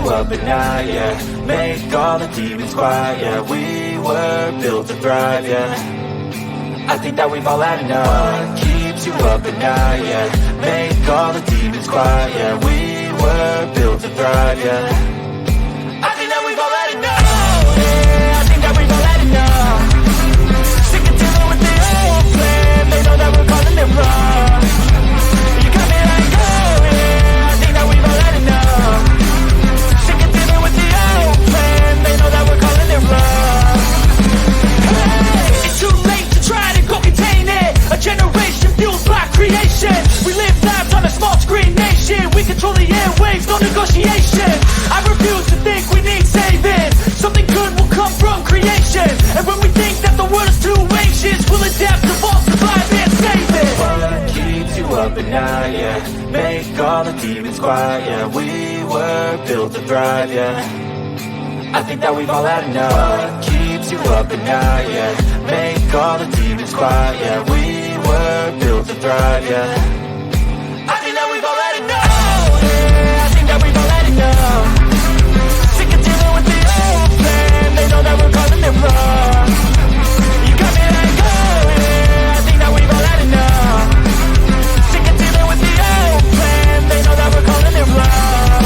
Up at night, yeah. Make all the demons quiet, yeah. We were built to thrive, yeah. I think that we've all had enough. What keeps you up at night, yeah. Make all the demons quiet, yeah. We were built to thrive, yeah. I think that we've all had enough. Yeah, I think that we've all had enough. Sick of dealing with the old plan. They know that we're calling it wrong. You got me like, oh yeah. I think that we've all had enough. They know that we're calling it wrong. Hey, it's too late to try to go contain it. A generation fueled by creation. We live lives on a small screen nation. We control the airwaves, no negotiation. I refuse to think we need saving. Something good will come from creation. And when we think that the world is too anxious, we'll adapt, evolve, survive, and save it. What keeps you up at night, yeah. Make all the demons quiet, yeah. We were built to thrive, yeah. I think that we've all had enough. What keeps you up at night, yeah. Make all the demons quiet, yeah. We were built to thrive, yeah. I think that we've all had enough. Yeah, I think that we've all had enough. Sick of dealing with the old plan. They know that we're calling it wrong. You got me like, oh yeah. I think that we've all had enough. Sick of dealing with the old plan. They know that we're calling it wrong.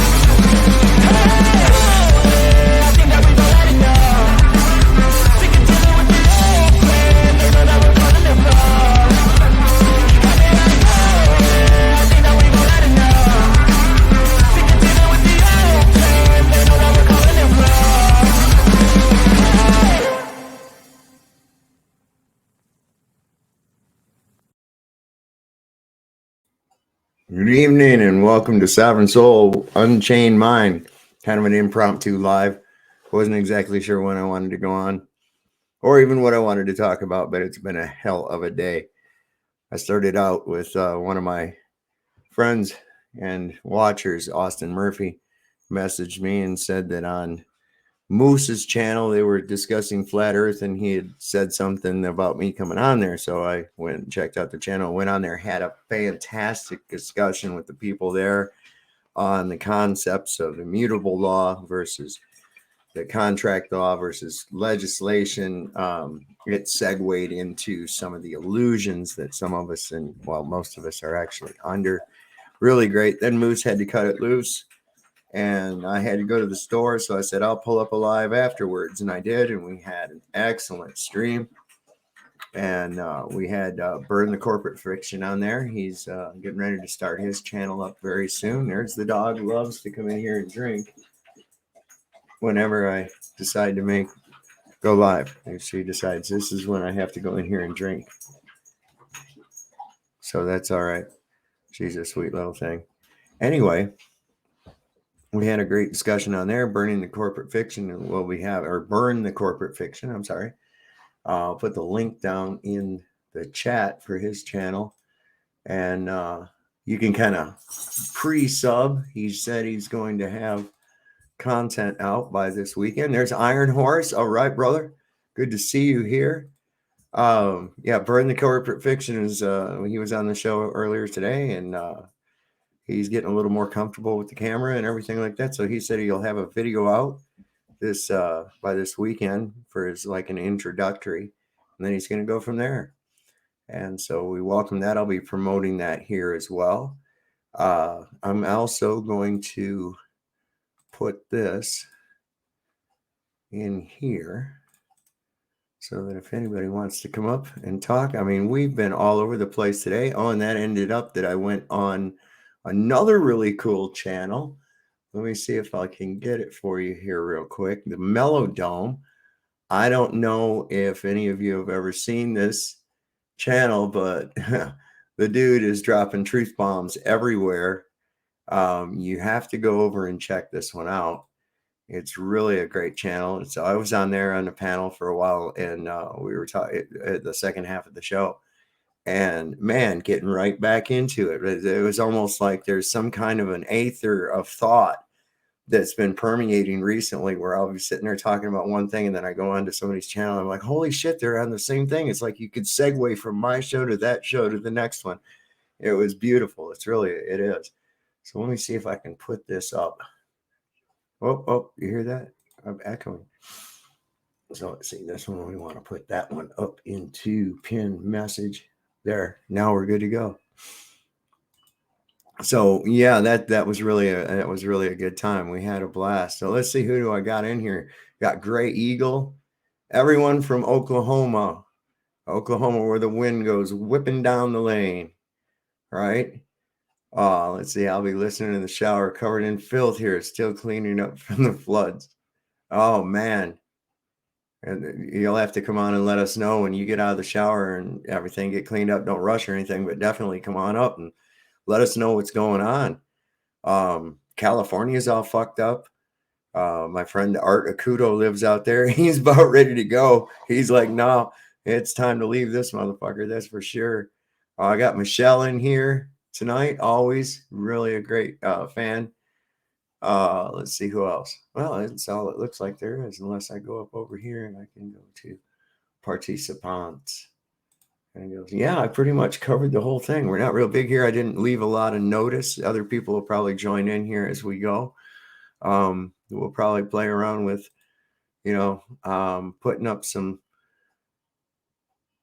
Good evening and welcome to Sovereign Soul Unchained Mind. Kind of an impromptu live. Wasn't exactly sure when I wanted to go on or even what I wanted to talk about, but it's been a hell of a day. I started out with one of my friends and watchers, Austin Murphy, messaged me and said that on Moose's channel they were discussing flat earth and he had said something about me coming on there. So I went and checked out the channel, went on there, had a fantastic discussion with the people there on the concepts of immutable law versus the contract law versus legislation. It segued into some of the illusions that some of us, and well, most of us are actually under. Really great. Then Moose had to cut it loose. And I had to go to the store, so I said, I'll pull up a live afterwards. And I did, and we had an excellent stream. And we had Burn the Corporate Fiction on there. He's getting ready to start his channel up very soon. There's the dog who loves to come in here and drink whenever I decide to go live. If she decides this is when I have to go in here and drink. So that's all right. She's a sweet little thing. Anyway, we had a great discussion on there, burning the corporate fiction. And what we have, or burn the corporate fiction. I'm sorry. I'll put the link down in the chat for his channel. And you can kind of pre-sub. He said he's going to have content out by this weekend. There's Iron Horse. All right, brother. Good to see you here. Yeah, burn the corporate fiction is he was on the show earlier today, and he's getting a little more comfortable with the camera and everything like that. So he said he'll have a video out this by this weekend for his like an introductory, and then he's going to go from there. And so we welcome that. I'll be promoting that here as well. I'm also going to put this in here so that if anybody wants to come up and talk, I mean, we've been all over the place today. Oh, and that ended up that I went on another really cool channel. Let me see if I can get it for you here real quick. The Mellow Dome. I don't know if any of you have ever seen this channel, but the dude is dropping truth bombs everywhere. You have to go over and check this one out. It's really a great channel. And so I was on there on the panel for a while, and we were talking at the second half of the show. And man, getting right back into it. It was almost like there's some kind of an aether of thought that's been permeating recently, where I'll be sitting there talking about one thing, and then I go onto somebody's channel. I'm like, holy shit, they're on the same thing. It's like you could segue from my show to that show to the next one. It was beautiful. It is. So let me see if I can put this up. Oh, you hear that? I'm echoing. So let's see, this one, we want to put that one up into pin message. There, now we're good to go. So yeah, that was really a good time. We had a blast. So let's see, who do I got in here? Got Gray Eagle, everyone from Oklahoma, where the wind goes whipping down the lane, right? Let's see. I'll be listening in the shower, covered in filth here, still cleaning up from the floods. Oh man. And you'll have to come on and let us know when you get out of the shower and everything get cleaned up. Don't rush or anything, but definitely come on up and let us know what's going on. California's all fucked up. My friend Art Akuto lives out there. He's about ready to go. He's like, no, it's time to leave this motherfucker. That's for sure. I got Michelle in here tonight. Always really a great fan. Let's see who else. Well, that's all it looks like there is, unless I go up over here and I can go to participants. And it goes, yeah, I pretty much covered the whole thing. We're not real big here. I didn't leave a lot of notice. Other people will probably join in here as we go. We'll probably play around with, putting up some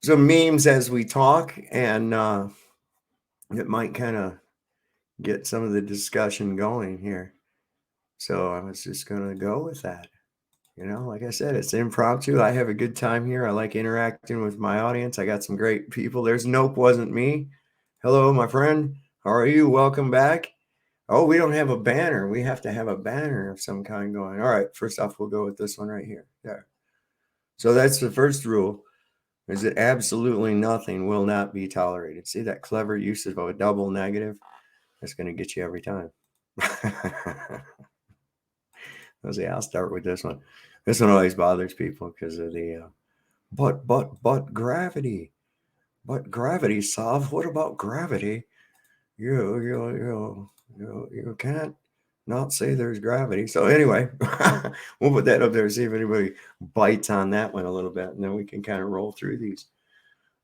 memes as we talk, and it might kind of get some of the discussion going here. So I was just going to go with that. Like I said, it's impromptu. I have a good time here. I like interacting with my audience. I got some great people. There's Nope Wasn't Me. Hello, my friend. How are you? Welcome back. Oh, we don't have a banner. We have to have a banner of some kind going. All right. First off, we'll go with this one right here. There. So that's the first rule, is that absolutely nothing will not be tolerated. See that clever use of a double negative? That's going to get you every time. Let's see, I'll start with this one. This one always bothers people because of the but gravity. But gravity, Sav. What about gravity? You can't not say there's gravity. So anyway, we'll put that up there, see if anybody bites on that one a little bit, and then we can kind of roll through these.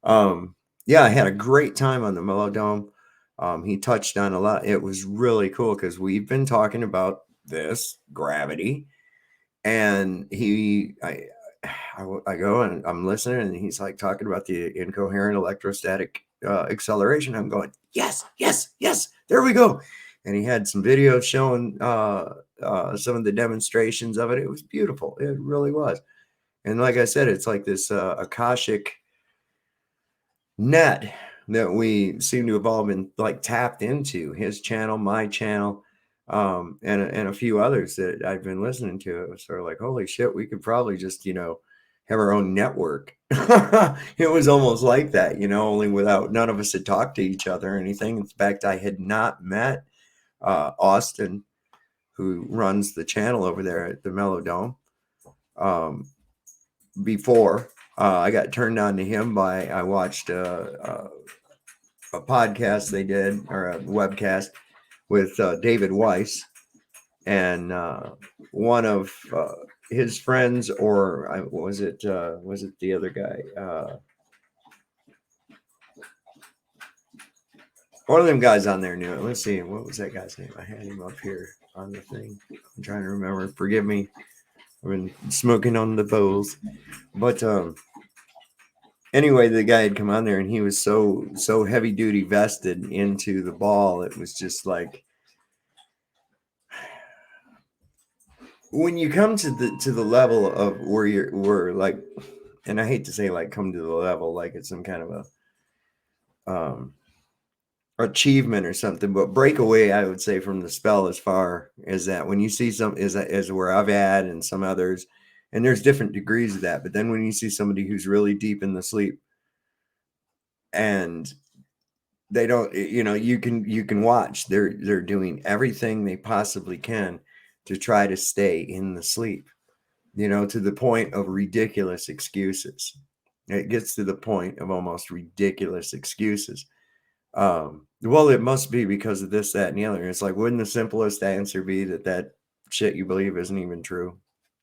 Yeah, I had a great time on the Mellow Dome. He touched on a lot. It was really cool because we've been talking about this gravity, and I go and I'm listening, and he's like talking about the incoherent electrostatic acceleration. I'm going, yes, there we go. And he had some videos showing some of the demonstrations of it. It was beautiful. It really was. And like I said, it's like this Akashic net that we seem to have all been like tapped into. His channel, my channel, and a few others that I've been listening to. It was sort of like, holy shit, we could probably just, have our own network. It was almost like that, only without, none of us had talked to each other or anything. In fact, I had not met Austin, who runs the channel over there at the Mellow Dome, before. I got turned on to him I watched a podcast they did, or a webcast with David Weiss, and one of his friends, or was it the other guy? One of them guys on there knew it. Let's see, what was that guy's name? I had him up here on the thing. I'm trying to remember. Forgive me. I've been smoking on the bowls. But anyway, the guy had come on there, and he was so heavy duty vested into the ball. It was just like, when you come to the level of we're like, and I hate to say like come to the level like it's some kind of a achievement or something, but break away, I would say, from the spell as far as that. When you see some is where I've had and some others, and there's different degrees of that, but then when you see somebody who's really deep in the sleep, and they don't, you can watch. They're doing everything they possibly can to try to stay in the sleep, to the point of ridiculous excuses. It gets to the point of almost ridiculous excuses. Well, it must be because of this, that, and the other. It's like, wouldn't the simplest answer be that shit you believe isn't even true?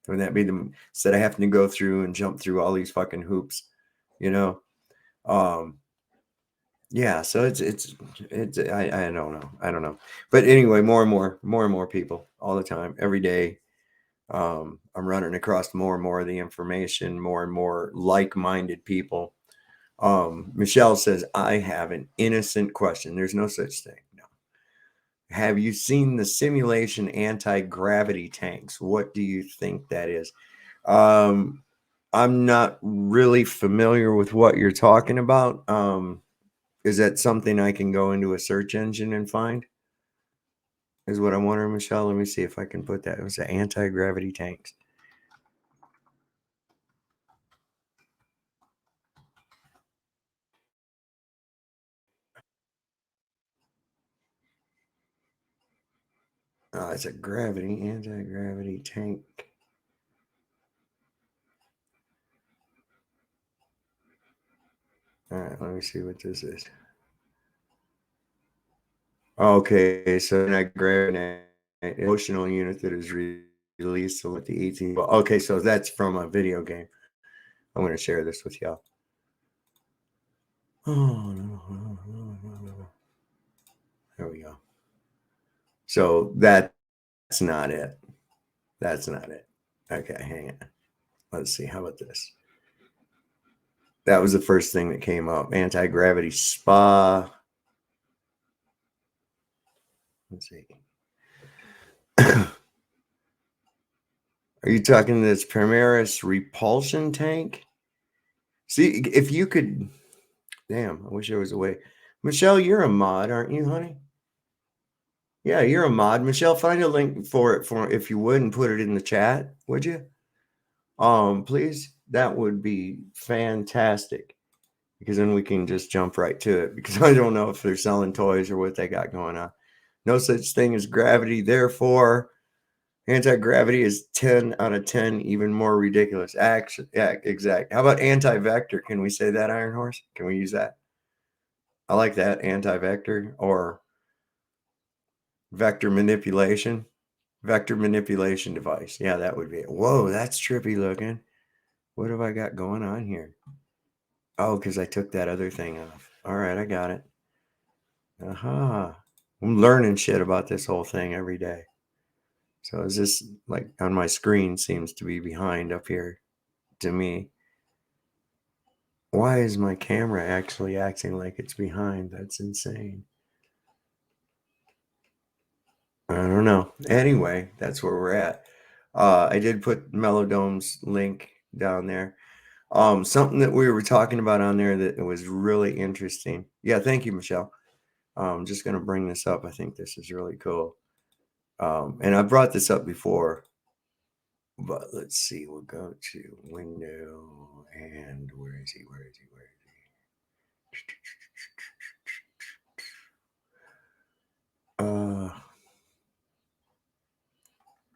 Wouldn't that be instead of having to go through and jump through all these fucking hoops, you know? Yeah, so I don't know. I don't know. But anyway, more and more people all the time, every day. I'm running across more and more of the information, more and more like-minded people. Michelle says, I have an innocent question. There's no such thing. No. Have you seen the simulation anti-gravity tanks? What do you think that is? I'm not really familiar with what you're talking about. Is that something I can go into a search engine and find? Is what I'm wondering, Michelle. Let me see if I can put that. It was the anti-gravity tanks. Oh, it's a anti-gravity tank. All right, let me see what this is. Okay, so anti-gravity emotional unit that is released to let the 18. Okay, so that's from a video game. I'm going to share this with y'all. Oh, no. There we go. So that's not it. That's not it. Okay, hang on. Let's see. How about this? That was the first thing that came up. Anti-gravity spa. Let's see. Are you talking this Primaris repulsion tank? See, if you could, damn, I wish there was a way. Michelle, you're a mod, aren't you, honey? Yeah, you're a mod. Michelle, find a link for it if you would, and put it in the chat, would you? Please, that would be fantastic, because then we can just jump right to it, because I don't know if they're selling toys or what they got going on. No such thing as gravity, therefore anti-gravity is 10 out of 10, even more ridiculous. Actually, yeah, exact. How about anti-vector? Can we say that, Iron Horse? Can we use that? I like that, anti-vector, or vector manipulation device. Yeah, that would be it. Whoa, that's trippy looking. What have I got going on here? Oh, because I took that other thing off. All right, I got it. Aha. I'm learning shit about this whole thing every day. So is this like on my screen seems to be behind up here to me. Why is my camera actually acting like it's behind? That's insane. I don't know. Anyway, that's where we're at. I did put Melodome's link down there. Something that we were talking about on there that was really interesting. Yeah, thank you, Michelle. I'm just going to bring this up. I think this is really cool. And I brought this up before, but let's see. We'll go to window, and where is he?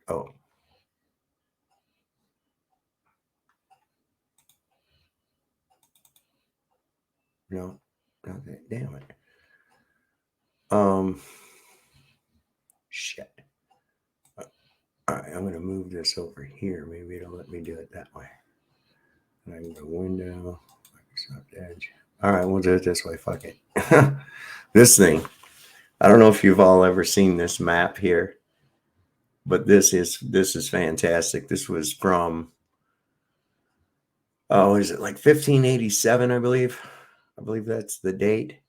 Oh. No. Okay, damn it. Shit. All right, I'm going to move this over here. Maybe it'll let me do it that way. And I can go window, Microsoft Edge. All right, we'll do it this way. Fuck it. This thing. I don't know if you've all ever seen this map here, but this is fantastic. This was from, oh, is it like 1587? I believe that's the date.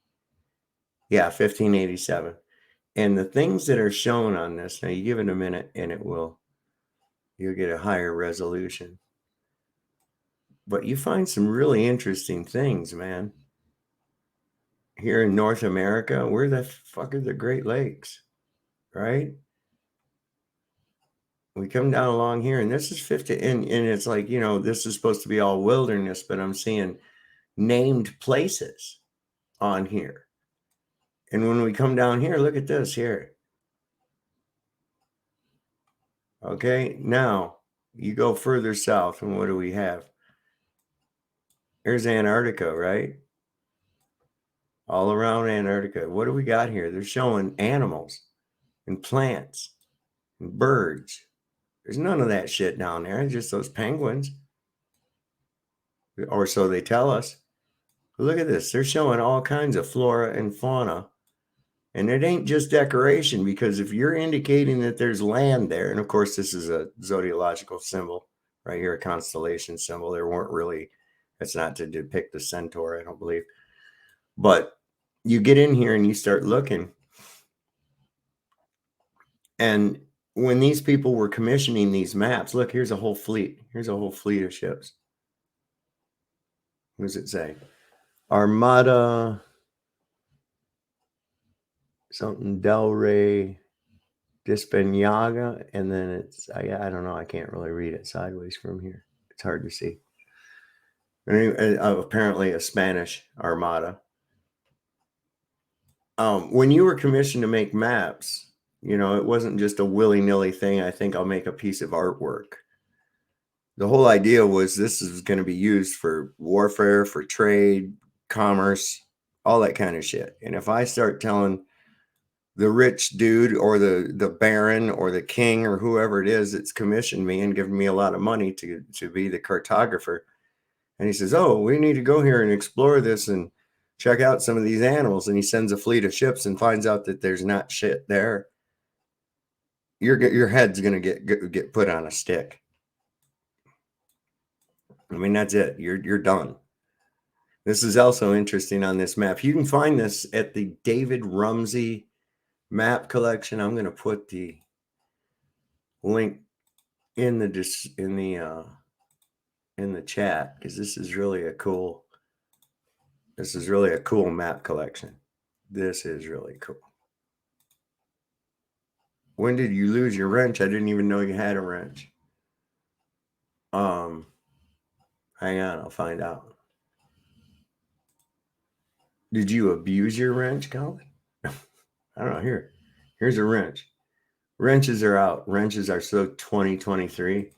Yeah, 1587. And the things that are shown on this, now you give it a minute and you'll get a higher resolution. But you find some really interesting things, man. Here in North America, where the fuck are the Great Lakes, right? We come down along here, and this is 50, and it's like, this is supposed to be all wilderness, but I'm seeing named places on here. And when we come down here, look at this here. Okay, now you go further south, and what do we have? There's Antarctica, right? All around Antarctica. What do we got here? They're showing animals and plants and birds. There's none of that shit down there, just those penguins. Or so they tell us. Look at this. They're showing all kinds of flora and fauna. And it ain't just decoration, because if you're indicating that there's land there, and of course, this is a zodiological symbol right here, a constellation symbol. There weren't really, it's not to depict the centaur, I don't believe. But you get in here and you start looking. And when these people were commissioning these maps, look, here's a whole fleet. Here's a whole fleet of ships. What does it say? Armada, something Del Rey Dispeniaga, and then it's, I don't know, I can't really read it sideways from here. It's hard to see. Anyway, apparently a Spanish armada. When you were commissioned to make maps, you know, it wasn't just a willy-nilly thing. I think I'll make a piece of artwork. The whole idea was this is going to be used for warfare, for trade, commerce, all that kind of shit. And if I start telling the rich dude or the baron or the king or whoever it is that's commissioned me and given me a lot of money to be the cartographer, and he says, oh, we need to go here and explore this and check out some of these animals, and he sends a fleet of ships and finds out that there's not shit there, your head's going to get put on a stick. I mean, that's it. You're done. This is also interesting on this map. You can find this at the David Rumsey map collection. I'm going to put the link in the chat, because this is really a cool map collection. This is really cool. When did you lose your wrench? I didn't even know you had a wrench. Hang on, I'll find out. Did you abuse your wrench, Colin? I don't know. Here's a wrench. Wrenches are out. Wrenches are so 2023.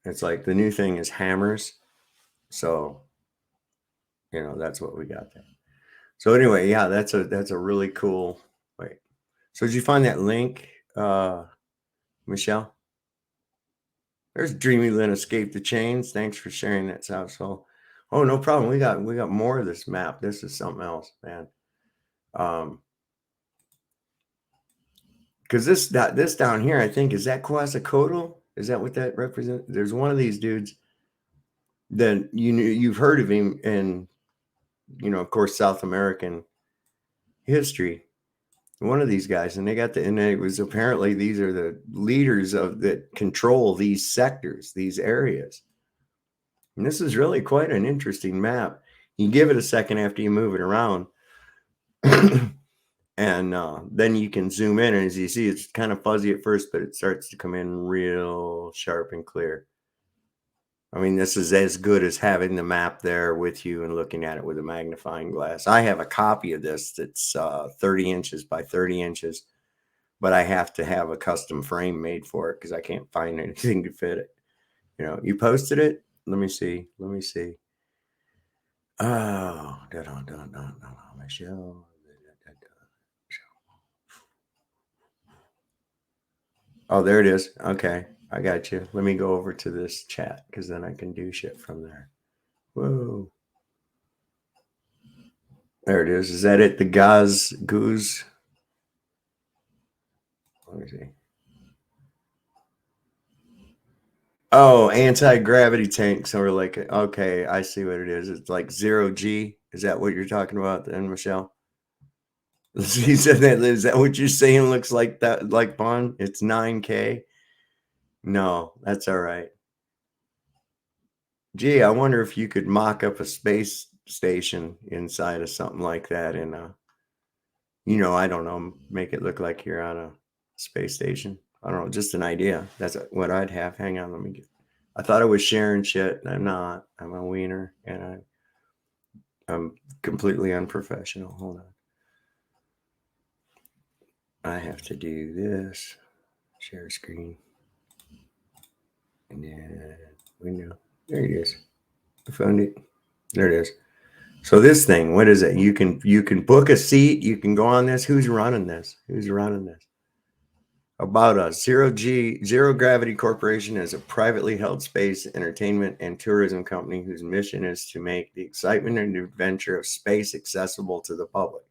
It's like the new thing is hammers. So, you know, that's what we got there. So anyway, yeah, that's a really cool. Wait. So did you find that link, Michelle? There's Dreamy Lynn Escape the Chains. Thanks for sharing that, South Soul. Oh, no problem. We got more of this map. This is something else, man. Because this down here, I think, is that Quetzalcoatl? Is that what that represents? There's one of these dudes that you've heard of him in, you know, of course, South American history. One of these guys, and it was apparently these are the leaders that control these sectors, these areas. And this is really quite an interesting map. You give it a second after you move it around. And then you can zoom in, and as you see, it's kind of fuzzy at first, but it starts to come in real sharp and clear. I mean, this is as good as having the map there with you and looking at it with a magnifying glass. I have a copy of this that's 30 inches by 30 inches, but I have to have a custom frame made for it because I can't find anything to fit it. You know, you posted it? Let me see. Oh, Michelle. Oh, there it is. Okay, I got you. Let me go over to this chat because then I can do shit from there. Whoa. There it is. Is that it? The goose? Let me see. Oh, anti-gravity tanks. So we're like, okay, I see what it is. It's like 0G. Is that what you're talking about then, Michelle? He said that. Is that what you're saying? Looks like that, like Bond? It's 9K. No, that's all right. Gee, I wonder if you could mock up a space station inside of something like that, and you know, I don't know, make it look like you're on a space station. I don't know, just an idea. That's what I'd have. Hang on, let me get. I thought I was sharing shit, and I'm not. I'm a wiener, and I'm completely unprofessional. Hold on. I have to do this. Share screen. And then window. There it is. I found it. There it is. So this thing, what is it? You can book a seat. You can go on this. Who's running this? Who's running this? About us. Zero Gravity Corporation is a privately held space, entertainment, and tourism company whose mission is to make the excitement and adventure of space accessible to the public.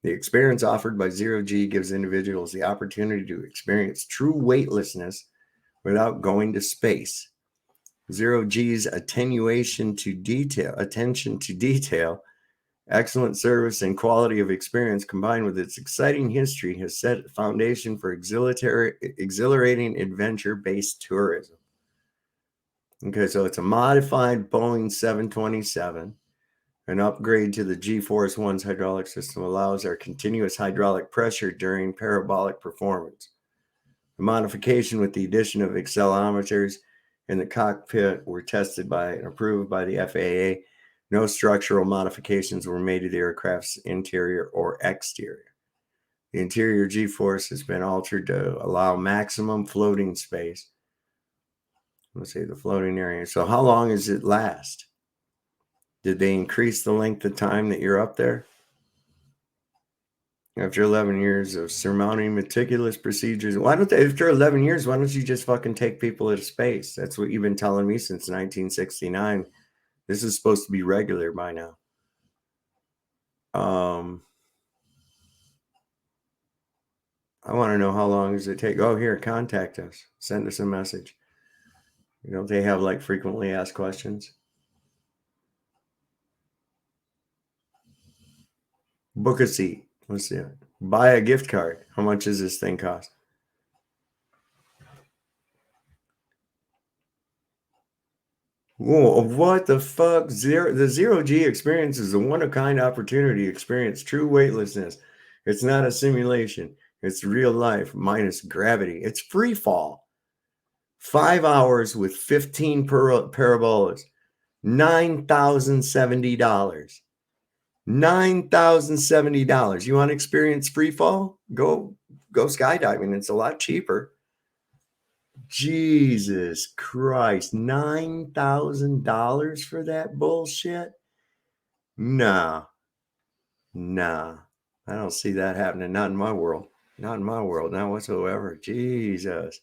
The experience offered by Zero G gives individuals the opportunity to experience true weightlessness without going to space. Zero G's attention to detail, excellent service, and quality of experience combined with its exciting history has set a foundation for exhilarating adventure-based tourism. Okay, so it's a modified Boeing 727. An upgrade to the G-Force One's hydraulic system allows our continuous hydraulic pressure during parabolic performance. The modification with the addition of accelerometers in the cockpit were tested by and approved by the FAA. No structural modifications were made to the aircraft's interior or exterior. The interior G-force has been altered to allow maximum floating space. Let's say the floating area. So how long does it last? Did they increase the length of time that you're up there? After 11 years of surmounting meticulous procedures, after 11 years, why don't you just fucking take people into space? That's what you've been telling me since 1969. This is supposed to be regular by now. I want to know how long does it take? Oh, here, contact us. Send us a message. Don't they have like frequently asked questions? Book a seat. Let's see it. Buy a gift card. How much does this thing cost? Whoa, what the fuck? The Zero G experience is a one-of-kind opportunity to experience true weightlessness. It's not a simulation. It's real life minus gravity. It's free fall. 5 hours with 15 parabolas. $9,070. $9,070. You want to experience free fall? Go skydiving. It's a lot cheaper. Jesus Christ. $9,000 for that bullshit? Nah. I don't see that happening. Not in my world. Not in my world. Not whatsoever. Jesus.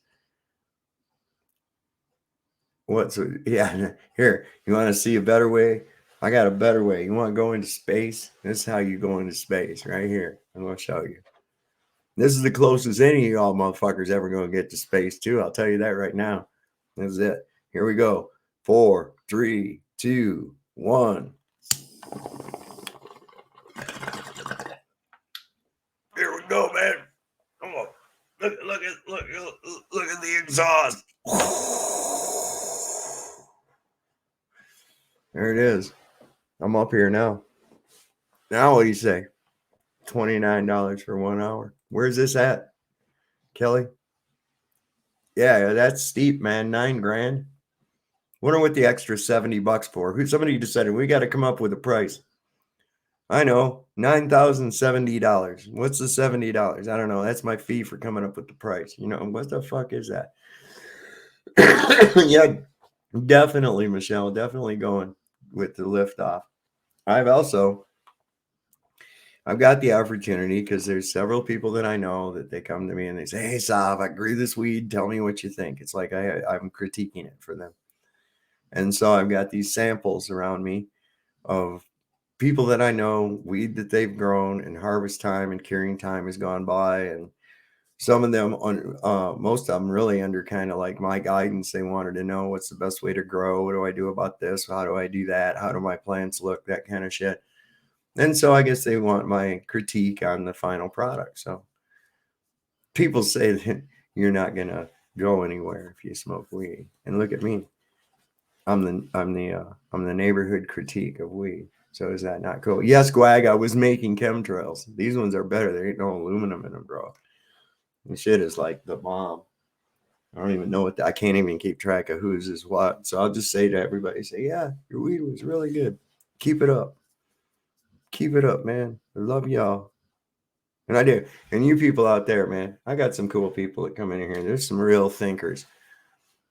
Yeah, here, you want to see a better way? I got a better way. You want to go into space? This is how you go into space, right here. I'm going to show you. This is the closest any of y'all motherfuckers ever going to get to space, too. I'll tell you that right now. This is it. Here we go. 4, 3, 2, 1. Here we go, man. Come on. Look at the exhaust. There it is. I'm up here now. Now what do you say? $29 for 1 hour. Where's this at, Kelly? Yeah, that's steep, man. $9,000. Wonder what the extra $70 for. Somebody decided we got to come up with a price. I know, $9,070. What's the $70? I don't know. That's my fee for coming up with the price. What the fuck is that? Yeah, definitely, Michelle. Definitely going with the lift off. I've got the opportunity because there's several people that I know that they come to me and they say, "Hey, Sav, I grew this weed. Tell me what you think." It's like I'm critiquing it for them. And so I've got these samples around me of people that I know, weed that they've grown, and harvest time and curing time has gone by. And some of them, most of them really under kind of like my guidance. They wanted to know what's the best way to grow. What do I do about this? How do I do that? How do my plants look? That kind of shit. And so I guess they want my critique on the final product. So people say that you're not going to go anywhere if you smoke weed. And look at me. I'm the neighborhood critique of weed. So is that not cool? Yes, Gwag, I was making chemtrails. These ones are better. There ain't no aluminum in them, bro. And shit is like the bomb. I don't even know I can't even keep track of whose is what. So I'll just say to everybody, yeah, your weed was really good. Keep it up. Keep it up, man. I love y'all. And I do. And you people out there, man, I got some cool people that come in here. There's some real thinkers.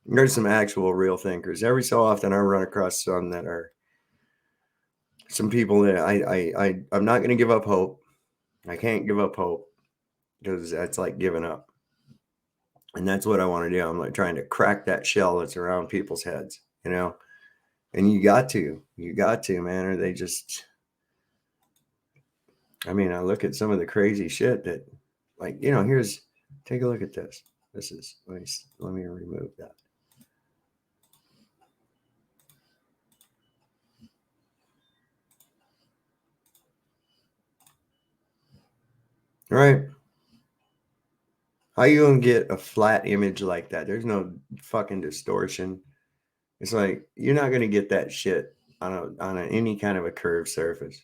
There's some actual real thinkers. Every so often I run across some that are some people that I'm not going to give up hope. I can't give up hope because that's like giving up. And that's what I want to do. I'm like trying to crack that shell that's around people's heads, you know? And you got to, man, or they just, I mean, I look at some of the crazy shit that, like, you know, take a look at this. This is, let me remove that. All right. How you gonna get a flat image like that? There's no fucking distortion. It's like you're not gonna get that shit on any kind of a curved surface.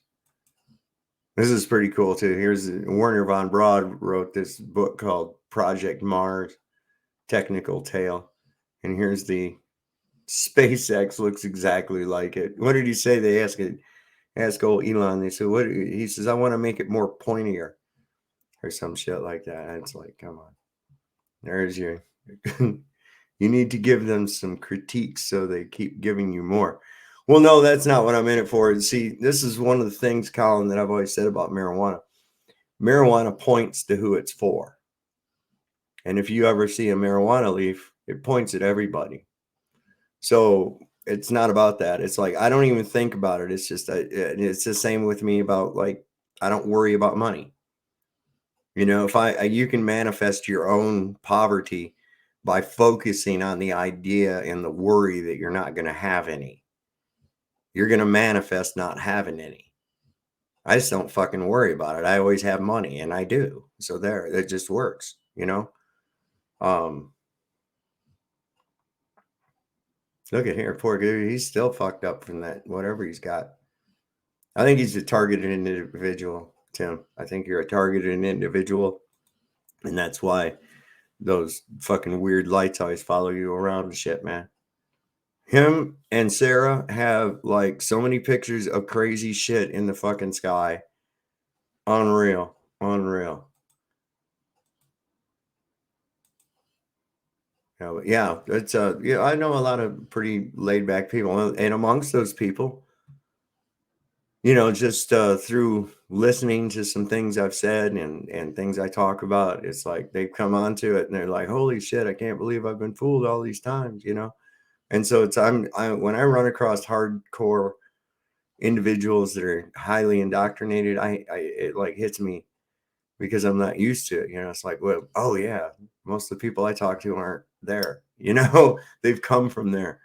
This is pretty cool too. Here's Werner von Braun wrote this book called Project Mars: Technical Tale, and here's the SpaceX looks exactly like it. What did he say? They ask old Elon. They said, "What?" He says, "I want to make it more pointier," or some shit like that. And it's like, come on, there's your. You need to give them some critiques so they keep giving you more. Well, no, that's not what I'm in it for. See, this is one of the things, Colin, that I've always said about marijuana. Marijuana points to who it's for. And if you ever see a marijuana leaf, it points at everybody. So it's not about that. It's like, I don't even think about it. It's just, it's the same with me about like, I don't worry about money. You know, if you can manifest your own poverty by focusing on the idea and the worry that you're not going to have any. You're going to manifest not having any. I just don't fucking worry about it. I always have money, and I do. So there, it just works, you know? Look at here, poor dude. He's still fucked up from that, whatever he's got. I think he's a targeted individual, Tim. I think you're a targeted individual, and that's why those fucking weird lights always follow you around and shit, man. Him and Sarah have like so many pictures of crazy shit in the fucking sky. Unreal. Unreal. Yeah, it's yeah, I know a lot of pretty laid back people. And amongst those people, you know, just through listening to some things I've said and things I talk about, it's like they've come onto it and they're like, holy shit, I can't believe I've been fooled all these times, you know? And so it's when I run across hardcore individuals that are highly indoctrinated, it like hits me because I'm not used to it. You know, it's like, well, oh yeah, most of the people I talk to aren't there. You know, they've come from there.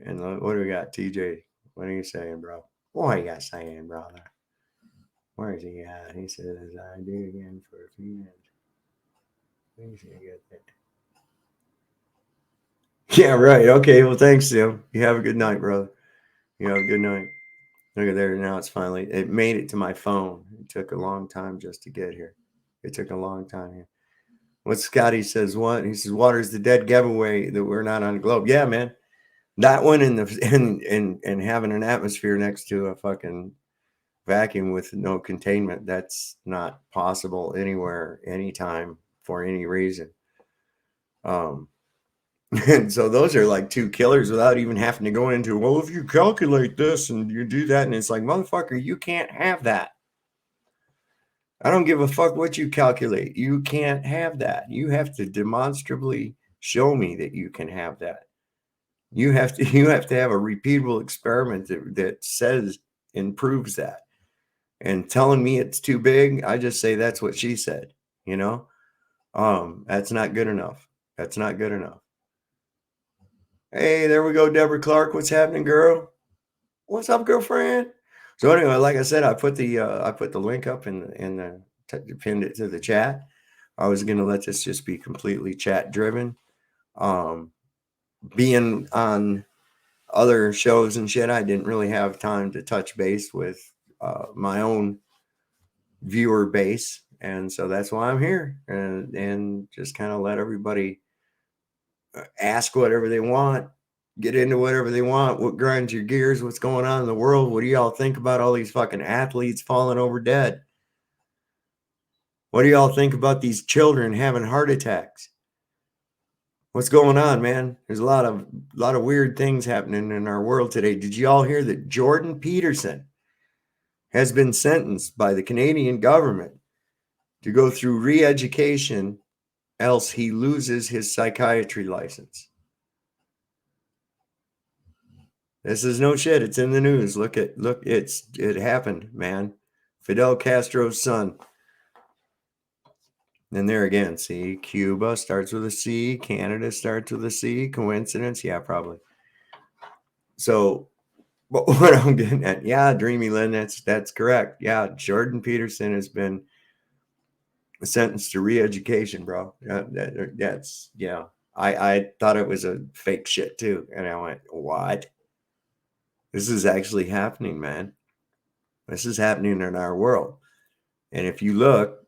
And what do we got, TJ? What are you saying, bro? What are you guys saying, brother? Where is he at? He says, I do again for a few minutes. Yeah, right. Okay. Well, thanks, Tim. You have a good night, brother. You have a good night. Look at there. Now it made it to my phone. It took a long time just to get here. It took a long time here. What Scotty says, what? He says, water's the dead giveaway that we're not on the globe. Yeah, man. That one and having an atmosphere next to a fucking vacuum with no containment, that's not possible anywhere, anytime, for any reason. And so those are like two killers without even having to go into, well, if you calculate this and you do that, and it's like, motherfucker, you can't have that. I don't give a fuck what you calculate. You can't have that. You have to demonstrably show me that you can have that. You have to have a repeatable experiment that says and proves that. And telling me it's too big, I just say that's what she said, you know? That's not good enough. That's not good enough. Hey, there we go, Deborah Clark. What's happening, girl? What's up, girlfriend? So anyway, like I said, I put the link up pinned it to the chat. I was gonna let this just be completely chat driven. Being on other shows and shit, I didn't really have time to touch base with my own viewer base, and so that's why I'm here and just kind of let everybody ask whatever they want, get into whatever they want. What grinds your gears? What's going on in the world? What do y'all think about all these fucking athletes falling over dead? What do y'all think about these children having heart attacks? What's going on, man? There's a lot of weird things happening in our world today. Did you all hear that Jordan Peterson has been sentenced by the Canadian government to go through re-education, else he loses his psychiatry license? This is no shit. It's in the news. Look, it happened, man. Fidel Castro's son. And there again, see, Cuba starts with a C, Canada starts with a C. Coincidence? Yeah, probably. So, what I'm getting at, yeah, Dreamy Lynn, that's correct. Yeah, Jordan Peterson has been sentenced to re-education, bro. That's yeah. I thought it was a fake shit too, and I went, what? This is actually happening, man. This is happening in our world. And if you look,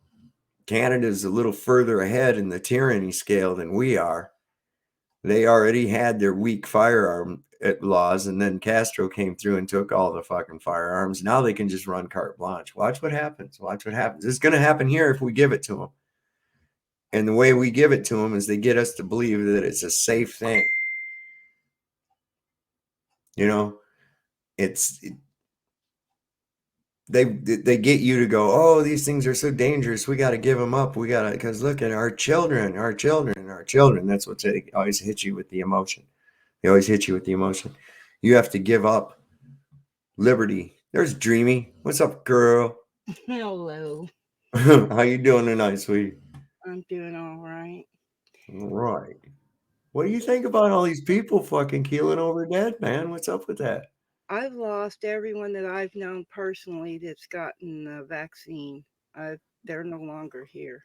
Canada's a little further ahead in the tyranny scale than we are. They already had their weak firearm laws, and then Castro came through and took all the fucking firearms. Now they can just run carte blanche. Watch what happens. Watch what happens. It's going to happen here if we give it to them. And the way we give it to them is they get us to believe that it's a safe thing. You know, they get you to go, oh, these things are so dangerous. We got to give them up. We got to, because look at our children, our children, our children. That's what they always hit you with the emotion. They always hit you with the emotion. You have to give up liberty. There's Dreamy. What's up, girl? Hello. How you doing tonight, sweetie? I'm doing all right. All right. What do you think about all these people fucking keeling over dead, man? What's up with that? I've lost everyone that I've known personally that's gotten the vaccine. They're no longer here.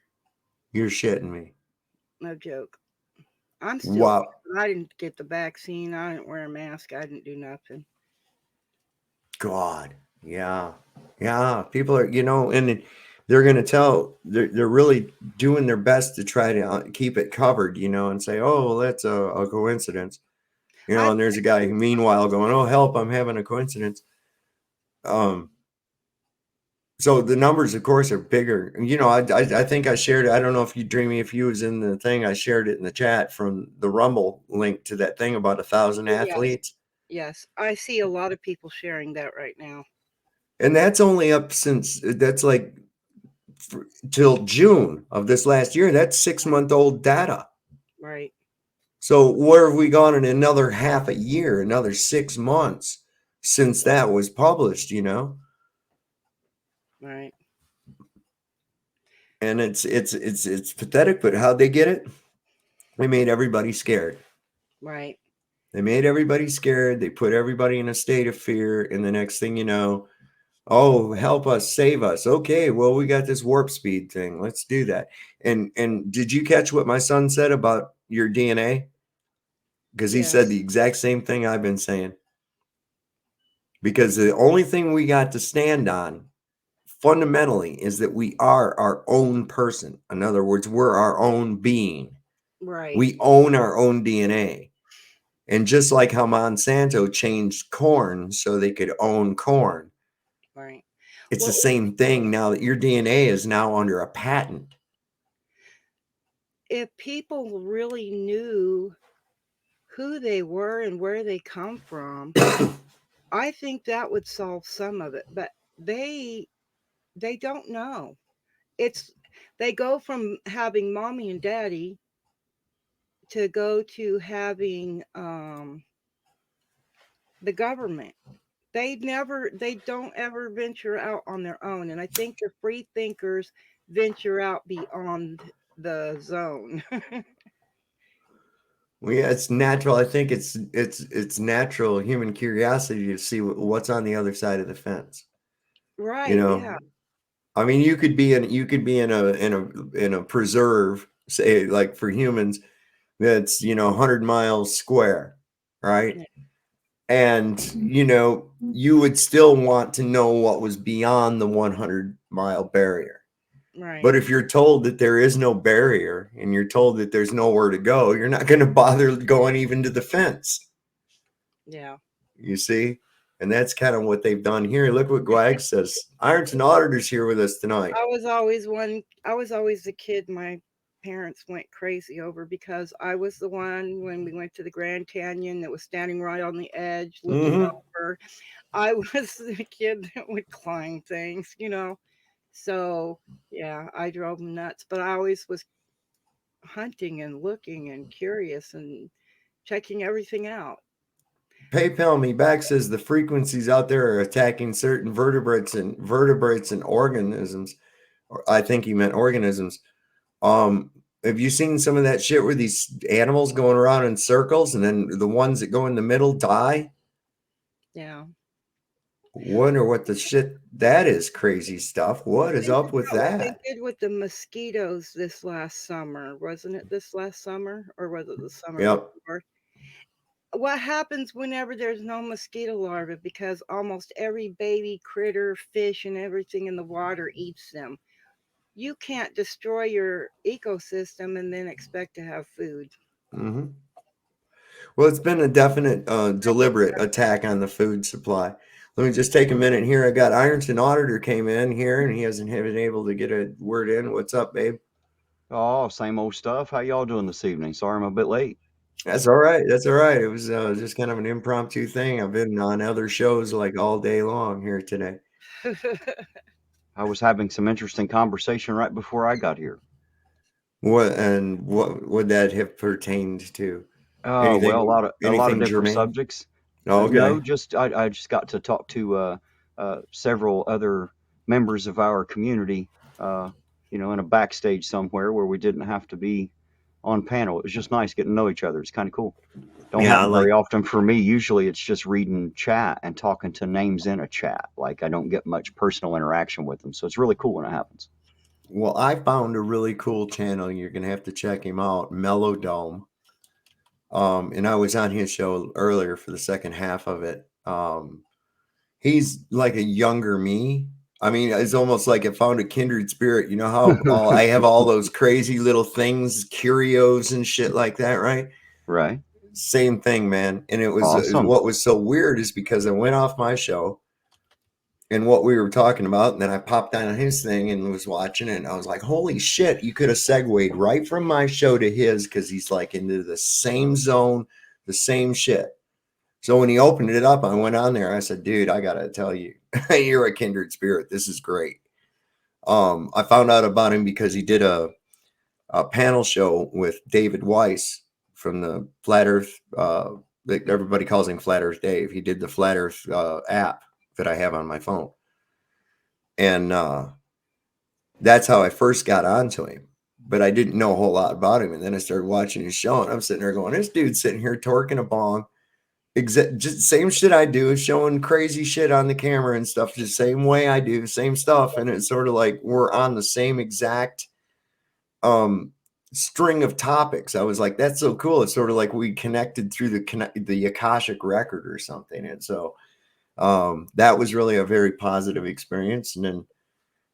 You're shitting me. No joke. I'm still Wow. here. I didn't get the vaccine. I didn't wear a mask. I didn't do nothing. God. Yeah. Yeah. People are, and they're going to they're really doing their best to try to keep it covered, and say, oh, well, that's a coincidence. I And there's a guy who meanwhile going, oh, help, I'm having a coincidence. So the numbers, of course, are bigger. I think I shared it. I don't know if if you was in the thing, I shared it in the chat from the Rumble link to that thing about 1,000 athletes. Yes. I see a lot of people sharing that right now. And that's only up that's like till June of this last year. That's 6-month-old data. Right. So where have we gone in another half a year, another 6 months since that was published, Right. And it's pathetic, but how'd they get it? They made everybody scared. Right. They made everybody scared. They put everybody in a state of fear. And the next thing you know, oh, help us, save us. Okay, well, we got this warp speed thing. Let's do that. And did you catch what my son said about your DNA? Because he said Yes. the exact same thing I've been saying. Because the only thing we got to stand on fundamentally is that we are our own person. In other words, we're our own being. Right. We own our own DNA. And just like how Monsanto changed corn so they could own corn, Right. it's Well, the same thing now that your DNA is now under a patent. if people really knew who they were and where they come from, I think that would solve some of it. But they don't know. It's they go from having mommy and daddy to go to having the government. They don't ever venture out on their own, and I think the free thinkers venture out beyond the zone. Well, yeah, it's natural. I think it's natural human curiosity to see what's on the other side of the fence. Right, yeah. I mean, you could be in a preserve, say like for humans, that's 100 miles square, right? Yeah, And you would still want to know what was beyond the 100-mile barrier. right. But if you're told that there is no barrier and you're told that there's nowhere to go, you're not going to bother going even to the fence. Yeah. You see? And that's kind of what they've done here. Look what Gwag says. Ironton Auditor's here with us tonight. I was always the kid my parents went crazy over because I was the one when we went to the Grand Canyon that was standing right on the edge looking over. I was the kid that would climb things, you know. So, yeah, I drove 'em nuts, but I always was hunting and looking and curious and checking everything out. PayPal me back says the frequencies out there are attacking certain vertebrates and organisms. Or I think he meant organisms. Um, have you seen some of that shit where these animals going around in circles and then the ones that go in the middle die? Yeah. Wonder what the shit that is. Crazy stuff. What is Think up with about what they that? did with the mosquitoes this last summer. Wasn't it this last summer or was it the summer Yep. before? What happens whenever there's no mosquito larvae? Because almost every baby critter, fish, and everything in the water eats them. You can't destroy your ecosystem and then expect to have food. Hmm. Well, it's been a definite, deliberate attack on the food supply. Let me just take a minute here. I got Ironton Auditor came in here and he hasn't been able to get a word in. What's up, babe? Oh, same old stuff. How y'all doing this evening? Sorry I'm a bit late. That's all right. That's all right. It was just kind of an impromptu thing. I've been on other shows like all day long here today. I was having some interesting conversation right before I got here. What would that have pertained to? Well, Anything a lot of anything different germane? subjects. Oh, No, okay. just I just got to talk to several other members of our community. Uh, in a backstage somewhere where we didn't have to be on panel. It was just nice getting to know each other. It's kind of cool. Don't Yeah, I happen like very often for me. Usually it's just reading chat and talking to names in a chat. Like I don't get much personal interaction with them. So it's really cool when it happens. well, I found a really cool channel. You're gonna have to check him out, Mellow. And I was on his show earlier for the second half of it. He's like a younger me. I mean, it's almost like I found a kindred spirit. You know how I have all those crazy little things, curios and shit like that, right? Right. Same thing, man. And it was Awesome. what was so weird is because I went off my show and what we were talking about, and then I popped on his thing and was watching it, and I was like, "Holy shit!" You could have segued right from my show to his because he's like into the same zone, the same shit. So when he opened it up, I went on there. I said, "Dude, I gotta tell you, you're a kindred spirit. This is great." I found out about him because he did a panel show with David Weiss from the Flat Earth. Everybody calls him Flat Earth Dave. He did the Flat Earth app that I have on my phone, and that's how I first got onto him. But I didn't know a whole lot about him, and then I started watching his show, and I'm sitting there going, "This dude's sitting here torquing a bong." Just same shit I do, showing crazy shit on the camera and stuff, the same way I do, same stuff. And it's sort of like we're on the same exact um string of topics. I was like, that's so cool. It's sort of like we connected through the Akashic record or something. And so that was really a very positive experience. And then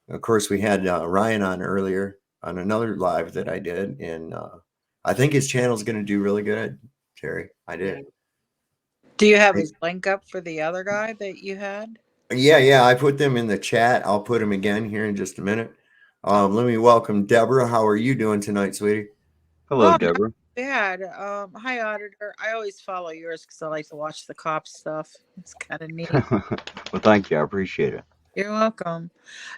of course we had Ryan on earlier on another live that I did, and I think his channel is going to do really good, Terry. I Yeah. did. Do you have his link up for the other guy that you had? Yeah, I put them in the chat. I'll put them again here in just a minute. Let me welcome Deborah. How are you doing tonight, sweetie? Hello, Oh, not Deborah. bad. Hi, auditor. I always follow yours because I like to watch the cop stuff. It's kind of neat. Well, thank you. I appreciate it. You're welcome.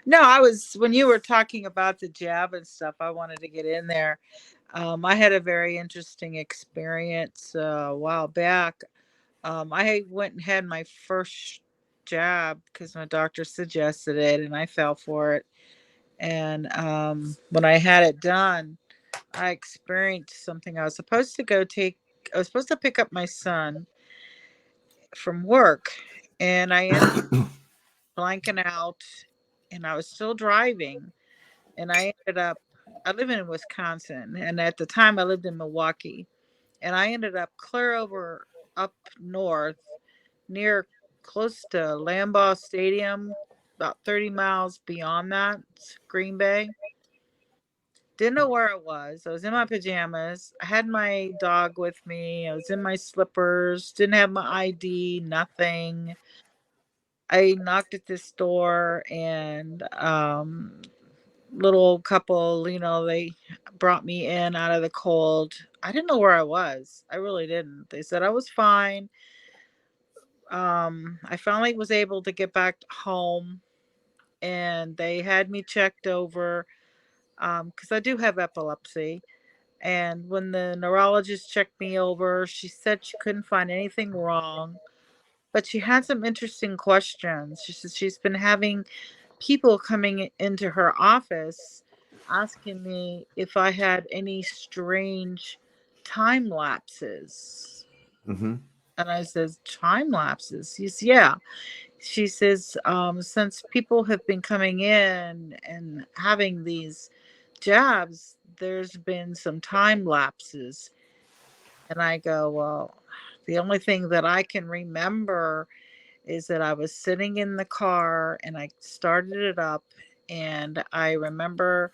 No, I was when you were talking about the jab and stuff. I wanted to get in there. I had a very interesting experience a while back. I went and had my first jab because my doctor suggested it, and I fell for it. And when I had it done, I experienced something. I was supposed to pick up my son from work, and I ended up blanking out, and I was still driving, and I live in Wisconsin, and at the time I lived in Milwaukee, and I ended up clear over up north near close to Lambeau Stadium, about 30 miles beyond that, Green Bay. Didn't know where I was. I was in my pajamas. I had my dog with me. I was in my slippers. Didn't have my ID, nothing. I knocked at this door, and little old couple, they brought me in out of the cold. I didn't know where I was. I really didn't. They said I was fine. I finally was able to get back home, and they had me checked over because I do have epilepsy. And when the neurologist checked me over, she said she couldn't find anything wrong, but she had some interesting questions. She said she's been having people coming into her office asking me if I had any strange time lapses. Mm-hmm. And I says, time lapses? She's, yeah. She says, since people have been coming in and having these jabs, there's been some time lapses. And I go, well, the only thing that I can remember is that I was sitting in the car and I started it up. And I remember,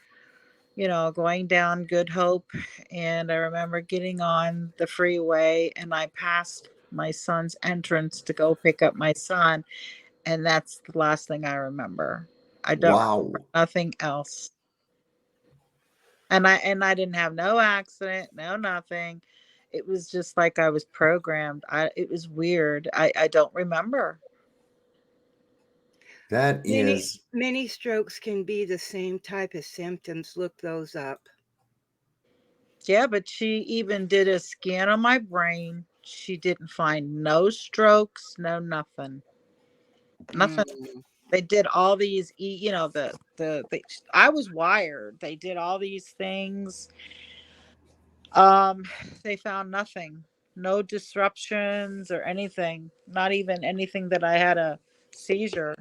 going down Good Hope. And I remember getting on the freeway and I passed my son's entrance to go pick up my son. And that's the last thing I remember. I don't remember Wow. nothing else. And I didn't have no accident, no nothing. It was just like I was programmed. It was weird. I don't remember. That Many is, many strokes can be the same type of symptoms. Look those up. Yeah, but she even did a scan on my brain. She didn't find no strokes, no nothing. Nothing. Mm. They did all these I was wired. They did all these things. Um they found nothing. No disruptions or anything. Not even anything that I had a seizure.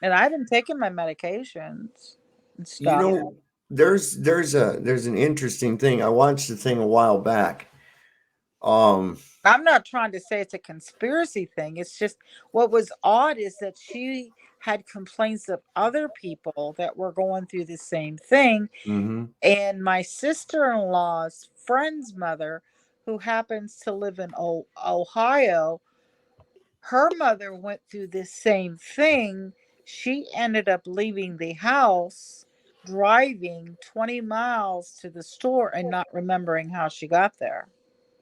And I've been taking my medications and you stuff. know, there's an interesting thing. I watched the thing a while back. Um, I'm not trying to say it's a conspiracy thing. It's just what was odd is that she had complaints of other people that were going through the same thing. mhm. And my sister in law's friend's mother, who happens to live in Ohio, her mother went through the same thing. She ended up leaving the house, driving 20 miles to the store, and not remembering how she got there.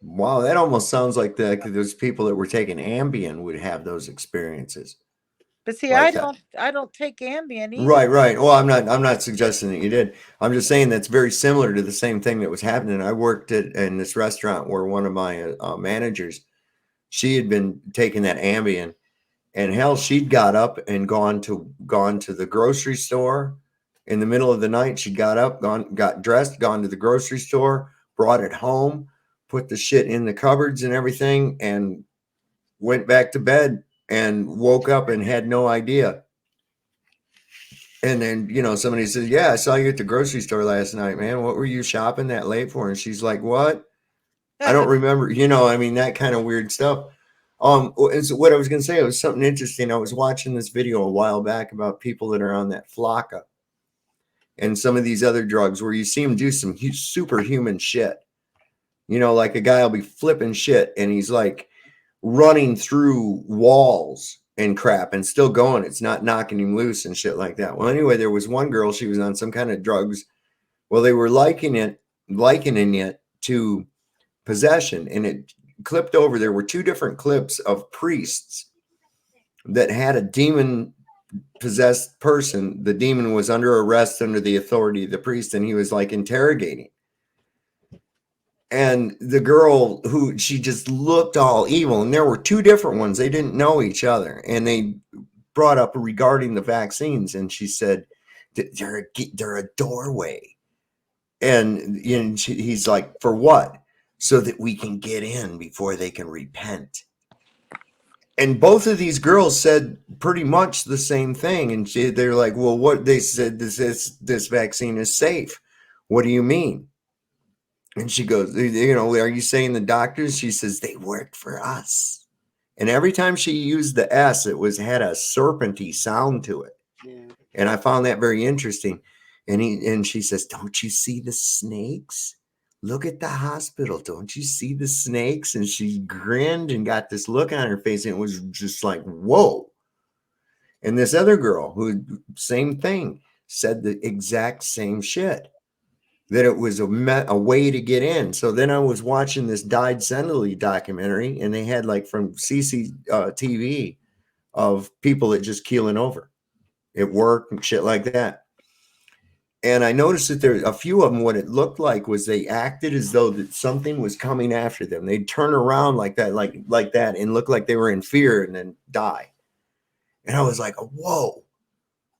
Wow, that almost sounds like those people that were taking Ambien would have those experiences But see, I like that. don't I don't take Ambien either. Right, right. Well, I'm not suggesting that you did. I'm just saying that's very similar to the same thing that was happening. I worked in this restaurant where one of my managers, she had been taking that Ambien, and hell, she'd got up and gone to the grocery store in the middle of the night. She got up, got dressed, gone to the grocery store, brought it home, put the shit in the cupboards and everything, and went back to bed and woke up and had no idea. And then, somebody says, "Yeah, I saw you at the grocery store last night, man. What were you shopping that late for?" And she's like, "What? I don't remember." I mean, that kind of weird stuff. And so what I was going to say, it was something interesting. I was watching this video a while back about people that are on that Flocka and some of these other drugs where you see them do some superhuman shit. Like a guy will be flipping shit and he's like running through walls and crap and still going. It's not knocking him loose and shit like that. Well, anyway, there was one girl, she was on some kind of drugs. Well, they were likening it to possession, and it clipped over. There were two different clips of priests that had a demon possessed person. The demon was under arrest under the authority of the priest, and he was like interrogating. And the girl, who she just looked all evil, and there were two different ones. They didn't know each other, and they brought up regarding the vaccines, and she said they're a doorway. And he's like, "For what?" "So that we can get in before they can repent." And both of these girls said pretty much the same thing. And they're like, "Well, what?" They said, this vaccine is safe. "What do you mean?" And she goes, "Are you saying the doctors?" She says, "They worked for us." And every time she used the S, it had a serpenty sound to it. Yeah. And I found that very interesting. And she says, "Don't you see the snakes? Look at the hospital. Don't you see the snakes?" And she grinned and got this look on her face. And it was just like, whoa. And this other girl who, same thing, said the exact same shit, that it was a way to get in. So then I was watching this Died Suddenly documentary, and they had like from CCTV of people that just keeling over at work and shit like that. And I noticed that there a few of them, what it looked like was they acted as though that something was coming after them. They'd turn around like that, like that, and look like they were in fear and then die. And I was like, whoa,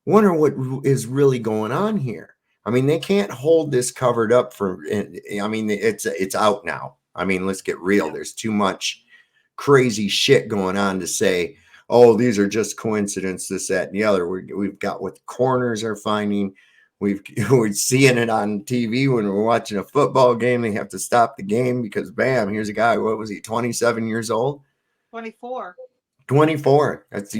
wonder what is really going on here. I mean, they can't hold this covered up for, I mean, it's out now. I mean, let's get real. There's too much crazy shit going on to say, oh, these are just coincidence, this, that, and the other. We've got what the coroners are finding. We're seeing it on TV when we're watching a football game. They have to stop the game because, bam, here's a guy. What was he, 27 years old? 24. 24. That's,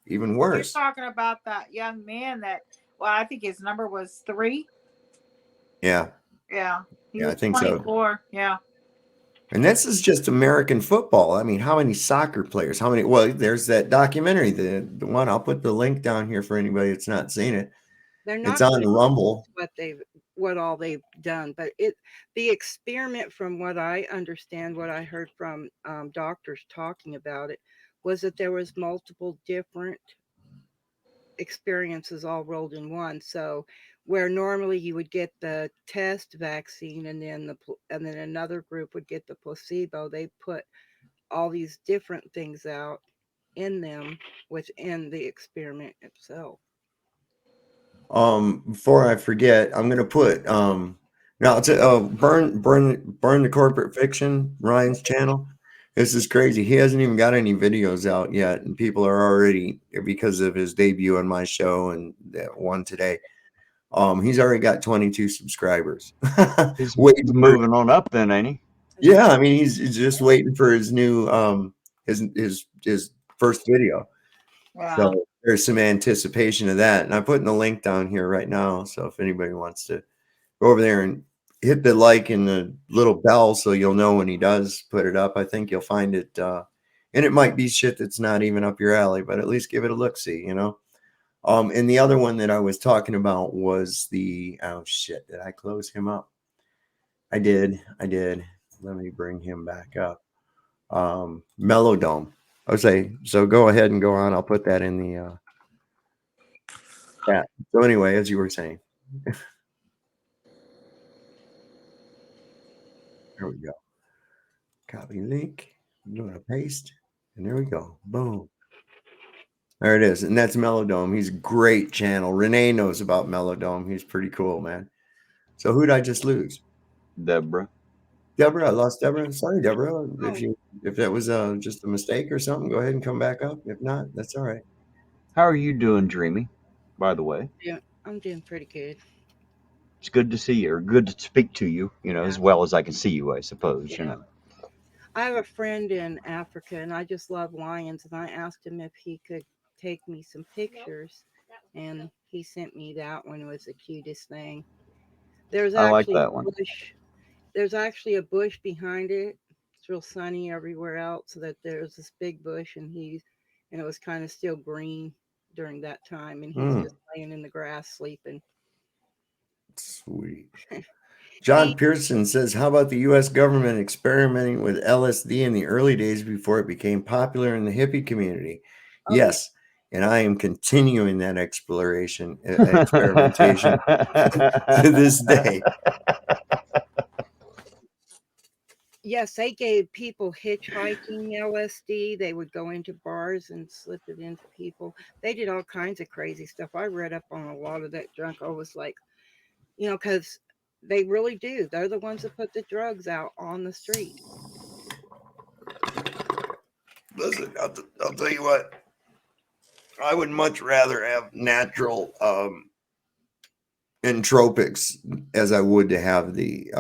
even You're worse. talking about that young man that, well, I think his number was 3. Yeah. Yeah. He Yeah, I was think so. 24. Yeah. And this is just American football. I mean, how many soccer players? How many? Well, there's that documentary, the one. I'll put the link down here for anybody that's not seen it. They're It's not on gonna Rumble. what all they've done, but the experiment, from what I understand, what I heard from doctors talking about it, was that there was multiple different experiences all rolled in one. So where normally you would get the test vaccine and then and then another group would get the placebo, they put all these different things out in them within the experiment itself. Before I forget, I'm gonna put now it's burn the corporate fiction, Ryan's channel. This is crazy. He hasn't even got any videos out yet, and people are already, because of his debut on my show and that one today. He's already got 22 subscribers. He's Waiting for, moving on up then, ain't he? yeah, I mean he's just waiting for his new his first video. Wow. So there's some anticipation of that. And I'm putting the link down here right now. So if anybody wants to go over there and hit the like and the little bell so you'll know when he does put it up, I think you'll find it. And it might be shit that's not even up your alley, but at least give it a look see, And the other one that I was talking about was oh shit, did I close him up? I did. Let me bring him back up. Melodome. I would say, so go ahead and go on. I'll put that in the chat. So anyway, as you were saying, there we go. Copy link. I'm going to paste, and there we go. Boom. There it is, and that's Melodome. He's a great channel. Renee knows about Melodome. He's pretty cool, man. So who'd I just lose? Deborah. Deborah. I lost Deborah. Sorry, Deborah. If that was just a mistake or something, go ahead and come back up. If not, that's all right. How are you doing, Dreamy? By the way, Yeah, I'm doing pretty good. it's good to see you, or good to speak to you. As well as I can see you, I suppose. Yeah. I have a friend in Africa, and I just love lions. And I asked him if he could take me some pictures, and he sent me that one. It was the cutest thing. There's I like actually that a one. bush. There's actually a bush behind it. It's real sunny everywhere else, so that there's this big bush, and it was kind of still green during that time, and he's just laying in the grass sleeping. Sweet. John Pearson says, how about the U.S. government experimenting with LSD in the early days before it became popular in the hippie community? Yes. And I am continuing that experimentation to this day. Yes, they gave people hitchhiking LSD. They would go into bars and slip it into people. They did all kinds of crazy stuff. I read up on a lot of that junk. I was like, because they really do. They're the ones that put the drugs out on the street. Listen, I'll tell you what. I would much rather have natural entropics as I would to have the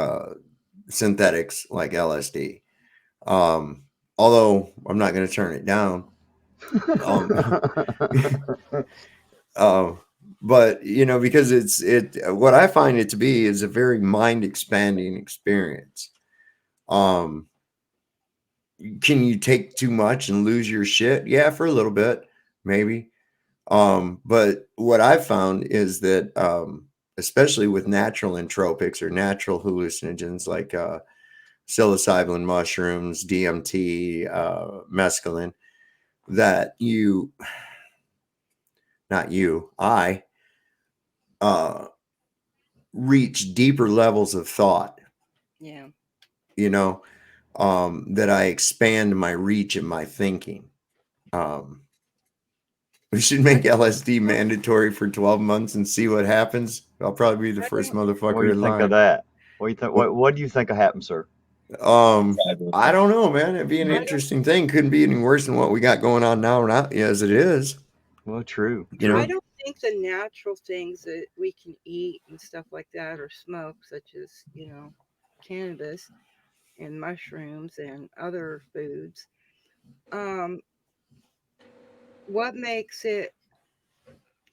synthetics like LSD. Although I'm not going to turn it down. But because what I find it to be is a very mind expanding experience. Can you take too much and lose your shit? Yeah, for a little bit, maybe. But what I've found is that, especially with natural entropics or natural hallucinogens like psilocybin mushrooms, DMT, mescaline, that I uh, reach deeper levels of thought, Yeah. you know, that I expand my reach and my thinking. Um, we should make LSD mandatory for 12 months and see what happens. I'll probably be the I first don't. What do motherfucker you in think of line. that? What do you think? Wh- What do you think will happen, sir? I don't know, man. It'd be an I don't. interesting thing. Couldn't be any worse than what we got going on now, not as it is. Well, true, You I true. know, don't think the natural things that we can eat and stuff like that or smoke, such as cannabis and mushrooms and other foods. Um, what makes it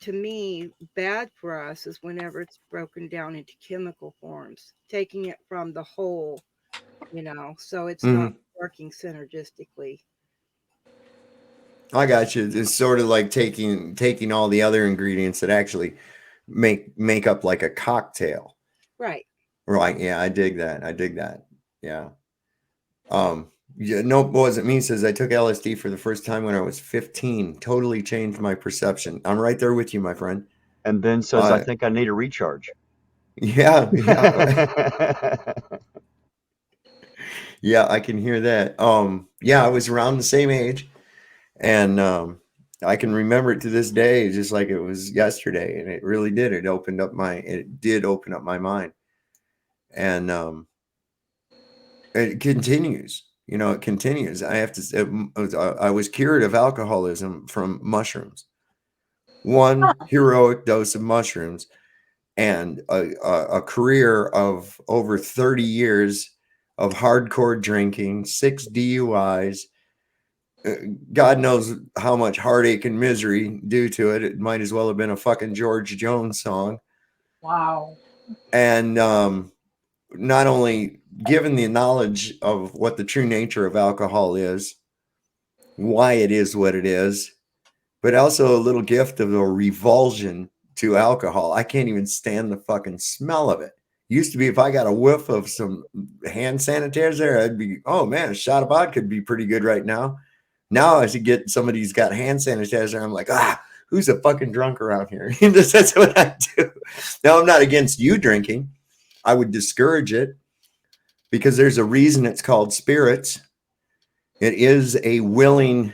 to me bad for us is whenever it's broken down into chemical forms, taking it from the whole, so it's not Mhm. working synergistically. I got you. It's sort of like taking all the other ingredients that actually make up like a cocktail. Right. Right. Yeah, I dig that. I dig that. Yeah. Yeah, no, wasn't me. Says I took LSD for the first time when I was 15. Totally changed my perception. I'm right there with you, my friend. And then says, "I Uh, think I need a recharge." yeah, yeah, yeah. I can hear that. Yeah, I was around the same age, and I can remember it to this day, just like it was yesterday. And it really did. It did open up my mind, and it continues. It continues. I have to say, I was cured of alcoholism from mushrooms. One heroic dose of mushrooms and a career of over 30 years of hardcore drinking, 6 DUIs. uh, God knows how much heartache and misery due to it. It might as well have been a fucking George Jones song. Wow. And not only given the knowledge of what the true nature of alcohol is, why it is what it is, but also a little gift of a revulsion to alcohol. I can't even stand the fucking smell of it. Used to be if I got a whiff of some hand sanitizer, I'd be, oh man, a shot of vodka could be pretty good right now. Now I should get somebody's got hand sanitizer. I'm like, who's a fucking drunk around here? That's what I do. Now I'm not against you drinking. I would discourage it because there's a reason it's called spirits. It is a willing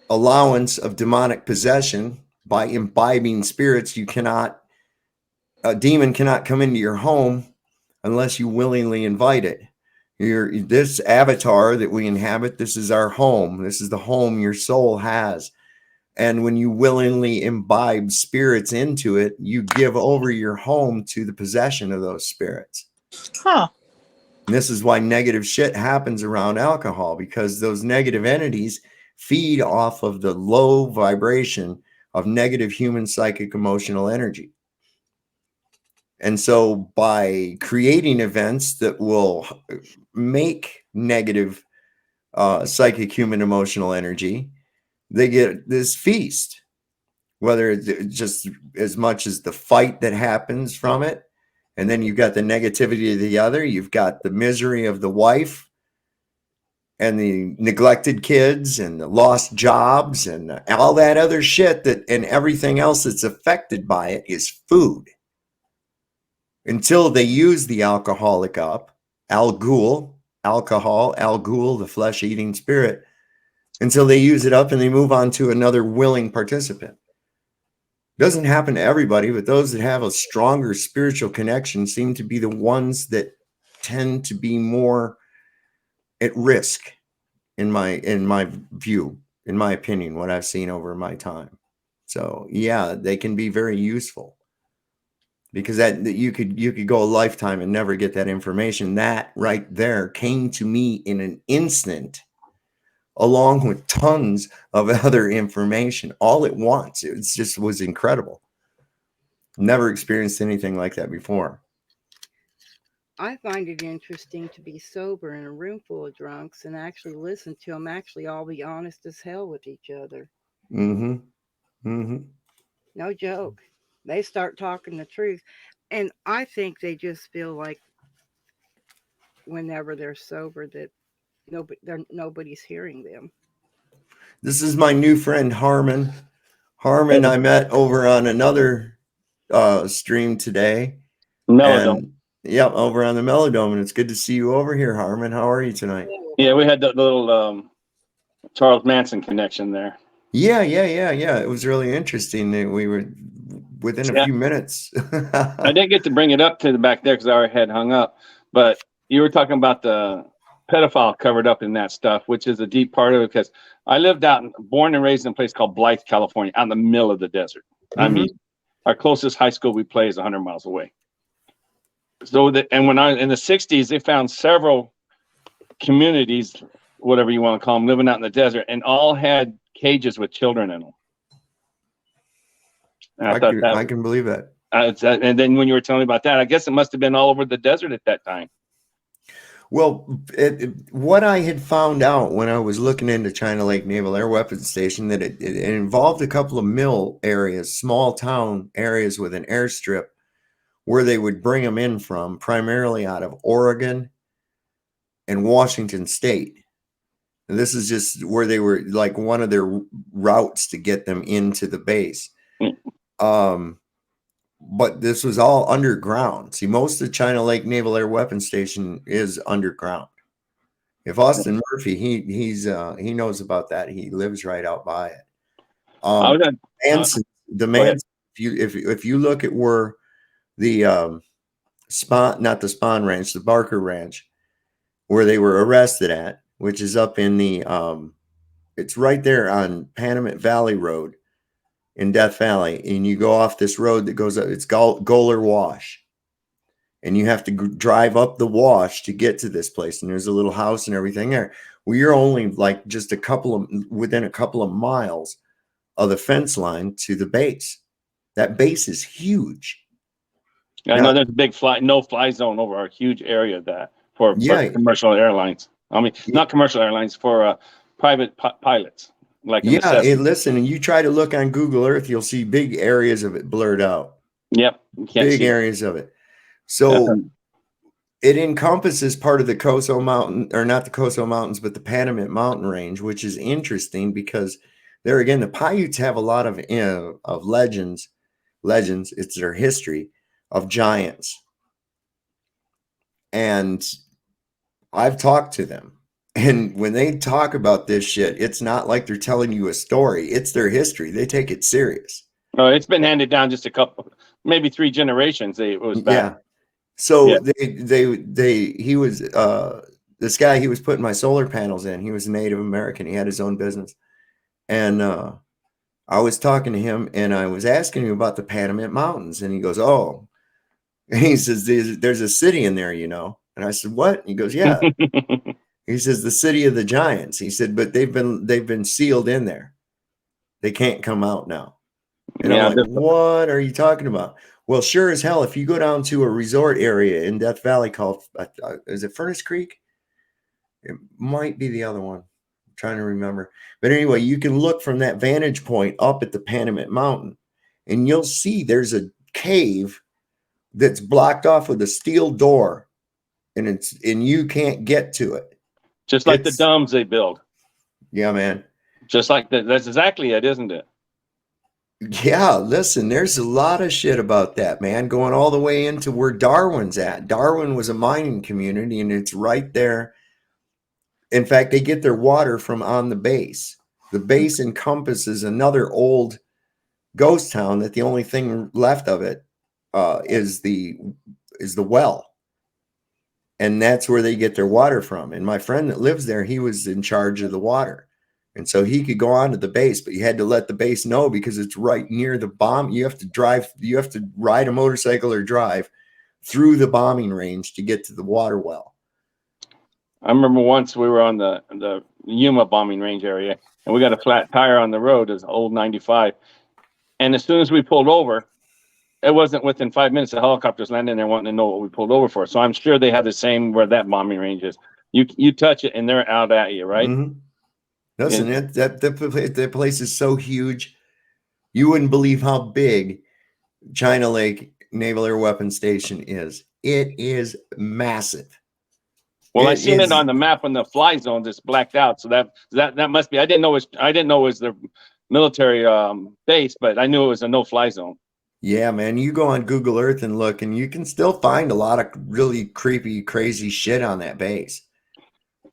allowance of demonic possession. By imbibing spirits, a demon cannot come into your home unless you willingly invite it. This avatar that we inhabit, this is our home. This is the home your soul has. And when you willingly imbibe spirits into it, you give over your home to the possession of those spirits. Huh. And this is why negative shit happens around alcohol, because those negative entities feed off of the low vibration of negative human psychic emotional energy. And so by creating events that will make negative psychic human emotional energy, they get this feast, whether it's just as much as the fight that happens from it. And then you've got the negativity of the other. You've got the misery of the wife and the neglected kids and the lost jobs and all that other shit and everything else that's affected by it is food. Until they use the alcoholic up, Al Ghul, alcohol, Al Ghul, the flesh eating spirit, until they use it up and they move on to another willing participant. Doesn't happen to everybody, but those that have a stronger spiritual connection seem to be the ones that tend to be more at risk in my view, in my opinion, what I've seen over my time. So yeah, they can be very useful because that you could go a lifetime and never get that information. That right there came to me in an instant, along with tons of other information all at once. It just was incredible. Never experienced anything like that before. I find it interesting to be sober in a room full of drunks and actually listen to them actually all be honest as hell with each other. Mm-hmm. Mm-hmm. No joke. They start talking the truth. And I think they just feel like whenever they're sober that nobody's hearing them. This is my new friend Harmon. Harmon, I met over on another stream today, Melodome. and yep, over on the Melodome. And it's good to see you over here, Harmon. How are you tonight? Yeah, we had that little Charles Manson connection there. Yeah. It was really interesting. We were within a Yeah. few minutes. I didn't get to bring it up to the back there because I already had hung up. But you were talking about the pedophile covered up in that stuff, which is a deep part of it. Because I lived born and raised in a place called Blythe, California, out in the middle of the desert. I Mhm. mean, our closest high school we play is 100 miles away. So and when I in the 60s, they found several communities, whatever you want to call them, living out in the desert, and all had cages with children in them. And I can believe that. And then when you were telling me about that, I guess it must have been all over the desert at that time. Well, what I had found out when I was looking into China Lake Naval Air Weapons Station, that it involved a couple of mill areas, small town areas with an airstrip where they would bring them in from, primarily out of Oregon and Washington State. And this is just where they were, like, one of their routes to get them into the base. But this was all underground. See, most of China Lake Naval Air Weapons Station is underground. If Austin Murphy, he knows about that. He lives right out by it. Manson, if you look at where the not the Spawn Ranch, the Barker Ranch, where they were arrested at, which is up in the it's right there on Panamint Valley Road in Death Valley, and you go off this road that goes up. It's Goler Wash, and you have to drive up the wash to get to this place. And there's a little house and everything there. Well, you're only like just within a couple of miles of the fence line to the base. That base is huge. I know there's a big no-fly zone over a huge area for commercial airlines. I mean, not commercial airlines, for private pilots. Like listen, and you try to look on Google Earth, you'll see big areas of it blurred out. Yep, big areas of it. So it encompasses part of the Coso Mountain, or not the Coso Mountains, but the Panamint Mountain Range, which is interesting because there again, the Paiutes have a lot of legends. It's their history of giants, and I've talked to them. And when they talk about this shit, it's not like they're telling you a story. It's their history. They take it serious. Oh, it's been handed down just a couple, maybe 3 generations. It was back. Yeah. So he was this guy, he was putting my solar panels in. He was a Native American. He had his own business. And I was talking to him and I was asking him about the Panamint Mountains. And he goes, oh, and he says, there's a city in there, you know? And I said, what? And he goes, yeah. He says, the city of the giants. He said, but they've been sealed in there. They can't come out now. And I'm like, what are you talking about? Well, sure as hell, if you go down to a resort area in Death Valley called, is it Furnace Creek? It might be the other one. I'm trying to remember. But anyway, you can look from that vantage point up at the Panamint Mountain, and you'll see there's a cave that's blocked off with a steel door, and you can't get to it. Just like the domes they build. Yeah, man. Just like that. That's exactly it, isn't it? Yeah, listen, there's a lot of shit about that, man, going all the way into where Darwin's at. Darwin was a mining community, and it's right there. In fact, they get their water from on the base. The base encompasses another old ghost town that the only thing left of it is the well. And that's where they get their water from. And my friend that lives there, he was in charge of the water. And so he could go on to the base, but you had to let the base know because it's right near the bomb. You have to ride a motorcycle or drive through the bombing range to get to the water well. I remember once we were on the Yuma bombing range area, and we got a flat tire on the road, it's old 95. And as soon as we pulled over, it wasn't within 5 minutes, the helicopters landed there wanting to know what we pulled over for. So I'm sure they have the same where that bombing range is. You touch it and they're out at you, right? Mm-hmm. Listen, that place is so huge. You wouldn't believe how big China Lake Naval Air Weapons Station is. It is massive. Well, I It seen it is, on the map on the fly zones. It's blacked out, so that must be. I didn't know it was the military base, but I knew it was a no-fly zone. yeah, man. You go on Google Earth and look, and you can still find a lot of really creepy, crazy shit on that base.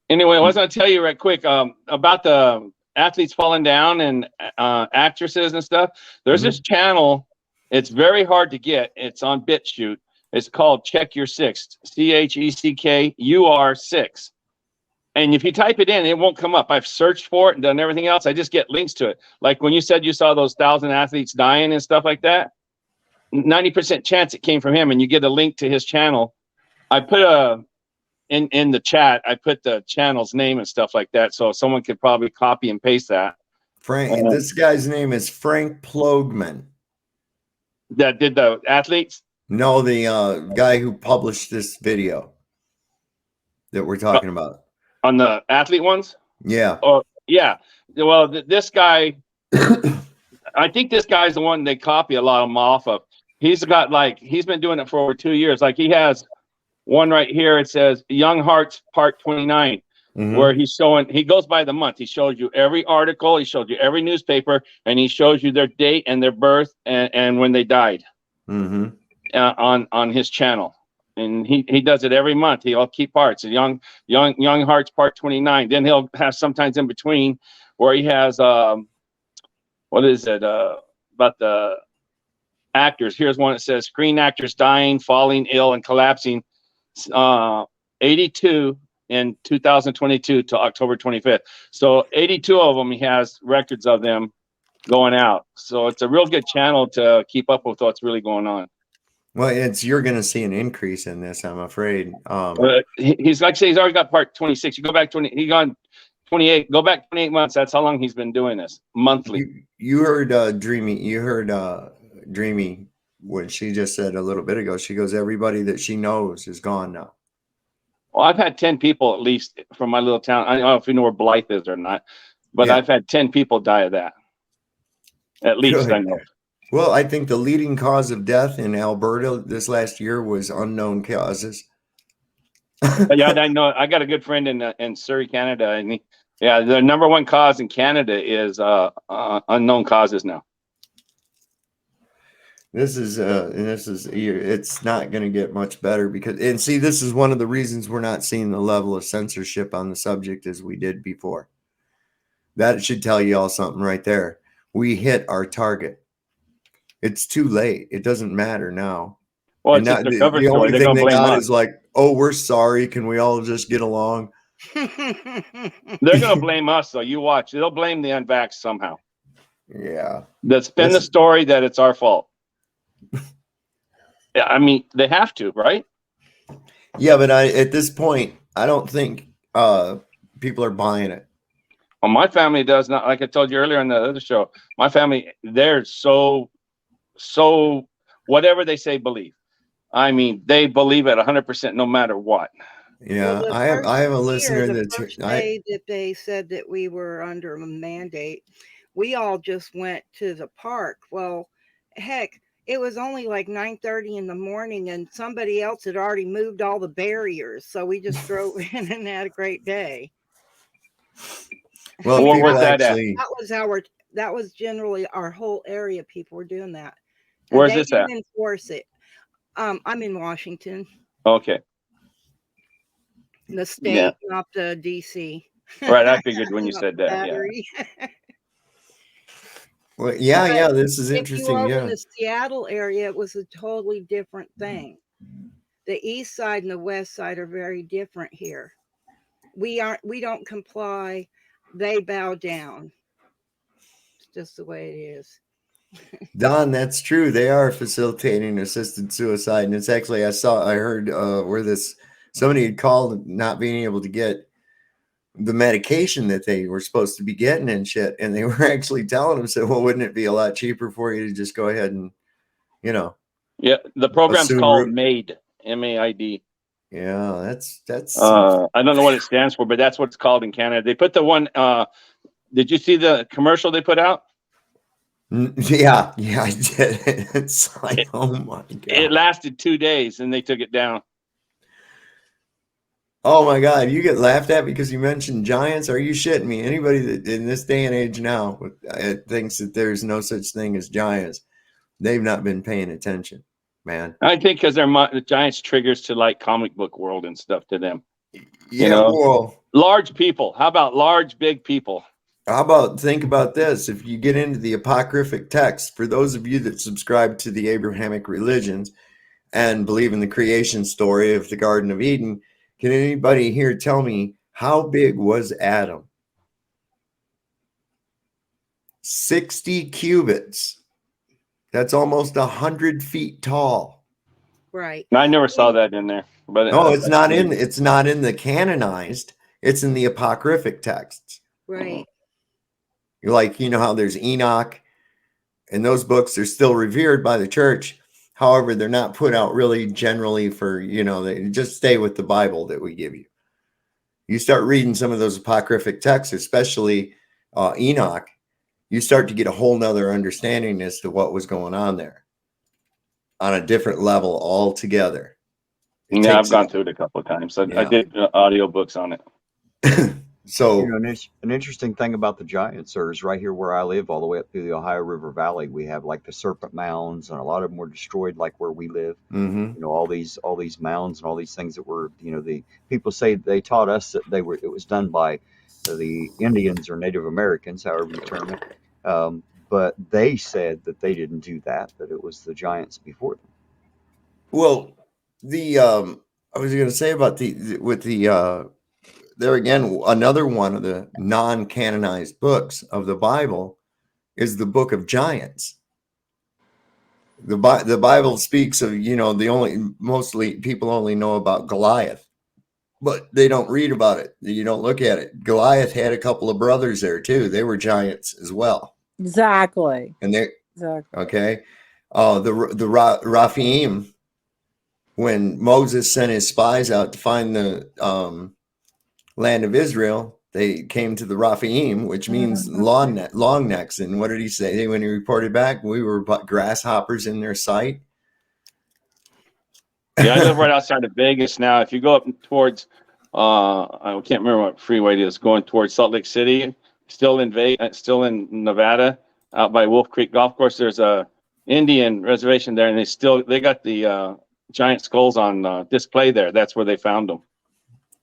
Anyway, I was going to tell you right quick about the athletes falling down and actresses and stuff. There's this channel. It's very hard to get. It's on BitChute. It's called Check Your Six, CHECKUR6. And if you type it in, it won't come up. I've searched for it and done everything else. I just get links to it. Like when you said you saw those 1,000 athletes dying and stuff like that, 90% chance it came from him, and you get a link to his channel. I put in the chat, I put the channel's name and stuff like that, so someone could probably copy and paste that. Frank, this guy's name is Frank Plogman. That did the athletes? No, the guy who published this video that we're talking about. On the athlete ones? Yeah. Oh, yeah. Well, this guy, I think this guy's the one they copy a lot of them off of. He's been doing it for over 2 years. Like he has one right here. It says Young Hearts Part 29, where he goes by the month. He shows you every article. He shows you every newspaper, and he shows you their date and their birth and when they died on his channel. And he does it every month. He'll keep parts. Young Hearts Part 29. Then he'll have sometimes in between where he has what is it about the actors. Here's one that says screen actors dying, falling ill, and collapsing. 82 in 2022 to October 25th. So 82 of them, he has records of them going out. So it's a real good channel to keep up with what's really going on. Well, you're going to see an increase in this, I'm afraid. He's like I say, he's already got part 26. You go back 20, he gone 28. Go back 28 months. That's how long he's been doing this monthly. You heard Dreamy. You heard Dreamy when she just said a little bit ago. She goes, everybody that she knows is gone now. Well, I've had 10 people at least from my little town. I don't know if you know where Blythe is or not, but I've had 10 people die of that. At least I know. Well, I think the leading cause of death in Alberta this last year was unknown causes. Yeah, I know. I got a good friend in Surrey, Canada, and the number one cause in Canada is unknown causes now. It's not going to get much better and see, this is one of the reasons we're not seeing the level of censorship on the subject as we did before. That should tell you all something right there. We hit our target. It's too late. It doesn't matter now. Well, it's just a cover the story. only thing they got is like, oh, we're sorry. Can we all just get along? They're going to blame us, though. You watch. They'll blame the unvaxxed somehow. Yeah. That's been the story that it's our fault. I mean, they have to, right? Yeah, but at this point, I don't think people are buying it. Well, my family does not. Like I told you earlier on the other show, my family, they're so whatever they say, believe. I mean, they believe it 100% no matter what. Yeah, Well, I have a listener the that's first day that they said that we were under a mandate, we all just went to the park. Well, heck, it was only like 9:30 in the morning, and somebody else had already moved all the barriers, so we just drove in and had a great day. Well, what was that at? That was generally our whole area. People were doing that. Where's this at? They didn't enforce it. I'm in Washington. Okay. The state, not the DC. Right, I figured when you said that. Yeah. Well, yeah, this is interesting. If you were in the Seattle area, it was a totally different thing. The east side and the west side are very different here. We don't comply. They bow down. It's just the way it is. Don, that's true. They are facilitating assisted suicide. And it's actually, I heard where somebody had called not being able to get the medication that they were supposed to be getting and shit. And they were actually telling them, said, well, wouldn't it be a lot cheaper for you to just go ahead and, Yeah, the program's called MAID, M-A-I-D. Yeah, that's I don't know what it stands for, but that's what it's called in Canada. They put the one, did you see the commercial they put out? Yeah, I did. It's like, It, oh my it God. lasted 2 days and they took it down. Oh my God, you get laughed at because you mentioned giants? Are you shitting me? Anybody that in this day and age now thinks that there's no such thing as giants, they've not been paying attention, man. I think because the Giants triggers to like comic book world and stuff to them. You Yeah, know, well, large people. How about large, big people? how about think about this? If you get into the apocryphic texts, for those of you that subscribe to the Abrahamic religions and believe in the creation story of the Garden of Eden, can anybody here tell me how big was Adam? 60 cubits. That's almost 100 feet tall. Right. I never saw that in there, but No, it's not in the canonized. It's in the apocryphic texts. Right. Like, you know how there's Enoch and those books are still revered by the church. However, they're not put out really generally for, they just stay with the Bible that we give you. You start reading some of those apocryphic texts, especially Enoch, you start to get a whole nother understanding as to what was going on there on a different level altogether. yeah, I've gone through it a couple of times. I did audiobooks on it. So, an interesting thing about the giants, sir, is right here where I live, all the way up through the Ohio River Valley, we have like the serpent mounds, and a lot of them were destroyed, like where we live. All these mounds and all these things that were, the people say they taught us that it was done by the Indians or Native Americans, however you term it. But they said that they didn't do that it was the giants before them. Well, I was going to say about there again, another one of the non-canonized books of the Bible is the Book of Giants. The Bible speaks of, mostly people only know about Goliath, but they don't read about it. You don't look at it. Goliath had a couple of brothers there too. They were giants as well. Exactly. And they, Exactly. okay. The Raphaim, when Moses sent his spies out to find the land of Israel, they came to the Raphaim, which means long necks. And what did he say when he reported back? We were but grasshoppers in their sight. Yeah, I live right outside of Vegas now. If you go up towards, I can't remember what freeway it is, going towards Salt Lake City, still in Nevada, out by Wolf Creek Golf Course. There's a Indian reservation there, and they got the giant skulls on display there. That's where they found them.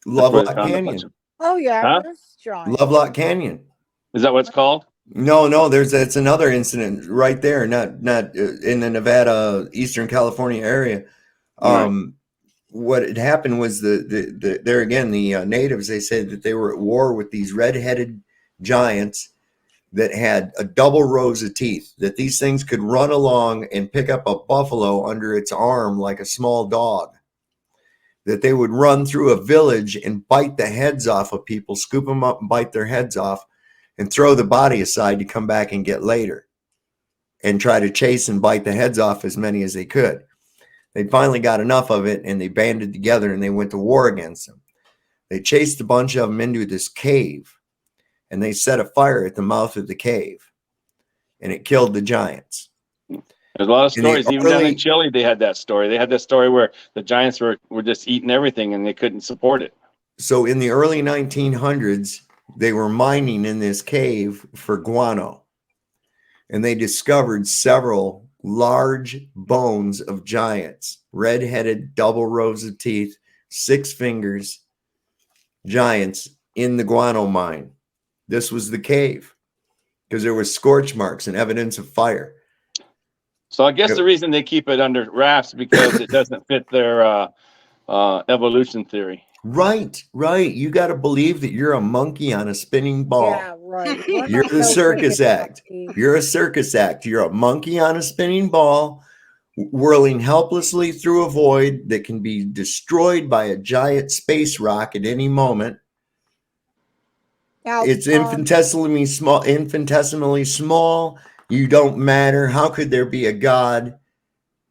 Lovelock Canyon. Oh yeah, Huh? there's giants. Lovelock Canyon. Is that what it's called? No, it's another incident right there, not in the Nevada, Eastern California area. Right. What had happened was the there again, the natives, they said that they were at war with these red-headed giants that had a double rows of teeth, that these things could run along and pick up a buffalo under its arm like a small dog, that they would run through a village and bite the heads off of people, scoop them up and bite their heads off, and throw the body aside to come back and get later and try to chase and bite the heads off as many as they could. They finally got enough of it, and they banded together and they went to war against them. They chased a bunch of them into this cave, and they set a fire at the mouth of the cave, and it killed the giants. There's a lot of stories. Even down in Chile, they had that story. They had that story where the giants were just eating everything, and they couldn't support it. So in the early 1900s, they were mining in this cave for guano, and they discovered several large bones of giants, red-headed, double rows of teeth, 6 fingers, giants in the guano mine. This was the cave because there was scorch marks and evidence of fire. So I guess the reason they keep it under wraps because it doesn't fit their evolution theory. Right. You got to believe that you're a monkey on a spinning ball. Yeah, right. You're the circus act. You're a circus act. You're a monkey on a spinning ball, whirling helplessly through a void that can be destroyed by a giant space rock at any moment. Now, It's infinitesimally small. You don't matter. How could there be a God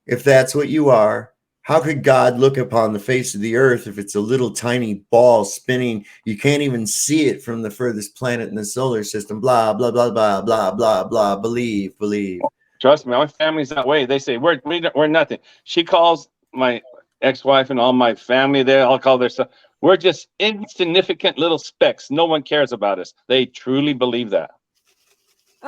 if that's what you are? How could God look upon the face of the earth if it's a little tiny ball spinning? You can't even see it from the furthest planet in the solar system. Blah, blah, blah, blah, blah, blah, blah. Believe. Trust me, my family's that way. They say we're nothing. She calls my ex-wife and all my family. They all call their stuff. We're just insignificant little specks. No one cares about us. They truly believe that.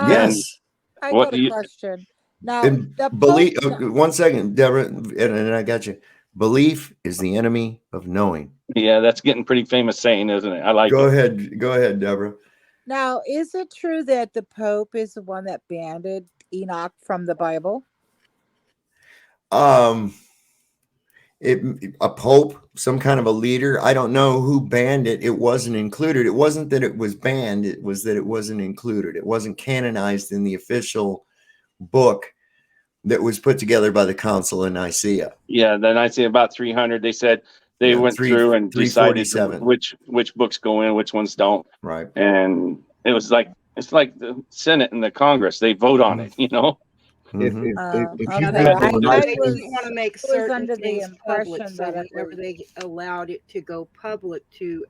Yes. I What got do a you? question. Now, And the believe. Pope, 1 second, Deborah, and I got you. Belief is the enemy of knowing. Yeah, that's getting pretty famous saying, isn't it? I like Go it. ahead. Go ahead, Deborah. now, is it true that the Pope is the one that banned Enoch from the Bible? A pope, some kind of a leader. I don't know who banned it. It wasn't included. It wasn't that it was banned. It was that it wasn't included. It wasn't canonized in the official book that was put together by the Council in Nicaea. Yeah, then I say about 300. They said they Yeah, went through and decided 347. which books go in, which ones don't. Right. And it's like the Senate and the Congress. They vote on it, you know. If Mhm. if Okay. you They, read the I United they was didn't want to make I was certain under the things public, impression so that it whenever was. they allowed it to go public to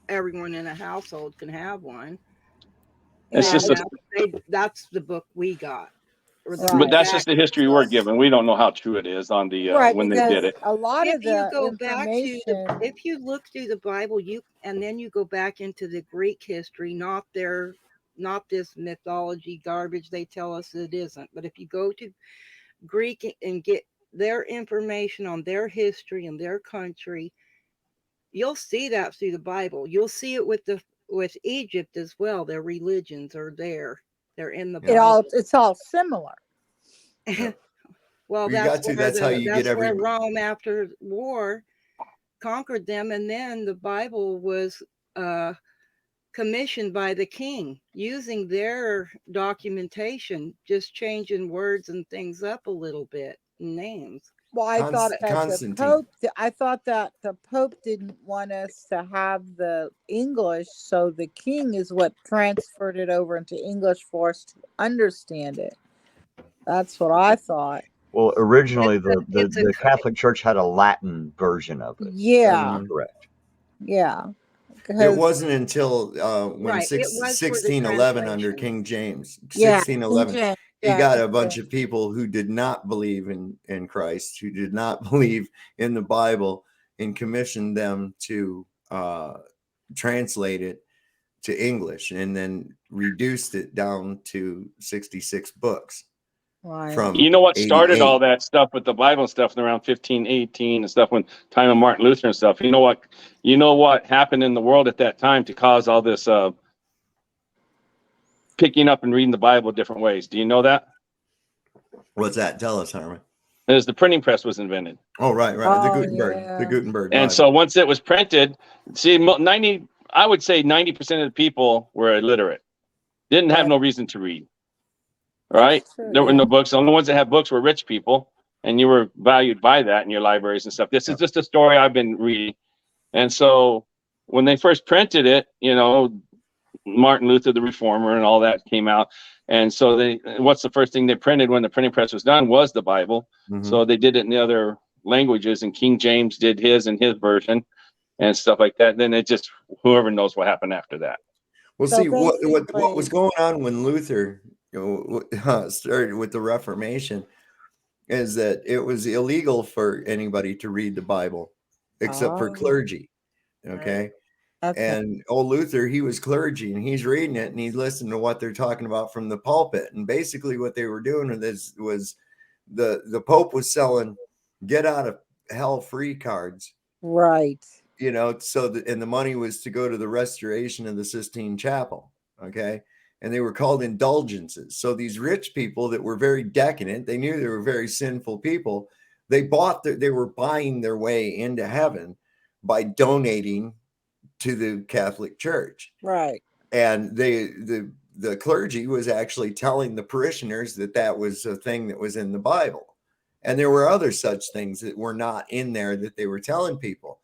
everyone in a household can have one. It's Yeah, just a, That's the book we got. Or the Right. but book that's that just the history we're was. given. We don't know how true it is on the right, when they did because it. a lot If of you the go back to information. if you look through the Bible, and then you go back into the Greek history, not this mythology garbage they tell us it isn't. But if you go to Greek and get their information on their history and their country, you'll see that through the Bible. You'll see it with Egypt as well. Their religions are there. They're in the Bible. It's all similar. Yeah. Well, You got to. That's how you get where every. Rome after war conquered them, and then the Bible was commissioned by the king using their documentation, just changing words and things up a little bit, names. Well, I thought that Constantine. the Pope didn't want us to have the English, so the king is what transferred it over into English for us to understand it. That's what I thought. well, originally It's a the Catholic Church had a Latin version of it. Yeah, Correct. yeah. It Because wasn't until when right. It was for the 1611 under translation. King James, yeah, 1611, King James, he yeah, got King a bunch James. of people who did not believe in Christ, who did not believe in the Bible, and commissioned them to translate it to English, and then reduced it down to 66 books Right. from You know what started 88. all that stuff with the Bible stuff in around 1518 and stuff when time of Martin Luther and stuff. You know what happened in the world at that time to cause all this picking up and reading the Bible different ways. Do you know that? What's that? Tell us, Harmon. As the printing press was invented. Oh, right. The Oh, Gutenberg, yeah. the Gutenberg And Bible. so once it was printed, see, I would say 90% of the people were illiterate, didn't have Right. no reason to read. Right? That's true, There were yeah. no books. The only ones that had books were rich people, and you were valued by that in your libraries and stuff. This is just a story I've been reading. And so when they first printed it, Martin Luther, the reformer, and all that came out. And so what's the first thing they printed when the printing press was done was the Bible. Mhm. So they did it in the other languages, and King James did his in his version and stuff like that. Then it just, whoever knows what happened after that. Well, So see what basically- was going on when Luther started with the Reformation is that it was illegal for anybody to read the Bible except for Oh. clergy. Okay. Okay. And old Luther, he was clergy, and he's reading it and he's listening to what they're talking about from the pulpit. And basically what they were doing with this was the Pope was selling get out of hell free cards, Right. so that, and the money was to go to the restoration of the Sistine Chapel. Okay. And they were called indulgences. So these rich people that were very decadent, they knew they were very sinful people. They were buying their way into heaven by donating to the Catholic Church. Right. And the clergy was actually telling the parishioners that was a thing that was in the Bible. And there were other such things that were not in there that they were telling people.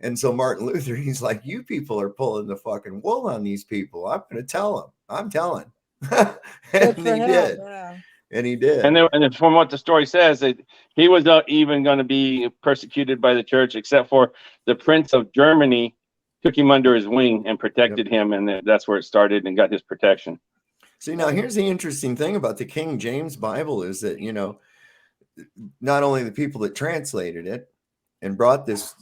And so Martin Luther, he's like, you people are pulling the fucking wool on these people. I'm going to tell them. I'm telling. Good And for they him. did. Yeah. And he did. And from what the story says, that he was even going to be persecuted by the church, except for the Prince of Germany took him under his wing and protected him, and that's where it started and got his protection. See, now here's the interesting thing about the King James Bible is that, you know, not only the people that translated it and brought this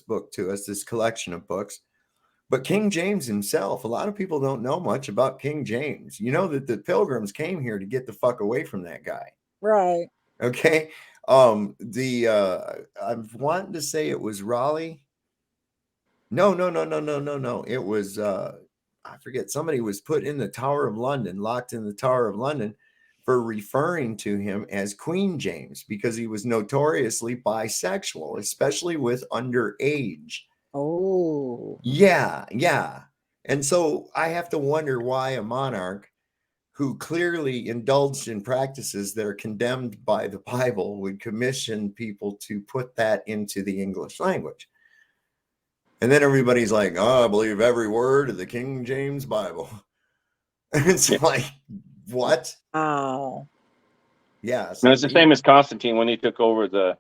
book to us, this collection of books, but King James himself. A lot of people don't know much about King James. You know that the Pilgrims came here to get the fuck away from that guy. Right. Okay. I'm wanting to say it was Raleigh. No. It was I forget. Somebody was put in the Tower of London, locked in the Tower of London for referring to him as Queen James because he was notoriously bisexual, especially with underage. Oh. Yeah. And so I have to wonder why a monarch who clearly indulged in practices that are condemned by the Bible would commission people to put that into the English language. And then everybody's like, oh, I believe every word of the King James Bible. It's like, what? Oh. Yeah. And it's the same as Constantine when he took over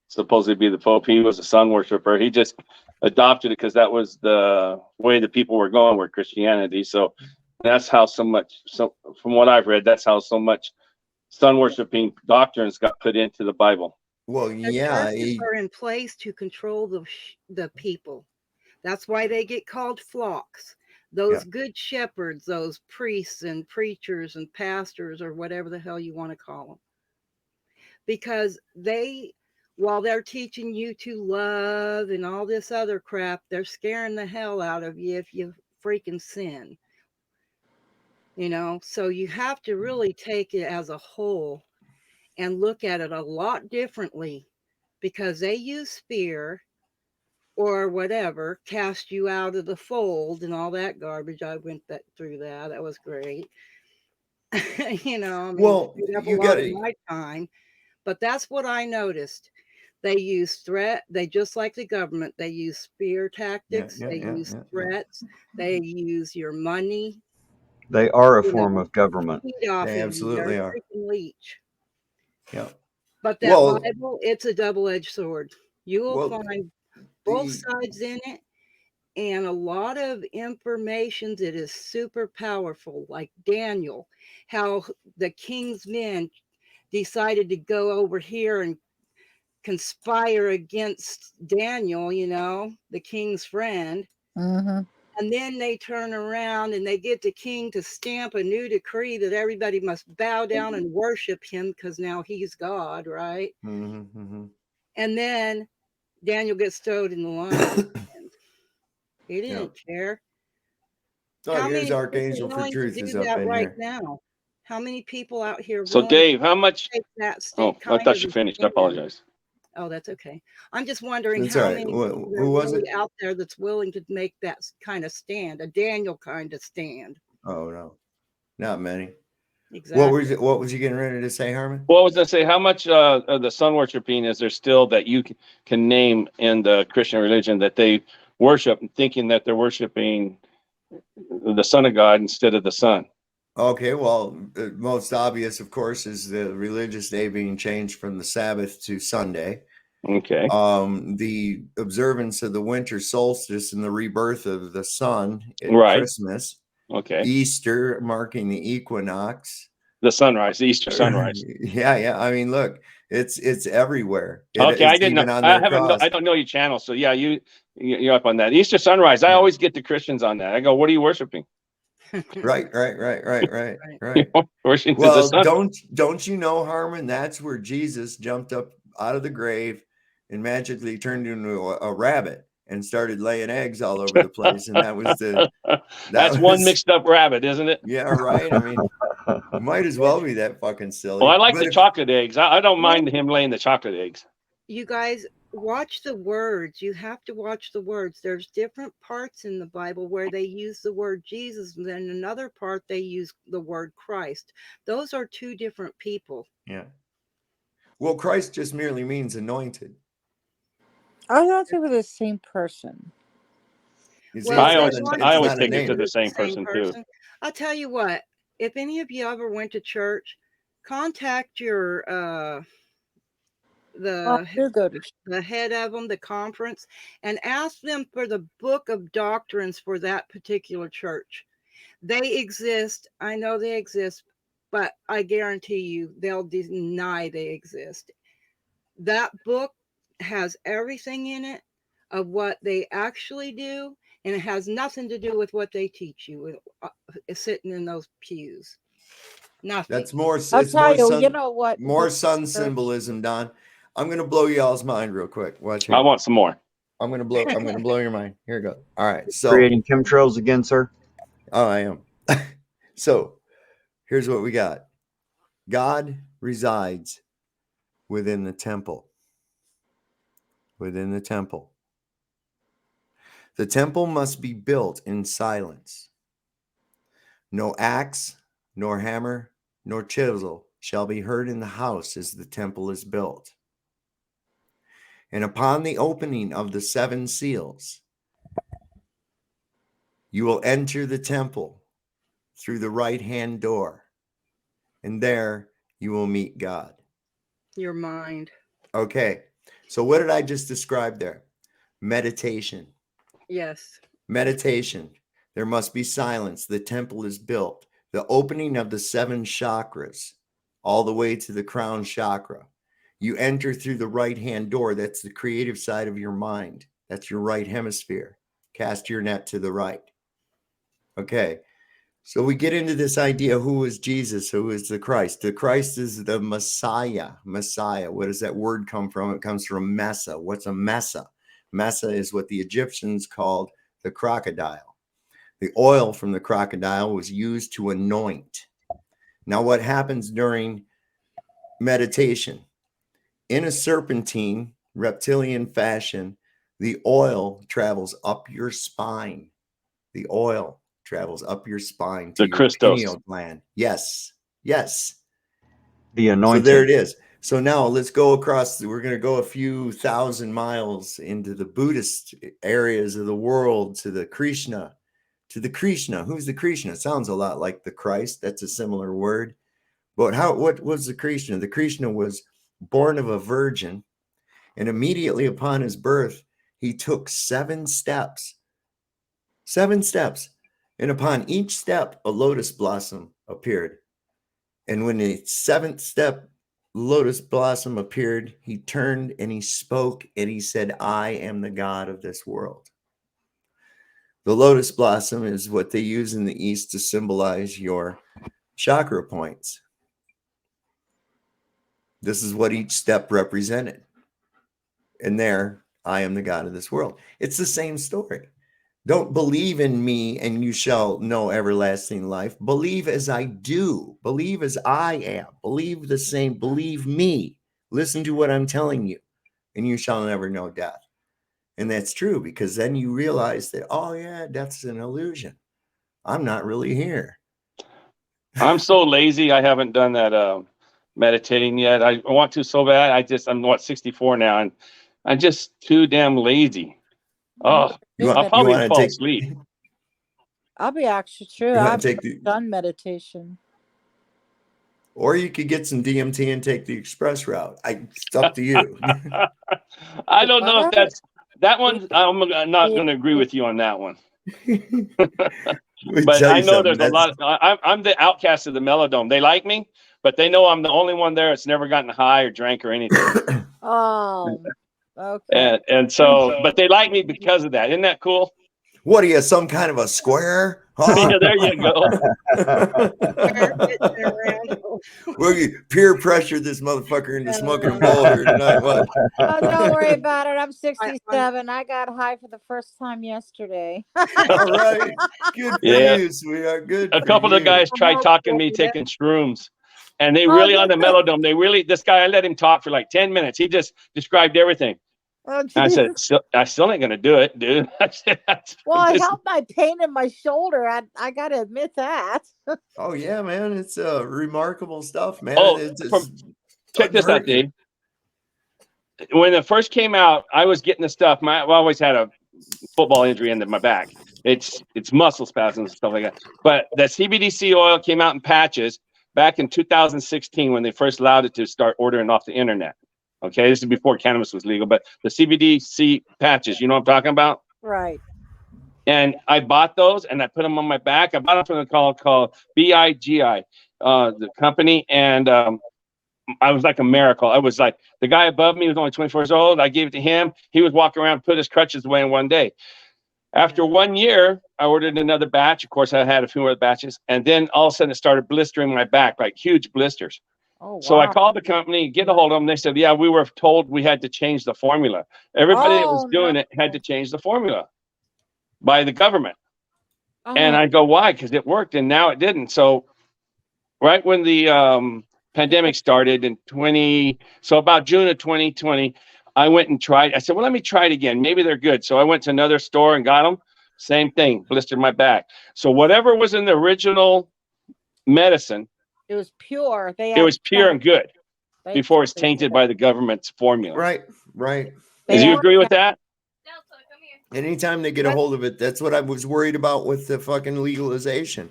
supposedly be the Pope. He was a sun worshiper. He just adopted it because that was the way the people were going with Christianity. So that's how from what I've read, that's how so much sun worshiping doctrines got put into the Bible. Well, The churches are in place to control the people. That's why they get called flocks. Those good shepherds, those priests and preachers and pastors or whatever the hell you want to call them. Because while they're teaching you to love and all this other crap, they're scaring the hell out of you if you freaking sin. You know, so you have to really take it as a whole and look at it a lot differently because they use fear or whatever, cast you out of the fold and all that garbage. I went through that. That was great. You know, I mean, well, you got my time. But that's what I noticed. They use threat. They just like the government. They use fear tactics. They use threats. They use your money. They are a form of government. They absolutely are. Freaking leech. Yeah. But that Bible, it's a double-edged sword. You will find both sides in it, and a lot of information that is super powerful, like Daniel, how the king's men decided to go over here and conspire against Daniel, you know, the king's friend. Mm-hmm. And then they turn around and they get the king to stamp a new decree that everybody must bow down and worship him because now he's God, right? Mm-hmm. And then Daniel gets thrown in the lion's den. He didn't care. Oh, here's Archangel for Truth is up in right here. now. How many people out here? So Dave, how much? Take that I thought you finished. I apologize. Oh, that's okay. I'm just wondering That's how right. many Who people are was really it? out there that's willing to make that kind of stand, a Daniel kind of stand. Oh no, not many. Exactly. What was you getting ready to say, Harmon? Well, I was gonna say, how much of the sun worshiping is there still that you can name in the Christian religion that they worship, thinking that they're worshiping the Son of God instead of the sun? Okay, well, the most obvious, of course, is the religious day being changed from the Sabbath to Sunday. Okay. The observance of the winter solstice and the rebirth of the sun at Christmas. Okay. Easter marking the equinox. The sunrise, the Easter sunrise. Yeah. I mean, look, it's everywhere. Okay, I didn't know. I don't know your channel, so yeah, you're up on that. Easter sunrise. I always get the Christians on that. I go, what are you worshiping? Right. Worshiping well, the sun. don't you know, Harmon? That's where Jesus jumped up out of the grave and magically turned into a rabbit and started laying eggs all over the place, and that was that's one mixed up rabbit, isn't it? Yeah, right. I mean, might as well be that fucking silly. Well, I like the chocolate eggs. I don't mind him laying the chocolate eggs. You guys watch the words. You have to watch the words. There's different parts in the Bible where they use the word Jesus, and then another part they use the word Christ. Those are two different people. Yeah. Well, Christ just merely means anointed. I thought they were the same person. Well, I always take it to the same person too. I'll tell you what, if any of you ever went to church, contact your I the do go to the head of them, the conference, and ask them for the book of doctrines for that particular church. They exist. I know they exist, but I guarantee you they'll deny they exist. That book has everything in it of what they actually do, and it has nothing to do with what they teach you sitting in those pews. Nothing. That's more. I'll It's tell more you, you sun. know what? More sun symbolism, Don. I'm gonna blow y'all's mind real quick. Watch I here. want some more. I'm gonna blow your mind. Here we go. All right. So Creating chemtrails again, sir. oh, I am. So here's what we got. God resides within the temple. Within the temple. The temple must be built in silence. No axe, nor hammer, nor chisel shall be heard in the house as the temple is built. And upon the opening of the 7 seals, you will enter the temple through the right-hand door, and there you will meet God. Your mind. Okay, so what did I just describe there? Meditation. Yes. Meditation. There must be silence. The temple is built. The opening of the 7 chakras, all the way to the crown chakra. You enter through the right-hand door. That's the creative side of your mind. That's your right hemisphere. Cast your net to the right. Okay. So we get into this idea, who is Jesus? Who is the Christ? The Christ is the Messiah. Messiah. Where does that word come from? It comes from Mesa. What's a Mesa? Mesa is what the Egyptians called the crocodile. The oil from the crocodile was used to anoint. Now, what happens during meditation? In a serpentine, reptilian fashion, the oil travels up your spine. The oil travels up your spine to The your Christos. pineal gland. Yes. Yes. The So anointing. there it is. So now let's go across. We're going to go a few thousand miles into the Buddhist areas of the world to the Krishna. To the Krishna. Who's the Krishna? It sounds a lot like the Christ. That's a similar word. But what was the Krishna? The Krishna was born of a virgin, and immediately upon his birth, he took 7 steps. 7 steps. And upon each step, a lotus blossom appeared. And when the 7th step lotus blossom appeared, he turned and he spoke and he said, I am the God of this world. The lotus blossom is what they use in the East to symbolize your chakra points. This is what each step represented. And there, I am the God of this world. It's the same story. Don't believe in me and you shall know everlasting life. Believe as I do. Believe as I am. Believe the same. Believe me. Listen to what I'm telling you, and you shall never know death. And that's true, because then you realize that, oh yeah, death's an illusion. I'm not really here. I'm so lazy. I haven't done that meditating yet. I want to so bad. I'm 64 now, and I'm just too damn lazy. Oh, I'll probably wanna fall take- asleep. I'll be actually true. wanna I've take the- done meditation. Or you could get some DMT and take the express route. It's up to you. I don't know if that's that one. I'm not going to agree with you on that one. But I know there's a lot. I'm the outcast of the Melodome. They like me, but they know I'm the only one there that's never gotten high or drank or anything. Oh, okay. And so, but they like me because of that. Isn't that cool? What are you, some kind of a square? Huh? Yeah, there you go. Will you peer pressure this motherfucker into smoking a bowl here tonight? What? Oh, don't worry about it. I'm 67. I got high for the first time yesterday. All right. Good for Yeah. you, sweetheart. Good. A couple of guys tried talking me taking shrooms, and they Oh, really did on the they? Melodome. This guy, I let him talk for like 10 minutes. He just described everything. Oh, And I said, I still ain't gonna do it, dude. I said, well, it helped my pain in my shoulder. I got to admit that. Oh yeah, man. It's remarkable stuff, man. Oh, It's check this out, Dave. When it first came out, I was getting the stuff. I always had a football injury in my back. It's muscle spasms and stuff like that. But the CBDC oil came out in patches back in 2016 when they first allowed it to start ordering off the internet. Okay, this is before cannabis was legal, but the CBDC patches, you know what I'm talking about? Right. And I bought those and I put them on my back. I bought them from a called BIGI, the company, and I was like a miracle. I was like, the guy above me was only 24 years old. I gave it to him. He was walking around, put his crutches away in one day. After 1 year, I ordered another batch. Of course, I had a few more batches. And then all of a sudden, it started blistering my back, like huge blisters. Oh, wow. So I called the company, get a hold of them. They said, yeah, we were told we had to change the formula. Everybody that was doing it had to change the formula by the government. And I go, why? Because it worked, and now it didn't. So right when the pandemic started in about June of 2020, I went and tried. I said, well, let me try it again. Maybe they're good. So I went to another store and got them. Same thing, blistered my back. So whatever was in the original medicine, it was pure. It was pure and good before it's tainted by the government's formula. Right, right. Do you agree with that? Anytime they get a hold of it, that's what I was worried about with the fucking legalization.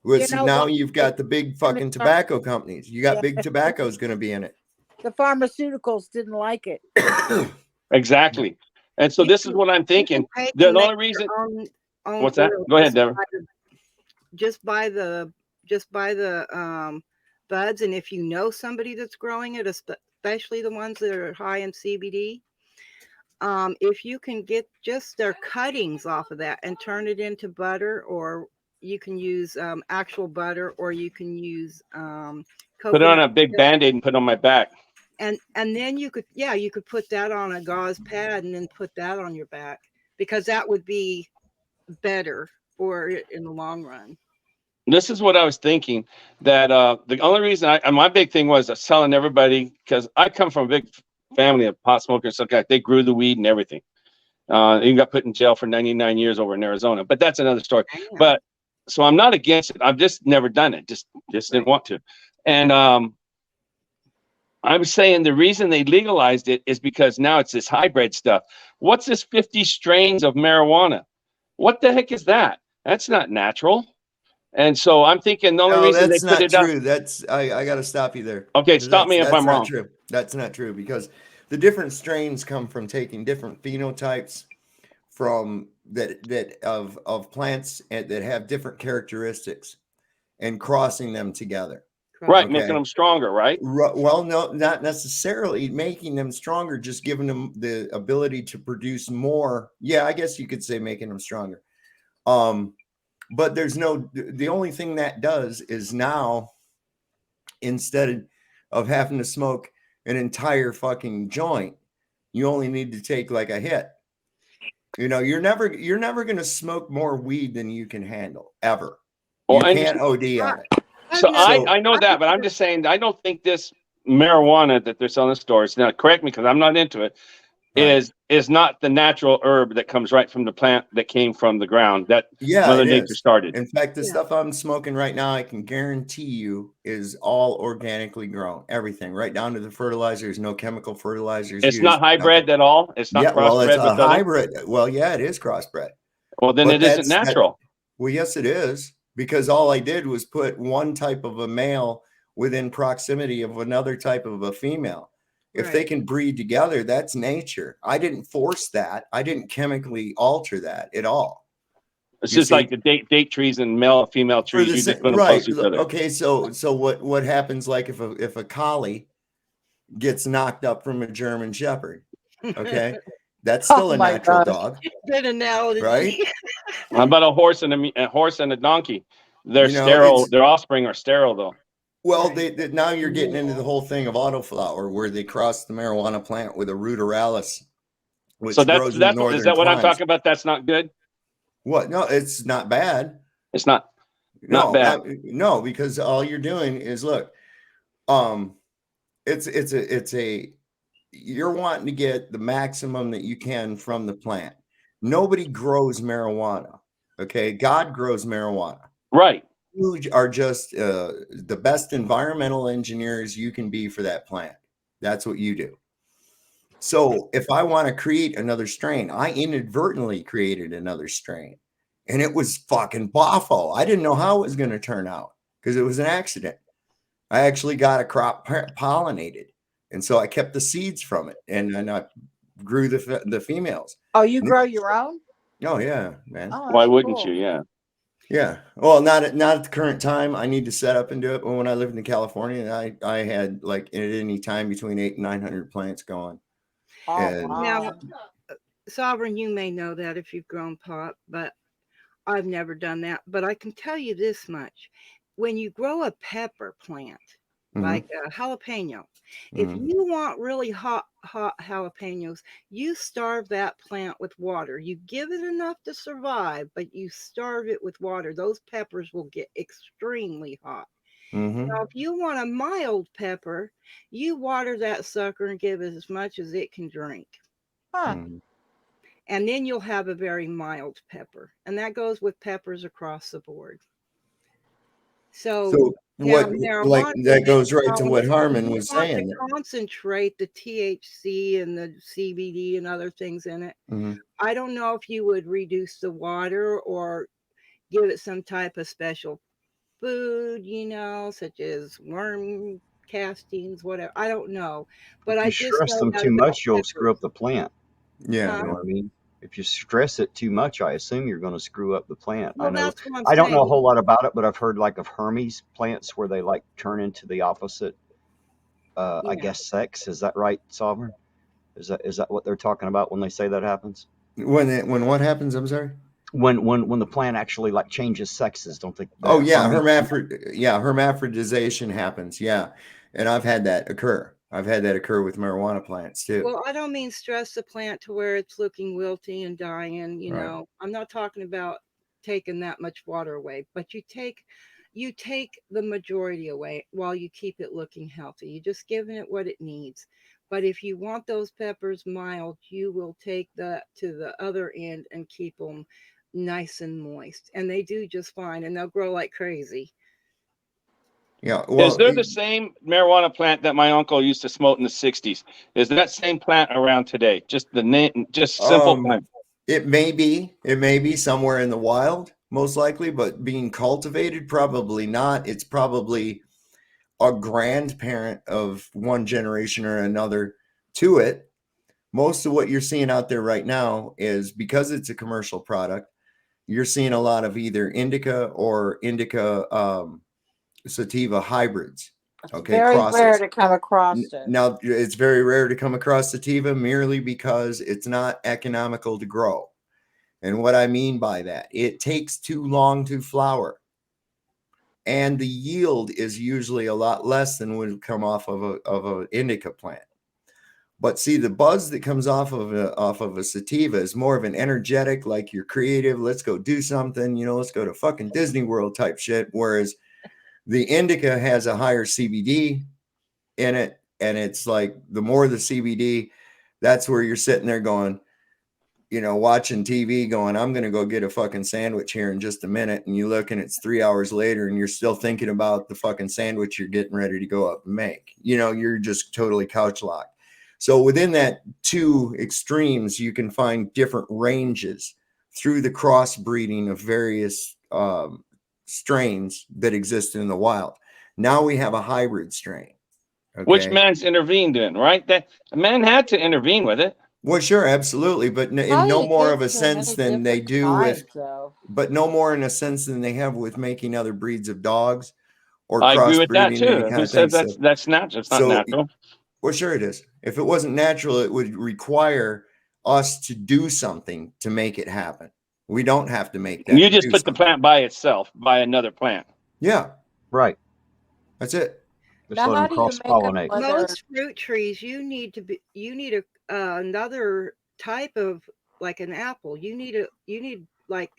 Now you've got the big fucking tobacco companies. You got big tobacco's going to be in it. The pharmaceuticals didn't like it. Exactly. And so this is what I'm thinking. The only reason. What's that? Go ahead, Deborah. Just buy the buds, and if you know somebody that's growing it, especially the ones that are high in CBD, if you can get just their cuttings off of that and turn it into butter, or you can use actual butter, or you can use put it on a big Band-Aid and put it on my back. And then you could put that on a gauze pad and then put that on your back, because that would be better for it in the long run. This is what I was thinking, that the only reason my big thing was telling everybody, because I come from a big family of pot smokers, so they grew the weed and everything. Even got put in jail for 99 years over in Arizona, but that's another story. But so I'm not against it. I've just never done it. Just didn't want to. And I'm saying the reason they legalized it is because now it's this hybrid stuff. What's this 50 strains of marijuana? What the heck is that? That's not natural. And so I'm thinking the only reason they put it true. up. That's I got to stop you there. Okay, stop me if I'm wrong. True. That's not true, because the different strains come from taking different phenotypes from of plants that have different characteristics and crossing them together. Right, making them stronger, right? Well, no, not necessarily making them stronger, just giving them the ability to produce more. Yeah, I guess you could say making them stronger. But the only thing that does is now, instead of having to smoke an entire fucking joint, you only need to take like a hit. You're never going to smoke more weed than you can handle, ever. Well, you can't OD on it. So I know that, but I'm just saying, I don't think this marijuana that they're selling in stores, now correct me because I'm not into it, right, is not the natural herb that comes right from the plant that came from the ground that Mother Nature started. In fact, the stuff I'm smoking right now, I can guarantee you, is all organically grown. Everything, right down to the fertilizers, no chemical fertilizers. It's not hybrid at all. It's not crossbred. It's a hybrid. Well, yeah, it is crossbred. Well, then it isn't natural. Well, yes, it is. Because all I did was put one type of a male within proximity of another type of a female. If they can breed together, that's nature. I didn't force that. I didn't chemically alter that at all. It's just like the date trees and male and female trees. You just put them close to each other. Okay, so what happens, like if a collie gets knocked up from a German Shepherd? Okay, that's still a natural dog. Good analogy, right? How about a horse and a donkey? They're sterile. Their offspring are sterile, though. Well, now you're getting into the whole thing of autoflower, where they cross the marijuana plant with a ruteralis, which grows in northern is that what I'm talking about? That's not good. What? No, it's not bad. It's not bad. No, because all you're doing is look. You're wanting to get the maximum that you can from the plant. Nobody grows marijuana. Okay, God grows marijuana. Right. You are just the best environmental engineers you can be for that plant. That's what you do. So if I want to create another strain, I inadvertently created another strain, and it was fucking boffo. I didn't know how it was going to turn out because it was an accident. I actually got a crop pollinated, and so I kept the seeds from it, and I grew the females. Oh, you grow your own? Oh yeah, man. Oh, Why that's wouldn't cool. you? Yeah. Yeah. Well, not at the current time. I need to set up and do it. But when I lived in California, I had like at any time between 800 and 900 plants going. Oh, And Now, wow. Sovereign, you may know that if you've grown pot, but I've never done that. But I can tell you this much. When you grow a pepper plant, like a jalapeno, if mhm. you want really hot jalapenos, you starve that plant with water. You give it enough to survive, but you starve it with water. Those peppers will get extremely hot. Now, Mhm. if you want a mild pepper, you water that sucker and give it as much as it can drink. Huh. Mhm. And then you'll have a very mild pepper. And that goes with peppers across the board. So So now what like marijuana, that goes right now to what if Harmon you was want to saying. concentrate the THC and the CBD and other things in it, Mhm. I don't know if you would reduce the water or give it some type of special food, such as worm castings, whatever. I don't know. But If I you just stress know them that too about much, you'll screw peppers. up the plant. Yeah, Huh? You know what I mean? If you stress it too much, I assume you're going to screw up the plant. Well, that's what I'm I don't know a saying. whole lot about it, but I've heard like of Hermes plants where they like turn into the opposite, I Yeah. guess, sex. Is that right, Sovereign? Is that what they're talking about when they say that happens? when what happens? I'm sorry. When the plant actually like changes sexes, don't think Oh the yeah, Hermes? hermaphrodization happens. Yeah, and I've had that occur. I've had that occur with marijuana plants too. Well, I don't mean stress the plant to where it's looking wilty and dying, Right. I'm not talking about taking that much water away, but you take the majority away while you keep it looking healthy. You're just giving it what it needs. But if you want those peppers mild, you will take that to the other end and keep them nice and moist. And they do just fine and they'll grow like crazy. Yeah. Is Well, there the same marijuana plant that my uncle used to smoke in the 60s? Is that same plant around today? Just the name, just simple um, plant. it may be somewhere in the wild, most likely, but being cultivated, probably not. It's probably a grandparent of one generation or another to it. Most of what you're seeing out there right now is because it's a commercial product. You're seeing a lot of either indica or indica sativa hybrids. It's Okay, very rare crosses. to come across it. Now it's very rare to come across sativa merely because it's not economical to grow. And what I mean by that, it takes too long to flower. And the yield is usually a lot less than would come off of an indica plant. But see, the buzz that comes off of a sativa is more of an energetic, like you're creative. Let's go do something. Let's go to fucking Disney World type shit. Whereas the indica has a higher CBD in it, and it's like the more the CBD, that's where you're sitting there going, watching TV, going, I'm gonna go get a fucking sandwich here in just a minute, and you look and it's 3 hours later, and you're still thinking about the fucking sandwich you're getting ready to go up and make. You're just totally couch locked. So within that two extremes, you can find different ranges through the crossbreeding of various strains that exist in the wild. Now we have a hybrid strain. Which Okay. man's intervened in, right? That man had to intervene with it. Well, sure, absolutely, but How in do no you more get of a so sense many than they different do with, kinds, though? but no more in a sense than they have with making other breeds of dogs or I agree with that crossbreeding, any too. kind Who of thing. says So, that's natural? It's not so, natural. well, sure it is. If it wasn't natural, it would require us to do something to make it happen. We don't have to make You that just do put the something. plant by itself, by another plant. Yeah, Right. that's it. Just Now, let how them do you cross make them pollinate. whether Most fruit trees, you need another type of, like an apple. You need like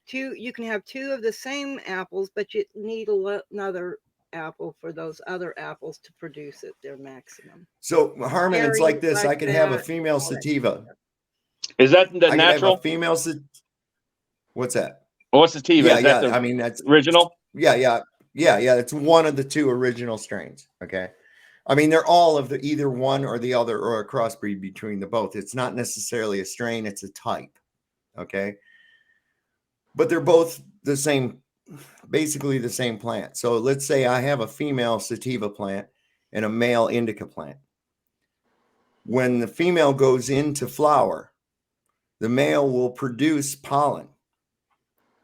two. You can have two of the same apples, but you need another apple for those other apples to produce at their maximum. So, Harmon, it's Berries like this. like I could have a that, female all that sativa. stuff. Is that the I could have a natural? female. What's that? What's sativa? Yeah, Is that yeah. the I mean, that's original? yeah. It's one of the two original strains. Okay. I mean, they're all of the either one or the other or a crossbreed between the both. It's not necessarily a strain, it's a type. Okay. But they're both the same basically the same plant. So let's say I have a female sativa plant and a male indica plant. When the female goes into flower, the male will produce pollen.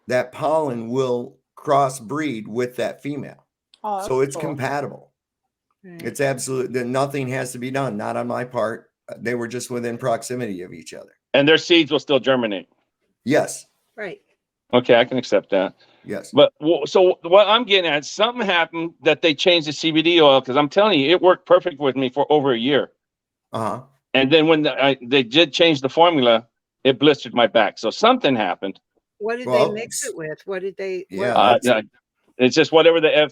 That pollen will crossbreed with that female. Oh, So that's it's cool. compatible. Right. It's absolutely, nothing has to be done, not on my part. They were just within proximity of each other. And their seeds will still germinate. Yes. Right. Okay, I can accept that. Yes. But so what I'm getting at, something happened that they changed the CBD oil, because I'm telling you, it worked perfect with me for over a year. Uh-huh. And then when they did change the formula, it blistered my back. So something happened. What did Well, they mix it with? What did they? Yeah, Yeah, it's just whatever the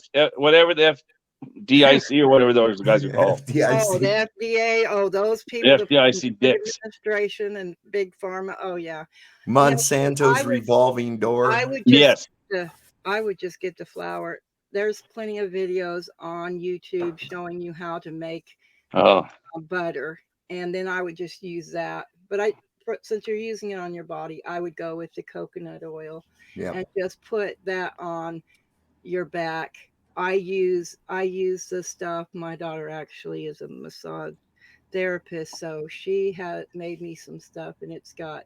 FDIC or whatever those guys are called. Oh, FDIC. the FDA. Oh, those people. The FDIC dicks. administration and big pharma. Oh yeah. Monsanto's I would- revolving door. I would just. Yes. I would just get the flour. There's plenty of videos on YouTube showing you how to make Oh, butter, and then I would just use that. But since you're using it on your body, I would go with the coconut oil Yeah. and just put that on your back. I use this stuff. My daughter actually is a massage therapist, so she had made me some stuff, and it's got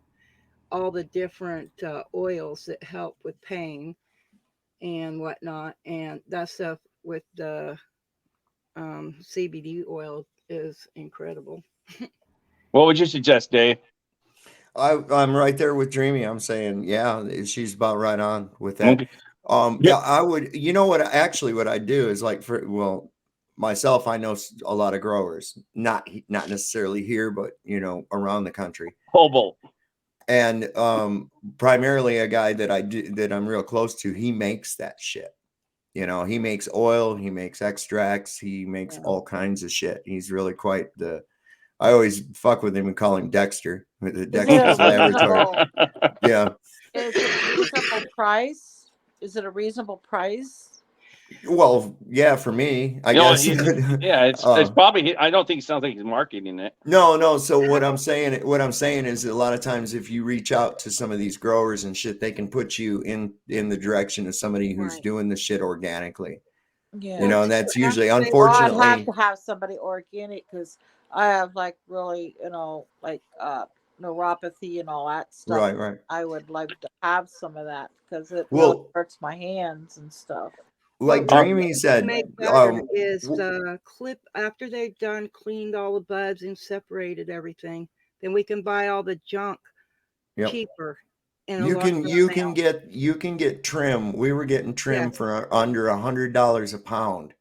all the different oils that help with pain and whatnot, and that stuff with the CBD oil is incredible. what would you suggest, Dave? I'm right there with Dreamy. I'm saying, yeah, she's about right on with that. Okay. Yeah, I would, you know what, actually what I do is like myself, I know a lot of growers, not necessarily here, but around the country. Hobo. And primarily a guy that I'm real close to, he makes that shit. He makes oil, he makes extracts, he makes all kinds of shit. He's really quite I always fuck with him and call him Dexter with the Dexter's Laboratory. Yeah. Is it a reasonable price? Is it a reasonable price? Well, yeah, for me, I guess. Yeah, it's probably. I don't think it sounds like he's marketing it. No. So what I'm saying is a lot of times if you reach out to some of these growers and shit, they can put you in the direction of somebody who's Right. doing the shit organically. Yeah. And that's usually, Well, unfortunately. I'd have to have somebody organic because I have like really, like neuropathy and all that stuff. Right. I would like to have some of that because it Well- really hurts my hands and stuff. Like What Dreamy said, make better is the clip after they've done cleaned all the buds and separated everything. Then we can buy all the junk Yep. cheaper. And a you lot can more you can amount. get trim. We were getting trim Yes. for under $100 a pound,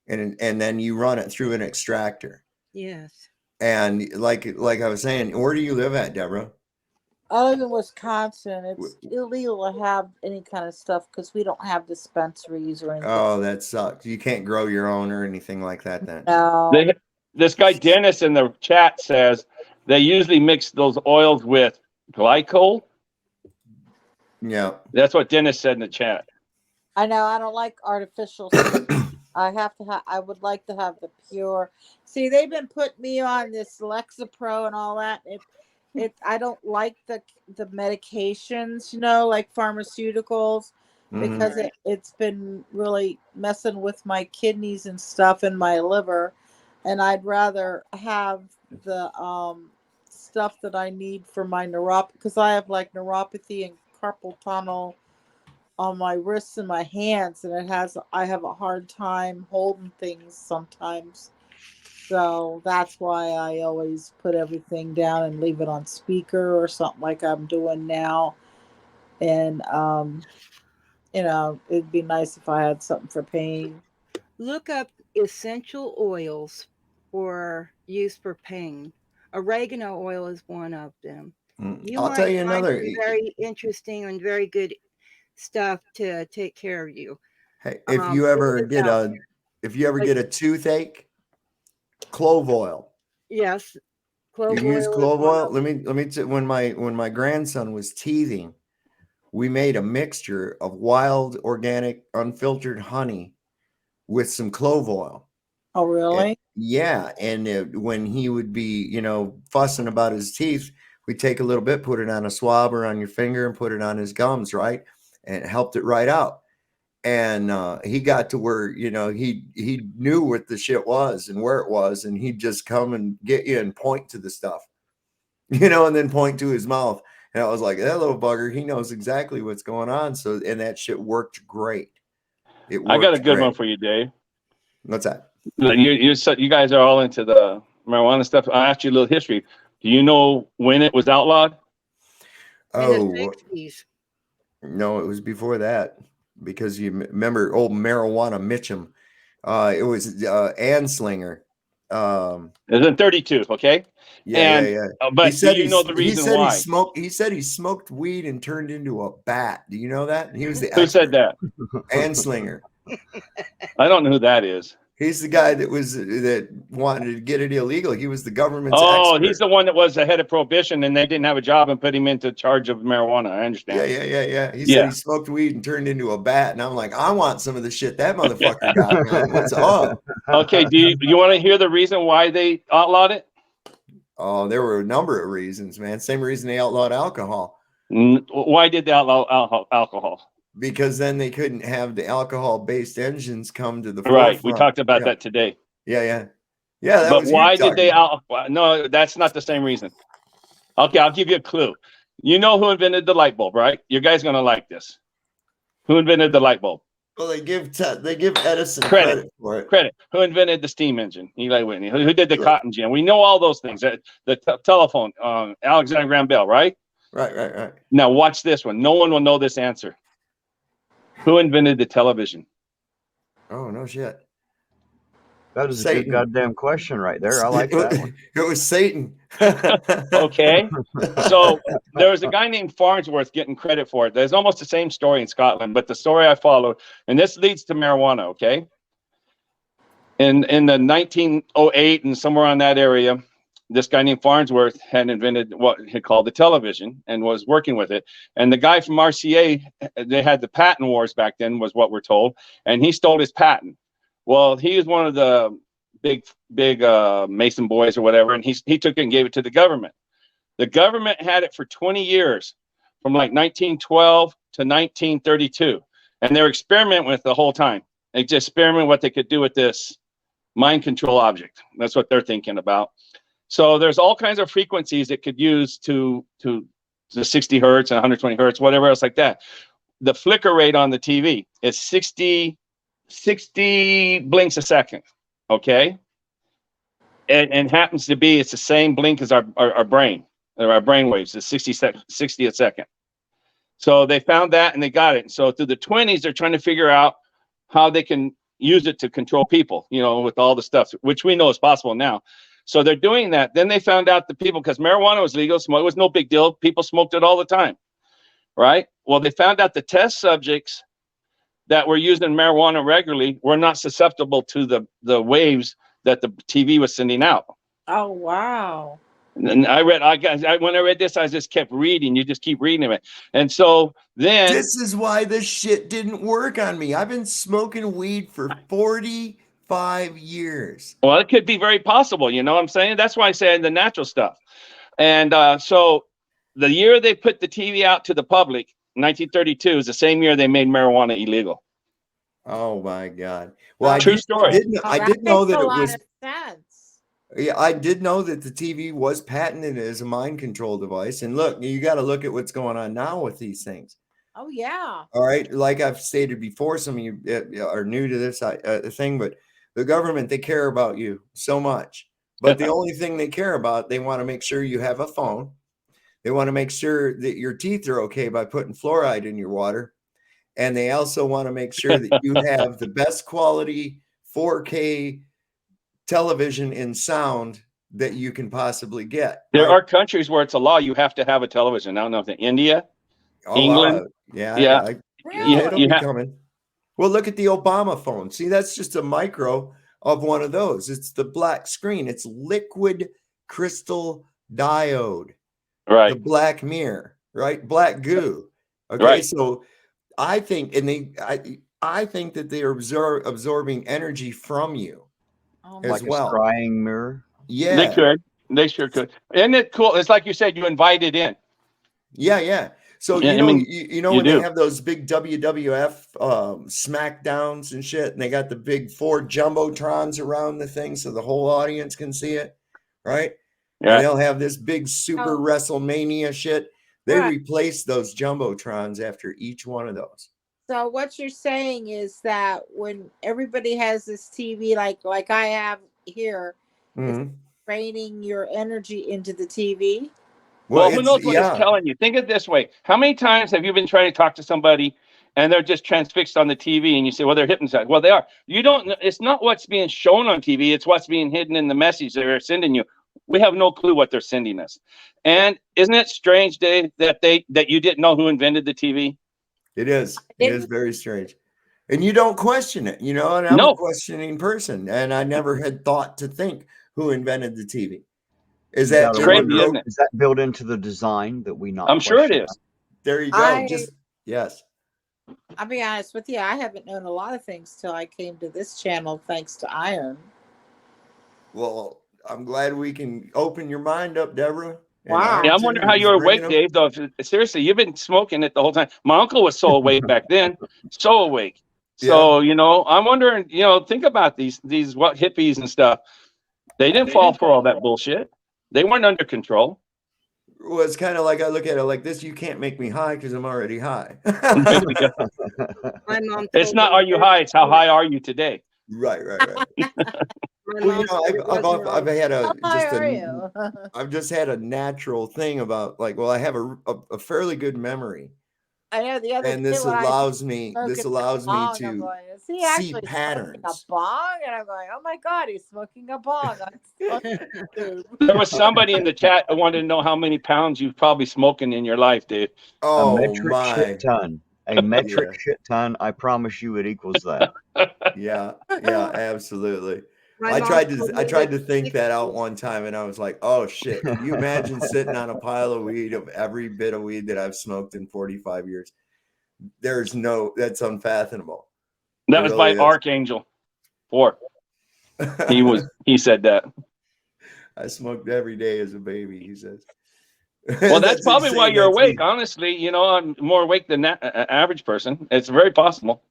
and then you run it through an extractor. Yes. And like I was saying, where do you live at, Deborah? I live in Wisconsin. It's illegal to have any kind of stuff because we don't have dispensaries or anything. Oh, that sucks. You can't grow your own or anything like that then. No. This guy Dennis in the chat says they usually mix those oils with glycol. Yeah. That's what Dennis said in the chat. I know. I don't like artificial stuff. I would like to have the pure. See, they've been putting me on this Lexapro and all that. I don't like the medications, like pharmaceuticals, because it's been really messing with my kidneys and stuff and my liver, and I'd rather have the stuff that I need for my neuropathy, because I have like neuropathy and carpal tunnel on my wrists and my hands, and I have a hard time holding things sometimes. So that's why I always put everything down and leave it on speaker or something like I'm doing now. And, it'd be nice if I had something for pain. Look up essential oils for use for pain. Oregano oil is one of them. I'll tell you find another. some very interesting and very good stuff to take care of you. Hey, if you ever get a toothache, clove oil. Yes, You can use clove oil. Let me when my grandson was teething, we made a mixture of wild, organic, unfiltered honey with some clove oil. Oh, really? Yeah, and when he would be, fussing about his teeth, we'd take a little bit, put it on a swab or on your finger, and put it on his gums, right? And it helped it right out. And he got to where, you know, he knew what the shit was and where it was, and he'd just come and get you and point to the stuff, you know, and then point to his mouth. And I was like, that little bugger, he knows exactly what's going on. So, and that shit worked great. It worked I got a good great. one for you, Dave. What's that? You guys are all into the marijuana stuff. I asked you a little history. Do you know when it was outlawed? In Oh, the 60s. no, it was before that, because you remember old Marijuana Mitchum. It was Anslinger. It was in 32, okay? Yeah, yeah. But do you know the reason why? He said he smoked weed and turned into a bat. Do you know that? He was the Who said that? Anslinger. I don't know who that is. He's the guy that wanted to get it illegal. He was the government's Oh, expert. he's the one that was the head of prohibition, and they didn't have a job and put him into charge of marijuana. I understand. Yeah. He said he smoked weed and turned into a bat, and I'm like, I want some of the shit that motherfucker got, man. What's up? Okay, do you want to hear the reason why they outlawed it? Oh, there were a number of reasons, man. Same reason they outlawed alcohol. Why did they outlaw alcohol? Because then they couldn't have the alcohol-based engines come to the Right. forefront. We talked about that today. Yeah. But why did they no, that's not the same reason. Okay, I'll give you a clue. You know who invented the light bulb, right? You guys gonna like this. Who invented the light bulb? Well, they give Edison Credit for it. Credit. Who invented the steam engine? Eli Whitney. Who did the cotton gin? We know all those things. The telephone, Alexander Graham Bell, right? Right. Now watch this one. No one will know this answer. Who invented the television? Oh, no shit. That is a Satan. good goddamn question right there. I like that one. It was Satan. Okay. So there was a guy named Farnsworth getting credit for it. There's almost the same story in Scotland, but the story I followed, and this leads to marijuana, okay? In the 1908 and somewhere on that area, this guy named Farnsworth had invented what he called the television and was working with it. And the guy from RCA, they had the patent wars back then, was what we're told, and he stole his patent. Well, he was one of the big Mason boys or whatever, and he took it and gave it to the government. The government had it for 20 years, from like 1912 to 1932, and they were experimenting with it the whole time. They just experiment what they could do with this mind control object. That's what they're thinking about. So there's all kinds of frequencies it could use to 60 hertz and 120 hertz, whatever else like that. The flicker rate on the TV is 60 blinks a second, okay? And happens to be, it's the same blink as our brain, or our brain waves, is 60 a second. So they found that and they got it. So through the 20s, they're trying to figure out how they can use it to control people, you know, with all the stuff, which we know is possible now. So they're doing that. Then they found out the people, because marijuana was legal, it was no big deal. People smoked it all the time, right? Well, they found out the test subjects that were using marijuana regularly were not susceptible to the waves that the TV was sending out. Oh, wow. And when I read this, I just kept reading. You just keep reading it. And so then... This is why this shit didn't work on me. I've been smoking weed for 45 years. Well, it could be very possible. You know what I'm saying? That's why I say the natural stuff. And so the year they put the TV out to the public, 1932, is the same year they made marijuana illegal. Oh my God! Well, True story. I did know that it was. Sense. Yeah, I did know that the TV was patented as a mind control device. And look, you got to look at what's going on now with these things. Oh, yeah. All right, like I've stated before, some of you are new to this thing, but the government, they care about you so much. But the only thing they care about, they want to make sure you have a phone. They want to make sure that your teeth are okay by putting fluoride in your water. And they also want to make sure that you have the best quality 4K television and sound that you can possibly get. There are countries where it's a law. You have to have a television. I don't know if India, England. Yeah. Really? It'll be coming. Well, look at the Obama phone. See, that's just a micro of one of those. It's the black screen. It's liquid crystal diode. Right. The black mirror, right? Black goo. Okay. Right. So I think, I think that they are absorbing energy from you as like well. A scrying mirror. Yeah. They sure could. Isn't it cool? It's like you said, you invite it in. Yeah. So Yeah, you I know, mean, you know you when they do. have those big WWF smackdowns and shit, and they got the big 4 jumbotrons around the thing so the whole audience can see it, right? And Yeah. they'll have this big super Oh, WrestleMania shit. They right. replace those jumbotrons after each one of those. So what you're saying is that when everybody has this TV, like I have here, it's Mhm. draining your energy into the TV. Well, Well, who it's knows what it's yeah, telling you? Think of it this way. How many times have you been trying to talk to somebody and they're just transfixed on the TV and you say, well, they're hypnotized? Well, they are. You don't know. It's not what's being shown on TV. It's what's being hidden in the message they're sending you. We have no clue what they're sending us. And isn't it strange, Dave, that you didn't know who invented the TV? it is. It is Didn't very strange. And you don't question it, you know, and I'm a No. questioning person, and I never had thought to think who invented the TV. Is you that It's I in the crazy, wonder, isn't pro? it? is that built into the design that we not I'm sure it question that? is. There you go. I Just yes. I'll be honest with you, I haven't known a lot of things till I came to this channel thanks to Iron. Well, I'm glad we can open your mind up, Deborah. And Wow. Yeah, I'm Ironton, wondering how who's you're bringing awake, them. Dave. Though, seriously, you've been smoking it the whole time. My uncle was so awake back then, so awake. Yeah. So I'm wondering. Think about these what hippies and stuff. They didn't fall for all that bullshit. They weren't under control. Well, it's kind of like I look at it like this. You can't make me high because I'm already high. There you go. My mom It's told not me are you high, it's how high are you today. Right, right, right. my Well, mom said it wasn't I've wrong. had How high are you? I've just had a natural thing about like, well, I have a fairly good memory, I know the other and day when I this smoking allows a me bong, I'm to going, is he see actually smoking a patterns. bong? And I'm going, oh my God, he's smoking a bong on YouTube. There was somebody in the chat that wanted to know how many pounds you've probably smoking in your life, Dave. A Oh metric shit my, ton. A metric yeah, shit ton. I promise you it equals that. yeah, yeah, absolutely. My mom told I me tried that to think that out 60. one time, and I was like, oh shit, could you imagine sitting on a pile of weed of every bit of weed that I've smoked in 45 years? That's unfathomable. It That was by really is. Archangel 4. He said that. I smoked every day as a baby, he says. Well, that's probably why insane. you're That's awake. me. Honestly, I'm more awake than that average person. It's very possible.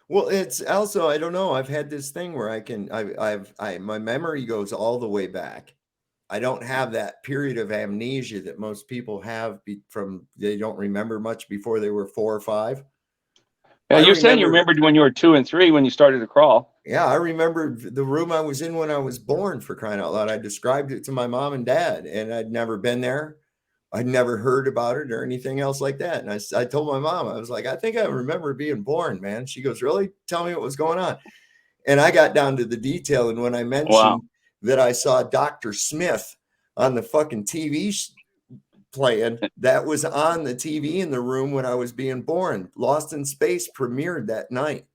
Well, it's also, I don't know. I've had this thing where my memory goes all the way back. I don't have that period of amnesia that most people have they don't remember much before they were 4 or 5. Yeah, I you're saying you remember, remembered when you were 2 and 3 when you started to crawl. yeah, I remember the room I was in when I was born, for crying out loud. I described it to my mom and dad, and I'd never been there. I'd never heard about it or anything else like that. And I told my mom, I was like, I think I remember being born, man. She goes, really? Tell me what was going on. And I got down to the detail. And when I Wow. mentioned that I saw Dr. Smith on the fucking TV playing, that was on the TV in the room when I was being born. Lost in Space premiered that night.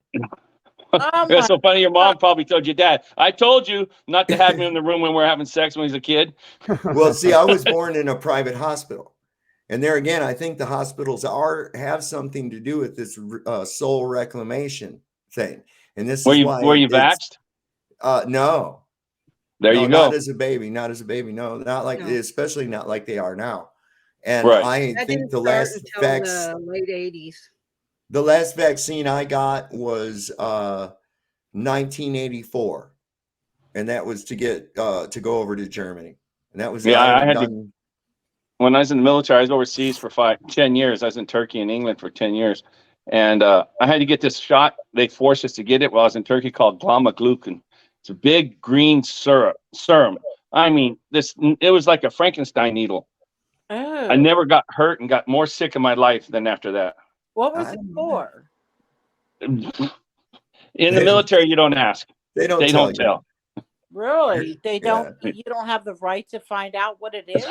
Oh It's my so funny. Your God. mom probably told your dad, I told you not to have me in the room when we're having sex when he's a kid. Well, see, I was born in a private hospital. And there again, I think the hospitals have something to do with this soul reclamation thing. And this Were is you why were you it's vaxxed? no, There no, you not go. as a baby, not as a baby. No, not like, No, especially not like they are now. And Right. I that think didn't start until the late 80s. the last vaccine I got was 1984. And that was to get to go over to Germany. And that was, Yeah, I I haven't had to. done. When I was in the military, I was overseas for 10 years. I was in Turkey and England for 10 years. And I had to get this shot. They forced us to get it while I was in Turkey called glucan. It's a big green serum. I mean, it was like a Frankenstein needle. I Oh, never got hurt and got more sick in my life than after that. what was I it don't know. for? In the military, you don't ask. They don't They tell don't you. tell. Really? They don't. Yeah. You don't have the right to find out what it is.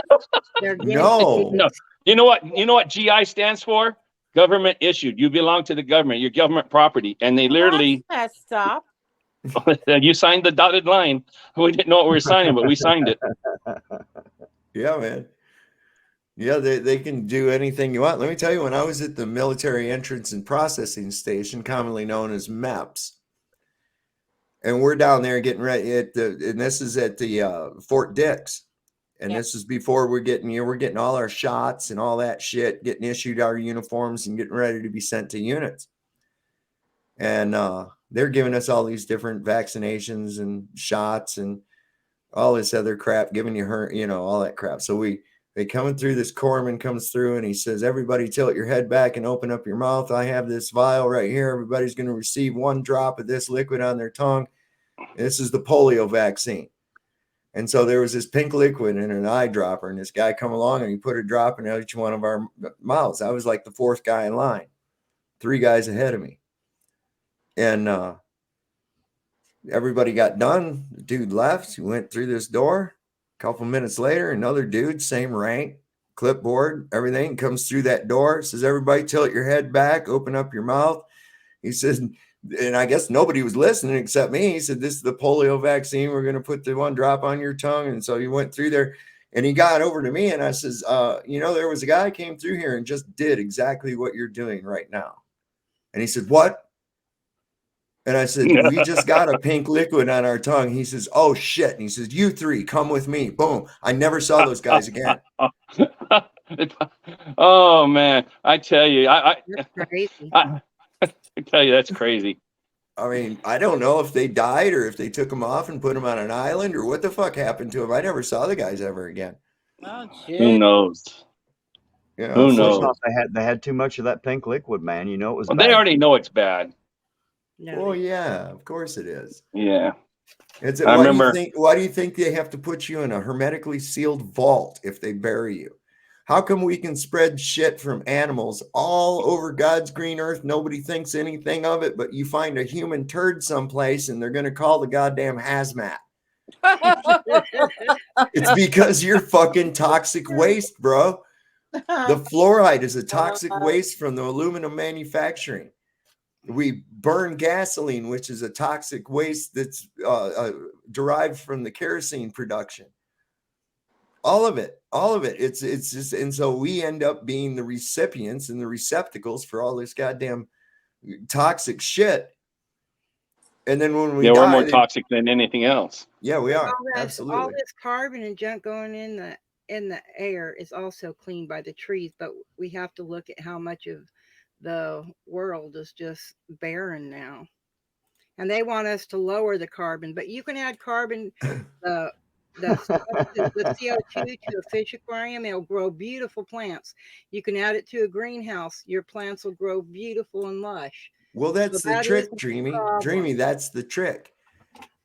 They're guinea No. No. pigs. You know what GI stands for? Government issued. You belong to the government. You're government property. And they Well, literally, that's messed up. you signed the dotted line. We didn't know what we were signing, but we signed it. Yeah, man. Yeah, they can do anything you want. Let me tell you, when I was at the Military Entrance and Processing Station, commonly known as MEPS, and we're down there getting ready and this is at the Fort Dix, And Yeah. this is before we're getting all our shots and all that shit, getting issued our uniforms and getting ready to be sent to units. And they're giving us all these different vaccinations and shots and all this other crap, giving you all that crap. So they coming through, this corpsman comes through and he says, everybody tilt your head back and open up your mouth. I have this vial right here. Everybody's going to receive 1 drop of this liquid on their tongue. This is the polio vaccine. And so there was this pink liquid in an eyedropper, and this guy come along and he put a drop in each one of our mouths. I was like the 4th guy in line, 3 guys ahead of me. And everybody got done. The dude left. He went through this door. A couple minutes later, another dude, same rank, clipboard, everything, comes through that door. Says, everybody tilt your head back, open up your mouth. He says, and I guess nobody was listening except me. He said, this is the polio vaccine. We're going to put the 1 drop on your tongue. And so he went through there and he got over to me and I says, there was a guy came through here and just did exactly what you're doing right now. And he said, what? And I said, we just got a pink liquid on our tongue. He says, oh shit. And he says, you 3 come with me. Boom. I never saw those guys again. Oh man, I tell you, I tell you, that's crazy. I mean, I don't know if they died or if they took them off and put them on an island or what the fuck happened to them. I never saw the guys ever again. Oh, Who shit. knows? You know, Who so- knows? Thought they had too much of that pink liquid, man. You know it was Well, bad. they already know it's bad. No, Oh yeah, of course it is. Yeah. It's I remember- why do you think they have to put you in a hermetically sealed vault if they bury you? How come we can spread shit from animals all over God's green earth? Nobody thinks anything of it, but you find a human turd someplace and they're going to call the goddamn hazmat. It's because you're fucking toxic waste, bro. The fluoride is a toxic waste from the aluminum manufacturing. We burn gasoline, which is a toxic waste that's derived from the kerosene production. All of it. It's just, and so we end up being the recipients and the receptacles for all this goddamn toxic shit. And then when we die, we're more toxic than anything else. Yeah, we are. all Absolutely. this carbon and junk going in the air is also cleaned by the trees, but we have to look at how much of the world is just barren now. And they want us to lower the carbon, but you can add carbon, the CO2 to a fish aquarium, it'll grow beautiful plants. You can add it to a greenhouse, your plants will grow beautiful and lush. Well, that's So the that trick, is the Dreamy. problem. Dreamy, that's the trick.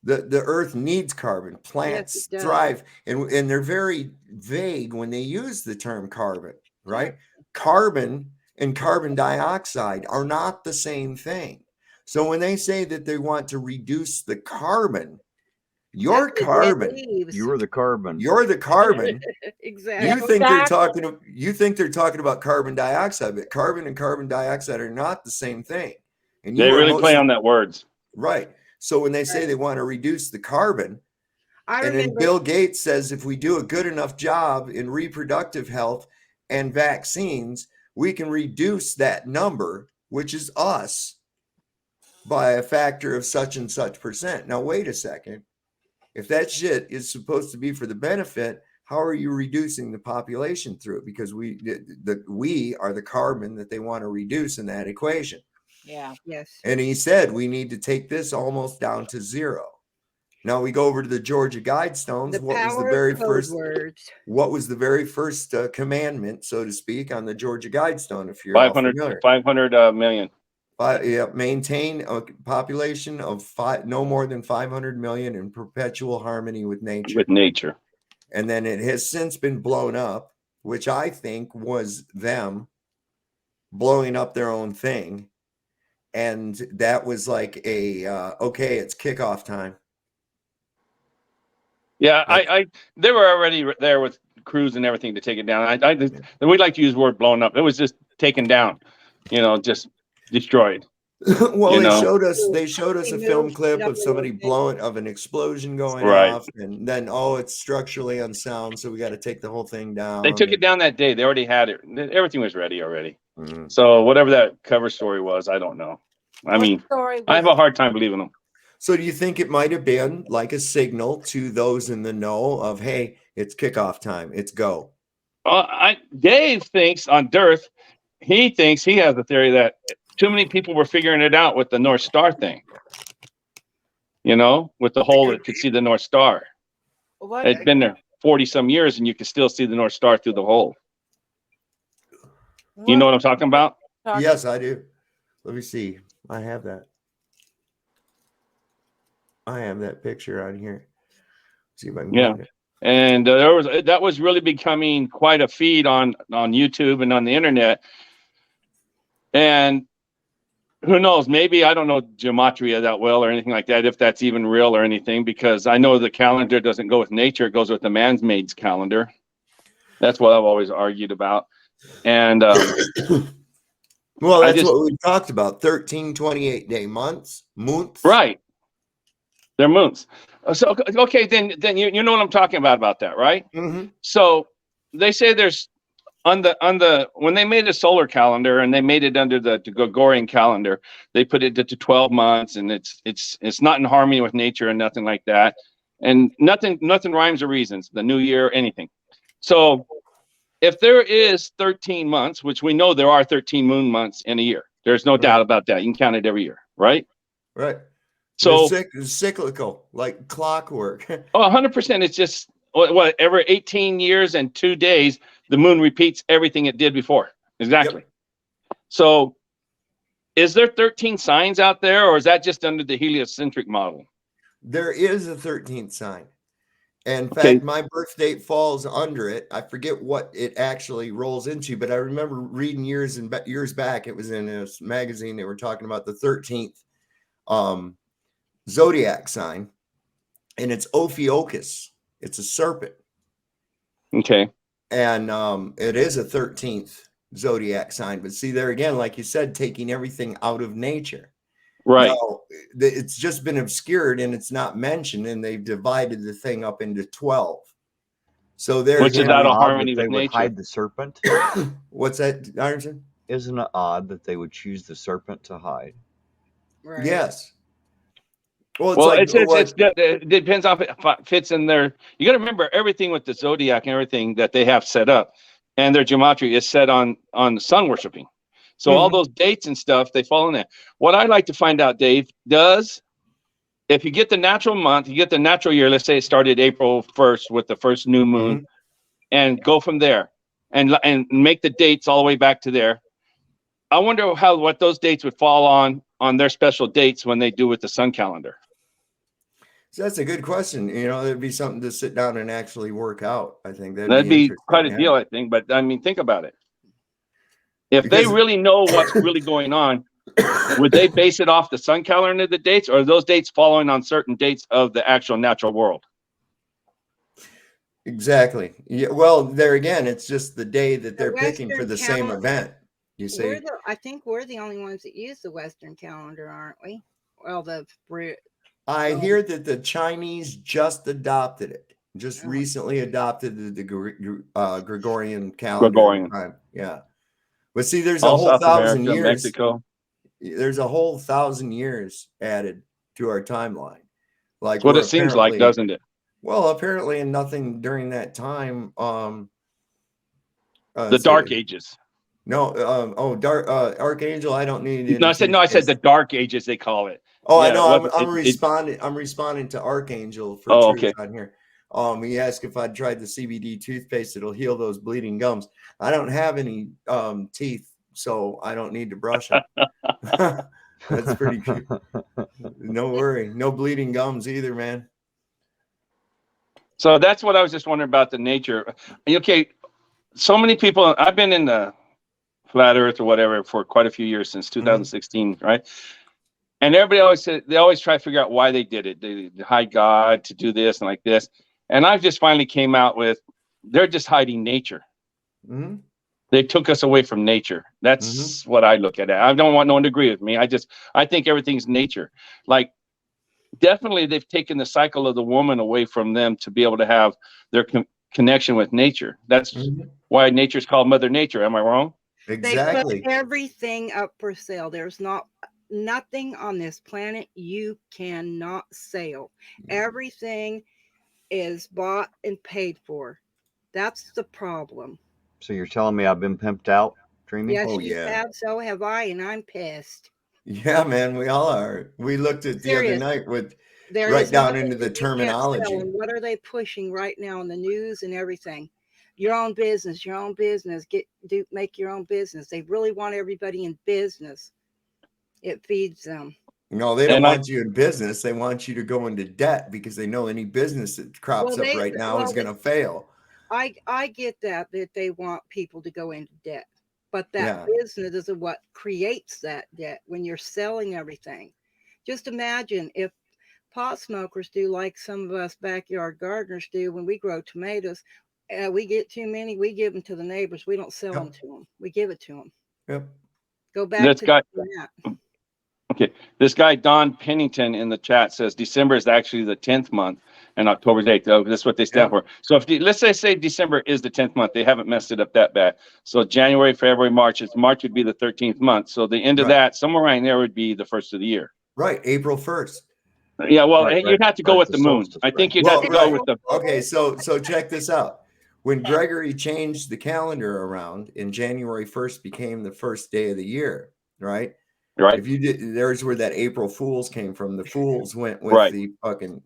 The earth needs carbon. Plants Yes, it does. thrive, and they're very vague when they use the term carbon, right? Carbon and carbon dioxide are not the same thing. So when they say that they want to reduce the carbon, your That's the dead carbon, leaves. You were the carbon. you're the carbon. Exactly. You think they're talking about carbon dioxide, but carbon and carbon dioxide are not the same thing. And They are really play on that words. right. So when they say they want to reduce the carbon, I and then remember Bill Gates says if we do a good enough job in reproductive health and vaccines, we can reduce that number, which is us, by a factor of such and such percent. Now, wait a second. If that shit is supposed to be for the benefit, how are you reducing the population through it? Because we are the carbon that they want to reduce in that equation. Yeah. yes. And he said we need to take this almost down to 0. Now we go over to the Georgia Guidestones. The What was the power very of code first? words. What was the very first commandment, so to speak, on the Georgia Guidestone? If you're all 500 familiar, million. maintain a population of no more than 500 million in perpetual harmony with nature. With nature. And then it has since been blown up, which I think was them blowing up their own thing. And that was like okay, it's kickoff time. Yeah, they were already there with crews and everything to take it down. We like to use the word blown up. It was just taken down, just destroyed. Well, You they know? showed us a film clip of somebody of an explosion going Right. off, and then it's structurally unsound, so we got to take the whole thing down. They took it down that day. They already had it. Everything was ready already. Mhm. So whatever that cover story was, I don't know. I mean, Story I have a hard time believing them. So do you think it might have been like a signal to those in the know of, hey, it's kickoff time, it's go? Dave thinks on Dearth, he thinks he has a theory that too many people were figuring it out with the North Star thing. You know, with the hole that could see the North Star. What? It's been there 40 some years, and you can still see the North Star through the hole. You know what I'm talking about? Yes, I do. Let me see. I have that. I have that picture on here. See if I can find it. And that was really becoming quite a feed on YouTube and on the internet. And who knows? Maybe I don't know gematria that well or anything like that, if that's even real or anything, because I know the calendar doesn't go with nature; it goes with the man's-made calendar. That's what I've always argued about. And well, that's what we talked about: 13 28-day months. Right. They're moons. So okay, then you know what I'm talking about that, right? Mm-hmm. So they say there's on the when they made a solar calendar and they made it under the Gregorian calendar, they put it to 12 months, and it's not in harmony with nature and nothing like that, and nothing rhymes or reasons, the new year, anything. So if there is 13 months, which we know there are 13 moon months in a year, there's no doubt about that. You can count it every year, right? Right. So it's cyclical, like clockwork. 100%. It's just every 18 years and 2 days, the moon repeats everything it did before. Exactly. Yep. So is there 13 signs out there, or is that just under the heliocentric model? There is a 13th sign. And in fact, my birth date falls under it. I forget what it actually rolls into, but I remember reading years back, it was in a magazine, they were talking about the 13th zodiac sign, and it's Ophiuchus. It's a serpent. Okay. And it is a 13th zodiac sign. But see, there again, like you said, taking everything out of nature. Right. Now, it's just been obscured and it's not mentioned, and they've divided the thing up into 12. So there, which is out of harmony they with would nature. hide the serpent. What's that, Ironson? Isn't it odd that they would choose the serpent to hide? Right. Yes. Well, it depends on if it fits in there. You got to remember everything with the zodiac and everything that they have set up, and their gematria is set on sun worshiping. So all those dates and stuff, they fall in there. What I'd like to find out, Dave, if you get the natural month, you get the natural year, let's say it started April 1st with the first new moon, and go from there and make the dates all the way back to there. I wonder what those dates would fall on their special dates when they do with the sun calendar. So that's a good question. You know, it'd be something to sit down and actually work out. I think that'd be quite a deal, I think. But I mean, think about it. If they really know what's really going on, would they base it off the sun calendar, the dates, or are those dates following on certain dates of the actual natural world? Exactly. Yeah. Well, there again, it's just the day that they're picking for the same event. You see, I think we're the only ones that use the Western calendar, aren't we? Well, I hear that the Chinese just adopted it. Just recently adopted the Gregorian calendar. Yeah. But see, there's a whole 1,000 years. Mexico. There's a whole 1,000 years added to our timeline. Like what it seems like, doesn't it? Well, apparently, nothing during that time. The Dark Ages. No, Archangel. I don't need. No, I said the Dark Ages. They call it. Oh, yeah, I know. I'm responding. I'm responding to Archangel for truth on here. He asked if I'd tried the CBD toothpaste. It'll heal those bleeding gums. I don't have any teeth, so I don't need to brush them. That's pretty cute. No worry. No bleeding gums either, man. So that's what I was just wondering about the nature. Okay, so many people. I've been in the flat Earth or whatever for quite a few years, since 2016, right? And everybody always said they always try to figure out why they did it. They hide God to do this and like this. And I've just finally came out with they're just hiding nature. They took us away from nature. That's what I look at. I don't want no one to agree with me. I think everything's nature. Like, definitely they've taken the cycle of the woman away from them to be able to have their connection with nature. That's why nature's called Mother Nature. Am I wrong? Exactly. They put everything up for sale. There's not nothing on this planet you cannot sell. Everything is bought and paid for. That's the problem. So you're telling me I've been pimped out, Dreamy? Yes, Oh you yeah. have, so have I, and I'm pissed. Yeah, man, we all are. We looked at the other Serious. night with There right is down nothing into the that you can't sell. terminology. And what are they pushing right now in the news and everything? Your own business, your own business. Make your own business. They really want everybody in business. It feeds them. No, they don't And I, want you in business. They want you to go into debt because they know any business that crops Well, up right now is going to fail. I get that they want people to go into debt, but that Yeah. business is what creates that debt when you're selling everything. Just imagine if pot smokers do like some of us backyard gardeners do when we grow tomatoes. We get too many, we give them to the neighbors. We don't sell them Yep. to them. We give it to them. Yep. Go back this to guy, that. okay, this guy Don Pennington in the chat says December is actually the 10th month and October's 8th. Oh, that's what they stand for. So if let's say December is the 10th month, they haven't messed it up that bad. So January, February, March. March would be the 13th month. So the end of that, somewhere around there, would be the first of the year. Right. April 1st. Yeah, well, Right, you'd have to go with the moon. solstice, I think right. you'd have to go with the. Okay, so check this out. When Gregory changed the calendar around and January 1st became the first day of the year, right? Right. If you did, there's where that April Fools came from. The Fools went with Right. the fucking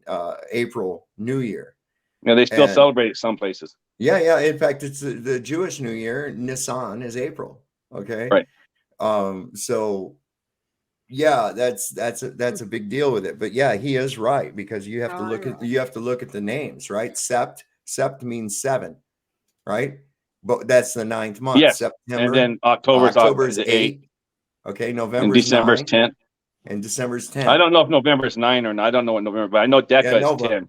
April New Year. Yeah, they still And- celebrate it some places. Yeah, yeah. In fact, it's the Jewish New Year. Nissan is April. Okay. Right. So yeah, that's a big deal with it. But yeah, he is right because you have to look at the names, right? Sept means 7, right? But that's the 9th month. Yes. September. And then October's 8. Okay, November and December's 9, 10. and December's 10. I don't know if November's 9 or not. I don't know what November, but I know Decca is 10.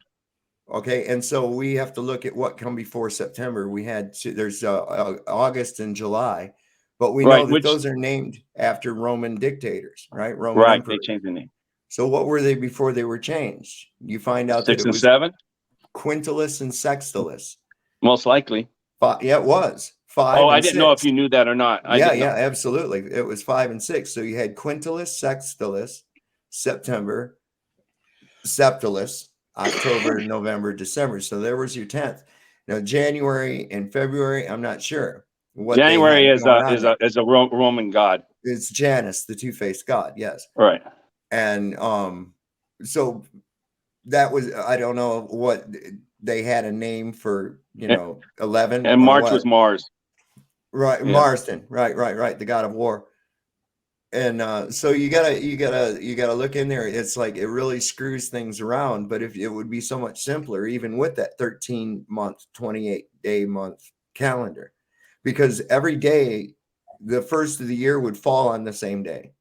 Okay, and so we have to look at what come before September. There's August and July, but we know that those are named after Roman dictators, right? Roman emperors. They changed the name. So what were they before they were changed? You find out 6 that it and was 7, Quintilis and Sextilis. most likely. Yeah, it was 5. Oh, I and didn't know 6. if you knew that or not. Yeah, absolutely. It was 5 and 6. So you had Quintilis, Sextilis, September, Septilis, October, November, December. So there was your 10th. Now January and February, I'm not sure. What January is a Roman god. It's Janus, the two-faced god. Yes. Right. And so that was, I don't know what they had a name for, 11. And March was Mars. Right, Yeah. Marston. Right. The god of war. And so you gotta look in there. It's like it really screws things around. But if it would be so much simpler, even with that 13-month, 28-day month calendar, because every day, the first of the year would fall on the same day.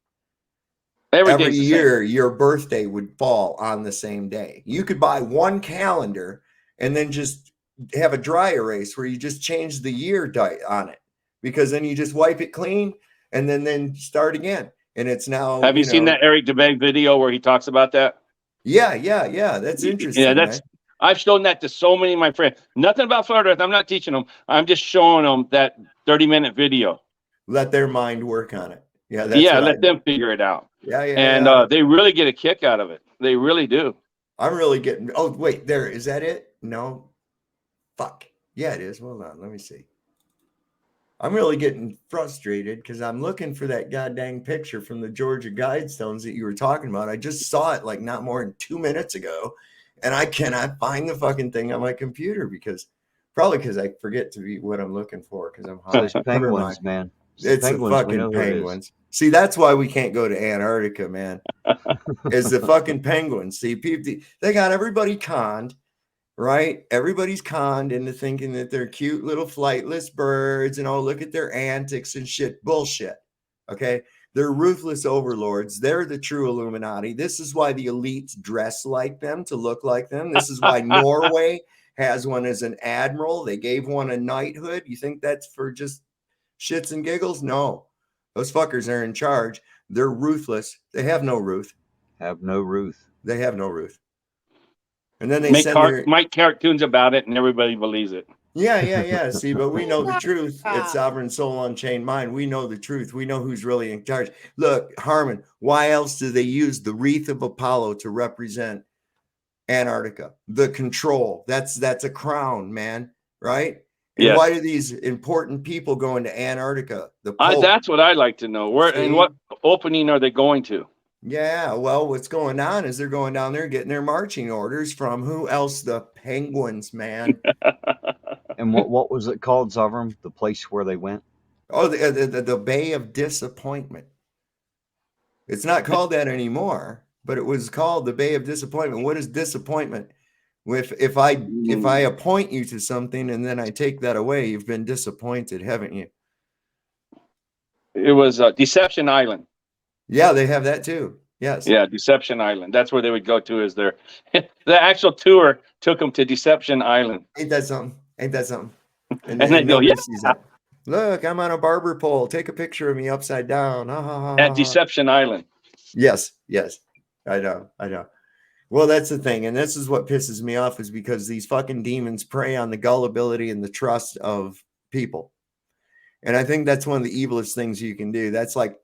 Every year, your birthday would fall on the same day. You could buy one calendar and then just have a dry erase where you just change the year on it, because then you just wipe it clean and then start again. And it's now. Have you seen that Eric DeBeg video where he talks about that? Yeah. That's interesting. Yeah, that's. I've shown that to so many of my friends. Nothing about flat Earth. I'm not teaching them. I'm just showing them that 30-minute video. Let their mind work on it. Yeah. Let them figure it out. Yeah. And they really get a kick out of it. They really do. I'm really getting. Oh wait, is that it? No. Fuck. Yeah, it is. Hold on. Let me see. I'm really getting frustrated because I'm looking for that goddamn picture from the Georgia Guidestones that you were talking about. I just saw it like not more than 2 minutes ago, and I cannot find the fucking thing on my computer because I forget to be what I'm looking for because I'm high. It's penguins, man. It's the fucking penguins. See, that's why we can't go to Antarctica, man. It's the fucking penguins. See, people, they got everybody conned. Right? Everybody's conned into thinking that they're cute little flightless birds and look at their antics and shit. Bullshit. Okay? They're ruthless overlords. They're the true Illuminati. This is why the elites dress like them, to look like them. This is why Norway has one as an admiral. They gave one a knighthood. You think that's for just shits and giggles? No. Those fuckers are in charge. They're ruthless. They have no ruth. They have no ruth. And then they make cartoons about it, and everybody believes it. Yeah. See, but we know the truth. It's sovereign soul, unchained mind. We know the truth. We know who's really in charge. Look, Harmon, why else do they use the wreath of Apollo to represent Antarctica? The control. That's a crown, man, right? And Yes. why do these important people go into Antarctica? The Pope. That's what I'd like to know. Where See? and what opening are they going to? Yeah, well, what's going on is they're going down there getting their marching orders from who else? The Penguins, man. And what was it called, Sovereign? The place where they went? Oh, the Bay of Disappointment. It's not called that anymore, but it was called the Bay of Disappointment. What is disappointment? If I appoint you to something and then I take that away, you've been disappointed, haven't you? It was Deception Island. Yeah, they have that too. Yes. Yeah, Deception Island. That's where they would go to. Is their the actual tour took them to Deception Island. Ain't that something? Ain't that something? And they go, nobody yeah. sees that. Look, I'm on a barber pole. Take a picture of me upside down. Ha, ha, ha, At ha. Deception Island. Yes. I know. Well, that's the thing. And this is what pisses me off, is because these fucking demons prey on the gullibility and the trust of people. And I think that's one of the evilest things you can do. That's like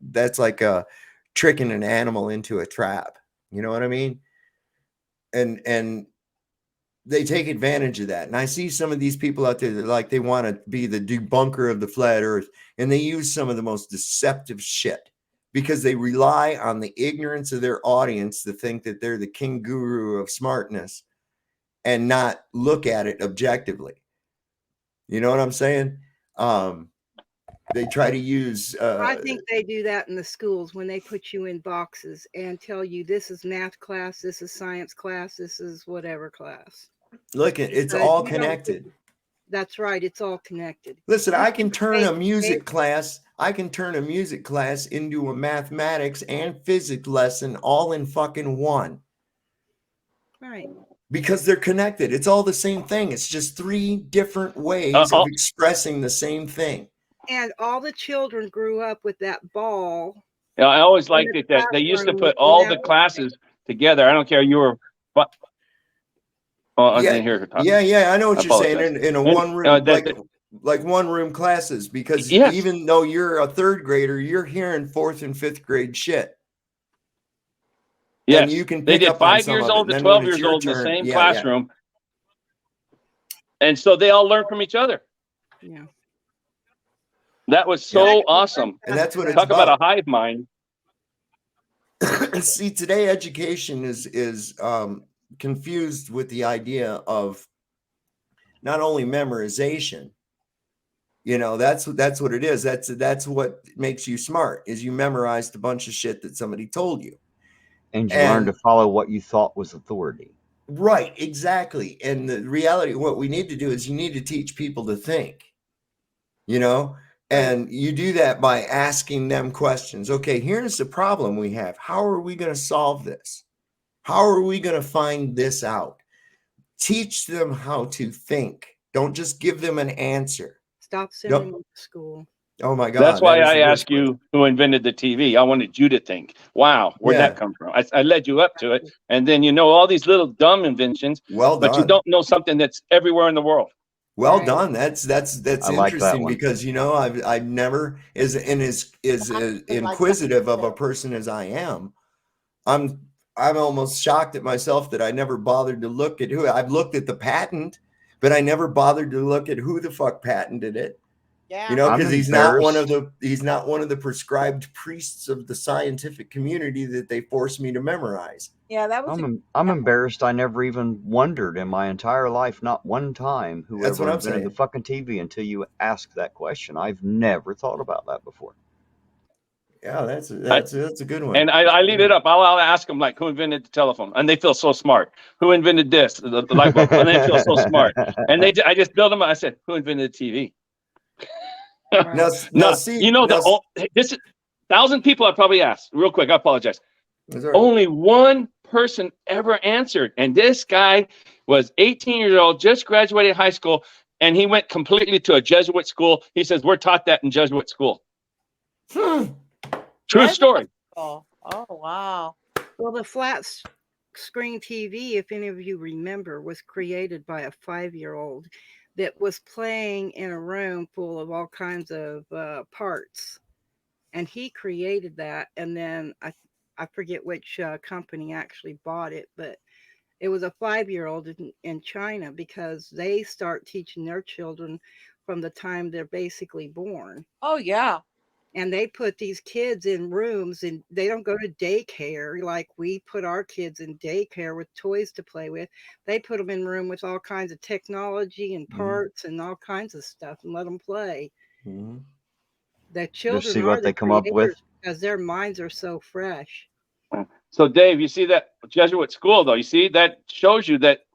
tricking an animal into a trap. You know what I mean? And they take advantage of that. And I see some of these people out there that like they want to be the debunker of the flat earth, and they use some of the most deceptive shit because they rely on the ignorance of their audience to think that they're the king guru of smartness and not look at it objectively. You know what I'm saying? They try to use I think they do that in the schools when they put you in boxes and tell you this is math class, this is science class, this is whatever class. look, it's Because all you don't connected. That's right, it's all connected. Listen, I can turn a Hey, music class into a mathematics and physics lesson all in fucking one. Right. Because they're connected. It's all the same thing. It's just three different ways of expressing the same thing. And all the children grew up with that ball. Yeah, I always liked it that they used to put all the classes together. I don't care you were. I didn't hear her talking. Yeah. I know what you're saying. In a one room, like one room classes, because even though you're a third grader, you're hearing fourth and fifth grade shit. Yes, and you can they pick did up on 5 some years of it. old to Then 12 when it's years your old in the turn- same yeah, classroom, and so they all learn from each other. Yeah. That was so awesome. And that's what it's Talk about a hive mind. See, today education is confused with the idea of not only memorization. You know, that's what it is. That's what makes you smart, is you memorized a bunch of shit that somebody told you. And you learn to follow what you thought was authority. Right, exactly. And the reality, what we need to do is you need to teach people to think, you know, and you do that by asking them questions. Okay, here's the problem we have. How are we going to solve this? How are we going to find this out? Teach them how to think. Don't just give them an answer. Stop sending them to school. Oh my God. That's why I asked you who invented the TV. I wanted you to think, wow, where'd that come from? I led you up to it. And then you know all these little dumb inventions, but you don't know something that's everywhere in the world. Well done. That's interesting, like that one. because, you know, I've never as inquisitive of a person as I am. I'm almost shocked at myself that I never bothered to look at who. I've looked at the patent, but I never bothered to look at who the fuck patented it. Yeah. You know, because he's not one of the prescribed priests of the scientific community that they forced me to memorize. Yeah, that was. I'm embarrassed. I never even wondered in my entire life, not one time, That's what whoever I'm invented saying. the fucking TV until you asked that question. I've never thought about that before. Yeah, that's a good one. And I leave it up. I'll ask them, like, who invented the telephone? And they feel so smart. Who invented this? The light bulb. And they feel so smart. And I just build them up. I said, who invented the TV? Now, see, you know, this is 1,000 people I probably asked. Real quick, I apologize. Only one person ever answered, and this guy was 18 years old, just graduated high school, and he went completely to a Jesuit school. He says, we're taught that in Jesuit school. True story. Oh, wow. Well, the flat screen TV, if any of you remember, was created by a 5-year-old. that was playing in a room full of all kinds of parts, and he created that. And then I forget which company actually bought it, but it was a 5-year-old in China, because they start teaching their children from the time they're basically born. Oh yeah. And they put these kids in rooms, and they don't go to daycare like we put our kids in daycare with toys to play with. They put them in a room with all kinds of technology and parts and all kinds of stuff, and let them play. Mm-hmm. The Just children see are what the they come up with. creators because their minds are so fresh. So, Dave, you see that Jesuit school, though? You see, that shows you that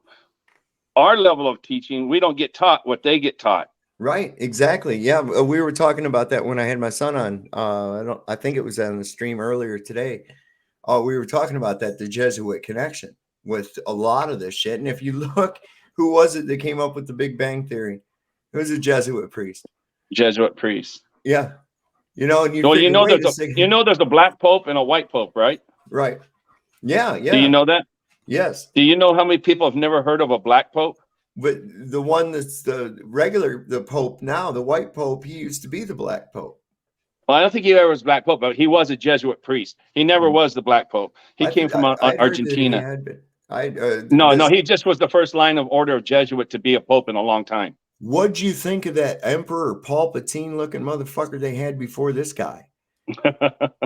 our level of teaching, we don't get taught what they get taught. Right, exactly. Yeah, we were talking about that when I had my son on. I think it was on the stream earlier today. We were talking about that, the Jesuit connection with a lot of this shit. And if you look, who was it that came up with the Big Bang Theory? It was a Jesuit priest. Jesuit priests. Yeah, and you Well, figure, wait a second. there's a black pope and a white pope, right? Right. Yeah. Do you know that? Yes. Do you know how many people have never heard of a black pope? But the one that's the Pope now, the white Pope, he used to be the black Pope. Well, I don't think he ever was black pope, but he was a Jesuit priest. He never was the black pope. He came from Argentina. Heard that he had been. No, he just was the first line of order of Jesuit to be a pope in a long time. What'd you think of that Emperor Palpatine looking motherfucker they had before this guy?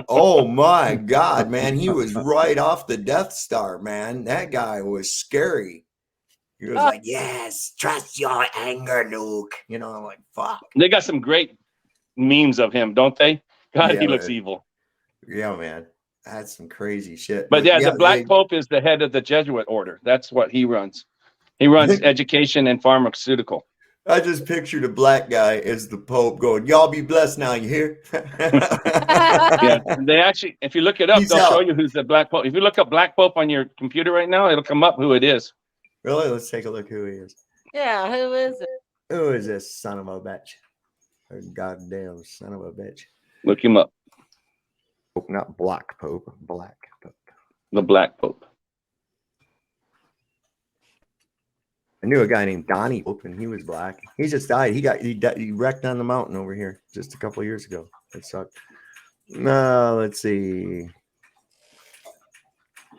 Oh my God, man. He was right off the Death Star, man. That guy was scary. He was like, yes, trust your anger, Luke. I'm like, fuck. They got some great memes of him, don't they? God, Yeah, he looks evil. Yeah, man. That's some crazy shit. But yeah, the black pope is the head of the Jesuit order. That's what he runs. He runs education and pharmaceutical. I just pictured a black guy as the Pope going, y'all be blessed now, you hear? Yeah, they actually, if you look it up, they'll show you who's the black pope. If you look up black pope on your computer right now, it'll come up who it is. Really? Let's take a look who he is. Yeah, who is it? Who is this son of a bitch? A goddamn son of a bitch. Look him up. Pope, not Black Pope, Black Pope. The black pope. I knew a guy named Donnie Pope, and he was black. He just died. He wrecked on the mountain over here just a couple of years ago. It sucked. Let's see.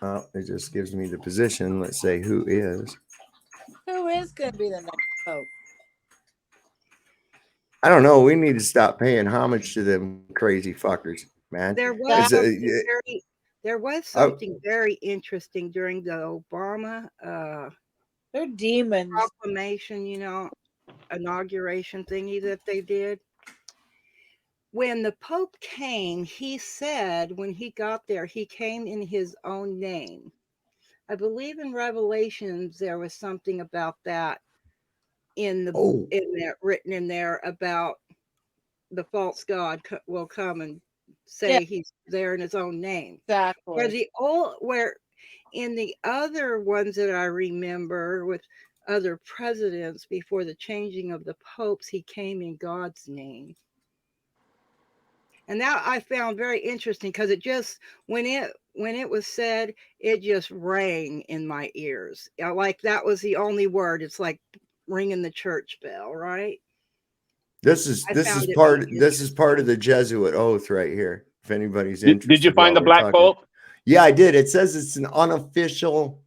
Oh, it just gives me the position. Let's say who is. Who is going to be the next pope? I don't know. We need to stop paying homage to them crazy fuckers, man. There was something very interesting during the Obama they're demons proclamation, inauguration thingy that they did. When the Pope came, he said when he got there, he came in his own name. I believe in Revelations there was something about that in there, written in there, about the false god will come and say he's there in his own name. Exactly. Where in the other ones that I remember with other presidents before the changing of the popes, he came in God's name. And that I found very interesting, because it just, when it was said, it just rang in my ears. Like that was the only word. It's like ringing the church bell, right? This is part of the Jesuit oath right here. If anybody's interested. Did you find the black pope? Yeah, I did. It says it's an unofficial.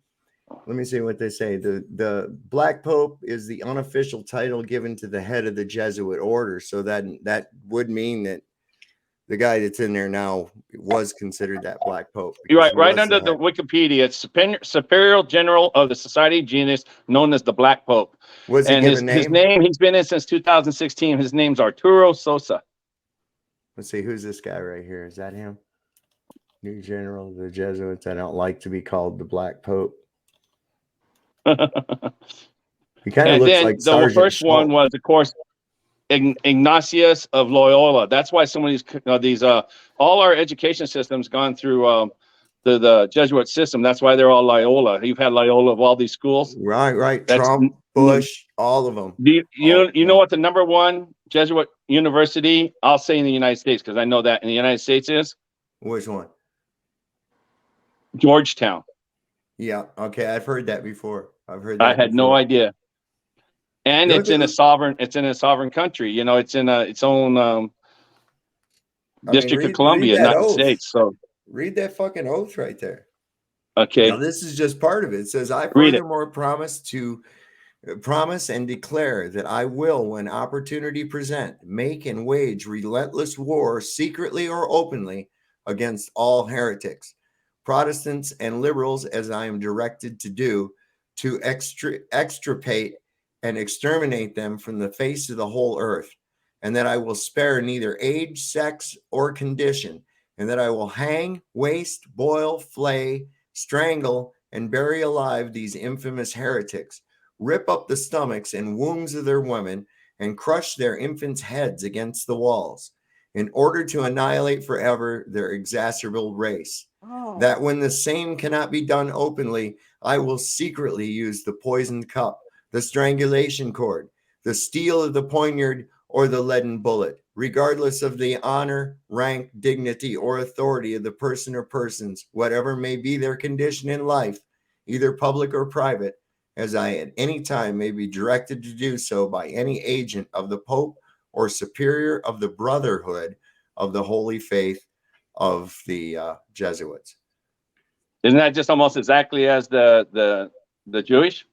Let me see what they say. The Black Pope is the unofficial title given to the head of the Jesuit order. So that would mean that the guy that's in there now was considered that Black Pope. You're right under the Wikipedia. It's Superior General of the Society of Genius, known as the Black Pope. Was he his name? He's been in since 2016. His name's Arturo Sosa. Let's see, who's this guy right here? Is that him? New General of the Jesuits. I don't like to be called the Black Pope. He kind of looks like the first one was, of course, Ignatius of Loyola. That's why some of these all our education systems gone through the Jesuit system. That's why they're all Loyola. You've had Loyola of all these schools, right? Trump, Bush, all of them. You know what the number one Jesuit university, I'll say in the United States, because I know that in the United States is? Which one? Georgetown. Yeah. Okay, I've heard that before. I've heard that. I had no idea. And Look it's in at- a sovereign country. You know, it's in its own District of read Columbia, that United oath. States. So Read that fucking oath right there. okay, Now this is just part of it. It says, I Read it. furthermore promise and declare that I will, when opportunity present, make and wage relentless war, secretly or openly, against all heretics, Protestants and liberals, as I am directed to do, to extirpate and exterminate them from the face of the whole earth, and that I will spare neither age, sex, or condition, and that I will hang, waste, boil, flay, strangle, and bury alive these infamous heretics, rip up the stomachs and wombs of their women, and crush their infants' heads against the walls, in order to annihilate forever their exacerbable race. Oh. That when the same cannot be done openly, I will secretly use the poisoned cup, the strangulation cord, the steel of the poniard, or the leaden bullet, regardless of the honor, rank, dignity, or authority of the person or persons, whatever may be their condition in life, either public or private, as I at any time may be directed to do so by any agent of the Pope or superior of the Brotherhood of the Holy Faith of the Jesuits. Isn't that just almost exactly as the Jewish?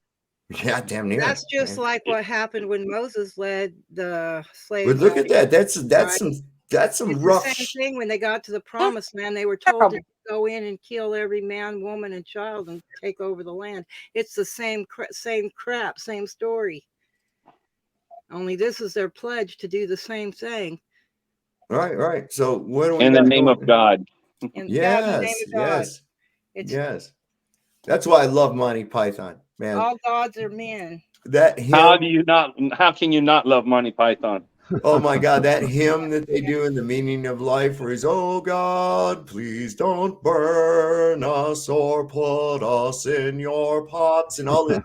Yeah, damn near. That's just like what happened when Moses led the slaves. But look out at that. That's Right. that's some It's rough. the same thing when they got to the promised land. They were told to go in and kill every man, woman, and child and take over the land. It's the same crap, same story. Only this is their pledge to do the same thing. Right. So what do we In the got name going? of God. And yeah, in the name Yes, of God. yes, It's yes. That's why I love Monty Python, man. all gods are men. That How hymn. can you not love Monty Python? Oh my God, that hymn that they do in The Meaning of Life, where he's, oh God, please don't burn us or put us in your pots, and all this.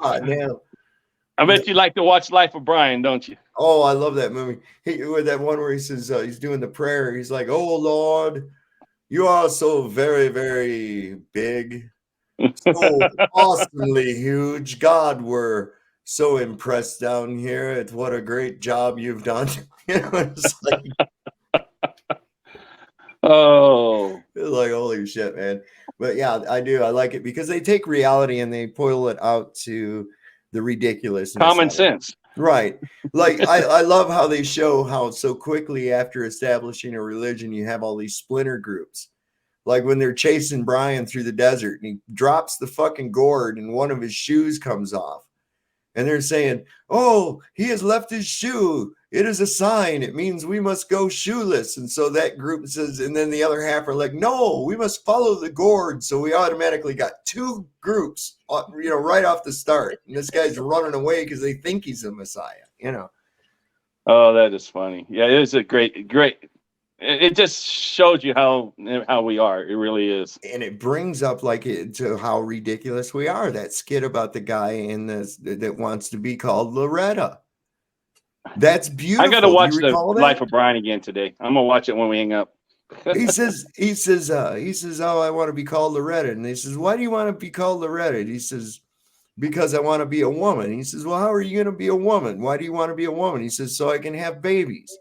God, man. I bet you like to watch Life of Brian, don't you? Oh, I love that movie. With that one where he says he's doing the prayer. He's like, "Oh Lord, you are so very, very big, so awesomely huge. God, we're so impressed down here at what a great job you've done." It's like holy shit, man. But yeah, I do. I like it because they take reality and they boil it out to the ridiculousness. Common sense. Right. Like I love how they show how so quickly after establishing a religion, you have all these splinter groups. Like when they're chasing Brian through the desert and he drops the fucking gourd and one of his shoes comes off. And they're saying, oh, he has left his shoe. It is a sign. It means we must go shoeless. And so that group says, and then the other half are like, no, we must follow the gourd. So we automatically got two groups, right off the start. And this guy's running away because they think he's the Messiah, Oh, that is funny. Yeah, it is a great. It just shows you how we are. It really is. And it brings up to how ridiculous we are. That skit about the guy in this that wants to be called Loretta. That's beautiful. I got to watch the Life of Brian again today. I'm gonna watch it when we hang up. he says, oh, I want to be called Loretta. And he says, why do you want to be called Loretta? And he says, because I want to be a woman. And he says, well, how are you going to be a woman? Why do you want to be a woman? He says, so I can have babies.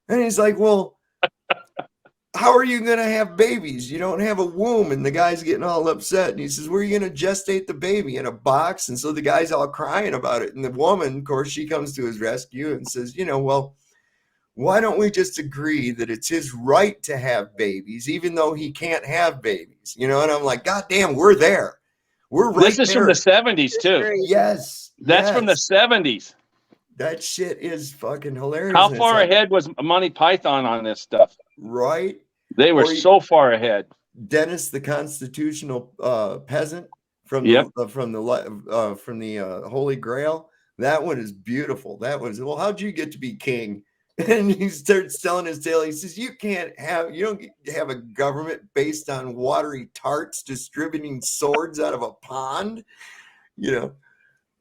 And he's like, well, how are you going to have babies? You don't have a womb. And the guy's getting all upset. And he says, where are you going to gestate the baby? In a box? And so the guy's all crying about it. And the woman, of course, she comes to his rescue and says, well, why don't we just agree that it's his right to have babies, even though he can't have babies? And I'm like, God damn, we're there. We're right This is there. from the 70s, too. Yes. That's from the 70s. That shit is fucking hilarious. How far ahead was Monty Python on this stuff? Right. They were so far ahead. Dennis, the constitutional peasant from the Holy Grail. That one is beautiful. That was, well, how'd you get to be king? And he starts telling his tale. He says, you don't have a government based on watery tarts distributing swords out of a pond.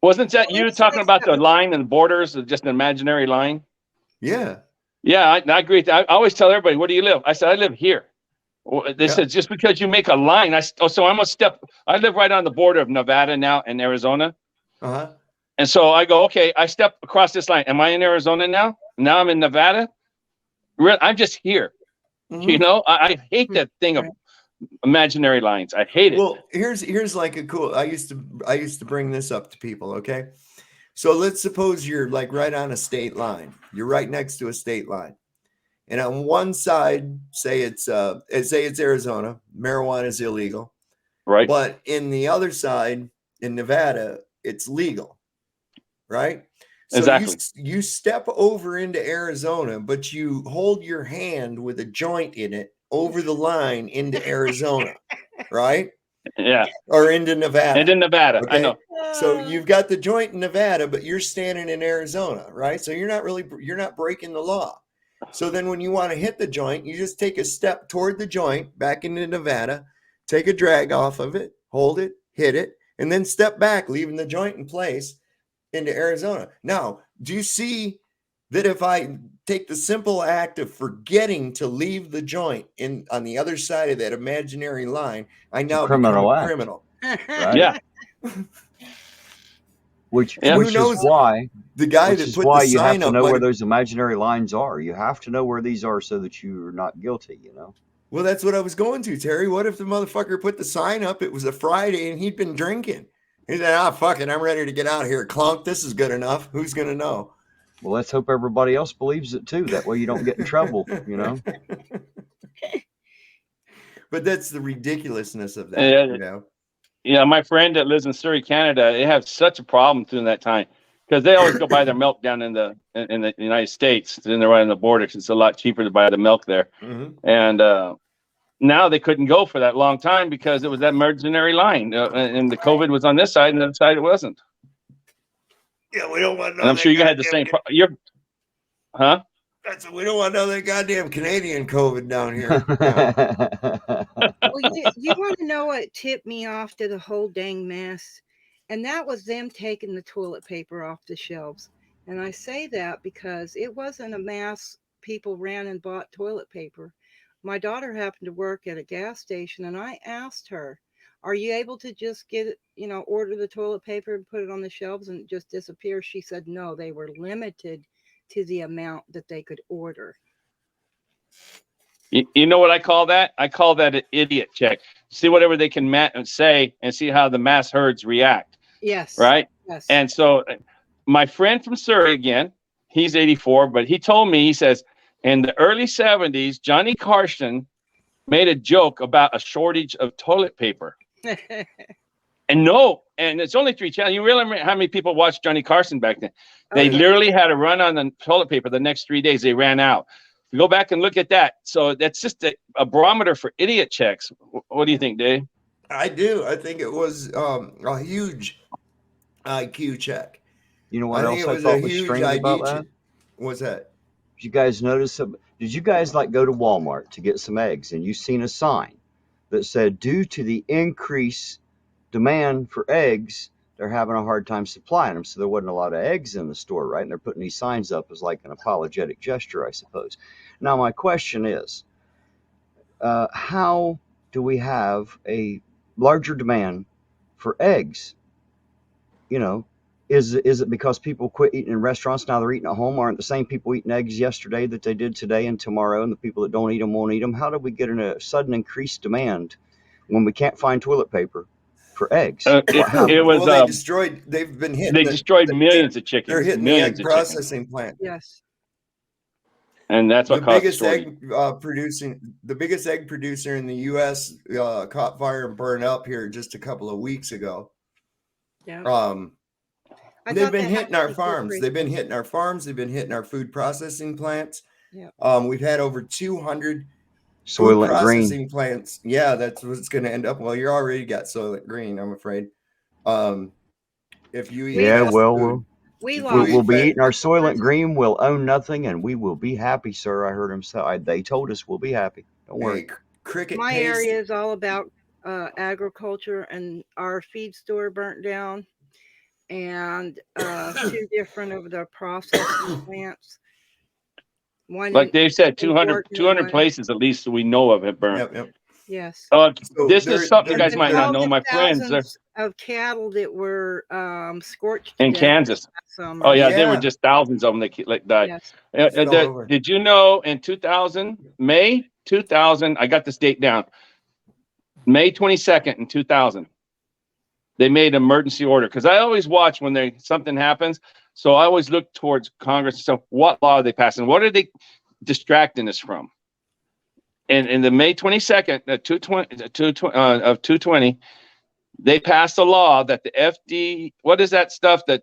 Wasn't that you talking about the line and the borders, just an imaginary line? Yeah. Yeah, I agree with that. I always tell everybody, where do you live? I said, I live here. They said, just because you make a line. I live right on the border of Nevada now and Arizona. Uh-huh. And so I go, okay, I step across this line. Am I in Arizona now? Now I'm in Nevada. I'm just here. You know, I hate that thing of imaginary lines. I hate it. Well, here's like a cool. I used to bring this up to people. Okay, so let's suppose you're like right on a state line. You're right next to a state line, and on one side, say it's Arizona, marijuana is illegal, Right. but in the other side, in Nevada, it's legal, right? So Exactly. you step over into Arizona, but you hold your hand with a joint in it over the line into Arizona, right? Yeah. Or into Nevada. And in Nevada, I Okay. know. So you've got the joint in Nevada, but you're standing in Arizona, right? So you're not breaking the law. So then when you want to hit the joint, you just take a step toward the joint back into Nevada, take a drag off of it, hold it, hit it, and then step back, leaving the joint in place into Arizona. Now, do you see that if I take the simple act of forgetting to leave the joint on the other side of that imaginary line, I now become a criminal? Right? Yeah. Which And who is knows, why the guy which that is put why the you have sign to up know might where have- those imaginary lines are. You have to know where these are so that you're not guilty, you know. Well, that's what I was going to, Terry. What if the motherfucker put the sign up? It was a Friday and he'd been drinking. He said, "Ah, fuck it, I'm ready to get out of here. Clunk, this is good enough. Who's gonna know?" Well, let's hope everybody else believes it too. That way you don't get in trouble, you know. But that's the ridiculousness of that, Yeah. you know. Yeah, my friend that lives in Surrey, Canada, they have such a problem during that time because they always go buy their milk down in the United States. Then they're right on the border. It's a lot cheaper to buy the milk there. And now they couldn't go for that long time because it was that imaginary line, and the COVID was on this side, and the other side it wasn't. Yeah, we don't want to know. And I'm sure you had the same. Huh? We don't want to know that goddamn Canadian COVID down here. Yeah. Well, you want to know what tipped me off to the whole dang mess? And that was them taking the toilet paper off the shelves. And I say that because it wasn't a mass people ran and bought toilet paper. My daughter happened to work at a gas station, and I asked her, "Are you able to just get it, order the toilet paper and put it on the shelves and it just disappear?" She said no, they were limited to the amount that they could order. You know what I call that? I call that an idiot check. See whatever they can say and see how the mass herds react. Yes. Right? Yes. And so my friend from Surrey again, he's 84, but he told me, he says, in the early 70s, Johnny Carson made a joke about a shortage of toilet paper. And it's only 3 channels. You realize how many people watched Johnny Carson back then? They literally had a run on the toilet paper the next 3 days. They ran out. You go back and look at that. So that's just a barometer for idiot checks. What do you think, Dave? I do. I think it was a huge IQ check. You know what I think else it I was thought a was huge strange ID about check. that? What's that? Did you guys notice? Did you guys go to Walmart to get some eggs and you seen a sign that said, due to the increased demand for eggs, they're having a hard time supplying them. So there wasn't a lot of eggs in the store, right? And they're putting these signs up as like an apologetic gesture, I suppose. Now, my question is, how do we have a larger demand for eggs? Is it because people quit eating in restaurants, now they're eating at home? Aren't the same people eating eggs yesterday that they did today and tomorrow, and the people that don't eat them won't eat them? How do we get in a sudden increased demand when we can't find toilet paper for eggs? It was they've been hitting. They destroyed millions of chickens. They're hitting millions the egg of chickens. processing plant. Yes. And that's what the caused biggest the the biggest egg producer in the U.S. Caught fire and burned up here just a couple of weeks ago. Yeah. They've been hitting our farms. They've been hitting our farms. They've been hitting our food processing plants. Yeah. We've had over 200 Soylent food processing Green plants. Yeah, that's what it's going to end up. Well, you already got Soylent Green, I'm afraid. If you eat fast food, we'll be eating our Soylent Green. We'll own nothing, and we will be happy, sir. I heard him say. They told us we'll be happy. Don't worry. Cricket My paste. area is all about agriculture, and our feed store burnt down, and 2 different of the processing plants. Like Dave said, 200 places at least we know of have burned. Yep. Yes. So This is something you And guys the might not know. My friends are thousands of cattle that were scorched to in death Kansas. last summer. Oh yeah, there were Yeah. just thousands of them that like died. Yes. Fell over. Did you know in 2000, May 2000, I got this date down, May 22nd in 2000, they made an emergency order, because I always watch when something happens. So I always look towards Congress. So what law are they passing? What are they distracting us from? And in the May 22nd, 220, they passed a law that the FD, what is that stuff that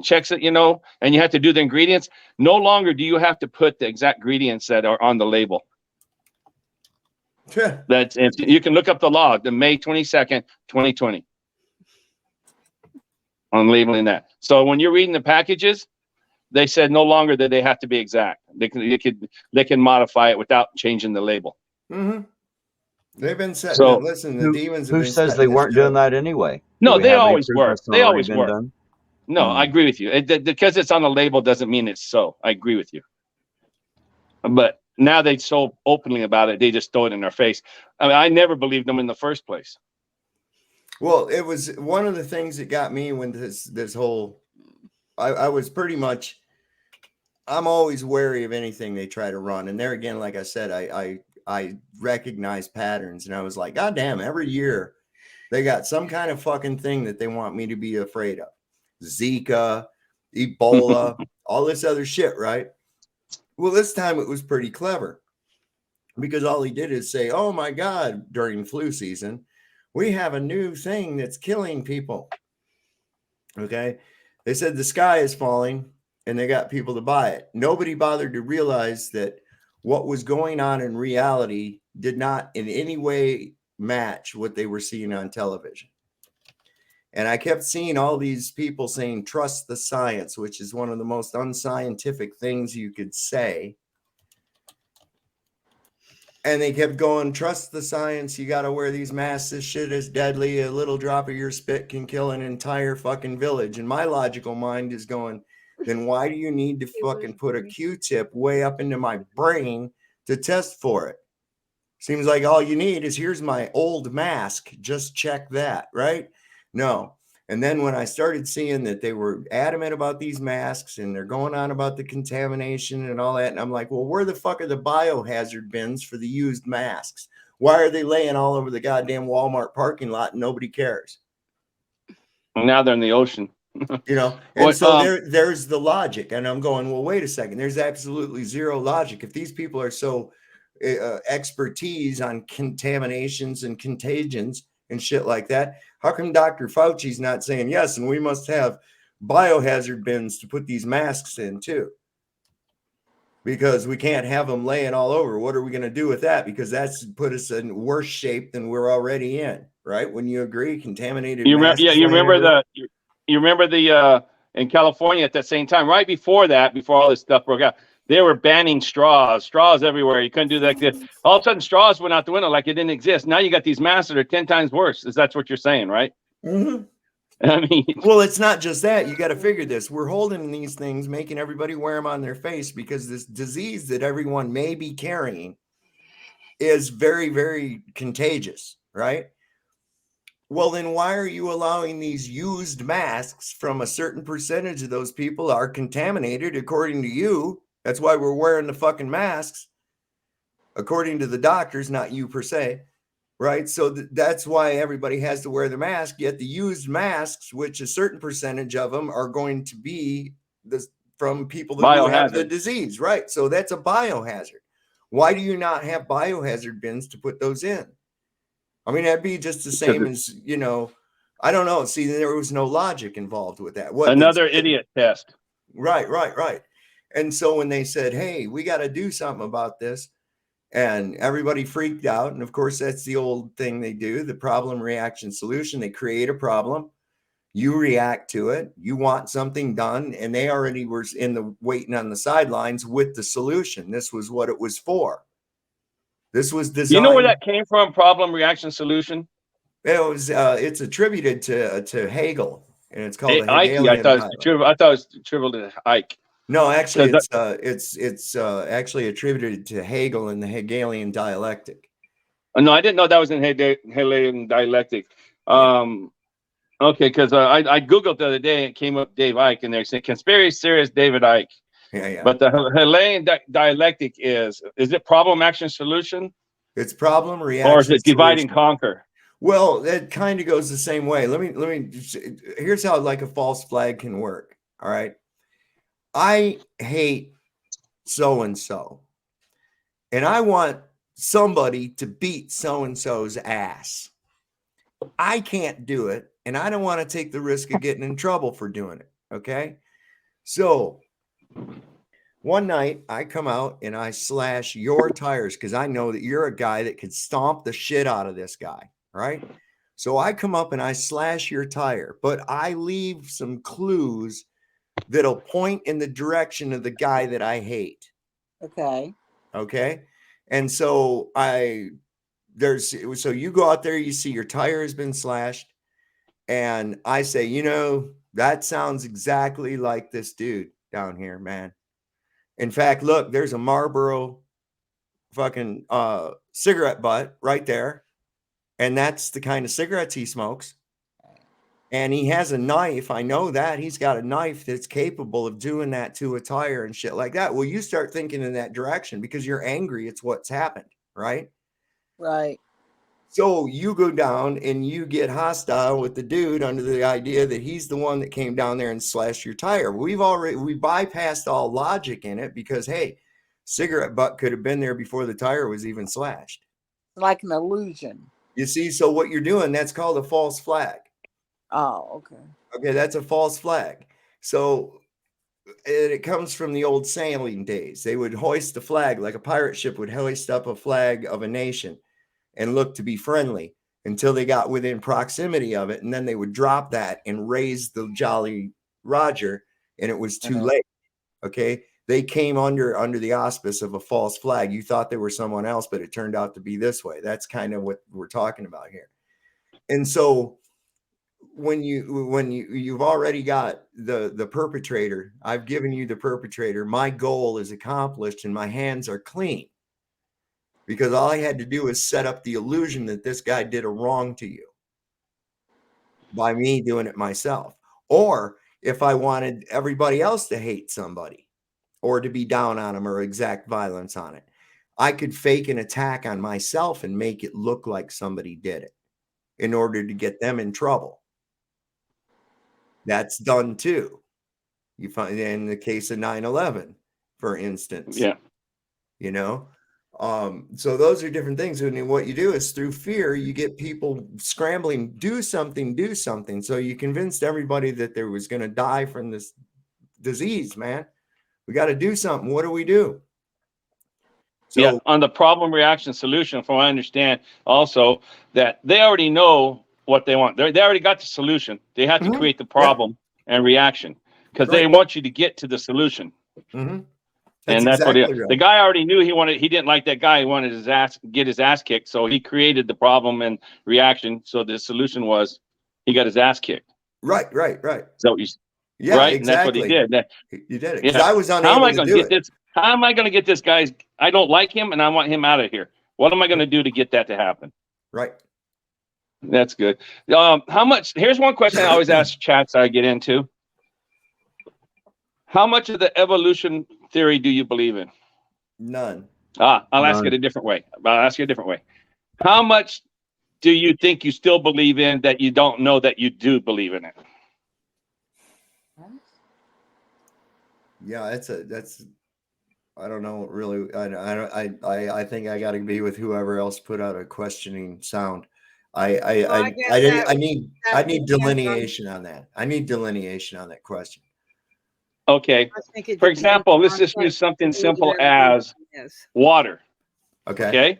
checks it, and you have to do the ingredients. No longer do you have to put the exact ingredients that are on the label. You can look up the law, the May 22nd, 2020, on labeling that. So when you're reading the packages, they said no longer that they have to be exact. They can modify it without changing the label. Mm-hmm. They've been setting So it. Listen, the demons have Who been says setting they this weren't doing joke. that anyway? no, Do we they have any always proof were. that's They already always been were. done? No, I agree with you. Because it's on the label doesn't mean it's so. I agree with you. But now they so openly about it, they just throw it in our face. I mean, I never believed them in the first place. Well, it was one of the things that got me when this whole. I was pretty much. I'm always wary of anything they try to run, and there again, like I said, I recognize patterns, and I was like, God damn! Every year, they got some kind of fucking thing that they want me to be afraid of. Zika, Ebola, all this other shit, right? Well, this time it was pretty clever, because all he did is say, oh my God, during flu season, we have a new thing that's killing people. Okay. They said the sky is falling and they got people to buy it. Nobody bothered to realize that what was going on in reality did not in any way match what they were seeing on television. And I kept seeing all these people saying, trust the science, which is one of the most unscientific things you could say. And they kept going, trust the science. You got to wear these masks. This shit is deadly. A little drop of your spit can kill an entire fucking village. And my logical mind is going, then why do you need to fucking put a Q-tip way up into my brain to test for it? Seems like all you need is, here's my old mask. Just check that, right? No. And then when I started seeing that they were adamant about these masks and they're going on about the contamination and all that, and I'm like, well, where the fuck are the biohazard bins for the used masks? Why are they laying all over the goddamn Walmart parking lot and nobody cares? Now they're in the ocean. And so there's the logic. And I'm going, well, wait a second. There's absolutely zero logic. If these people are so expertise on contaminations and contagions and shit like that, how come Dr. Fauci's not saying yes, and we must have biohazard bins to put these masks in too? Because we can't have them laying all over. What are we going to do with that? Because that's put us in worse shape than we're already in, right? Wouldn't you agree? Contaminated masks. You remember the in California at that same time, right before all this stuff broke out, they were banning straws everywhere. You couldn't do that. All of a sudden, straws went out the window like it didn't exist. Now you got these masks that are 10 times worse. That's what you're saying, right? Mm-hmm. I mean, well, it's not just that. You got to figure this. We're holding these things, making everybody wear them on their face because this disease that everyone may be carrying is very, very contagious, right? Well, then why are you allowing these used masks from a certain percentage of those people are contaminated according to you? That's why we're wearing the fucking masks, according to the doctors, not you per se, right? So that's why everybody has to wear the mask, yet the used masks, which a certain percentage of them are going to be from people that have the disease, right? So that's a biohazard. Why do you not have biohazard bins to put those in? I mean, that'd be just the same as, I don't know. See, there was no logic involved with that. Another idiot test. Right. And so when they said, hey, we got to do something about this, and everybody freaked out. And of course, that's the old thing they do, the problem, reaction, solution. They create a problem. You react to it. You want something done. And they already were waiting on the sidelines with the solution. This was what it was for. This was designed. You know where that came from? Problem, reaction, solution. It's attributed to Hegel, and it's called the Ike. Hegelian dialectic. I thought it was attributed to Ike. No, actually, it's actually attributed to Hegel and the Hegelian dialectic. No, I didn't know that was in Hegelian dialectic. Okay, because I Googled the other day and it came up Dave Icke, and they're saying conspiracy theorist David Icke. Yeah. But the Hegelian dialectic is it problem, action, solution? It's problem, reaction, Or is it divide and solution. conquer? Well, it kind of goes the same way. Let me. Here's how like a false flag can work. All right, I hate so and so, and I want somebody to beat so and so's ass. I can't do it, and I don't want to take the risk of getting in trouble for doing it. Okay, so one night I come out and I slash your tires because I know that you're a guy that could stomp the shit out of this guy, right? So I come up and I slash your tire, but I leave some clues that'll point in the direction of the guy that I hate. Okay. Okay. And so so you go out there, you see your tire has been slashed, and I say, that sounds exactly like this dude down here, man. In fact, look, there's a Marlboro fucking cigarette butt right there. And that's the kind of cigarettes he smokes. And he has a knife. I know that. He's got a knife that's capable of doing that to a tire and shit like that. Well, you start thinking in that direction because you're angry. It's what's happened, right? Right. So you go down and you get hostile with the dude under the idea that he's the one that came down there and slashed your tire. We bypassed all logic in it because, hey, cigarette butt could have been there before the tire was even slashed. Like an illusion. You see, so what you're doing, that's called a false flag. Oh, okay. Okay, that's a false flag. So it comes from the old sailing days. They would hoist the flag like a pirate ship would hoist up a flag of a nation and look to be friendly until they got within proximity of it. And then they would drop that and raise the Jolly Roger, and it was too late. Okay. They came under the auspice of a false flag. You thought they were someone else, but it turned out to be this way. That's kind of what we're talking about here. And so when you've already got the perpetrator, I've given you the perpetrator, my goal is accomplished and my hands are clean because all I had to do is set up the illusion that this guy did a wrong to you by me doing it myself. Or if I wanted everybody else to hate somebody or to be down on them or exact violence on it, I could fake an attack on myself and make it look like somebody did it in order to get them in trouble. That's done too. You find in the case of 9/11, for instance. Yeah. So those are different things. And what you do is through fear, you get people scrambling, do something. So you convinced everybody that there was going to die from this disease, man. We got to do something. What do we do? So, yeah, on the problem, reaction, solution, from what I understand also that they already know what they want. They already got the solution. They have to create the problem and reaction because they want you to get to the solution. That's and that's exactly what the guy already knew. He didn't like that guy. He wanted get his ass kicked. So he created the problem and reaction. So the solution was he got his ass kicked. Right. So yeah, right? Exactly. And that's what he did. You did it. Because I was unable to do it. How am I going to get this guy? I don't like him and I want him out of here. What am I going to do to get that to happen? Right. That's good. Here's one question I always ask chats I get into. How much of the evolution theory do you believe in? None. I'll ask it a different way. How much do you think you still believe in that you don't know that you do believe in it? Yeah, that's I don't know really. I think I got to be with whoever else put out a questioning sound. I need delineation on that. I need delineation on that question. Okay. For example, let's just use something simple as water. Okay.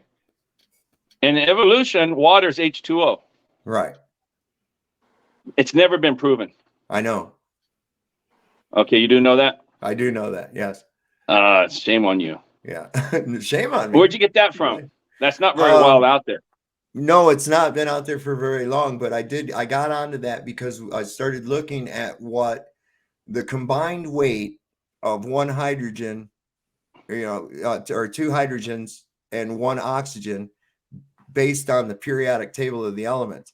In evolution, water is H2O. Right. It's never been proven. I know. Okay, you do know that? I do know that. Yes. Shame on you. Yeah. Shame on me. Where'd you get that from? That's not very well out there. No, it's not been out there for very long, but I got onto that because I started looking at what the combined weight of one hydrogen, or two hydrogens and one oxygen based on the periodic table of the elements.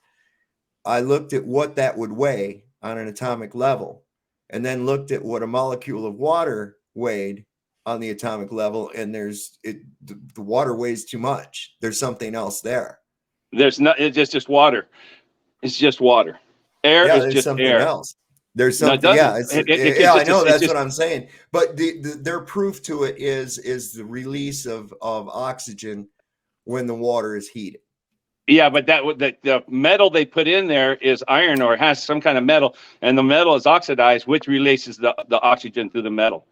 I looked at what that would weigh on an atomic level, and then looked at what a molecule of water weighed on the atomic level, and the water weighs too much. There's something else there. There's not. It's just water. It's just water. Air Yeah, is there's just something air. else. There's No, it something. Yeah, doesn't. I know. That's what I'm saying. But their proof to it is the release of oxygen when the water is heated. Yeah, but the metal they put in there is iron or has some kind of metal, and the metal is oxidized, which releases the oxygen through the metal.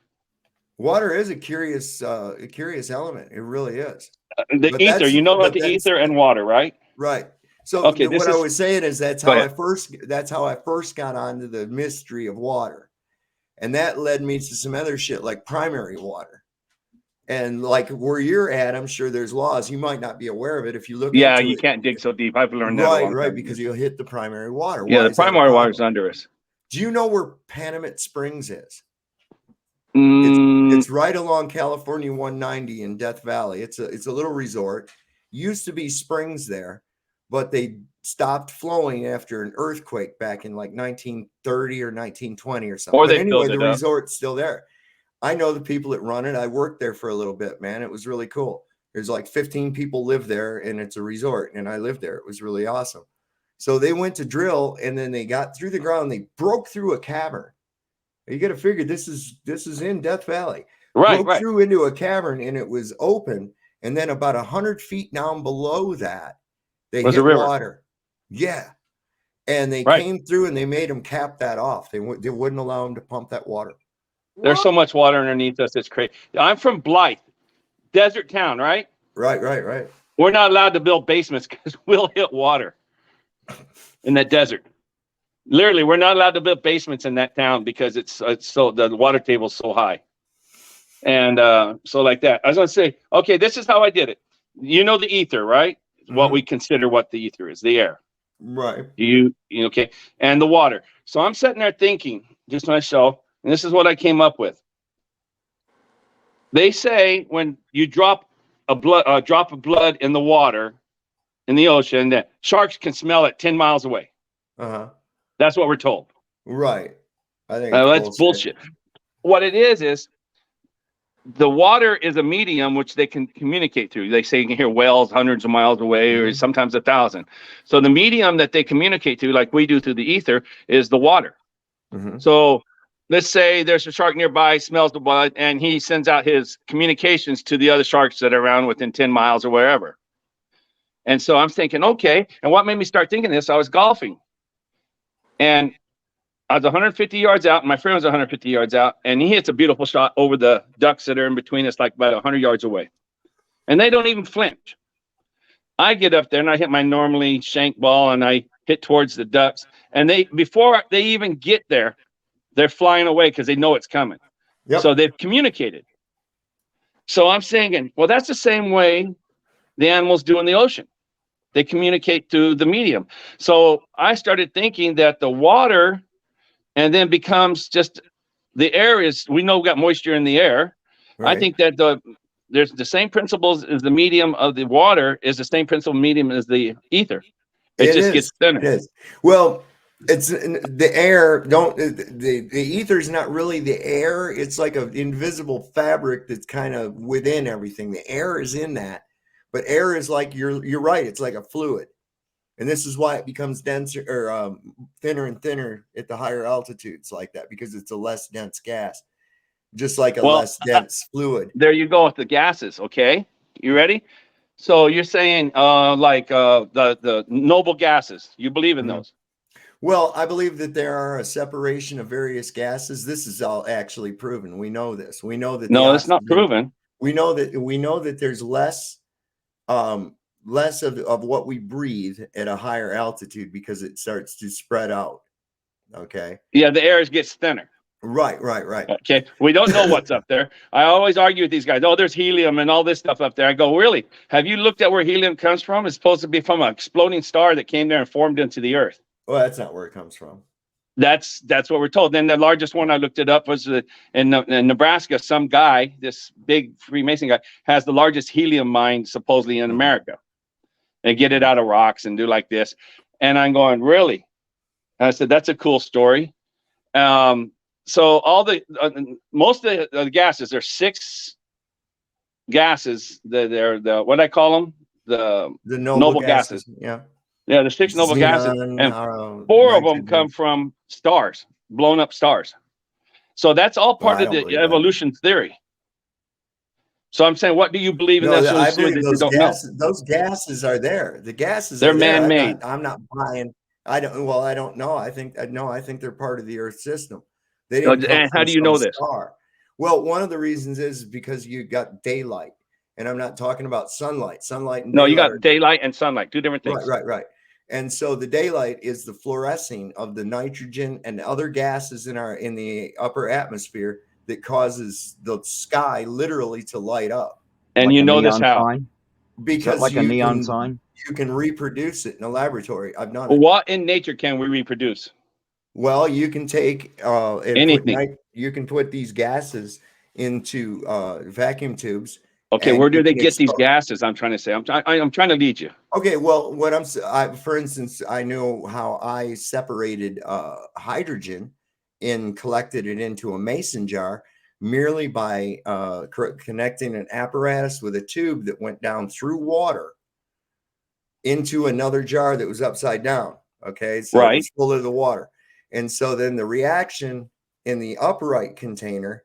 Water is a curious element. It really is. The But ether, you know about the ether and water, right? Right. So Okay, what I was saying is that's Go how ahead. I first got onto the mystery of water. And that led me to some other shit like primary water. And like where you're at, I'm sure there's laws. You might not be aware of it if you look Yeah, into you it. can't dig so deep. I've learned that a long time Right, ago. because you'll hit the primary water. Yeah, Why the is that a primary water problem? is under us. Do you know where Panamint Springs is? Mm, It's right along California 190 in Death Valley. It's a little resort. Used to be springs there, but they stopped flowing after an earthquake back in like 1930 or 1920 or something. Or But they anyway, filled it the up. resort's still there. I know the people that run it. I worked there for a little bit, man. It was really cool. There's like 15 people live there, and it's a resort, and I lived there. It was really awesome. So they went to drill, and then they got through the ground. They broke through a cavern. You got to figure this is in Death Valley. Right, Broke through into a cavern, and it was open. And then about 100 feet down below that, they Was hit a river. water. Yeah. And they Right. came through and they made them cap that off. They wouldn't allow them to pump that water. There's so much water underneath us. It's crazy. I'm from Blythe, desert town, right? Right. We're not allowed to build basements because we'll hit water in that desert. Literally, we're not allowed to build basements in that town because it's so the water table's so high. And so like that. I was gonna say, okay, this is how I did it. You know the ether, right? What we consider what the ether is, the air. Right. You okay? And the water. So I'm sitting there thinking, just myself, and this is what I came up with. They say when you drop a drop of blood in the water, in the ocean, that sharks can smell it 10 miles away. That's what we're told. Right. I think that's bullshit. What it is the water is a medium which they can communicate through. They say you can hear whales hundreds of miles away, or sometimes 1,000. So the medium that they communicate to, like we do through the ether, is the water. So let's say there's a shark nearby, smells the blood, and he sends out his communications to the other sharks that are around within 10 miles or wherever. And so I'm thinking, okay. And what made me start thinking this? I was golfing, and I was 150 yards out, and my friend was 150 yards out, and he hits a beautiful shot over the ducks that are in between us, like about 100 yards away. And they don't even flinch. I get up there, and I hit my normally shank ball, and I hit towards the ducks. And before they even get there, they're flying away because they know it's coming. So they've communicated. So I'm saying, well, that's the same way the animals do in the ocean. They communicate through the medium. So I started thinking that the water and then becomes just the air is, we know we got moisture in the air. Right. I think that there's the same principles as the medium of the water is the same principle medium as the ether. It just gets thinner. It is. Well, it's the air. The ether is not really the air. It's like an invisible fabric that's kind of within everything. The air is in that, but air is like you're right. It's like a fluid. And this is why it becomes denser or thinner and thinner at the higher altitudes like that, because it's a less dense gas, just like a less dense fluid. There you go with the gases. Okay. You ready? So you're saying the noble gases, you believe in those? Well, I believe that there are a separation of various gases. This is all actually proven. We know this. We know that. No, it's not proven. We know that there's less of what we breathe at a higher altitude because it starts to spread out. Okay. Yeah, the air gets thinner. Right. Okay. We don't know what's up there. I always argue with these guys. Oh, there's helium and all this stuff up there. I go, really? Have you looked at where helium comes from? It's supposed to be from an exploding star that came there and formed into the earth. Well, that's not where it comes from. That's what we're told. Then the largest one I looked it up was in Nebraska. Some guy, this big Freemason guy, has the largest helium mine supposedly in America. and get it out of rocks and do like this. And I'm going, really? And I said, that's a cool story. So all the most of the gases, there's 6 gases. They're the what I call them, the noble gases. Yeah. Yeah, the 6 noble gases, Xenon, and 4 of them nitrogen. come from stars, blown up stars. So that's all Well, part I of don't the believe that. evolution theory. So I'm saying, what do you believe in No, that I theory believe that you don't know? those gases are there. The gases They're are there. man-made. I'm not buying. I don't. Well, I don't know. I think they're part of the Earth system. They So, didn't come and how from do you some know this? star. Well, one of the reasons is because you got daylight, and I'm not talking about sunlight. Sunlight and No, you daylight got daylight and sunlight, 2 different things. Right. And so the daylight is the fluorescing of the nitrogen and other gases in the upper atmosphere that causes the sky literally to light up. And Like you a know this neon how? sign? Is that Because like a neon sign? you can reproduce it in a laboratory. I've done it. What in nature can we reproduce? Well, you can take Anything. you can put these gases into vacuum tubes. Okay, and where do you they can get these expose. gases? I'm trying to say. I'm trying to lead you. Okay, well, for instance, I know how I separated hydrogen and collected it into a mason jar merely by connecting an apparatus with a tube that went down through water into another jar that was upside down. Okay, so Right. it was full of the water. And so then the reaction in the upright container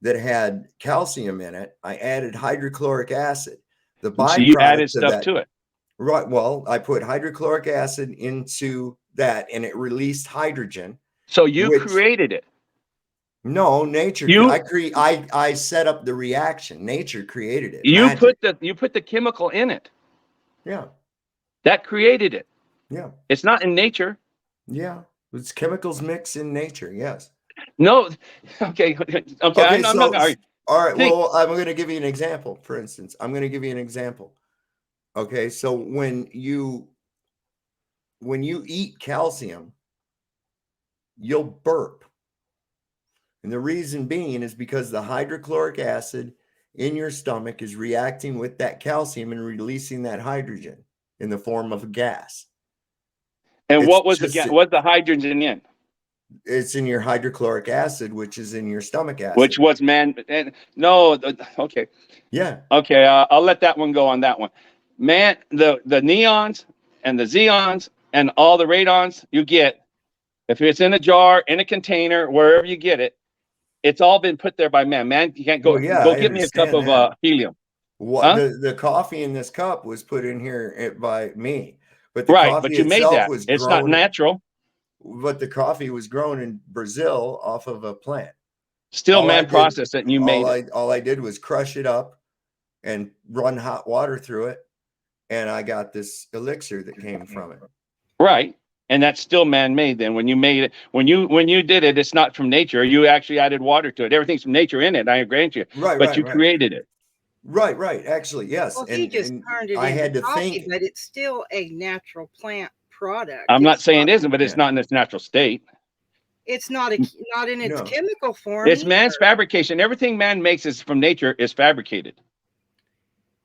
that had calcium in it, I added hydrochloric acid. The So you added byproduct of stuff that, to it. right? Well, I put hydrochloric acid into that, and it released hydrogen. So you Which- created it. No, nature. You- I set up the reaction. Nature created it. You Magic. put the chemical in it. Yeah, That created it. yeah, It's not in nature. yeah. It's chemicals mixed in nature. Yes. No. Okay. I'm not gonna argue. All right. Think- Well, I'm going to give you an example. For instance, I'm going to give you an example. Okay. So when you eat calcium, you'll burp. And the reason being is because the hydrochloric acid in your stomach is reacting with that calcium and releasing that hydrogen in the form of a gas. And It's what was just- what's the hydrogen in? It's in your hydrochloric acid, which is in your stomach acid. Which was okay. Yeah. Okay, I'll let that one go on that one. Man, the neons and the xeons and all the radons you get, if it's in a jar, in a container, wherever you get it, it's all been put there by man. Man, you can't go Well, yeah, go I get me a cup understand of that. helium. What Huh? the coffee in this cup was put in here by me, but the Right, coffee but you made itself that. was It's not grown. natural. But the coffee was grown in Brazil off of a plant. Still All I man did- processed it and you made it. All I did was crush it up and run hot water through it, and I got this elixir that came from it. Right. And that's still man-made then. When you made it, when you did it, it's not from nature. You actually added water to it. Everything's from nature in it, I agree with you. Right, But right, you right. created it. Right. Actually, yes. Well, he just turned it I into had to coffee, think. but it's still a natural plant product. I'm not It's saying it isn't, but it's Yeah. not in its natural state. It's not not in its No. chemical form. It's man's either. fabrication. Everything man makes is from nature is fabricated.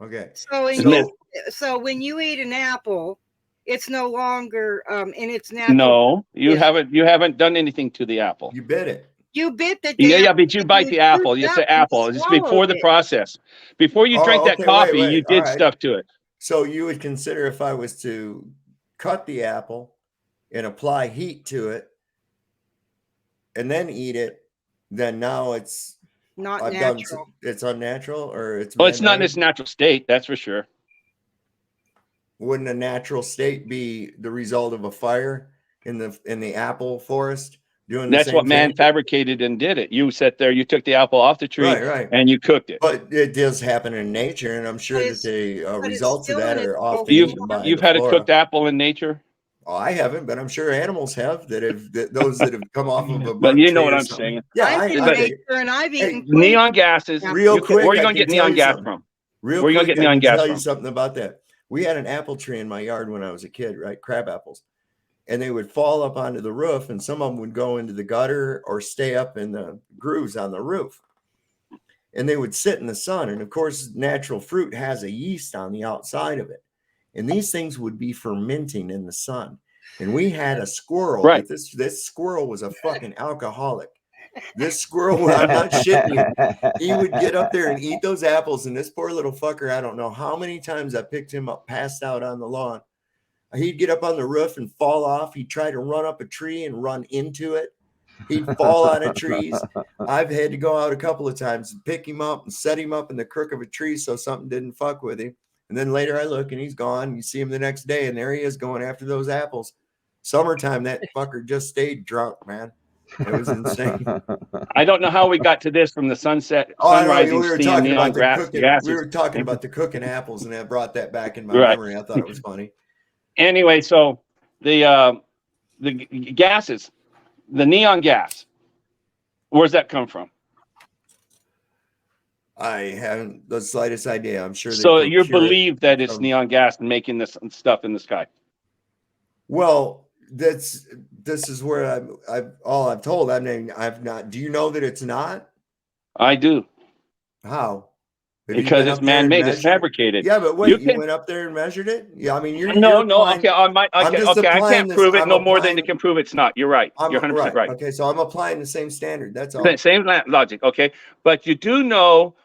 Okay. So when you eat an apple, it's no longer in its natural. No, you Yes. haven't done anything to the apple. You bit it. You bit the Yeah, damn but you thing, bite the chewed apple. it It's up the and apple. It's before swallowed the it. process. Before you Oh, drank that okay, coffee, wait. you All did right. stuff to it. So you would consider if I was to cut the apple and apply heat to it and then eat it, then now it's Not I've natural. done it's unnatural or it's Well, it's not in man-made? its natural state, that's for sure. Wouldn't a natural state be the result of a fire in the apple forest doing the That's same what man thing? fabricated and did it. You sat there, you took the apple off the tree Right. and you cooked it. But it does happen in nature, and I'm sure But that the but it's results of still that in are its often You've eaten by you've the had a flora. cooked apple in nature, Oh, I haven't, but I'm sure animals have those that have come off of a but burnt you know tree what or I'm something. saying. Yeah, I've been but- nature and I've eaten Neon gases. Real where quick, are you I gonna can get tell neon you gas something. from? Real Where you gonna quick, get I neon can gas tell you from? something about that. We had an apple tree in my yard when I was a kid, right? Crab apples. And they would fall up onto the roof, and some of them would go into the gutter or stay up in the grooves on the roof. And they would sit in the sun. And of course, natural fruit has a yeast on the outside of it. and these things would be fermenting in the sun. And we had a squirrel. Right. This squirrel was a fucking alcoholic. This squirrel, I'm not shitting you. He would get up there and eat those apples. And this poor little fucker, I don't know how many times I picked him up, passed out on the lawn. He'd get up on the roof and fall off. He'd try to run up a tree and run into it. He'd fall out of trees. I've had to go out a couple of times and pick him up and set him up in the crook of a tree so something didn't fuck with him. And then later I look and he's gone. You see him the next day and there he is going after those apples. Summertime, that fucker just stayed drunk, man. It was insane. I don't know how we got to this from the sunset, Oh, I know. sunrising, We were steam, talking neon about the grass, cooking. gases. We were talking about the cooking apples, and that brought that back in my Right. memory. I thought it was funny. Anyway, so the gases, the neon gas, where's that come from? I haven't the slightest idea. I'm sure. So you procure it believe that it's from- neon gas and making this stuff in the sky? Well, this is where I've told. I mean, I've not. Do you know that it's not? I do. How? Have you Because been it's up there and man-made, it's measured it? fabricated. Yeah, but wait, you can- went up there and measured it? Yeah, I mean, you're No, applying- okay, I'm just okay, I applying can't this- prove it I'm no more than applying- you can prove it's not. You're right. I'm You're 100% right. Okay, so I'm applying the same standard. That's all. Same logic, okay? But you do know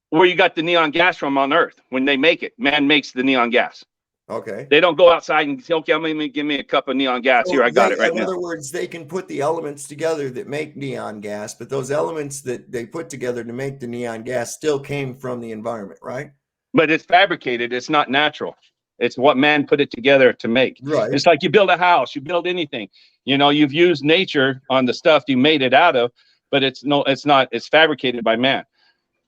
where you got the neon gas from on Earth when they make it. Man makes the neon gas. Okay. They don't go outside and say, okay, I'm going to give me a cup of neon gas. So Here, I got it right in now. other words, they can put the elements together that make neon gas, but those elements that they put together to make the neon gas still came from the environment, right? But it's fabricated. It's not natural. It's what man put it together to make. Right. It's like you build a house, you build anything. You know, you've used nature on the stuff you made it out of, but it's not. It's fabricated by man.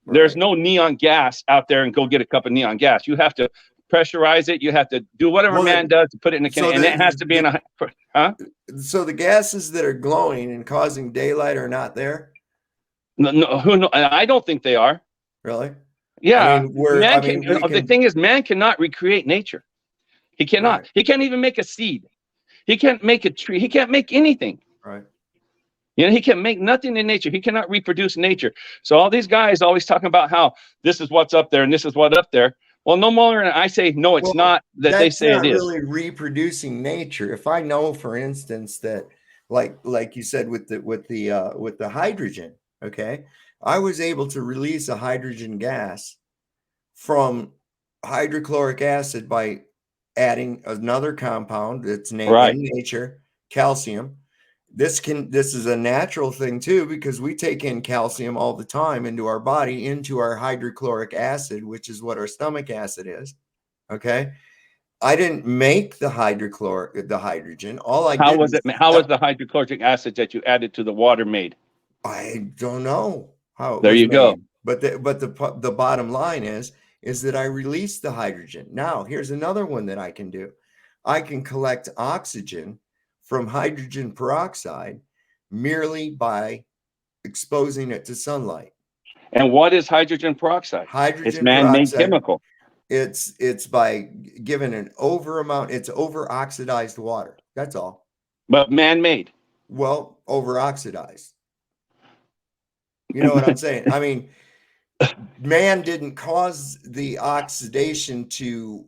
There's Right. no neon gas out there and go get a cup of neon gas. You have to pressurize it. You have to do whatever Well, man does to put it in a can, so and it has to be in a. Huh? So the gases that are glowing and causing daylight are not there, No, I don't think they are. really? Yeah, I mean, the thing is, man cannot recreate nature. He cannot. Right. He can't even make a seed. He can't make a tree. He can't make anything. Right. You know, he can make nothing in nature. He cannot reproduce nature. So all these guys always talking about how this is what's up there and this is what's up there. Well, no more. I say no, it's Well, not that they say not it is. really reproducing nature. If I know, for instance, that like you said with the hydrogen, okay, I was able to release a hydrogen gas from hydrochloric acid by adding another compound that's named Right. in nature, calcium. This is a natural thing too, because we take in calcium all the time into our body, into our hydrochloric acid, which is what our stomach acid is. Okay. I didn't make the hydrogen. All I How did was it? How was the hydrochloric acid that you added to the water made? I don't know how. It There was you go. made. But the bottom line is that I released the hydrogen. Now, here's another one that I can do. I can collect oxygen from hydrogen peroxide merely by exposing it to sunlight. And what is hydrogen peroxide? Hydrogen It's man-made peroxide, chemical. It's by giving an it's over oxidized water. That's all. But man-made. Well, over oxidized. You know what I'm saying? I mean, man didn't cause the oxidation to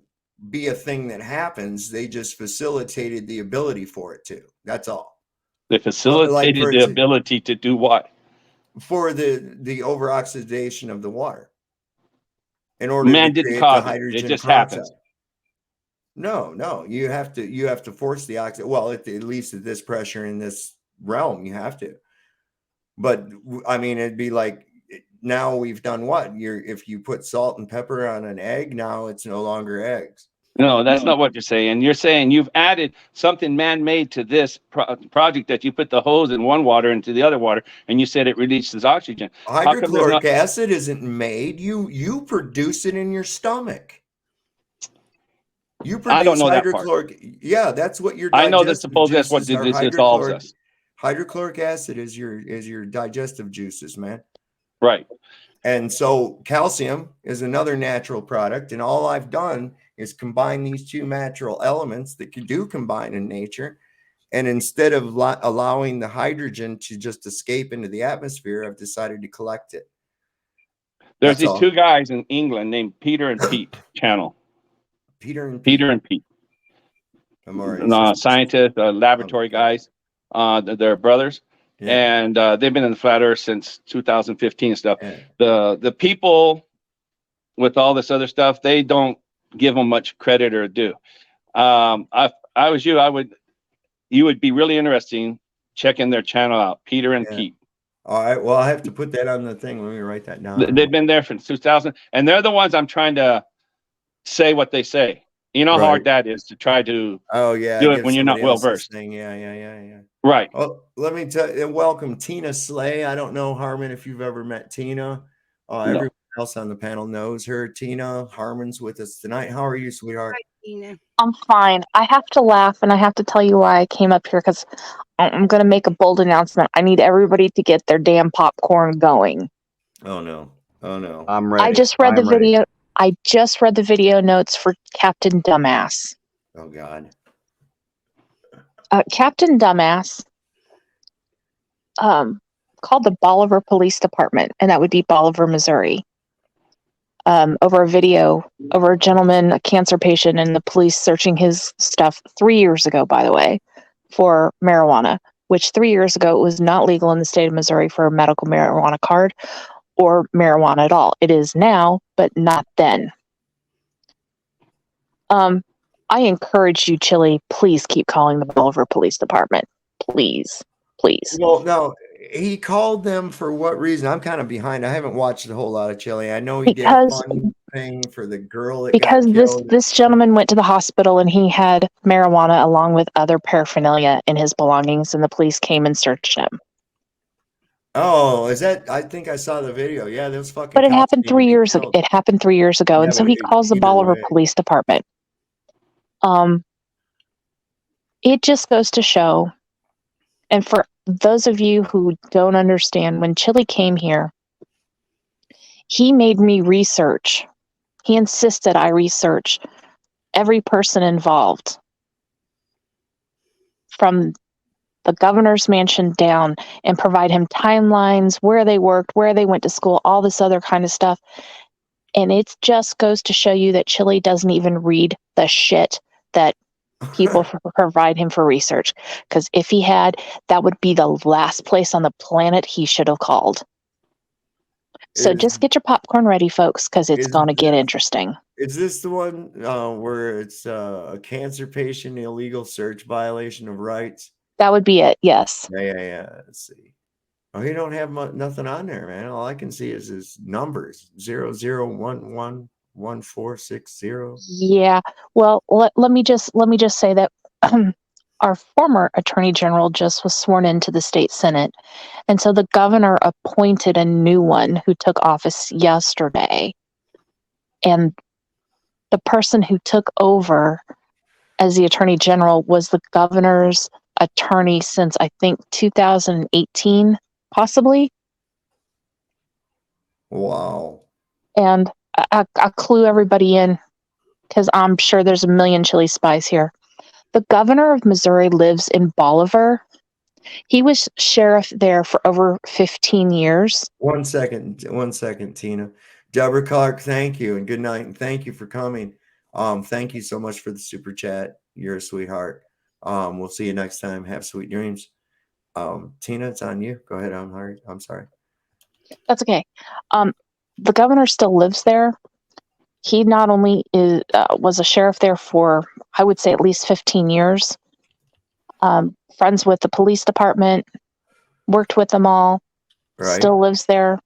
be a thing that happens. They just facilitated the ability for it to. That's all. They facilitated for the example- ability to do what? For the over oxidation of the water. In order Man to didn't create cause the it. hydrogen It just peroxide. happens. No, you have to force the oxygen. Well, at least at this pressure in this realm, you have to. But I mean, it'd be like now we've done what? If you put salt and pepper on an egg, now it's no longer eggs. No, that's not what you're saying. You're saying you've added something man-made to this project that you put the hose in one water into the other water, and you said it releases oxygen. How come there's Hydrochloric not- acid isn't made. You produce it in your stomach. You produce I don't know that part. hydrochloric. Yeah, that's what your. I know that digestive suppose that's what juices are. this dissolves us. Hydrochloric acid is your digestive juices, man. Right. And so calcium is another natural product. And all I've done is combine these two natural elements that you do combine in nature. And instead of allowing the hydrogen to just escape into the atmosphere, I've decided to collect it. There's That's these all. two guys in England named Peter and Pete Channel. Peter and Pete. Peter and Pete. Scientists, laboratory guys. They're brothers, and they've been in the flat Earth since 2015 and stuff. Yeah. The people with all this other stuff, they don't give them much credit or due. If I was you, you would be really interesting checking their channel out, Peter and Pete. All right. Well, I have to put that on the thing. Let me write that down. They've been there since 2000, and they're the ones I'm trying to say what they say. You know how hard that is to try to do it when you're not well versed. Yeah. Right. Well, let me tell you, welcome Tina Slay. I don't know, Harmon, if you've ever met Tina. Everyone else on the panel knows her. Tina Harmon's with us tonight. How are you, sweetheart? Hi, Tina. I'm fine. I have to laugh, and I have to tell you why I came up here, because I'm going to make a bold announcement. I need everybody to get their damn popcorn going. Oh no. I'm ready. I just read the video. I just read the video notes for Captain Dumbass. Oh God. Captain Dumbass called the Bolivar Police Department, and that would be Bolivar, Missouri, over a gentleman, a cancer patient, and the police searching his stuff 3 years ago, by the way, for marijuana, which 3 years ago it was not legal in the state of Missouri for a medical marijuana card or marijuana at all. It is now, but not then. I encourage you, Chili, please keep calling the Bolivar Police Department. Please. Well, no, he called them for what reason? I'm kind of behind. I haven't watched a whole lot of Chili. I know he did a fun thing for the girl that got killed. This gentleman went to the hospital and he had marijuana along with other paraphernalia in his belongings, and the police came and searched him. Oh, is that? I think I saw the video. Yeah, those fucking. But it happened 3 years ago. It happened 3 years ago, and so he calls the Bolivar Police Department. It just goes to show, and for those of you who don't understand, when Chili came here, he made me research. He insisted I research every person involved, from the governor's mansion down, and provide him timelines, where they worked, where they went to school, all this other kind of stuff. And it just goes to show you that Chili doesn't even read the shit that people provide him for research. Because if he had, that would be the last place on the planet he should have called. So just get your popcorn ready, folks, because it's going to get interesting. Is this the one where it's a cancer patient illegal search violation of rights? That would be it, yes. Yeah. Let's see. Oh, you don't have nothing on there, man. All I can see is his numbers 00111460. Yeah. Well, let me just say that our former Attorney General just was sworn into the state Senate, and so the governor appointed a new one who took office yesterday. And the person who took over as the Attorney General was the governor's attorney since, I think, 2018, possibly. Wow. And I clue everybody in, because I'm sure there's a million Chili spies here. The governor of Missouri lives in Bolivar. He was sheriff there for over 15 years. 1 second, Tina. Deborah Clark, thank you, and good night, and thank you for coming. Thank you so much for the super chat. You're a sweetheart. We'll see you next time. Have sweet dreams. Tina, it's on you. Go ahead. I'm sorry. That's okay. The governor still lives there. He not only was a sheriff there for, I would say, at least 15 years. Friends with the police department, worked with them all, right. Still lives there,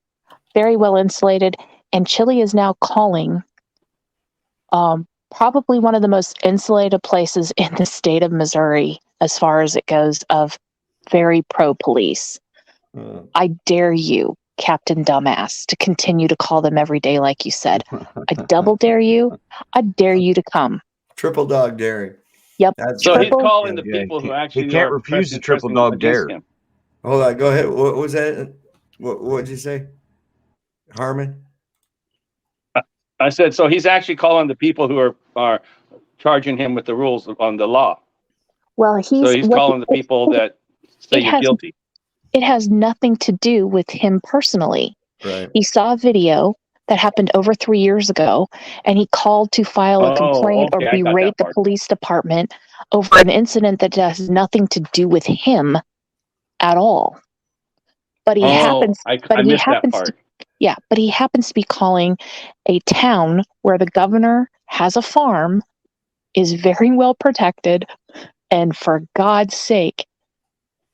very well insulated. And Chili is now calling probably one of the most insulated places in the state of Missouri, as far as it goes, of very pro-police. I dare you, Captain Dumbass, to continue to call them every day like you said. I double dare you. I dare you to come. Triple dog daring. Yep. So he's calling the people who actually he can't refuse the triple dog dare. Him. Hold on, go ahead. What was that? What did you say, Harmon? I said, so he's actually calling the people who are charging him with the rules on the law. Well, he's calling the people that say you're guilty. It has nothing to do with him personally. Right. He saw a video that happened over 3 years ago, and he called to file a complaint or Okay, I got berate that the part. police department over an incident that has nothing to do with him at all. But he happens I missed that to part. but he happens to be calling a town where the governor has a farm, is very well protected, and for God's sake,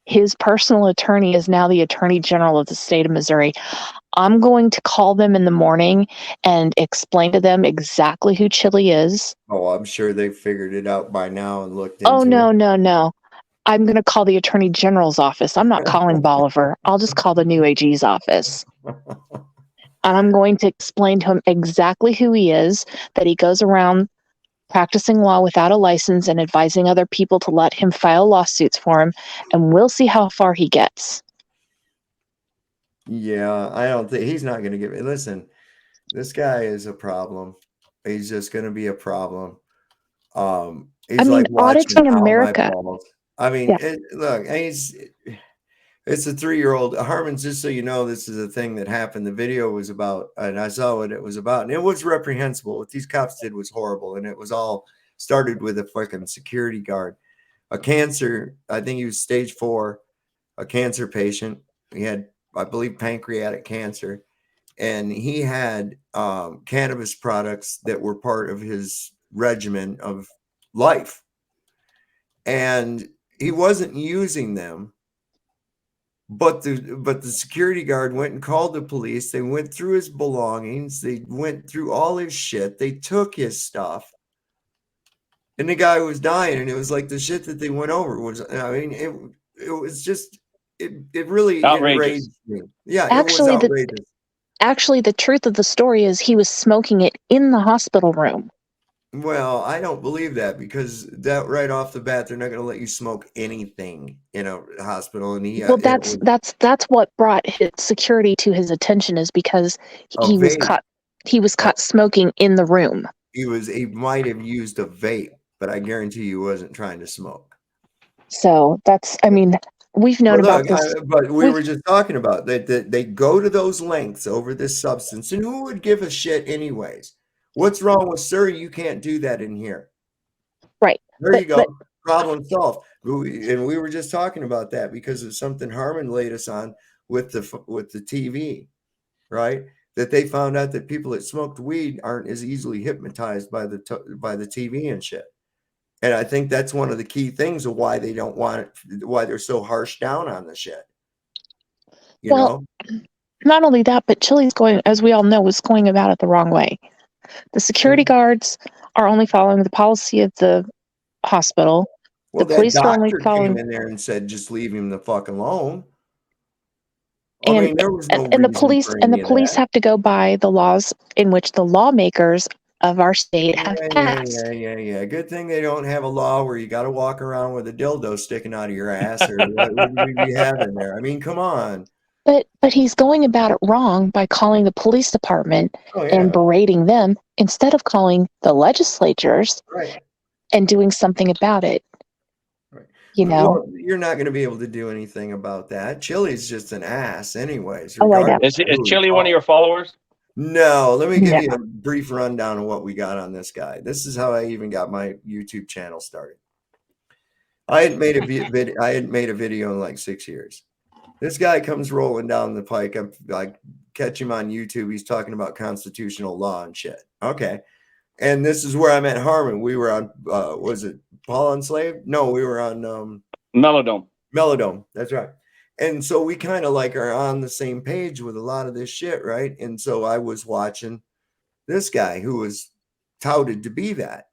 his personal attorney is now the attorney general of the state of Missouri. I'm going to call them in the morning and explain to them exactly who Chili is. Oh, I'm sure they figured it out by now and looked Oh, into no. I'm going to call the attorney general's office. I'm not calling Bolivar. I'll just call the new AG's office. it. And I'm going to explain to him exactly who he is, that he goes around practicing law without a license and advising other people to let him file lawsuits for him, and we'll see how far he gets. Yeah, I don't think he's not going to give it. Listen, this guy is a problem. He's just going to be a problem. He's I mean, like watching auditing How My America. Balls. I mean, Yeah. look, it's a 3-year-old. Harmon's, just so you know, this is a thing that happened. The video was about, and I saw what it was about, and it was reprehensible. What these cops did was horrible, and it was all started with a fucking security guard. A cancer, I think he was stage 4, a cancer patient. He had, I believe, pancreatic cancer, and he had cannabis products that were part of his regimen of life, and he wasn't using them. But the security guard went and called the police. They went through his belongings. They went through all his shit. They took his stuff, and the guy was dying. And it was like the shit that they went over was, I mean, it was just, it really Outrageous. enraged me. Yeah, it was outrageous. Actually, the truth of the story is he was smoking it in the hospital room. Well, I don't believe that, because that right off the bat, they're not going to let you smoke anything in a hospital. And Well, that's what brought his security to his attention, is because he was vape. caught smoking in the room. He might have used a vape, but I guarantee you wasn't trying to smoke. So that's, I mean, we've known about this. But we were just talking about that they go to those lengths over this substance, and who would give a shit anyways? What's wrong with, sir? You can't do that in here. Right. There you go. Problem solved. And we were just talking about that because of something Harmon laid us on with the TV, right? That they found out that people that smoked weed aren't as easily hypnotized by the TV and shit. And I think that's one of the key things of why they don't want it, why they're so harsh down on the shit. You know? Not only that, but Chili's going, as we all know, was going about it the wrong way. The security guards are only following the policy of the hospital. Well, the police that are only doctor following, came in there and said, just leave him the fuck alone. and, I mean, there was no and the reason police for and the any of police that. have to go by the laws in which the lawmakers of our state have passed. Yeah. Good thing they don't have a law where you got to walk around with a dildo sticking out of your ass, or what would we be having there? I mean, come on. But he's going about it wrong by calling the police department Oh, yeah. and berating them instead of calling the legislatures Right. and doing something about it. Right. You know, Well, you're not going to be able to do anything about that. Chili's just an ass, anyways. Oh, I know. regardless of Is who Chili you one of are. your followers? No, let me give No. you a brief rundown of what we got on this guy. This is how I even got my YouTube channel started. I hadn't made a video in like 6 years. This guy comes rolling down the pike. I catch him on YouTube. He's talking about constitutional law and shit. Okay. And this is where I met Harmon. We were on, was it Paul Enslaved? No, we were on Melodome. That's right. And so we kind of like are on the same page with a lot of this shit, right? And so I was watching this guy who was touted to be that.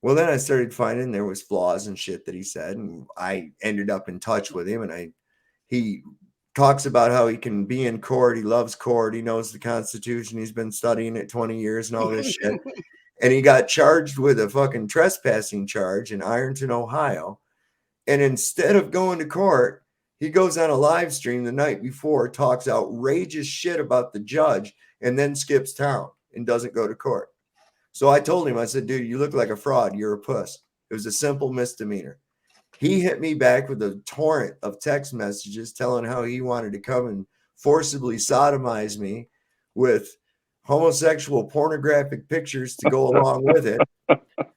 Well, then I started finding there was flaws and shit that he said, and I ended up in touch with him, and he talks about how he can be in court. He loves court. He knows the Constitution. He's been studying it 20 years and all this shit. And he got charged with a fucking trespassing charge in Ironton, Ohio. And instead of going to court, he goes on a live stream the night before, talks outrageous shit about the judge, and then skips town and doesn't go to court. So I told him, I said, dude, you look like a fraud. You're a puss. It was a simple misdemeanor. He hit me back with a torrent of text messages telling how he wanted to come and forcibly sodomize me with homosexual pornographic pictures to go along with it.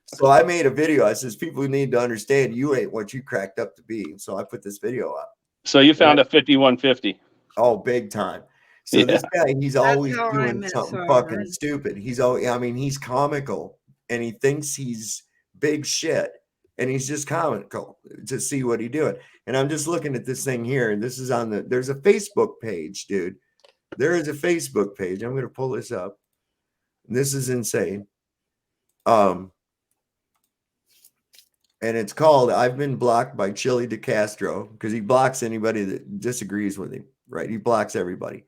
So I made a video. I says, people need to understand you ain't what you cracked up to be. So I put this video up. So you found a 5150. Oh, big time. So Yeah. this guy, he's always how I doing met something Sovereign. fucking stupid. He's always, I mean, he's comical and he thinks he's big shit and he's just comical to see what he's doing. And I'm just looking at this thing here. And this is on there's a Facebook page, dude. There is a Facebook page. I'm going to pull this up. This is insane. And it's called "I've Been Blocked by Chili DeCastro," because he blocks anybody that disagrees with him, right? He blocks everybody.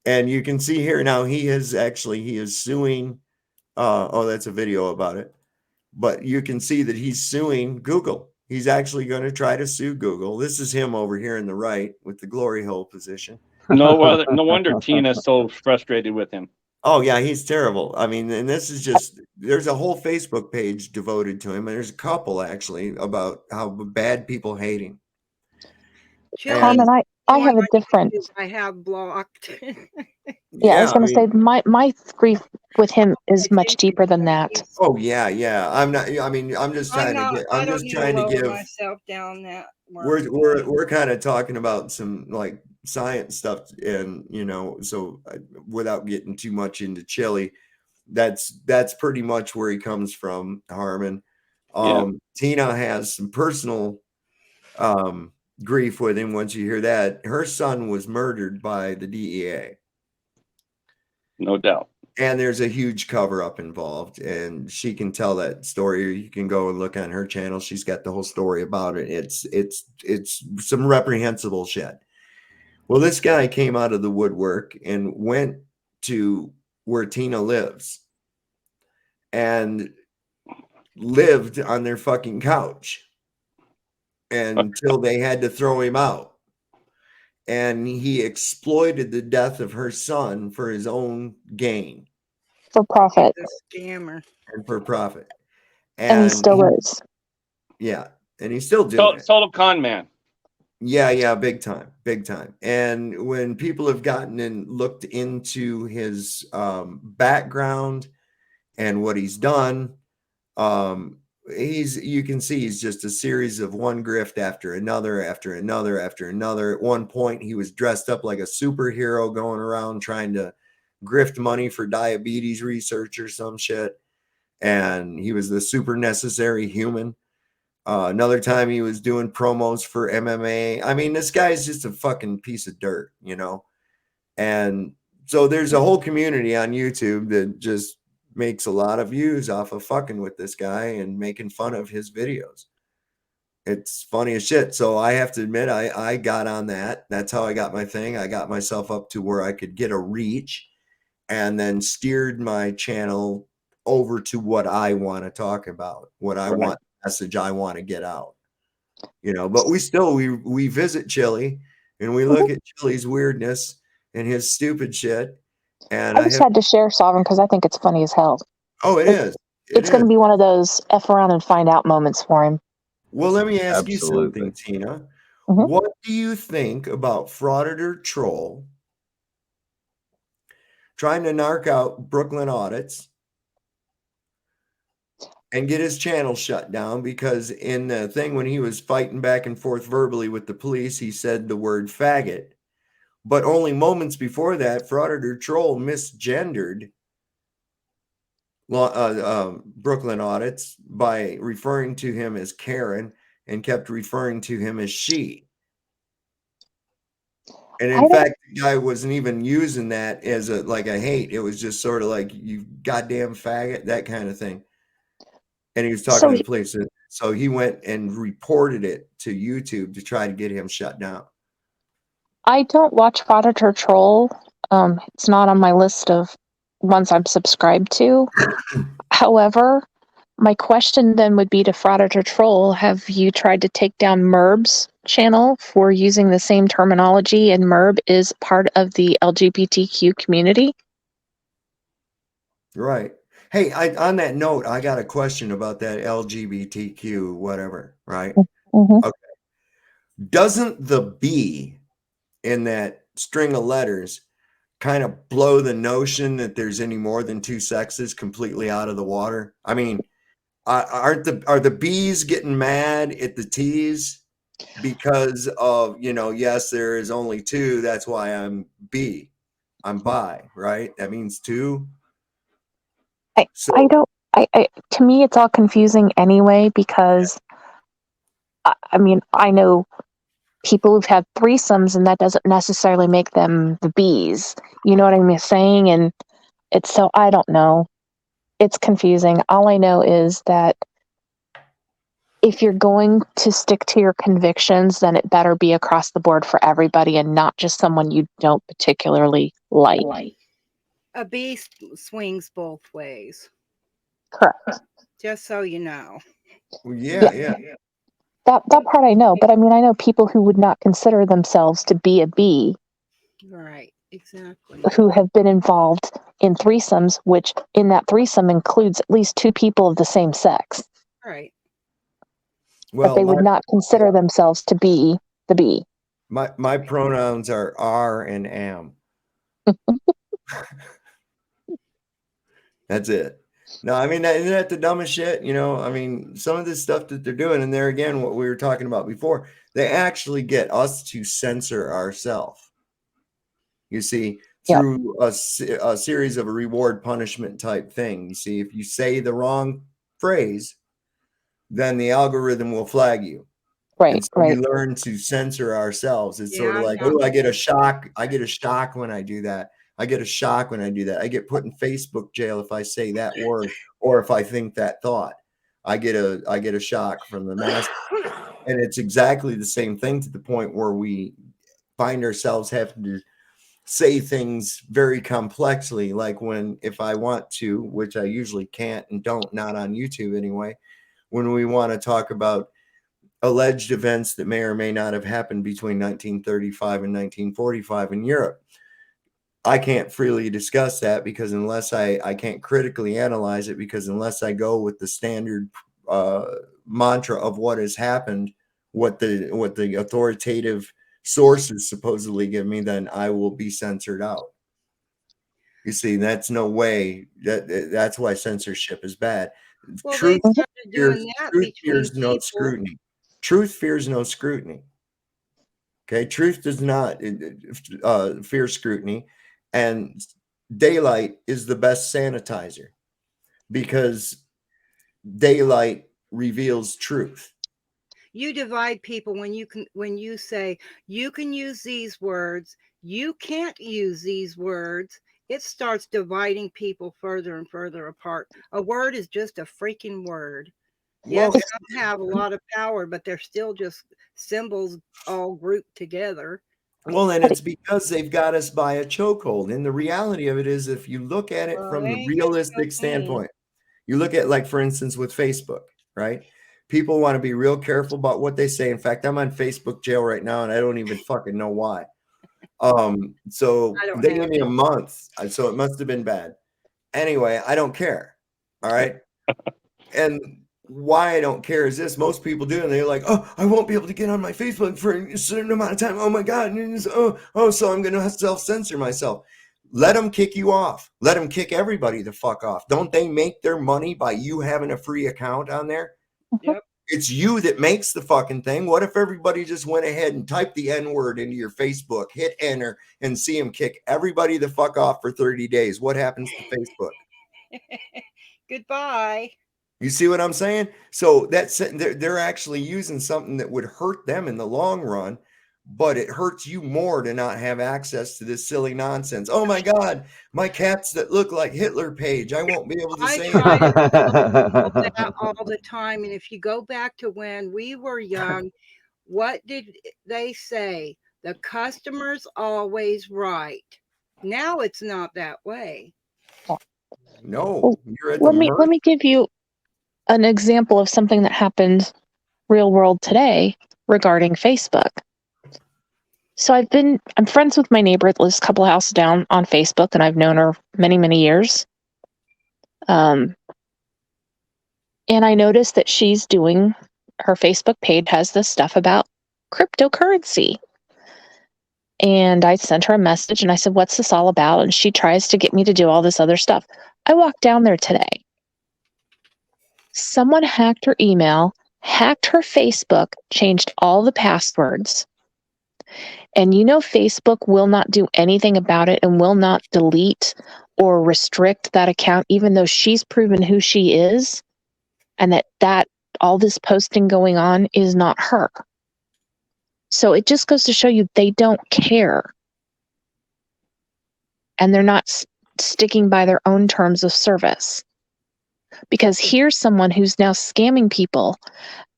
And you can see here now he is suing. Oh, that's a video about it. But you can see that he's suing Google. He's actually going to try to sue Google. This is him over here in the right with the glory hole position. No wonder Tina's so frustrated with him. Oh, yeah, he's terrible. I mean, and this is just, there's a whole Facebook page devoted to him. And there's a couple actually about how bad people hate him. Chili, Carmen, I have a different. I have blocked. Yeah, I was going to mean, say my grief with him is much deeper than that. Oh yeah. I'm not. I mean, I'm just trying to get. I'm just trying to give myself down that. We're kind of talking about some like science stuff, and so without getting too much into Chili, that's pretty much where he comes from, Harmon. Tina has some personal grief with him. Once you hear that, her son was murdered by the DEA. No doubt. And there's a huge cover up involved, and she can tell that story. You can go and look on her channel. She's got the whole story about it. It's some reprehensible shit. Well, this guy came out of the woodwork and went to where Tina lives and lived on their fucking couch until they had to throw him out. And he exploited the death of her son for his own gain. For profit. The scammer. And for profit. And he still is. Yeah. And he's still doing it. Total con man. Yeah, big time. And when people have gotten and looked into his background and what he's done, you can see he's just a series of one grift after another. At one point, he was dressed up like a superhero going around trying to grift money for diabetes research or some shit. And he was the super necessary human. Another time he was doing promos for MMA. I mean, this guy's just a fucking piece of dirt, And so there's a whole community on YouTube that just makes a lot of views off of fucking with this guy and making fun of his videos. It's funny as shit. So I have to admit, I got on that. That's how I got my thing. I got myself up to where I could get a reach and then steered my channel over to what I want to talk about, what I want, message I want to get out. But we visit Chili and we look at Chili's weirdness and his stupid shit. And I just had to share Sovereign because I think it's funny as hell. Oh, it is. It's going to be one of those F around and find out moments for him. Well, let me ask you something, Tina. What do you think about Frauditor Troll trying to narc out Brooklyn audits and get his channel shut down because in the thing when he was fighting back and forth verbally with the police, he said the word faggot. But only moments before that, Frauditor Troll misgendered Brooklyn audits by referring to him as Karen and kept referring to him as she. And in fact, the guy wasn't even using that as a hate. It was just sort of like, you goddamn faggot, that kind of thing. And he was talking to the police. So he went and reported it to YouTube to try to get him shut down. I don't watch Frauditor Troll. It's not on my list of ones I'm subscribed to. However, my question then would be to Frauditor Troll, have you tried to take down Merb's channel for using the same terminology, and Merb is part of the LGBTQ community? Right. Hey, on that note, I got a question about that LGBTQ whatever, right? Okay. Doesn't the B in that string of letters kind of blow the notion that there's any more than two sexes completely out of the water? I mean, are the bees getting mad at the T's because of, yes, there is only two, that's why I'm bi, right? That means two. So I don't. To me, it's all confusing anyway because I mean, I know people who've had threesomes, and that doesn't necessarily make them the bees. You know what I'm saying? And it's so I don't know. It's confusing. All I know is that if you're going to stick to your convictions, then it better be across the board for everybody and not just someone you don't particularly like. A bee swings both ways, Correct. just so you know. yeah. That part I know, but I mean, I know people who would not consider themselves to be a bee Right, exactly. who have been involved in threesomes, which in that threesome includes at least two people of the same sex. Right. But they would not consider themselves to be the bee. My pronouns are and am. That's it. No, I mean, isn't that the dumbest shit? I mean, some of this stuff that they're doing, and there again, what we were talking about before, they actually get us to censor ourselves. You see, through a series of reward punishment type thing. You see, if you say the wrong phrase, then the algorithm will flag you. Right, and so we learn to censor ourselves. It's sort of like, oh, I get a shock. I get a shock when I do that. I get a shock when I do that. I get put in Facebook jail if I say that word or if I think that thought. I get a shock from the mass. And it's exactly the same thing to the point where we find ourselves having to say things very complexly, like if I want to, which I usually can't and don't, not on YouTube anyway, when we want to talk about alleged events that may or may not have happened between 1935 and 1945 in Europe. I can't freely discuss that because unless I can't critically analyze it, because unless I go with the standard mantra of what has happened, what the authoritative sources supposedly give me, then I will be censored out. You see, that's no way. That's why censorship is bad. Well, Truth they started doing that between fears no people. scrutiny. Truth fears no scrutiny. Okay, truth does not fear scrutiny, and daylight is the best sanitizer because daylight reveals truth. You divide people when you say you can use these words, you can't use these words. It starts dividing people further and further apart. A word is just a freaking word. Yes, some have a lot of power, but they're still just symbols all grouped together. Well, and it's because they've got us by a chokehold. And the reality of it is, if you look at it from the realistic standpoint, you look at, like, for instance, with Facebook, right? People want to be real careful about what they say. In fact, I'm on Facebook jail right now, and I don't even fucking know why. So they gave me a month, so it must have been bad. Anyway, I don't care. All right. And why I don't care is this: most people do, and they're like, "Oh, I won't be able to get on my Facebook for a certain amount of time. Oh my God! So I'm going to self-censor myself." Let them kick you off. Let them kick everybody the fuck off. Don't they make their money by you having a free account on there? Yep. It's you that makes the fucking thing. What if everybody just went ahead and typed the N-word into your Facebook, hit enter, and see them kick everybody the fuck off for 30 days? What happens to Facebook? Goodbye. You see what I'm saying? So they're actually using something that would hurt them in the long run, but it hurts you more to not have access to this silly nonsense. Oh my God, my cats that look like Hitler page. I won't be able to say I try to tell people that all the time. And if you go back to when we were young, what did they say? The customer's always right. Now it's not that way. No, you're at let me give you an example of something that happened real world today regarding Facebook. So I'm friends with my neighbor that lives a couple of houses down on Facebook, and I've known her many, many years. And I noticed that she's doing, her Facebook page has this stuff about cryptocurrency. And I sent her a message and I said, "What's this all about?" And she tries to get me to do all this other stuff. I walked down there today. Someone hacked her email, hacked her Facebook, changed all the passwords. And Facebook will not do anything about it and will not delete or restrict that account, even though she's proven who she is and that all this posting going on is not her. So it just goes to show you they don't care. And they're not sticking by their own terms of service. Because here's someone who's now scamming people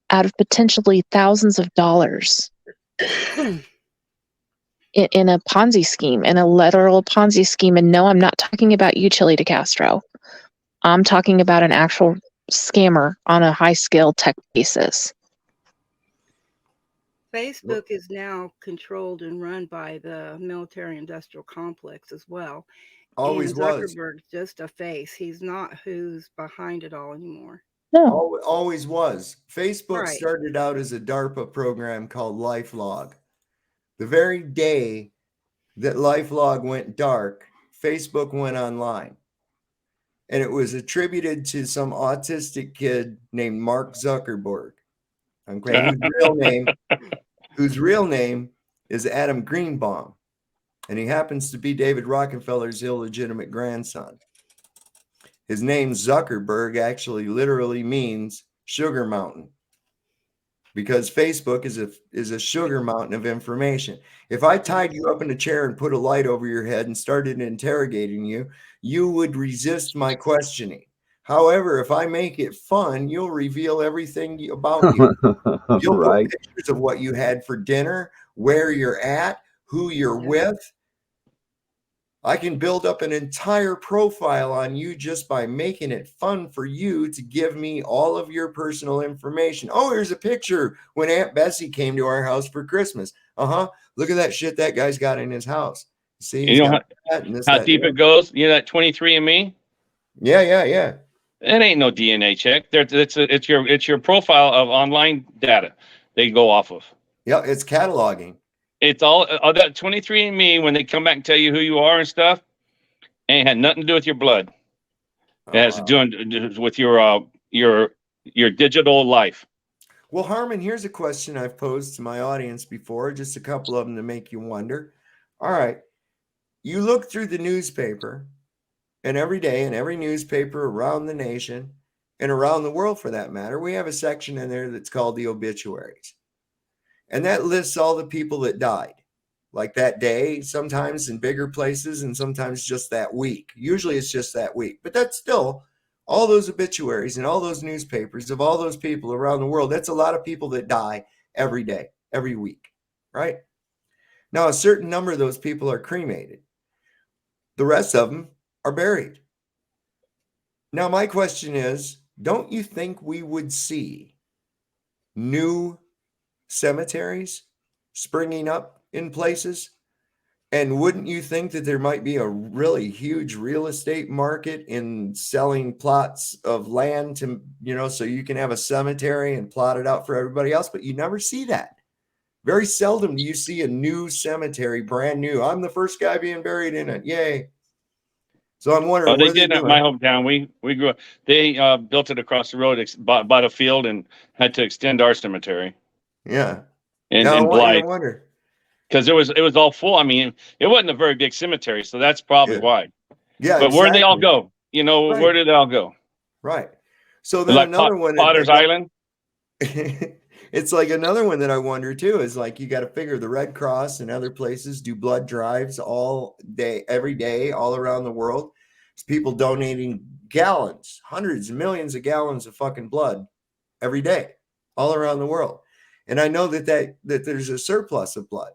out of potentially thousands of dollars in a Ponzi scheme, in a literal Ponzi scheme. And no, I'm not talking about you, Chili DeCastro. I'm talking about an actual scammer on a high-scale tech basis. Facebook is now controlled and run by the military-industrial complex as well. Always and was. Zuckerberg's just a face. He's not who's behind it all anymore. No. Always was. Facebook Right. started out as a DARPA program called LifeLog. The very day that LifeLog went dark, Facebook went online. And it was attributed to some autistic kid named Mark Zuckerberg. Okay, whose real name is Adam Greenbaum. And he happens to be David Rockefeller's illegitimate grandson. His name Zuckerberg actually literally means sugar mountain, because Facebook is a sugar mountain of information. If I tied you up in a chair and put a light over your head and started interrogating you, you would resist my questioning. However, if I make it fun, you'll reveal everything about you. You'll Right. put pictures of what you had for dinner, where you're at, who you're with. I can build up an entire profile on you just by making it fun for you to give me all of your personal information. Oh, here's a picture when Aunt Bessie came to our house for Christmas. Look at that shit that guy's got in his house. See, he's got that and this, how that, deep it goes? You know that 23andMe? Yeah. It ain't no DNA check. It's your profile of online data they go off of. Yeah, it's cataloging. It's all that 23andMe, when they come back and tell you who you are and stuff, ain't had nothing to do with your blood. It has to do with your digital life. Well, Harmon, here's a question I've posed to my audience before, just a couple of them to make you wonder. All right, you look through the newspaper, and every day in every newspaper around the nation and around the world for that matter, we have a section in there that's called the obituaries. And that lists all the people that died, like that day, sometimes in bigger places and sometimes just that week. Usually it's just that week, but that's still all those obituaries and all those newspapers of all those people around the world. That's a lot of people that die every day, every week, right? Now, a certain number of those people are cremated. The rest of them are buried. Now, my question is, don't you think we would see new cemeteries springing up in places? And wouldn't you think that there might be a really huge real estate market in selling plots of land to, so you can have a cemetery and plot it out for everybody else? But you never see that. Very seldom do you see a new cemetery, brand new. I'm the first guy being buried in it. Yay. So I'm wondering. They did at my hometown. We grew up. They built it across the road, bought a field, and had to extend our cemetery. Yeah. In Blythe. I wonder. Because it was all full. I mean, it wasn't a very big cemetery, so that's probably why. Yeah. But where did they all go? Right. Where did they all go? Right. So then like another one. Potter's Island. It's like another one that I wonder too is like, you got to figure the Red Cross and other places do blood drives all day, every day, all around the world. It's people donating gallons, hundreds of millions of gallons of fucking blood every day, all around the world. And I know that there's a surplus of blood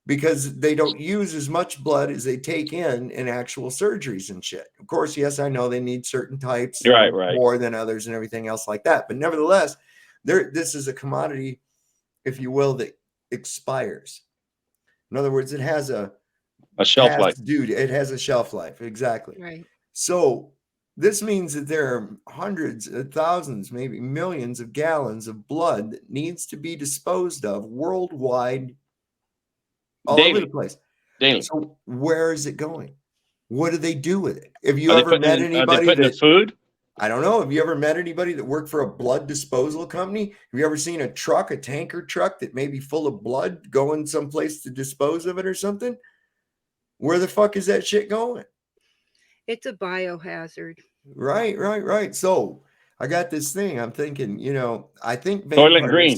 because they don't use as much blood as they take in actual surgeries and shit. Of course, yes, I know they need certain types right. more than others and everything else like that. But nevertheless, this is a commodity, if you will, that expires. In other words, it has a shelf life. Dude, it has a shelf life. Exactly. Right. So this means that there are hundreds of thousands, maybe millions of gallons of blood that needs to be disposed of worldwide all over the Daily. place. Daily. So where is it going? What do they do with it? Have you Are they ever putting met Are they anybody putting in that, food? I don't know. Have you ever met anybody that worked for a blood disposal company? Have you ever seen a tanker truck that may be full of blood going someplace to dispose of it or something? Where the fuck is that shit going? It's a biohazard. Right. So I got this thing. I'm thinking, I think Soylent Green.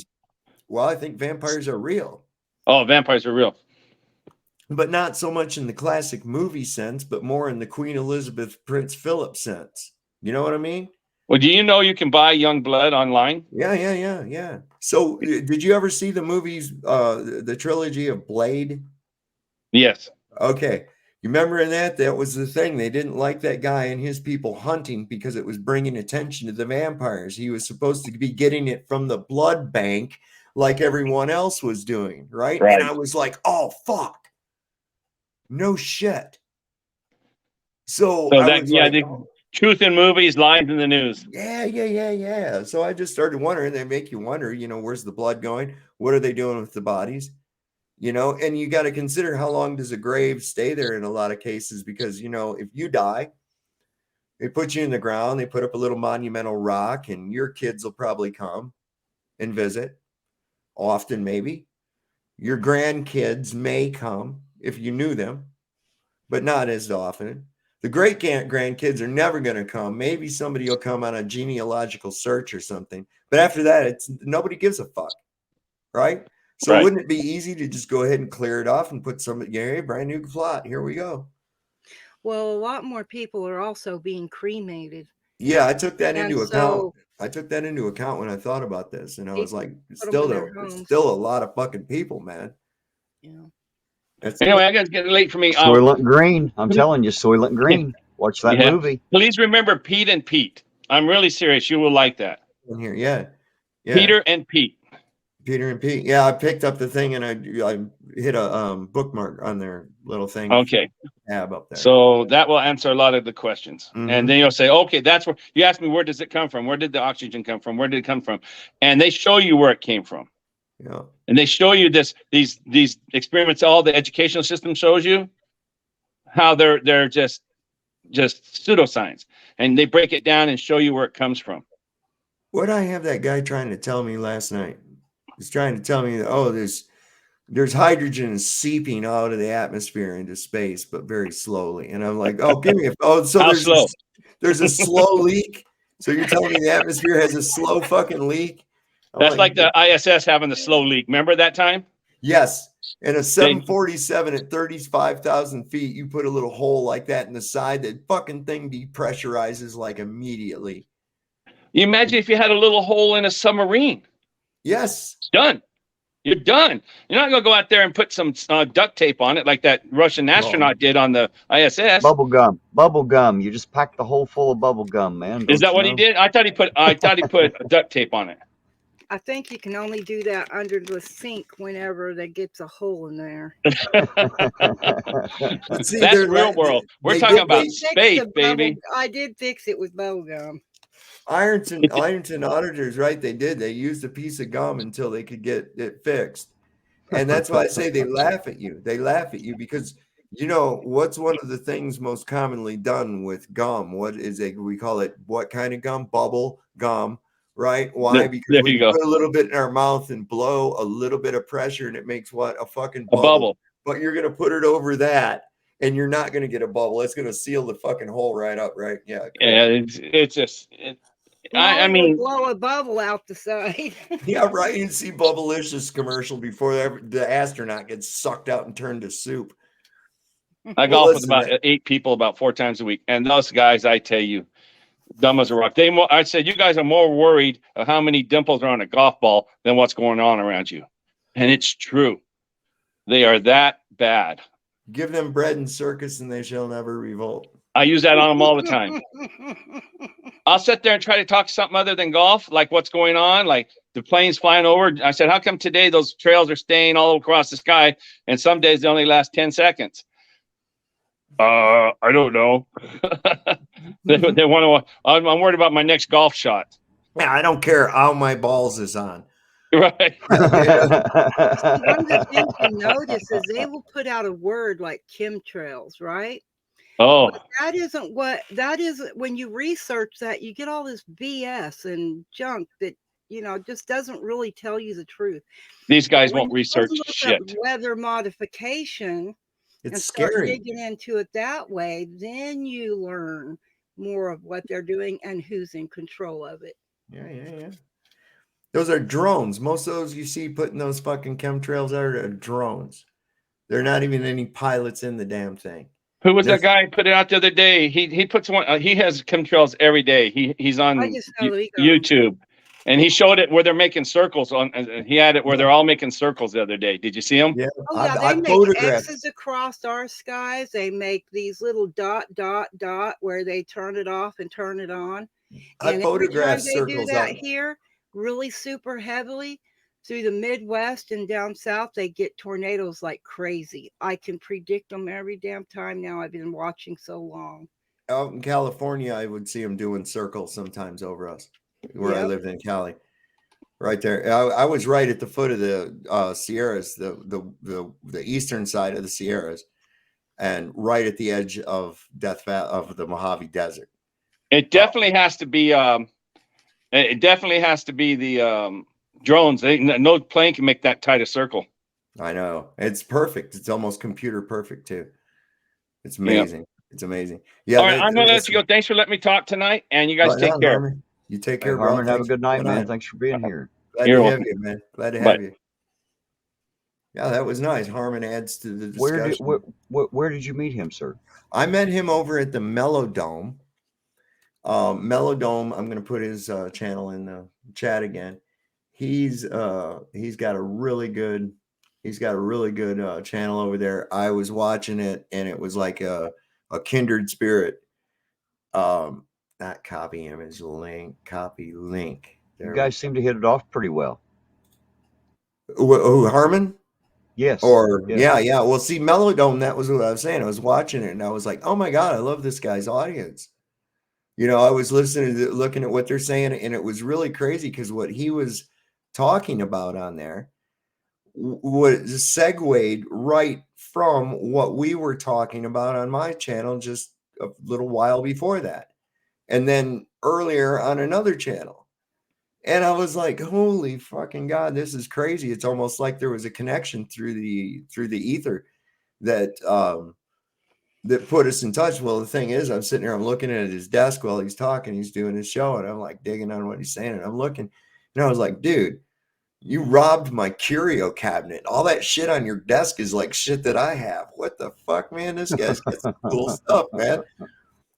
I think vampires are real, Oh, vampires are real. but not so much in the classic movie sense, but more in the Queen Elizabeth, Prince Philip sense. You know what I mean? Well, do you know you can buy young blood online? Yeah. So did you ever see the movies, the trilogy of Blade? Yes. Okay. You remember in that was the thing. They didn't like that guy and his people hunting because it was bringing attention to the vampires. He was supposed to be getting it from the blood bank like everyone else was doing, right? Right. And I was like, oh, fuck. No shit. So I was like, the truth in movies, lies in the news. yeah. So I just started wondering. They make you wonder, where's the blood going? What are they doing with the bodies? And you got to consider how long does a grave stay there in a lot of cases, because, if you die, they put you in the ground, they put up a little monumental rock, and your kids will probably come and visit often, maybe. Your grandkids may come if you knew them, but not as often. The great grandkids are never going to come. Maybe somebody will come on a genealogical search or something. But after that, nobody gives a fuck, right? So Right. wouldn't it be easy to just go ahead and clear it off and put brand new plot? Here we go. Well, a lot more people are also being cremated. Yeah, I took that And into so account. I took that into account when I thought about this, and I was like, put 'em in still their though, it's homes. still a lot of fucking people, man. Yeah. Anyway, I got to get late for me. Soylent Green. I'm telling you, Soylent Green. Watch that movie. Please remember Pete and Pete. I'm really serious. You will like that. In here, yeah. Peter and Pete. Peter and Pete. Yeah, I picked up the thing and I hit a bookmark on their little thing. Okay. Tab up there. So that will answer a lot of the questions. Mhm. And then you'll say, okay, that's where you ask me, where does it come from? Where did the oxygen come from? Where did it come from? And they show you where it came from. Yeah. And they show you these experiments. All the educational system shows you how they're just pseudoscience, and they break it down and show you where it comes from. What I have that guy trying to tell me last night? He's trying to tell me that there's hydrogen seeping out of the atmosphere into space, but very slowly. And I'm like, oh, give me so How there's slow? There's a slow leak. So you're telling me the atmosphere has a slow fucking leak? That's like the ISS having the slow leak. Remember that time? Yes. And a 747 at 35,000 feet, you put a little hole like that in the side, that fucking thing depressurizes like immediately. You imagine if you had a little hole in a submarine. Yes. Done. You're done. You're not going to go out there and put some duct tape on it like that Russian astronaut did on the ISS. Bubble gum. You just pack the hole full of bubble gum, man. Is that what he did? I thought he put duct tape on it. I think you can only do that under the sink whenever there gets a hole in there. See, that's real world. We're talking about space, baby. I did fix it with bubble gum. Ironton auditors, right? They used a piece of gum until they could get it fixed. And that's why I say they laugh at you. They laugh at you because, what's one of the things most commonly done with gum? We call it what kind of gum? Bubble gum, right? Why? Because when you put a little bit in our mouth and blow a little bit of pressure and it makes what? A fucking bubble. But you're going to put it over that and you're not going to get a bubble. It's going to seal the fucking hole right up, right? Yeah. Cool. Yeah, it's just... I mean, blow a bubble out the side. Yeah, right. You see Bubblicious commercial before the astronaut gets sucked out and turned to soup. I golf with about 8 people about 4 times a week, and those guys, I tell you, dumb as a rock. I said, you guys are more worried of how many dimples are on a golf ball than what's going on around you, and it's true. They are that bad. Give them bread and circus, and they shall never revolt. I use that on them all the time. I'll sit there and try to talk something other than golf, like what's going on, like the planes flying over. I said, how come today those trails are staying all across the sky, and some days they only last 10 seconds? I don't know. They want to. I'm worried about my next golf shot. Yeah, I don't care how my balls is on. Right. See, one of the things you notice is they will put out a word like chemtrails, right? Oh, But that isn't when you research that, you get all this BS and junk that, just doesn't really tell you the truth. these But guys when won't you go research look up shit. weather modification It's and start scary. digging into it that way, then you learn more of what they're doing and who's in control of it. Yeah. Those are drones. Most of those you see putting those fucking chemtrails are drones. They're not even any pilots in the damn thing. Who was They're that guy who put it out the other day? He puts one. He has chemtrails every day. He's I on just know that we got 'em. YouTube, and he showed it where they're making circles on. He had it where they're all making circles the other day. Did you see him? yeah. Oh yeah, I they make photographed. X's across our skies. They make these little dot where they turn it off and turn it on. I And every time photographed they do circles that out. here, really super heavily through the Midwest and down south, they get tornadoes like crazy. I can predict them every damn time now. I've been watching so long. Out in California, I would see them doing circles sometimes over us, where I Yep. lived in Cali. Right there, I was right at the foot of the Sierras, the eastern side of the Sierras, and right at the edge of of the Mojave Desert. It definitely has to be. It definitely has to be the drones. No plane can make that tight a circle. I know, it's perfect. It's almost computer perfect too. It's Yeah. amazing. It's amazing. Yeah. All right, I'm gonna let you go. Thanks for letting me talk tonight, and you guys Right take on, care. Harmon. You take Hey, care, bro. Harmon, have a Thanks good for night, coming man. on. Thanks for being here. Glad You're to have welcome. you, man. Glad to Bye. have you. Yeah, that was nice. Harmon adds to the Where did discussion. where did you meet him, sir? I met him over at the Melodome. Melodome, I'm going to put his channel in the chat again. He's got a really good channel over there. I was watching it and it was like a kindred spirit. Not copy image link, copy link. You There we guys seem to hit it off pretty well. Who, Harmon? Yes. Or Yes. yeah. Well, see, Melodome, that was what I was saying. I was watching it and I was like, oh my God, I love this guy's audience. I was looking at what they're saying, and it was really crazy because what he was talking about on there was segued right from what we were talking about on my channel just a little while before that. And then earlier on another channel. And I was like, holy fucking God, this is crazy. It's almost like there was a connection through the ether that that put us in touch. Well, the thing is, I'm sitting here, I'm looking at his desk while he's talking, he's doing his show, and I'm like digging on what he's saying, and I'm looking, and I was like, dude, you robbed my curio cabinet. All that shit on your desk is like shit that I have. What the fuck, man? This guy's got some cool stuff, man.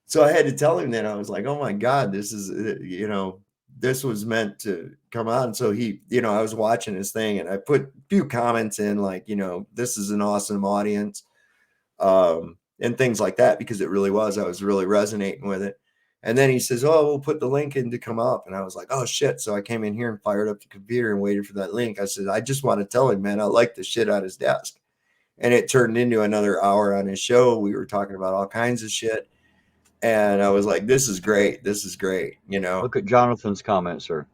So I had to tell him that. I was like, oh my God, this is, this was meant to come on. So he, I was watching his thing and I put a few comments in like, this is an awesome audience. And things like that, because it really was. I was really resonating with it. And then he says, oh, we'll put the link in to come up. And I was like, oh, shit. So I came in here and fired up the computer and waited for that link. I said, I just want to tell him, man, I like the shit on his desk. And it turned into another hour on his show. We were talking about all kinds of shit. And I was like, this is great. This is great. Look at Jonathan's comment, sir.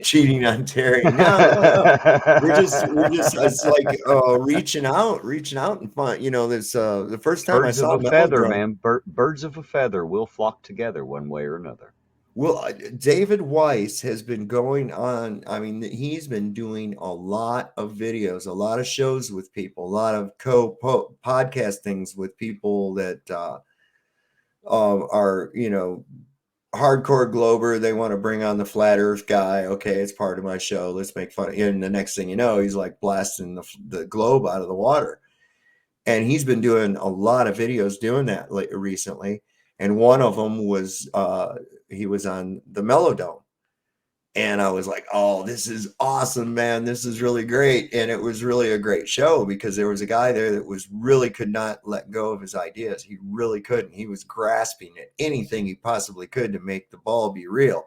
Cheating on Terry. No. We're just it's like reaching out and fun. This the first time Birds I saw of a feather, Melodrome, man. Birds of a feather will flock together one way or another. Well, David Weiss has been going on. I mean, he's been doing a lot of videos, a lot of shows with people, a lot of podcast things with people that are, hardcore glober. They want to bring on the flat earth guy. Okay, it's part of my show. Let's make fun. And the next thing you know, he's like blasting the globe out of the water. And he's been doing a lot of videos doing that recently. And one of them was he was on the Melodome. And I was like, oh, this is awesome, man. This is really great. And it was really a great show because there was a guy there that was really could not let go of his ideas. He really couldn't. He was grasping at anything he possibly could to make the ball be real.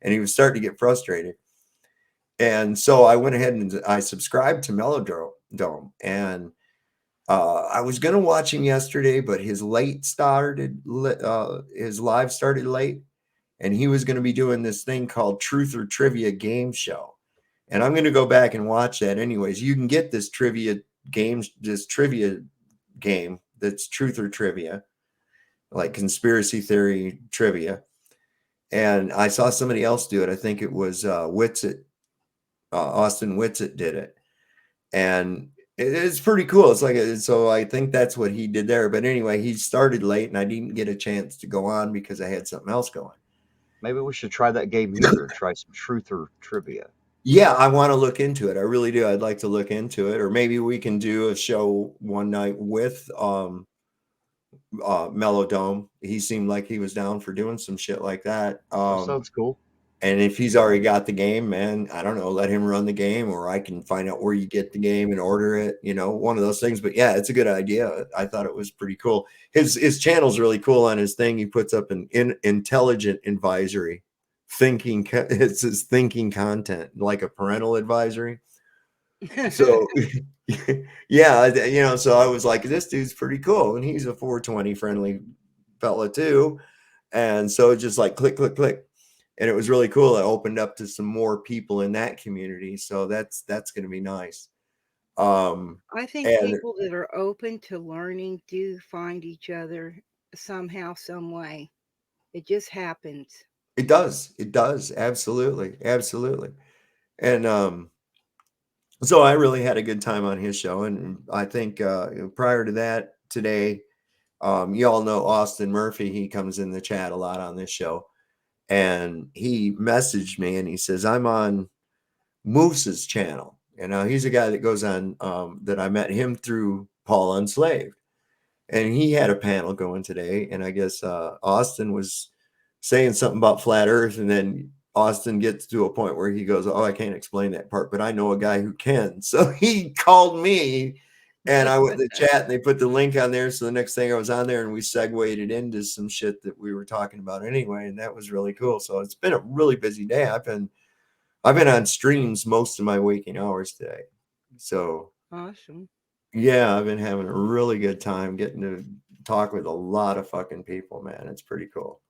And he was starting to get frustrated. And so I went ahead and I subscribed to Melodome. And I was going to watch him yesterday, but his live started late. and he was going to be doing this thing called Truth or Trivia game show. And I'm going to go back and watch that anyways. You can get this trivia game that's Truth or Trivia, like conspiracy theory trivia. And I saw somebody else do it. I think it was Whitsitt, Austin Whitsitt did it. And it's pretty cool. It's like, so I think that's what he did there. But anyway, he started late and I didn't get a chance to go on because I had something else going. Maybe we should try that game here. Try some truth or trivia. Yeah, I want to look into it. I really do. I'd like to look into it. Or maybe we can do a show one night with Mellow. He seemed like he was down for doing some shit like that. That sounds cool. And if he's already got the game, man, I don't know, let him run the game, or I can find out where you get the game and order it, one of those things. But yeah, it's a good idea. I thought it was pretty cool. His channel's really cool. On his thing, he puts up an intelligent advisory, it's his thinking content, like a parental advisory. So yeah, so I was like, this dude's pretty cool, and he's a 420 friendly fella too. And so just like click, click, click. And it was really cool. It opened up to some more people in that community. So that's going to be nice. I think and people that are open to learning do find each other somehow, some way. It just happens. it does. Absolutely. Absolutely. And so I really had a good time on his show. And I think prior to that, today, you all know Austin Murphy. He comes in the chat a lot on this show. And he messaged me and he says, I'm on Moose's channel. And now he's a guy that goes on, that I met him through Paul Unslaved. And he had a panel going today. And I guess Austin was saying something about flat earth. And then Austin gets to a point where he goes, oh, I can't explain that part, but I know a guy who can. So he called me. And I went to the chat and they put the link on there. So the next thing I was on there and we segued it into some shit that we were talking about anyway. And that was really cool. So it's been a really busy day. I've been on streams most of my waking hours today. So Awesome. yeah, I've been having a really good time getting to talk with a lot of fucking people, man. It's pretty cool.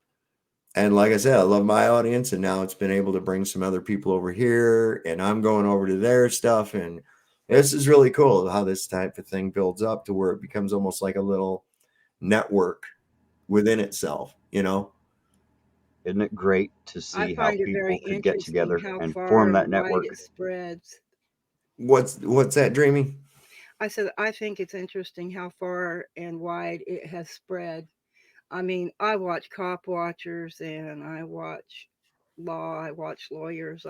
And like I said, I love my audience. And now it's been able to bring some other people over here. And I'm going over to their stuff. And this is really cool how this type of thing builds up to where it becomes almost like a little network within itself, Isn't it great to I see how find it very people could get interesting together how and far form that and wide network? it spreads. What's that, Dreamy? I said, I think it's interesting how far and wide it has spread. I mean, I watch cop watchers and I watch law, I watch lawyers,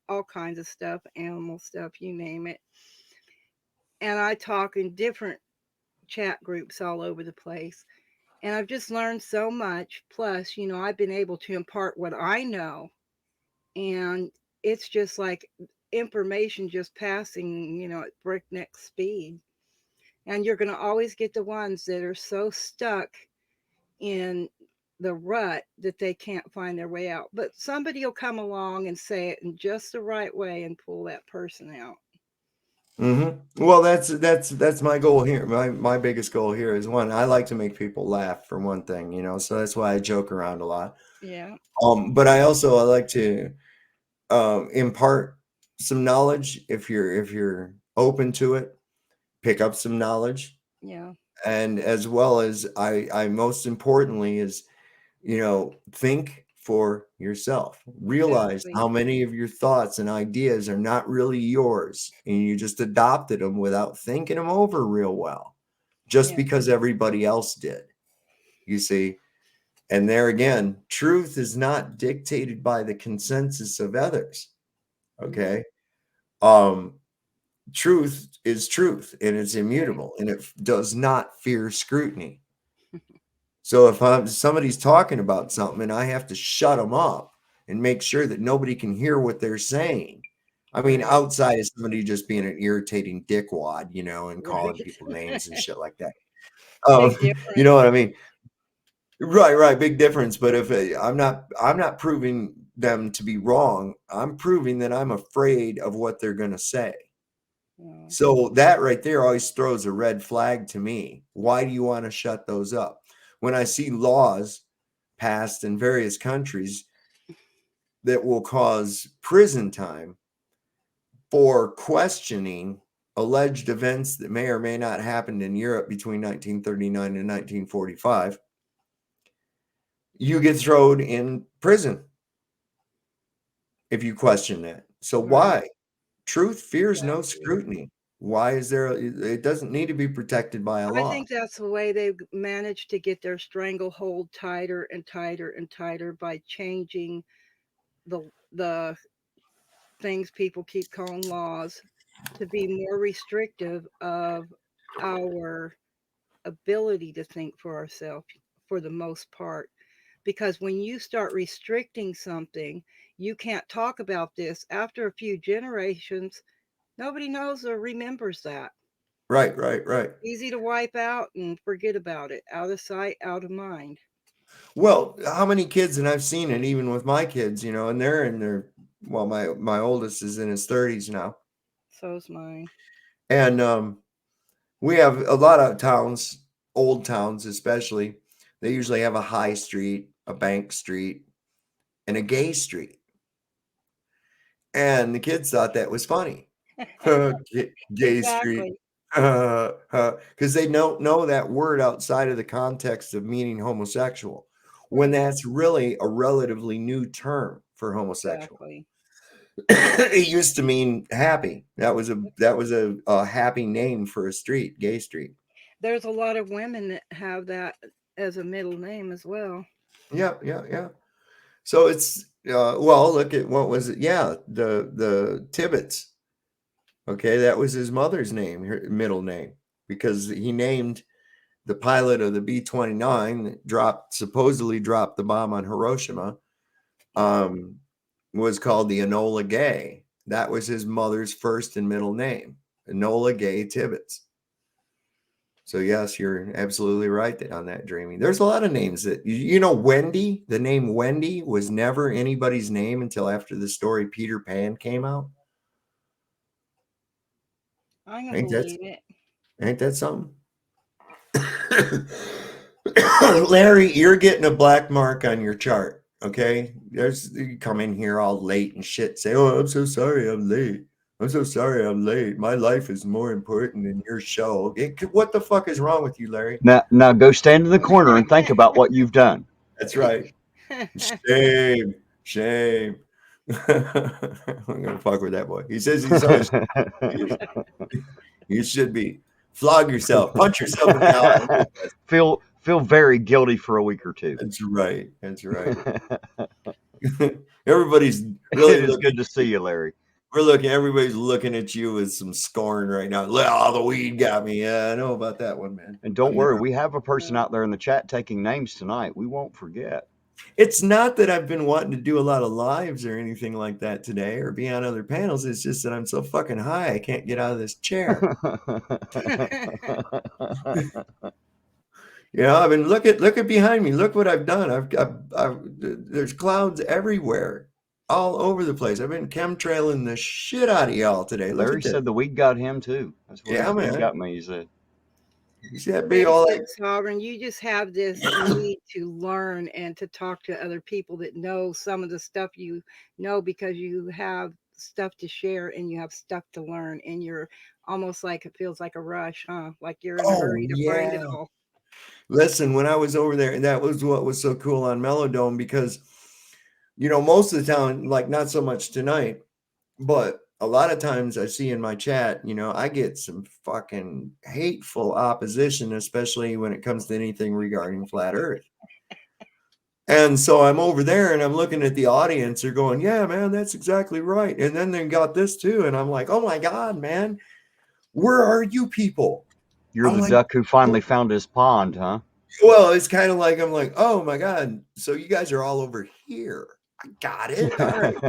all kinds of stuff, animal stuff, you name it. And I talk in different chat groups all over the place. And I've just learned so much. Plus, I've been able to impart what I know. And it's just like information just passing, at breakneck speed. And you're going to always get the ones that are so stuck in the rut that they can't find their way out. But somebody will come along and say it in just the right way and pull that person out. Mm-hmm. Well, that's my goal here. My biggest goal here is, one, I like to make people laugh, for one thing, so that's why I joke around a lot. Yeah. But I like to impart some knowledge. If you're open to it, pick up some knowledge. Yeah. And as well as I most importantly is, think for yourself. Realize Exactly. how many of your thoughts and ideas are not really yours, and you just adopted them without thinking them over real well, just Yeah. because everybody else did. You see? And there again, truth is not dictated by the consensus of others. Okay. Truth is truth, and it's immutable, and it does not fear scrutiny. So if somebody's talking about something and I have to shut them up and make sure that nobody can hear what they're saying, I mean, Right. outside of somebody just being an irritating dickwad, and calling Right. people names and shit like that. Big You know difference. what I mean? Right, big difference. But if I'm not proving them to be wrong, I'm proving that I'm afraid of what they're going to say. Yeah. So that right there always throws a red flag to me. Why do you want to shut those up? When I see laws passed in various countries that will cause prison time for questioning alleged events that may or may not happen in Europe between 1939 and 1945, you get thrown in prison if you question that. So Right. why? Truth fears no Exactly. scrutiny. Why is there? It doesn't need to be protected by a I law. think that's the way they've managed to get their stranglehold tighter and tighter and tighter by changing the things people keep calling laws to be more restrictive of our ability to think for ourselves for the most part. Because when you start restricting something, you can't talk about this. After a few generations, nobody knows or remembers that. Right, right, right. Easy to wipe out and forget about it. Out of sight, out of mind. Well, how many kids, and I've seen it even with my kids, and they're in their, well, my oldest is in his 30s now. So's mine. And we have a lot of towns, old towns especially, they usually have a high street, a bank street, and a gay street. And the kids thought that was funny. Gay street. Exactly. Because they don't know that word outside of the context of meaning homosexual, when that's really a relatively new term for homosexual. Exactly. It used to mean happy. That was a happy name for a street, gay street. There's a lot of women that have that as a middle name as well. Yeah, yeah, yeah. So it's well, look at what was it? Yeah, the Tibbets. Okay, that was his mother's name, her middle name, because he named the pilot of the B-29 that supposedly dropped the bomb on Hiroshima, was called the Enola Gay. That was his mother's first and middle name, Enola Gay Tibbets. So yes, you're absolutely right on that, Dreamy. There's a lot of names that Wendy. The name Wendy was never anybody's name until after the story Peter Pan came out. I can Ain't believe it. that something? Larry, you're getting a black mark on your chart. Okay, you come in here all late and shit. Say, "Oh, I'm so sorry, I'm late. I'm so sorry, I'm late. My life is more important than your show." What the fuck is wrong with you, Larry? Now go stand in the corner and think about what you've done. That's right. Shame, shame. I'm gonna fuck with that boy. He says he's always. You should be. Flog yourself. Punch yourself in the eye. Feel very guilty for a week or two. That's right. That's right. Everybody's really It is good to see you, Larry. Everybody's looking at you with some scorn right now. Oh, the weed got me. Yeah, I know about that one, man. And don't worry, we have a person out there in the chat taking names tonight. We won't forget. It's not that I've been wanting to do a lot of lives or anything like that today or be on other panels. It's just that I'm so fucking high I can't get out of this chair. I've been look at behind me. Look what I've done. There's clouds everywhere, all over the place. I've been chemtrailing the shit out of y'all today. Larry said the weed got him too. That's what Yeah, man. got me. He said. You see that big all that? Sovereign, you just have this need to learn and to talk to other people that know some of the stuff you know, because you have stuff to share and you have stuff to learn, and you're almost like, it feels like a rush, huh? Like you're in a hurry to find it all. Listen, when I was over there, and that was what was so cool on Melodome, because most of the time, like not so much tonight, but a lot of times I see in my chat, I get some fucking hateful opposition, especially when it comes to anything regarding flat Earth. And so I'm over there and I'm looking at the audience. They're going, "Yeah, man, that's exactly right." And then they got this too. And I'm like, "Oh my God, man, where are you people?" You're the duck who finally found his pond, huh? Well, it's kind of like, I'm like, "Oh my God, so you guys are all over here. I got it." All right.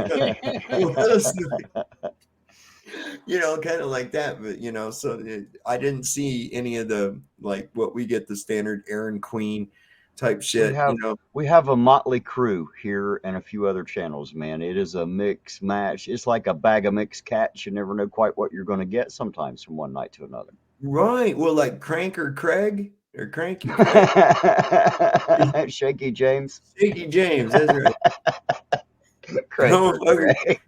Kind of like that. But, so I didn't see any of the, like what we get, the standard Aaron Queen type shit. We have a motley crew here and a few other channels, man. It is a mix match. It's like a bag of mixed cats. You never know quite what you're going to get sometimes from one night to another. Right. Well, like Cranker Craig, Or Cranky Frank. Shaky James. Shaky James, that's right. Crank Oh, or fucker. crank.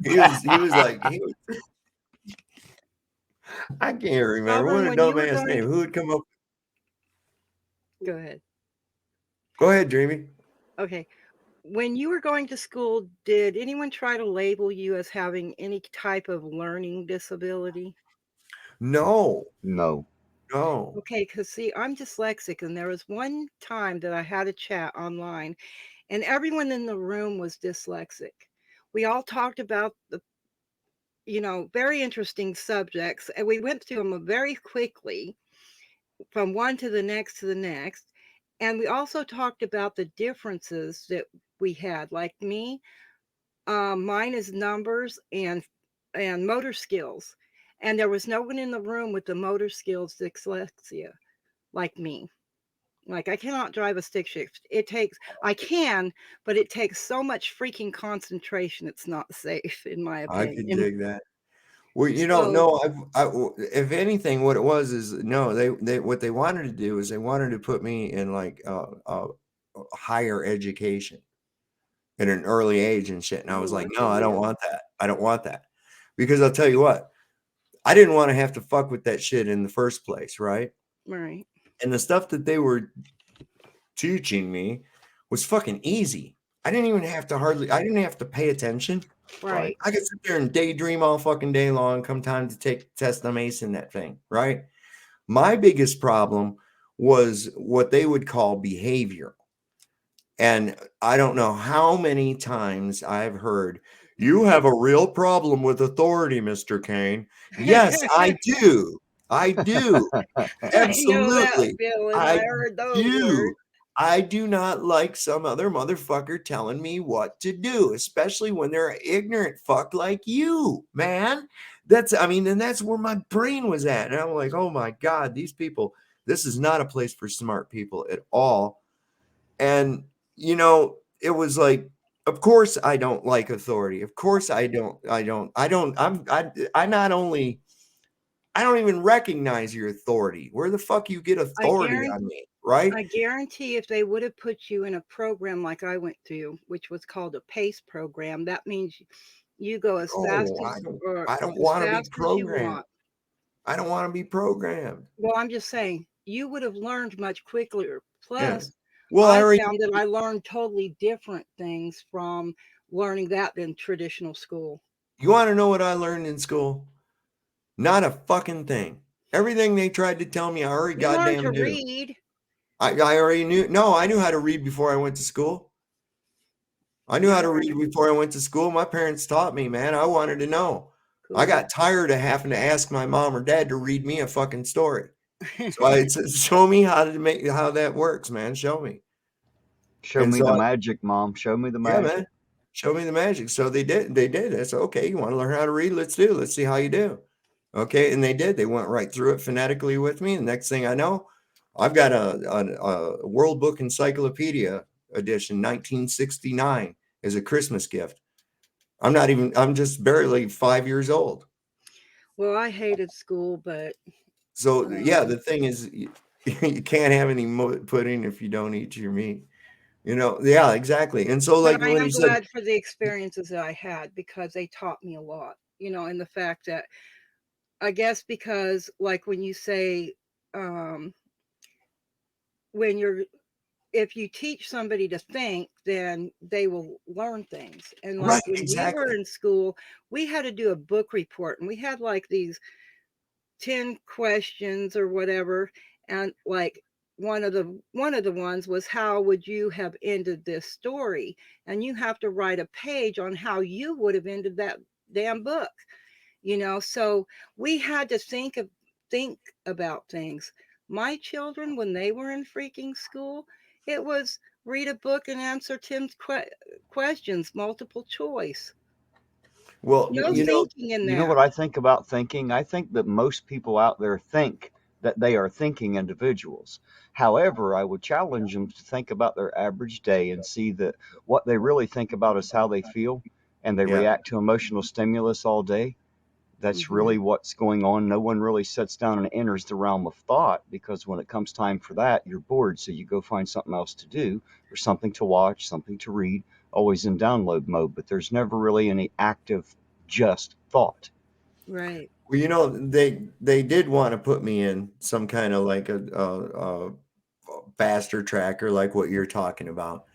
I can't remember. What Auburn, a when you were dumbass going, name. Who would come up? go ahead. Go ahead, Dreamy. Okay. When you were going to school, did anyone try to label you as having any type of learning disability? No, No. no. Okay, because see, I'm dyslexic, and there was one time that I had a chat online, and everyone in the room was dyslexic. We all talked about the, very interesting subjects, and we went through them very quickly from one to the next to the next. And we also talked about the differences that we had. Like me, mine is numbers and motor skills, and there was no one in the room with the motor skills dyslexia like me. Like I cannot drive a stick shift. I can, but it takes so much freaking concentration. It's not safe, in my I could opinion. dig that. Well, So, no, if anything, what it was is no, what they wanted to do is they wanted to put me in like higher education at an early age and shit. And I was oh, like, that's no, a I don't weird. want that. I don't want that. Because I'll tell you what, I didn't want to have to fuck with that shit in the first place, right? Right, And the stuff that they were teaching me was fucking easy. I didn't have to pay attention. right. I could sit there and daydream all fucking day long. Come time to take the test, I'm acing that thing, right? My biggest problem was what they would call behavior. And I don't know how many times I've heard, you have a real problem with authority, Mr. Kane. Yes, I do. I do. I know that Absolutely. feeling. I I heard those do. words. I do not like some other motherfucker telling me what to do, especially when they're an ignorant fuck like you, man. And that's where my brain was at. And I'm like, oh my God, these people, this is not a place for smart people at all. And, it was like, of course I don't like authority. Of course I not only I don't even recognize your authority. Where the fuck you get I authority guarantee on me, right? I guarantee if they would have put you in a program like I went through, which was called a PACE program, that means you go as fast Oh, or I don't as want to be fast as you programmed. want. I don't want to be programmed. Well, I'm just saying, you would have learned much quicker. Yeah. Plus, Well, I I already found that I learned totally different things from learning that than traditional school. you want to know what I learned in school? Not a fucking thing. Everything they tried to tell me, I already You learn to goddamn knew. read. I already knew. No, I knew how to read before I went to school. I knew how to read before I went to school. My parents taught me, man. I wanted to know. I Cool. got tired of having to ask my mom or dad to read me a fucking story. So I said, show me how that works, man. Show me. Show And me so the magic, Mom. Show me the yeah, magic. man. Show me the magic. So they did. They did. I said, okay, you want to learn how to read? Let's see how you do. Okay. And they did. They went right through it phonetically with me. And next thing I know, I've got a World Book Encyclopedia edition, 1969, as a Christmas gift. I'm just barely 5 years old. Well, I hated school, but So yeah, the thing is, you can't have any pudding if you don't eat your meat. Yeah, exactly. And so like but I when am you said, glad for the experiences that I had because they taught me a lot, and the fact that I guess because like when you say um when you're if you teach somebody to think, then they will learn things. And like right, when we were exactly. in school, we had to do a book report and we had like these 10 questions or whatever. And like one of the ones was how would you have ended this story? And you have to write a page on how you would have ended that damn book. So we had to think about things. My children, when they were in freaking school, it was read a book and answer 10 questions, multiple choice. Well, No thinking in You know that. what I think about thinking? I think that most people out there think that they are thinking individuals. However, I would challenge them to think about their average day and see that what they really think about is how they feel and they yeah, react to emotional stimulus all day. That's Mm-hmm. really what's going on. No one really sits down and enters the realm of thought, because when it comes time for that, you're bored. So you go find something else to do, or something to watch, something to read, always in download mode. But there's never really any active, just thought. Right. Well, you know, they did want to put me in some kind of like a faster tracker, like what you're talking about,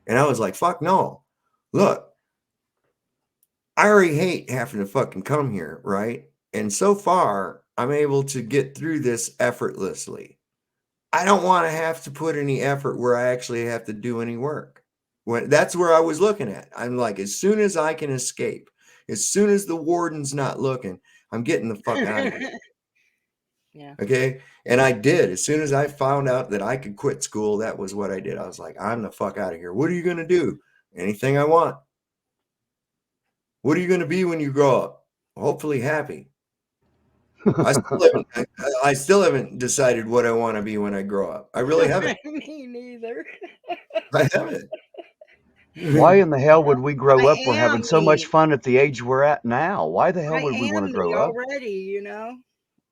and I was like, "Fuck no! Look, I already hate having to fucking come here, right? And so far, I'm able to get through this effortlessly. I don't want to have to put any effort where I actually have to do any work. When that's where I was looking at. I'm like, as soon as I can escape, as soon as the warden's not looking, I'm getting the fuck out of here. Yeah. Okay. And I did. As soon as I found out that I could quit school, that was what I did. I was like, I'm the fuck out of here. What are you going to do? Anything I want. What are you going to be when you grow up? Hopefully happy. I still haven't decided what I want to be when I grow up. I really haven't. Me neither. I haven't. Why in the hell would we grow I up? We're am having so much me. fun at the age we're at now. Why the hell I would we want am to me grow up? already, you know.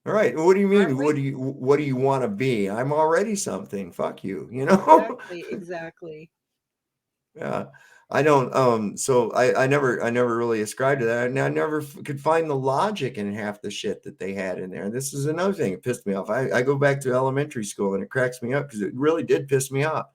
All right. What do you Aren't mean? we? What do you want to be? I'm already something. Fuck you. You know? Exactly. Exactly. Yeah. I don't so I never really ascribed to that. And I never could find the logic in half the shit that they had in there. And this is another thing that pissed me off. I go back to elementary school and it cracks me up because it really did piss me off.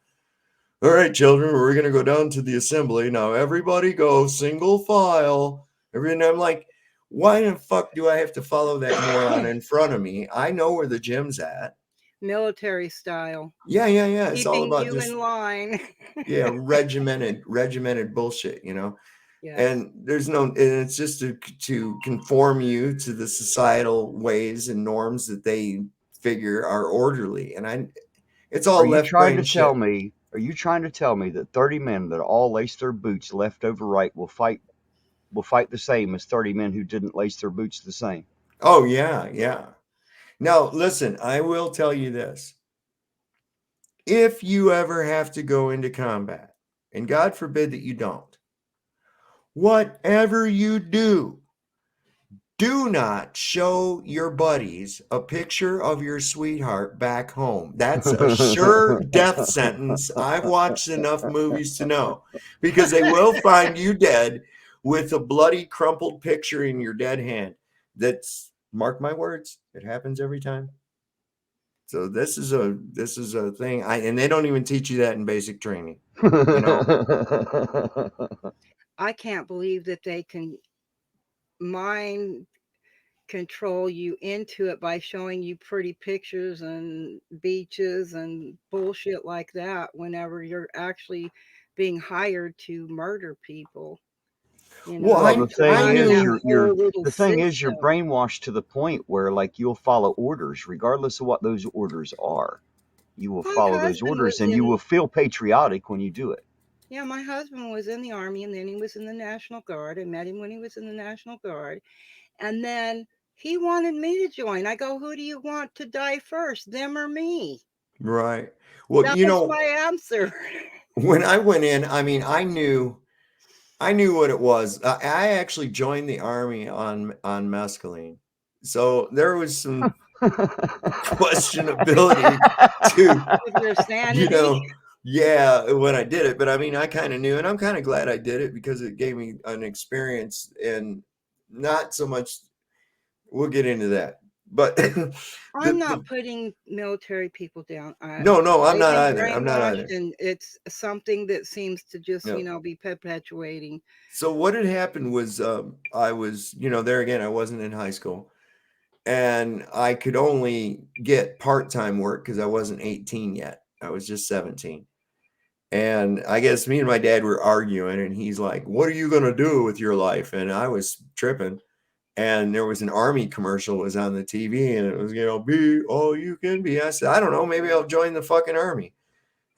All right, children, we're gonna go down to the assembly. Now everybody go single file. And I'm like, why the fuck do I have to follow that moron in front of me? I know where the gym's at. Military style. Yeah. It's all Keeping about you just in line. regimented bullshit, you know. Yes. And there's no, and it's just to conform you to the societal ways and norms that they figure are orderly. And it's all Are you left trying brain to tell shit. me? Are you trying to tell me that 30 men that all lace their boots left over right will fight the same as 30 men who didn't lace their boots the same? Oh yeah. Now listen, I will tell you this. If you ever have to go into combat, and God forbid that you don't, whatever you do not show your buddies a picture of your sweetheart back home. That's a sure death sentence. I've watched enough movies to know, because they will find you dead with a bloody, crumpled picture in your dead hand. That's, mark my words, it happens every time. So this is a thing. And they don't even teach you that in basic training. You know? I can't believe that they can mind control you into it by showing you pretty pictures and beaches and bullshit like that whenever you're actually being hired to murder people. You Well, know, Well, and the to thing run is, that knew. whole little the thing is, you're system. brainwashed to the point where, like, you'll follow orders regardless of what those orders are. You will My follow those husband orders, was and you in, will feel patriotic when you do it. yeah, my husband was in the Army and then he was in the National Guard. I met him when he was in the National Guard. And then he wanted me to join. I go, who do you want to die first, them or me? Right. Well, That you was know, my answer. when I went in, I mean, I knew what it was. I actually joined the army on mescaline, so there was some questionability to, With your you sanity. know, yeah, when I did it. But I mean, I kind of knew, and I'm kind of glad I did it because it gave me an experience, and not so much. We'll get into that, but I'm the not putting military people down. no, I'm They've not been either. I'm not brainwashed, either. and it's something that seems to just, No. be perpetuating. So what had happened was, I was, there again, I wasn't in high school, and I could only get part-time work because I wasn't 18 yet. I was just 17. And I guess me and my dad were arguing, and he's like, "What are you going to do with your life?" And I was tripping. And there was an army commercial was on the TV, and it was, be all you can be. I said, "I don't know, maybe I'll join the fucking army."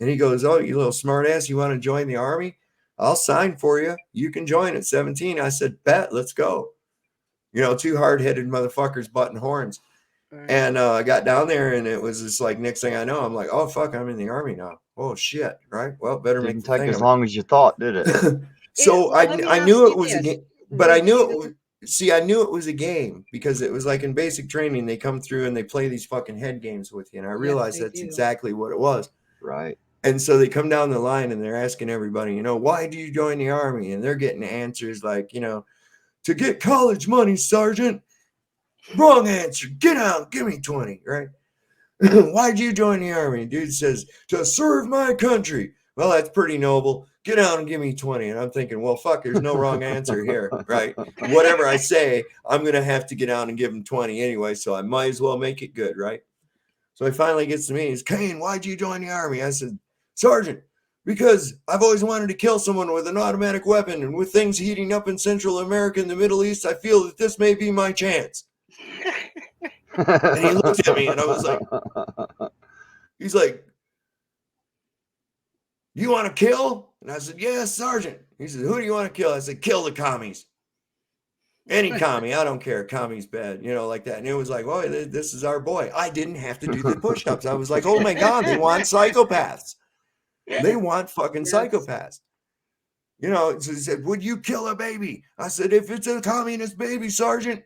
And he goes, "Oh, you little smart ass, you want to join the army? I'll sign for you. You can join at 17. I said, "Bet, let's go." Two hard-headed motherfuckers butting horns. Right. And I got down there, and it was just like, next thing I know, I'm like, "Oh, fuck, I'm in the army now. Oh, shit." Right. Well, better make Didn't the take thing. as long as you thought, did it? So Well, let me I ask knew you it was this. but I Would knew it you was, see, I knew it was a game because it was like in basic training, they come through and they play these fucking head games with you. And I Yes, realized they that's do. exactly what it was. Right. And so they come down the line and they're asking everybody, you know, why do you join the Army? And they're getting answers like, you know, to get college money, Sergeant. Wrong answer. Get out. Give me 20, right? Why'd you join the Army? Dude says, to serve my country. Well, that's pretty noble. Get out and give me 20. And I'm thinking, well, fuck, there's no wrong answer here, right? Whatever I say, I'm going to have to get out and give him 20 anyway, so I might as well make it good, right? So he finally gets to me. He's, Kane, why'd you join the Army? I said, Sergeant, because I've always wanted to kill someone with an automatic weapon, and with things heating up in Central America and the Middle East, I feel that this may be my chance. And he looked at me, and I was like, he's like, you want to kill? And I said, yes, Sergeant. He said, who do you want to kill? I said, kill the commies. Any commie, I don't care. Commie's bad, you know, like that. And it was like, oh, this is our boy. I didn't have to do the push-ups. I was like, oh my God, they want psychopaths. They want fucking Yes. psychopaths. You know, so he said, would you kill a baby? I said, if it's a communist baby, Sergeant.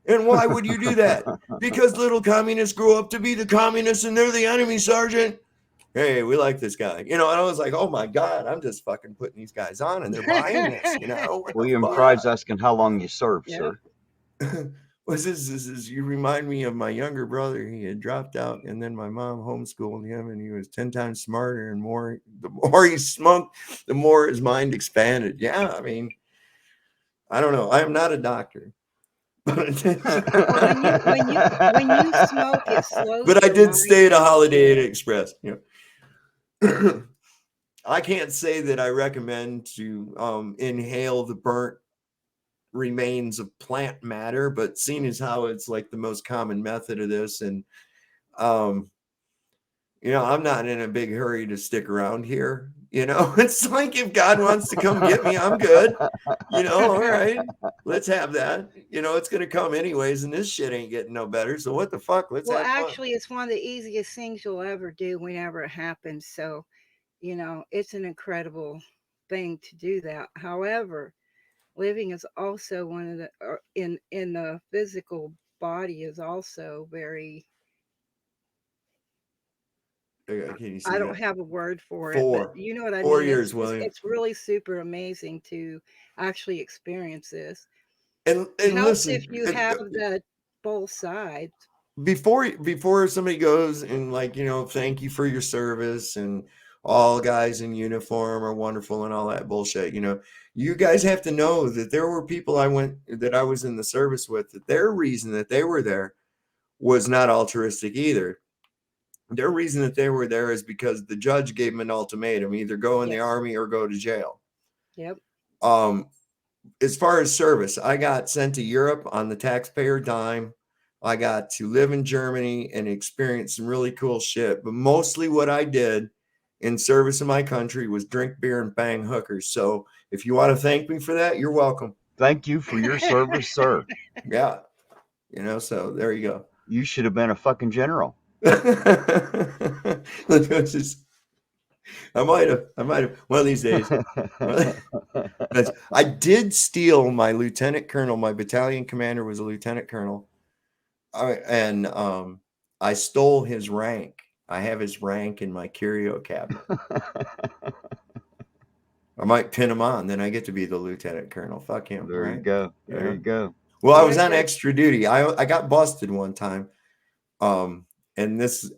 And why would you do that? Because little communists grow up to be the communists and they're the enemy, Sergeant. Hey, we like this guy. You know, and I was like, oh my God, I'm just fucking putting these guys on and they're buying this, you know. What the William fuck? Pride's asking how long you served, Yeah. sir. Was this is you remind me of my younger brother. He had dropped out and then my mom homeschooled him and he was 10 times smarter and more. The more he smoked, the more his mind expanded. Yeah, I mean, I don't know. I am not a doctor. Well, when you smoke, it slows But I your did mind stay at a down. Holiday Inn Express. You know, I can't say that I recommend to inhale the burnt remains of plant matter, but seeing as how it's like the most common method of this, and you know, I'm not in a big hurry to stick around here. You know, it's like if God wants to come get me, I'm good. You know, all right, let's have that. You know, it's gonna come anyways, and this shit ain't getting no better. So what the fuck? Let's Well, have fun. actually, it's one of the easiest things you'll ever do whenever it happens. So, you know, it's an incredible thing to do that. However, living is also one of the in the physical body is also very. Okay, can you see I don't that? have a word for it, but 4 you know what I 4 mean. years, William. It's really super amazing to actually experience this. And It helps listen, if you have the both sides. before somebody goes and like, you know, thank you for your service and all guys in uniform are wonderful and all that bullshit, you know, you guys have to know that there were people that I was in the service with, that their reason that they were there was not altruistic either. Their reason that they were there is because the judge gave them an ultimatum: either go in the Yes. Army or go to jail. Yep. As far as service, I got sent to Europe on the taxpayer dime. I got to live in Germany and experience some really cool shit. But mostly what I did in service of my country was drink beer and bang hookers. So if you want to thank me for that, you're welcome. Thank you for your service, sir. Yeah. You know, so there you go. You should have been a fucking general. I might have one of these days. I did steal my lieutenant colonel. My battalion commander was a lieutenant colonel. And I stole his rank. I have his rank in my curio cabinet. I might pin him on, then I get to be the lieutenant colonel. Fuck him. There right? you go. Yeah. There you go. Well, I was Very on good. extra duty. I got busted one time. And this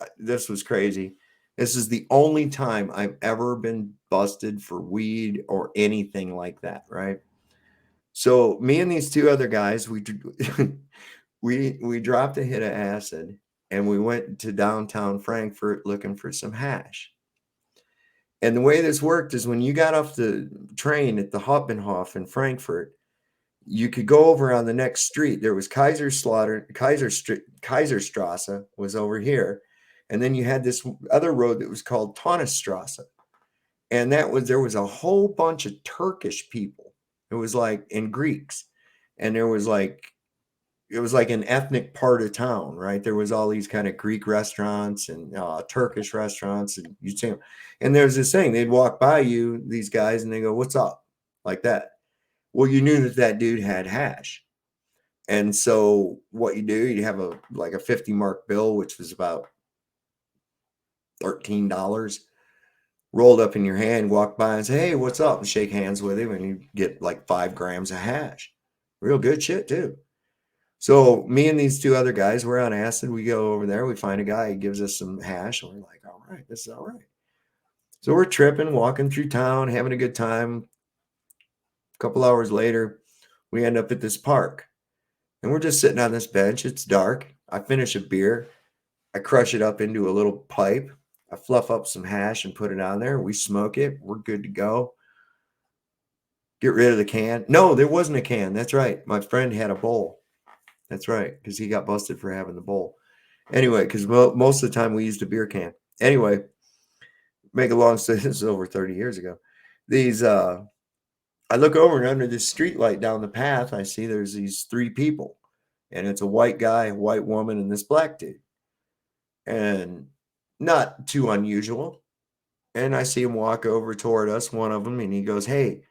was crazy. This is the only time I've ever been busted for weed or anything like that, right? So me and these two other guys, we dropped a hit of acid and we went to downtown Frankfurt looking for some hash. And the way this worked is when you got off the train at the Hauptbahnhof in Frankfurt, you could go over on the next street. There was Kaiserstrasse was over here. And then you had this other road that was called Taunusstrasse. And there was a whole bunch of Turkish people. It was like, and Greeks. And it was like an ethnic part of town, right? There was all these kind of Greek restaurants and Turkish restaurants, and you'd see them. And there's this thing, they'd walk by you, these guys, and they go, "What's up?" Like that. Well, you knew that dude had hash. And so what you do, you have a 50 mark bill, which was about $13, rolled up in your hand, walk by and say, hey, what's up? And shake hands with him, and you get like 5 grams of hash. Real good shit too. So me and these 2 other guys, we're on acid. We go over there, we find a guy, he gives us some hash, and we're like, all right, this is all right. So we're tripping, walking through town, having a good time. A couple hours later, we end up at this park, and we're just sitting on this bench. It's dark. I finish a beer. I crush it up into a little pipe. I fluff up some hash and put it on there. We smoke it. We're good to go. Get rid of the can. No, there wasn't a can. That's right. My friend had a bowl. That's right, because he got busted for having the bowl. Anyway, because most of the time we used a beer can. Anyway, make a long story. This is over 30 years ago. I look over, and under this street light down the path, I see there's these 3 people, and it's a white guy, a white woman, and this black dude. And not too unusual. And I see him walk over toward us, one of them, and he goes, hey,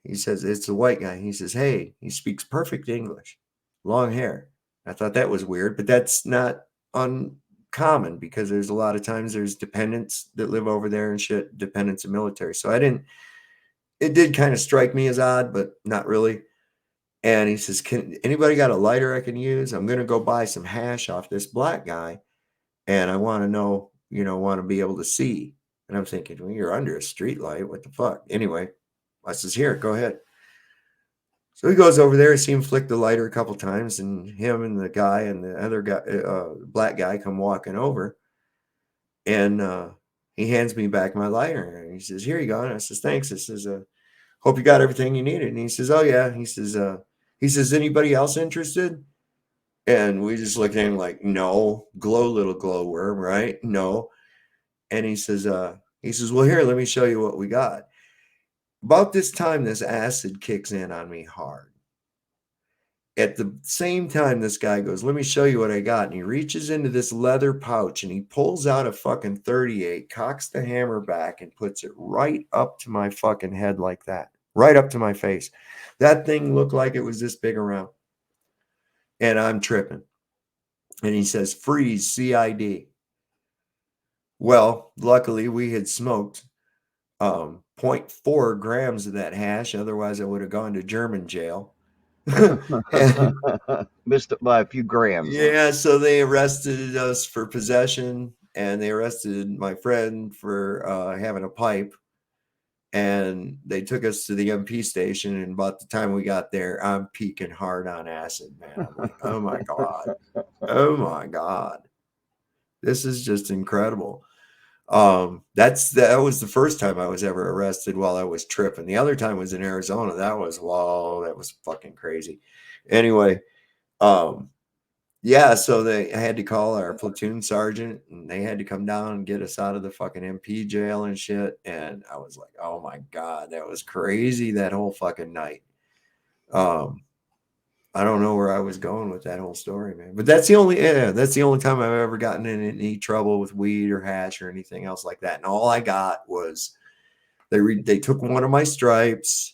he says, it's a white guy. He says, hey, he speaks perfect English, long hair. I thought that was weird, but that's not uncommon, because there's a lot of times there's dependents that live over there and shit, dependents of military. So it did kind of strike me as odd, but not really. And he says, can anybody got a lighter I can use? I'm going to go buy some hash off this black guy, and I want to know, want to be able to see. And I'm thinking, well, you're under a street light. What the fuck? Anyway, I says, here, go ahead. So he goes over there. I see him flick the lighter a couple times, and him and the guy and the other guy, black guy, come walking over, and he hands me back my lighter. And he says, here you go. And I says, thanks. I says, hope you got everything you needed. And he says, oh yeah. He says, anybody else interested? And we just looked at him like, no. Little glowworm, right? No. And he says, well, here, let me show you what we got. About this time, this acid kicks in on me hard. At the same time, this guy goes, let me show you what I got. And he reaches into this leather pouch, and he pulls out a fucking 38, cocks the hammer back, and puts it right up to my fucking head like that. Right up to my face. That thing looked like it was this big around. And I'm tripping. And he says, freeze, CID. Well, luckily we had smoked 0.4 grams of that hash. Otherwise, I would have gone to German jail. Missed it by a few grams. Yeah, so they arrested us for possession, and they arrested my friend for having a pipe. And they took us to the MP station, and by the time we got there, I'm peaking hard on acid, man. I'm like, oh my God. Oh my God. This is just incredible. That was the first time I was ever arrested while I was tripping. The other time was in Arizona. That was fucking crazy. Anyway, yeah, so I had to call our platoon sergeant, and they had to come down and get us out of the fucking MP jail and shit. And I was like, oh my God, that was crazy that whole fucking night. I don't know where I was going with that whole story, man. But that's the only time I've ever gotten in any trouble with weed or hash or anything else like that. And all I got was they took one of my stripes,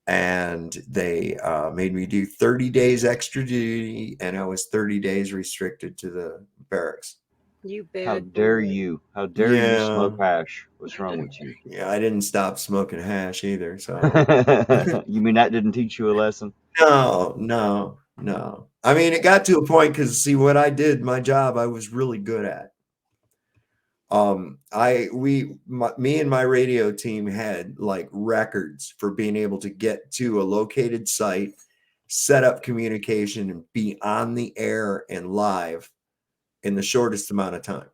and they made me do 30 days extra duty, and I was 30 days restricted to the barracks. You bad How dare boy. you? How dare you smoke hash? What's wrong with you? Yeah, I didn't stop smoking hash either. So You mean that didn't teach you a lesson? no. I mean, it got to a point, because see what I did, my job, I was really good at. Me and my radio team had like records for being able to get to a located site, set up communication, and be on the air and live in the shortest amount of time.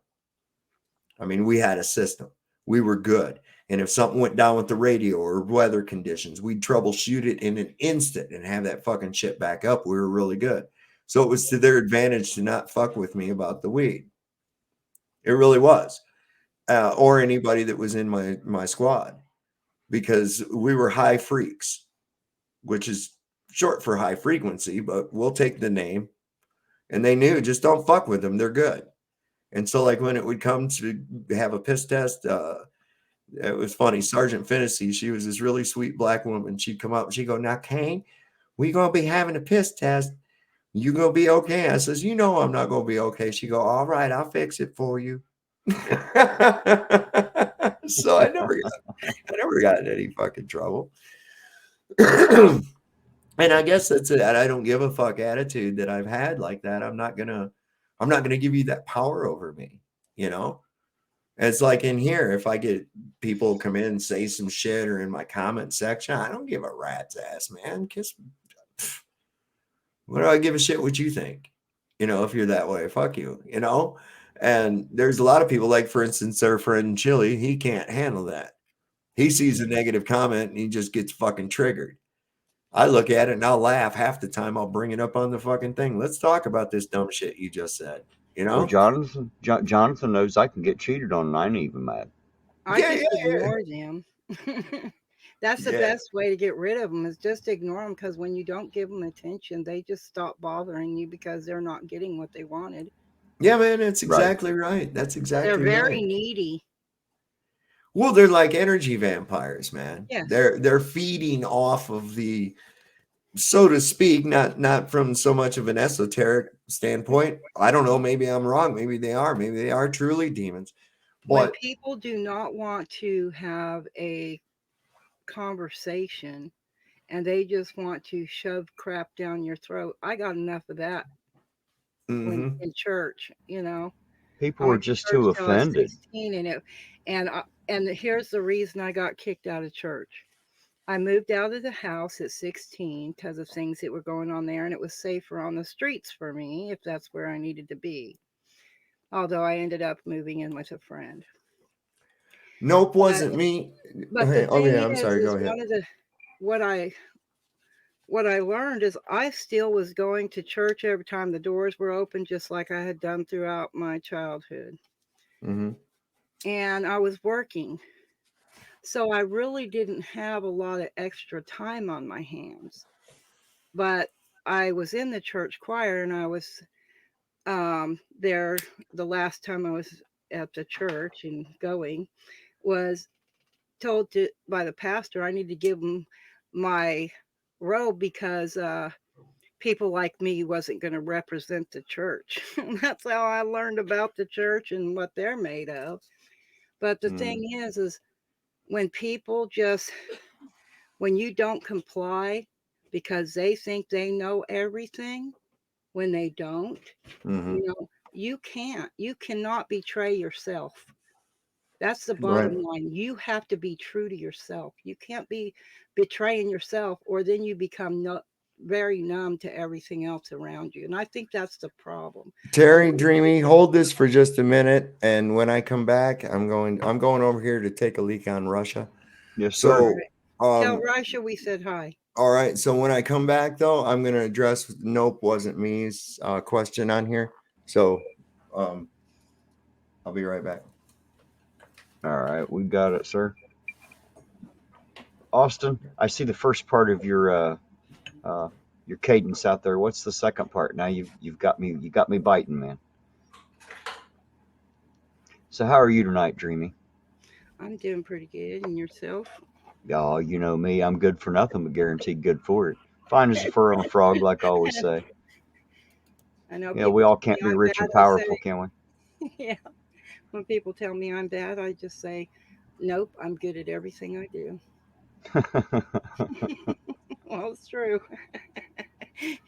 I mean, we had a system. We were good. And if something went down with the radio or weather conditions, we'd troubleshoot it in an instant and have that fucking shit back up. We were really good. So it was to their advantage to not fuck with me about the weed. It really was. Or anybody that was in my squad, because we were high freaks, which is short for high frequency, but we'll take the name. And they knew, just don't fuck with them. They're good. And so like when it would come to have a piss test, it was funny. Sergeant Finnessy, she was this really sweet black woman. She'd come up and she'd go, now, Kane, we going to be having a piss test. You gonna be okay? I says, you know I'm not gonna be okay. She go, all right, I'll fix it for you. So I never got in any fucking trouble. And I guess that's it. I don't give a fuck attitude that I've had like that. I'm not gonna give you that power over me, you know? It's like in here, if I get people come in and say some shit or in my comment section, I don't give a rat's ass, man. What do I give a shit what you think? You know, if you're that way, fuck you, you know? And there's a lot of people, like for instance, our friend Chili, he can't handle that. He sees a negative comment and he just gets fucking triggered. I look at it and I'll laugh. Half the time I'll bring it up on the fucking thing. Let's talk about this dumb shit you just said, you Well, know? Jonathan knows I can get cheated on, and I ain't even mad. I Yeah, just yeah, ignore them. That's the yeah. best way to get rid of them is just ignore them because when you don't give them attention, they just stop bothering you because they're not getting what they wanted. Yeah, man, that's Right. exactly right. That's They're exactly very right. needy. Well, they're like energy vampires, man. Yes. They're feeding off of the, so to speak, not from so much of an esoteric standpoint. I don't know, maybe I'm wrong. Maybe they are. Maybe they are truly demons. When But people do not want to have a conversation and they just want to shove crap down your throat, I got enough of that when mhm, in church, you know. I People are went to just church too till I was offended. 16 and here's the reason I got kicked out of church. I moved out of the house at 16 because of things that were going on there, and it was safer on the streets for me if that's where I needed to be. Although I ended up moving in with a friend. nope, But wasn't me. the Okay, thing okay, I'm sorry. is Go ahead. one of the what I what I learned is I still was going to church every time the doors were open, just like I had done throughout my childhood. Hmm. And I was working. So I really didn't have a lot of extra time on my hands. But I was in the church choir and I was there the last time I was at the church and going was told to by the pastor I need to give him my robe because people like me wasn't going to represent the church. That's how I learned about the church and what they're made of. But the Mm, thing is when people just when you don't comply because they think they know everything when they don't, hmm. you cannot betray yourself. That's the Right. bottom line. You have to be true to yourself. You can't be betraying yourself, or then you become very numb to everything else around you. And I think that's the problem. A Terry, lot of Dreamy, people, hold this for just a minute, and when I come back, I'm going over here to take a leak on Russia. Yes, all sir. So, right, tell Russia we said hi. all right. So when I come back, though, I'm going to address "Nope, wasn't me's" question on here. So, um, I'll be right back. All right, we got it, sir. Austin, I see the first part of uh, your cadence out there. What's the second part? Now you got me biting, man. So how are you tonight, Dreamy? I'm doing pretty good. And yourself? Oh, you know me, I'm good for nothing but guaranteed good for it. Fine as a fur on a frog, like I always say. I know Yeah, we people all tell me can't be I'm rich bad. and I say, powerful, can we? yeah. When people tell me I'm bad, I just say, nope, I'm good at everything I do. Well, it's true.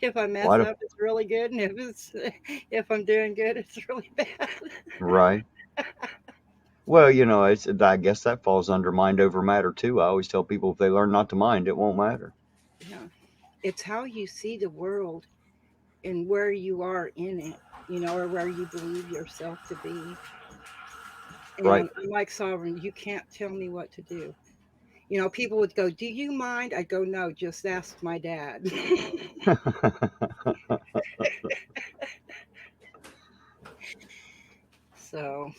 If I Why mess do, up, it's really good, and if I'm doing good, it's really bad. right? Well, I guess that falls under mind over matter too. I always tell people if they learn not to mind, it won't matter. Yeah, it's how you see the world and where you are in it, or where you believe yourself to be. Right. And I'm like Sovereign, you can't tell me what to do. People would go, "Do you mind?" I'd go, "No, just ask my dad." So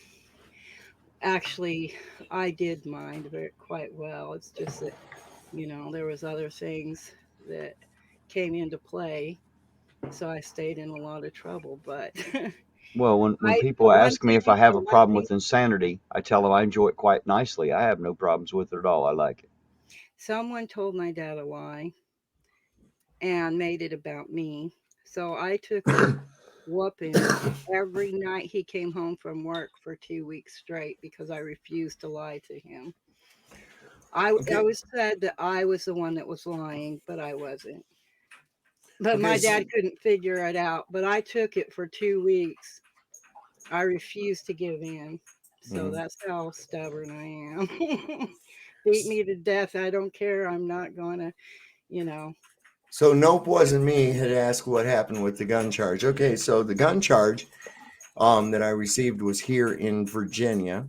actually, I did mind very quite well. It's just that there was other things that came into play, so I stayed in a lot of trouble. But Well, when the people one ask me if thing, I have the a one problem thing, with insanity, I tell them I enjoy it quite nicely. I have no problems with it at all. I like it. someone told my dad a lie and made it about me. So I took a whooping every night he came home from work for 2 weeks straight because I refused to lie to him. I Okay. was said that I was the one that was lying, but I wasn't. But Okay. my So, dad couldn't figure it out. But I took it for 2 weeks. I refused to give in. So mhm. that's how stubborn I am. Beat me to death. I don't care. I'm not going to, you know. So nope wasn't me had asked what happened with the gun charge. Okay, so the gun charge that I received was here in Virginia,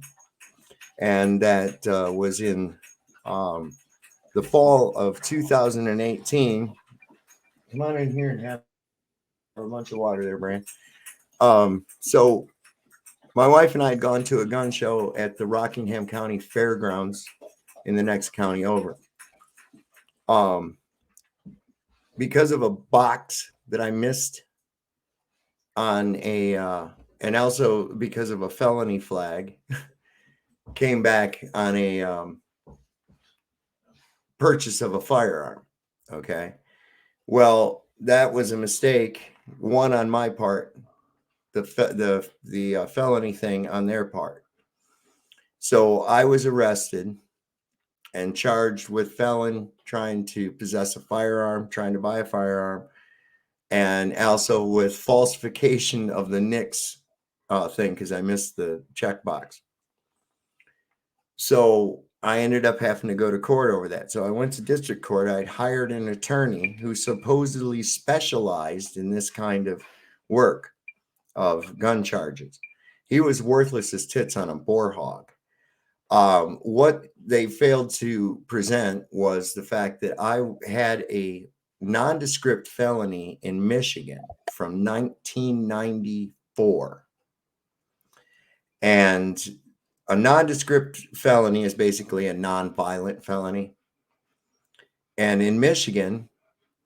and that was in um, the fall of 2018. Come on in here and have a bunch of water there, Brand. So my wife and I had gone to a gun show at the Rockingham County Fairgrounds in the next county over. Um, because of a box that I missed on a, and also because of a felony flag, came back on a purchase of a firearm. Okay. Well, that was a mistake. One on my part, the felony thing on their part. So I was arrested and charged with felon trying to possess a firearm, trying to buy a firearm, and also with falsification of the NICS thing because I missed the checkbox. So I ended up having to go to court over that. So I went to district court. I'd hired an attorney who supposedly specialized in this kind of work of gun charges. He was worthless as tits on a boar hog. What they failed to present was the fact that I had a nondescript felony in Michigan from 1994. And a nondescript felony is basically a nonviolent felony. And in Michigan,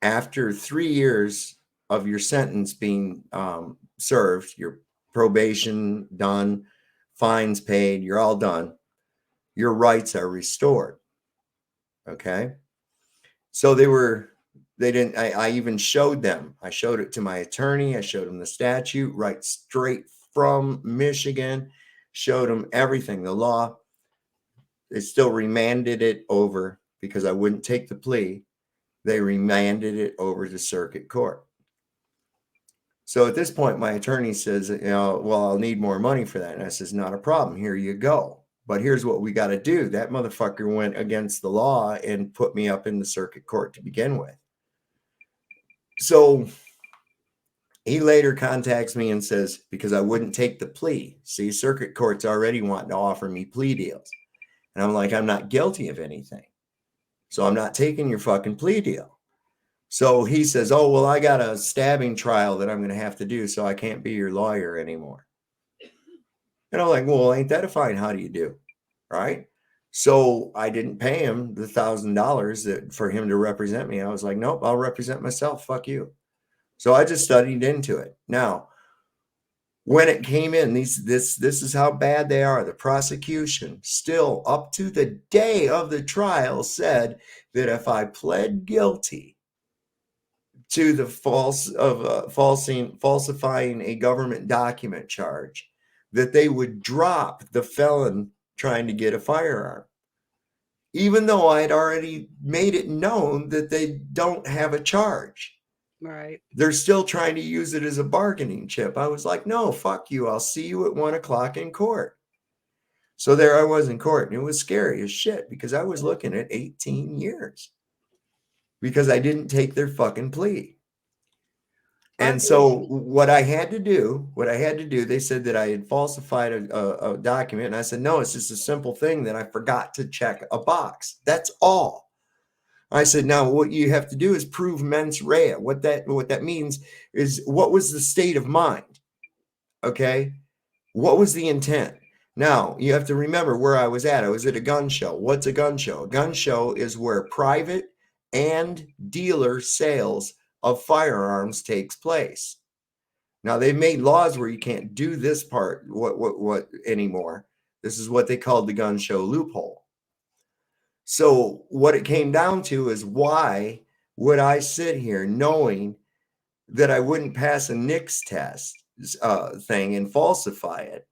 after 3 years of your sentence being served, your probation done, fines paid, you're all done, your rights are restored. Okay. So I even showed them. I showed it to my attorney. I showed him the statute right straight from Michigan, showed him everything, the law. They still remanded it over because I wouldn't take the plea. They remanded it over to circuit court. So at this point, my attorney says, well, I'll need more money for that. And I says, not a problem. Here you go. But here's what we got to do. That motherfucker went against the law and put me up in the circuit court to begin with. So he later contacts me and says, because I wouldn't take the plea. See, circuit court's already wanting to offer me plea deals. And I'm like, I'm not guilty of anything. So I'm not taking your fucking plea deal. So he says, oh, well, I got a stabbing trial that I'm going to have to do, so I can't be your lawyer anymore. And I'm like, well, ain't that a fine? How do you do? Right? So I didn't pay him the $1,000 for him to represent me. I was like, nope, I'll represent myself. Fuck you. So I just studied into it. Now, when it came in, this is how bad they are. The prosecution still up to the day of the trial said that if I pled guilty to the falsifying a government document charge, that they would drop the felon trying to get a firearm, even though I had already made it known that they don't have a charge. Right. They're still trying to use it as a bargaining chip. I was like, no, fuck you. I'll see you at 1 o'clock in court. So there I was in court, and it was scary as shit because I was looking at 18 years because I didn't take their fucking plea. And so what I had to do, they said that I had falsified a document. And I said, no, it's just a simple thing that I forgot to check a box. That's all. I said, now what you have to do is prove mens rea. What that means is what was the state of mind? Okay. What was the intent? Now you have to remember where I was at. I was at a gun show. What's a gun show? A gun show is where private and dealer sales of firearms takes place. Now they've made laws where you can't do this part what anymore. This is what they called the gun show loophole. So what it came down to is, why would I sit here knowing that I wouldn't pass a NICS test thing and falsify it.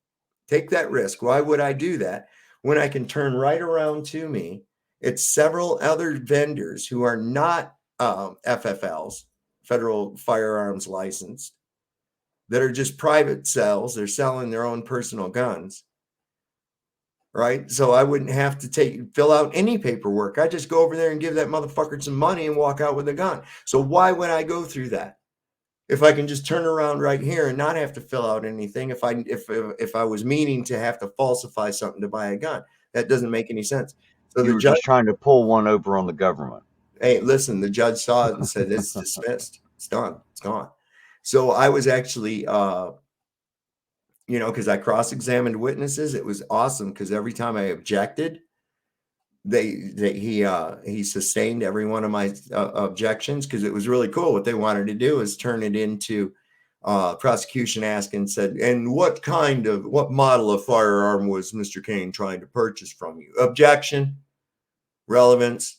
Take that risk. Why would I do that when I can turn right around to me? It's several other vendors who are not FFLs, Federal Firearms Licensed, that are just private sales. They're selling their own personal guns, right? So I wouldn't have to fill out any paperwork. I just go over there and give that motherfucker some money and walk out with a gun. So why would I go through that? If I can just turn around right here and not have to fill out anything, if I was meaning to have to falsify something to buy a gun, that doesn't make any sense. So You the were judge, just trying to pull one over on the government. hey, listen, the judge saw it and said it's dismissed. It's done. It's gone. So I was actually, because I cross-examined witnesses. It was awesome because every time I objected, he sustained every one of my objections, because it was really cool. What they wanted to do is turn it into prosecution asked and said, and what model of firearm was Mr. Kane trying to purchase from you? Objection, relevance.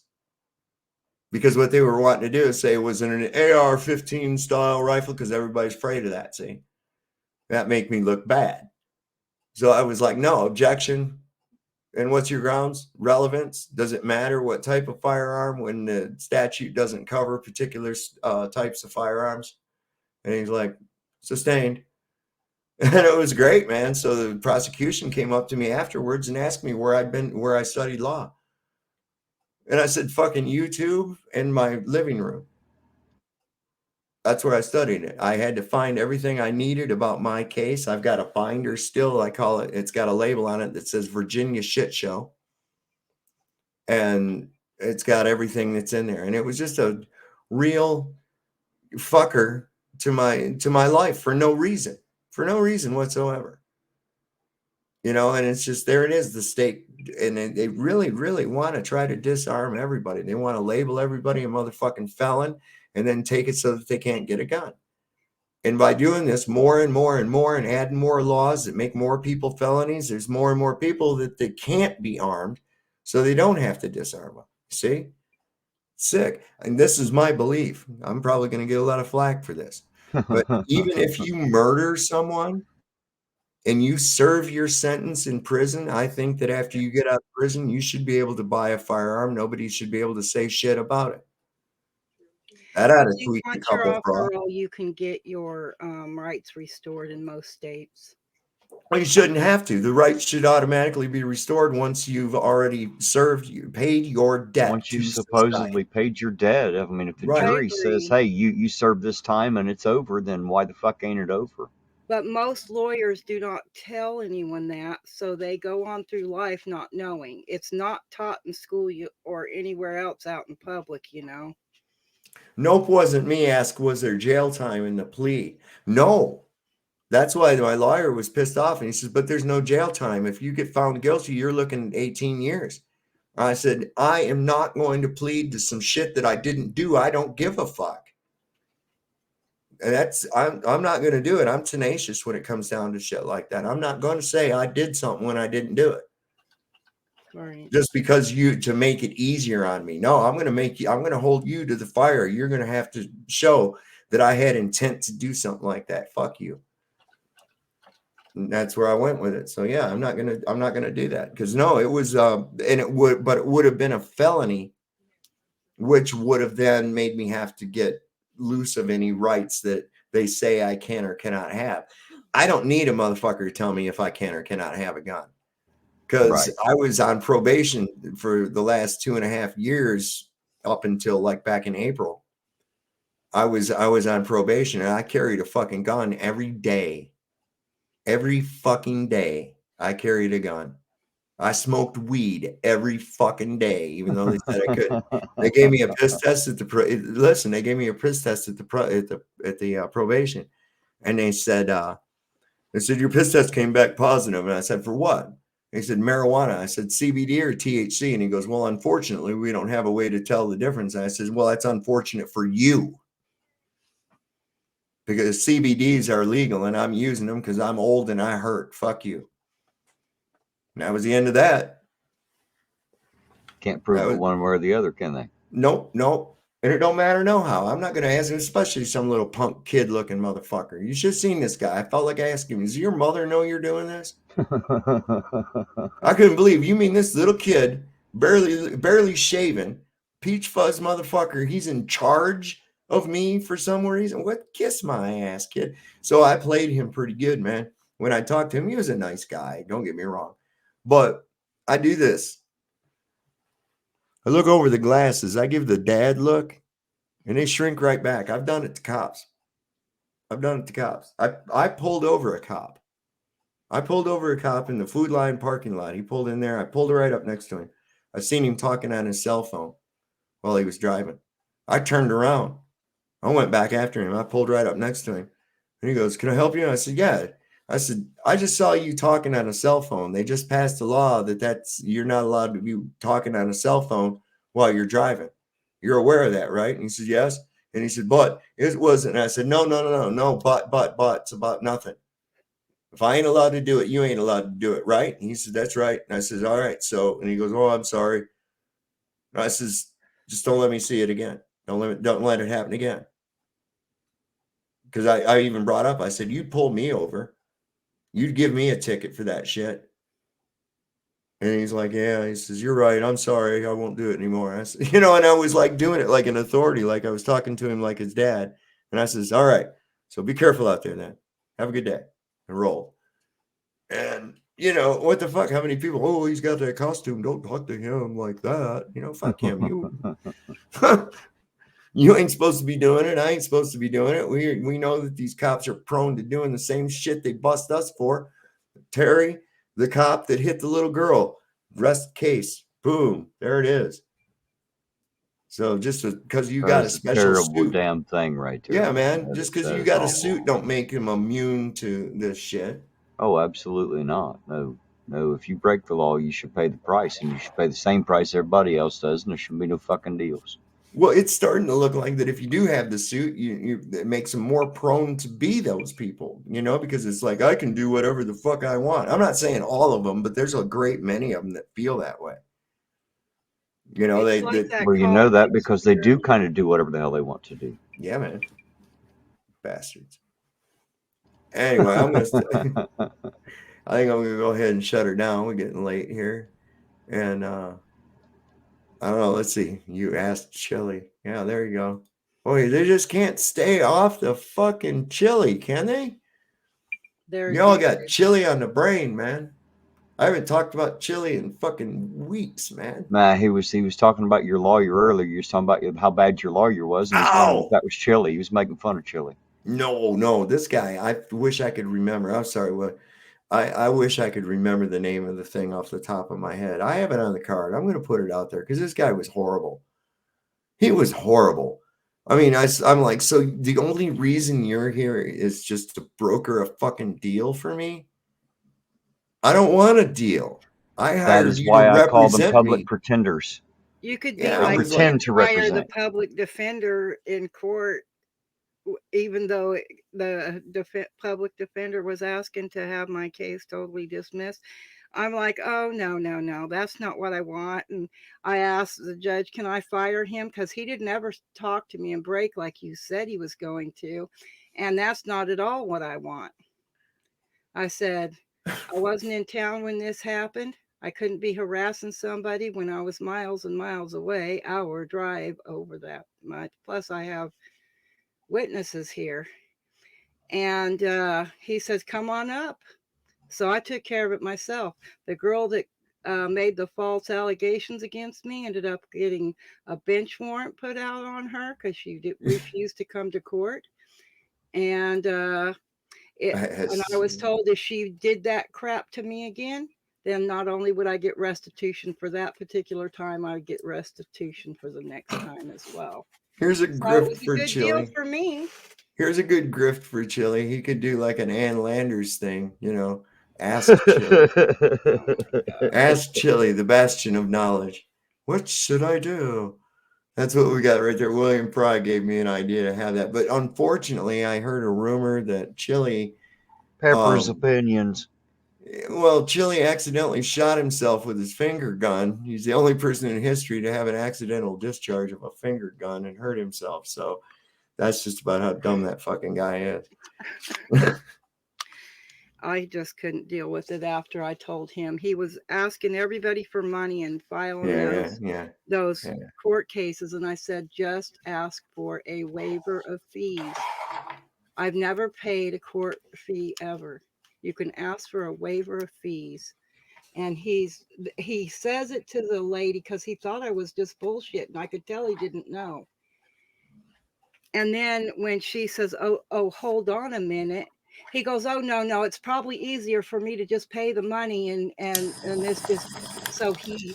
Because what they were wanting to do is say it was an AR-15 style rifle, because everybody's afraid of that. See, that make me look bad. So I was like, no, objection. And what's your grounds? Relevance. Does it matter what type of firearm when the statute doesn't cover particular types of firearms? And he's like, sustained. And it was great, man. So the prosecution came up to me afterwards and asked me where I studied law. And I said, fucking YouTube and my living room. That's where I studied it. I had to find everything I needed about my case. I've got a binder still. I call it, it's got a label on it that says Virginia Shit Show. And it's got everything that's in there. And it was just a real fucker to my life for no reason whatsoever. And it's just, there it is, the state. And they really, really want to try to disarm everybody. They want to label everybody a motherfucking felon and then take it so that they can't get a gun. And by doing this more and more and more and adding more laws that make more people felonies, there's more and more people that they can't be armed, so they don't have to disarm them. See? Sick. And this is my belief. I'm probably going to get a lot of flack for this. But even if you murder someone and you serve your sentence in prison, I think that after you get out of prison, you should be able to buy a firearm. Nobody should be able to say shit about it. That ought to tweak a Once you're couple off frauds. parole, you can get your rights restored in most states. Well, you shouldn't have to. The rights should automatically be restored once you've already paid your debt. Once you to supposedly society. paid your debt. I mean, if the Right. jury says, hey, you served this time and it's over, then why the fuck ain't it over? But most lawyers do not tell anyone that, so they go on through life not knowing. It's not taught in school or anywhere else out in public, Nope, wasn't me. Ask, was there jail time in the plea? No. That's why my lawyer was pissed off, and he says, but there's no jail time. If you get found guilty, you're looking at 18 years. I said, I am not going to plead to some shit that I didn't do. I don't give a fuck. And I'm not going to do it. I'm tenacious when it comes down to shit like that. I'm not going to say I did something when I didn't do it. Right. Just because to make it easier on me. No, I'm going to hold you to the fire. You're going to have to show that I had intent to do something like that. Fuck you. And that's where I went with it. So yeah, I'm not going to do that, because no, it was, it would have been a felony, which would have then made me have to get loose of any rights that they say I can or cannot have. I don't need a motherfucker to tell me if I can or cannot have a gun. Because I was on probation for the last 2.5 years up until like back in April. I was on probation, and I carried a fucking gun every day. Every fucking day I carried a gun. I smoked weed every fucking day, even though they said I couldn't. They gave me a piss test at they gave me a piss test at the probation, and they said your piss test came back positive, and I said, for what? He said, marijuana. I said, CBD or THC? And he goes, well, unfortunately, we don't have a way to tell the difference. And I said, well, that's unfortunate for you, because CBDs are legal and I'm using them because I'm old and I hurt. Fuck you. And that was the end of that. Can't prove it one way or the other, can they? Nope. And it don't matter no how. I'm not going to ask him, especially some little punk kid looking motherfucker. You should have seen this guy. I felt like asking him, does your mother know you're doing this? I couldn't believe, you mean this little kid, barely shaven, peach fuzz motherfucker, he's in charge of me for some reason? What? Kiss my ass, kid. So I played him pretty good, man. When I talked to him, he was a nice guy. Don't get me wrong. But I do this. I look over the glasses. I give the dad look, and they shrink right back. I've done it to cops. I pulled over a cop. I pulled over a cop in the Food Line parking lot. He pulled in there. I pulled right up next to him. I seen him talking on his cell phone while he was driving. I turned around. I went back after him. I pulled right up next to him. And he goes, "Can I help you?" And I said, "Yeah." I said, "I just saw you talking on a cell phone. They just passed a law that's you're not allowed to be talking on a cell phone while you're driving. You're aware of that, right?" And he said, "Yes." And he said, "But it wasn't." And I said, No, but, it's about nothing. If I ain't allowed to do it, you ain't allowed to do it, right?" And he said, "That's right." And I said, "All right." So, and he goes, "Oh, I'm sorry." And I says, "Just don't let me see it again. Don't let it happen again." Because I even brought up, I said, "You'd pull me over. You'd give me a ticket for that shit." And he's like, "Yeah." He says, "You're right. I'm sorry. I won't do it anymore." I said, and I was like doing it like an authority, like I was talking to him like his dad. And I says, "All right. So be careful out there then. Have a good day." And roll. And what the fuck? How many people? "Oh, he's got that costume. Don't talk to him like that." Fuck him. You ain't supposed to be doing it. I ain't supposed to be doing it. We know that these cops are prone to doing the same shit they bust us for. Terry, the cop that hit the little girl, rest case. Boom. There it is. So just because you got a That's a special terrible suit. damn thing right there. Yeah, man. Just because That you is got a awful. suit don't make him immune to this shit. Oh, absolutely not. No. If you break the law, you should pay the price, and you should pay the same price everybody else does, and there should be no fucking deals. Well, it's starting to look like that if you do have the suit, it makes them more prone to be those people, because it's like, I can do whatever the fuck I want. I'm not saying all of them, but there's a great many of them that feel that way. It's like that Well, you know that college because they do experience. kind of do whatever the hell they want to do. Yeah, man. Bastards. Anyway, I think I'm gonna go ahead and shut her down. We're getting late here. And I don't know, let's see. You asked chili. Yeah, there you go. Boy, they just can't stay off the fucking chili, can they? They're Y'all huge. got chili on the brain, man. I haven't talked about chili in fucking weeks, man. Nah, he was talking about your lawyer earlier. He was talking about how bad your lawyer was, and he was wondering if Ow! that was Chili. He was making fun of Chili. No, this guy, I wish I could remember. I'm sorry, what? I wish I could remember the name of the thing off the top of my head. I have it on the card. I'm going to put it out there because this guy was horrible. He was horrible. I mean, I'm like, so the only reason you're here is just to broker a fucking deal for me? I don't want a deal. I That hired is you to why I call them represent public me. pretenders. You could be Yeah, They I like was like, pretend to hire the represent. public defender in court, even though the public defender was asking to have my case totally dismissed. I'm like, "Oh, no, that's not what I want." And I asked the judge, "Can I fire him? Because he didn't ever talk to me and break like you said he was going to. And that's not at all what I want." I said, "I wasn't in town when this happened. I couldn't be harassing somebody when I was miles and miles away, hour drive over that much. Plus, I have witnesses here." And he says, "Come on up." So I took care of it myself. The girl that made the false allegations against me ended up getting a bench warrant put out on her because she refused to come to court. And and I was told if she did that crap to me again, then not only would I get restitution for that particular time, I'd get restitution for the next time as well. here's a So it grift was a for good deal chili. for me. Here's a good grift for chili. He could do like an Ann Landers thing, ask chili. Ask chili, the bastion of knowledge. What should I do? That's what we got right there. William Pry gave me an idea to have that. But unfortunately, I heard a rumor that chili, Pepper's opinions. Well, Chili accidentally shot himself with his finger gun. He's the only person in history to have an accidental discharge of a finger gun and hurt himself. So that's just about how dumb that fucking guy is. I just couldn't deal with it after I told him. He was asking everybody for money and filing those Yeah. court cases. And I said, just ask for a waiver of fees. I've never paid a court fee ever. You can ask for a waiver of fees. And he says it to the lady because he thought I was just bullshit, and I could tell he didn't know. And then when she says, oh, hold on a minute, he goes, oh, no, it's probably easier for me to just pay the money and this just, so he,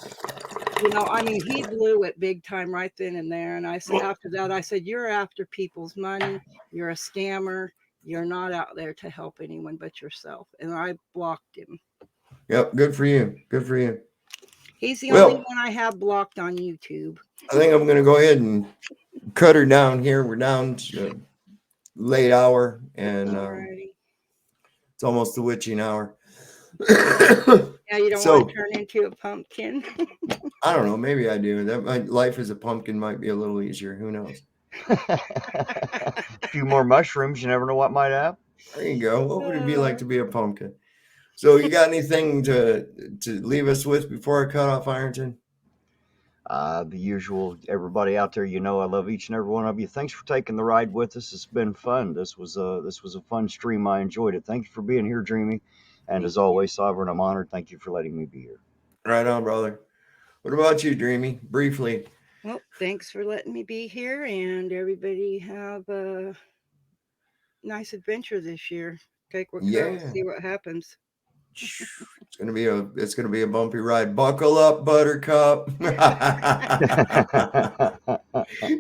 I mean, he blew it big time right then and there. And I said, after that, I said, you're after people's money. You're a scammer. You're not out there to help anyone but yourself. And I blocked him. Yep. Good for you. Good for you. He's the only one I have blocked on YouTube. I think I'm going to go ahead and cut her down here. We're down to a late hour, and it's almost the witching hour. Yeah, you don't want to turn into a pumpkin. I don't know. Maybe I do. My life as a pumpkin might be a little easier. Who knows? A few more mushrooms. You never know what might happen. There you go. What would it be like to be a pumpkin? So you got anything to leave us with before I cut off, Ironton? The usual, everybody out there, I love each and every one of you. Thanks for taking the ride with us. It's been fun. This was a fun stream. I enjoyed it. Thank you for being here, Dreamy. And as always, Sovereign, I'm honored. Thank you for letting me be here. Right on, brother. What about you, Dreamy? Briefly. Well, thanks for letting me be here, and everybody have a nice adventure this year. Take what comes, see what happens. It's gonna be a bumpy ride. Buckle up, Buttercup.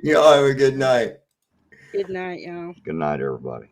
Y'all have a good night. Good night, y'all. Good night, everybody.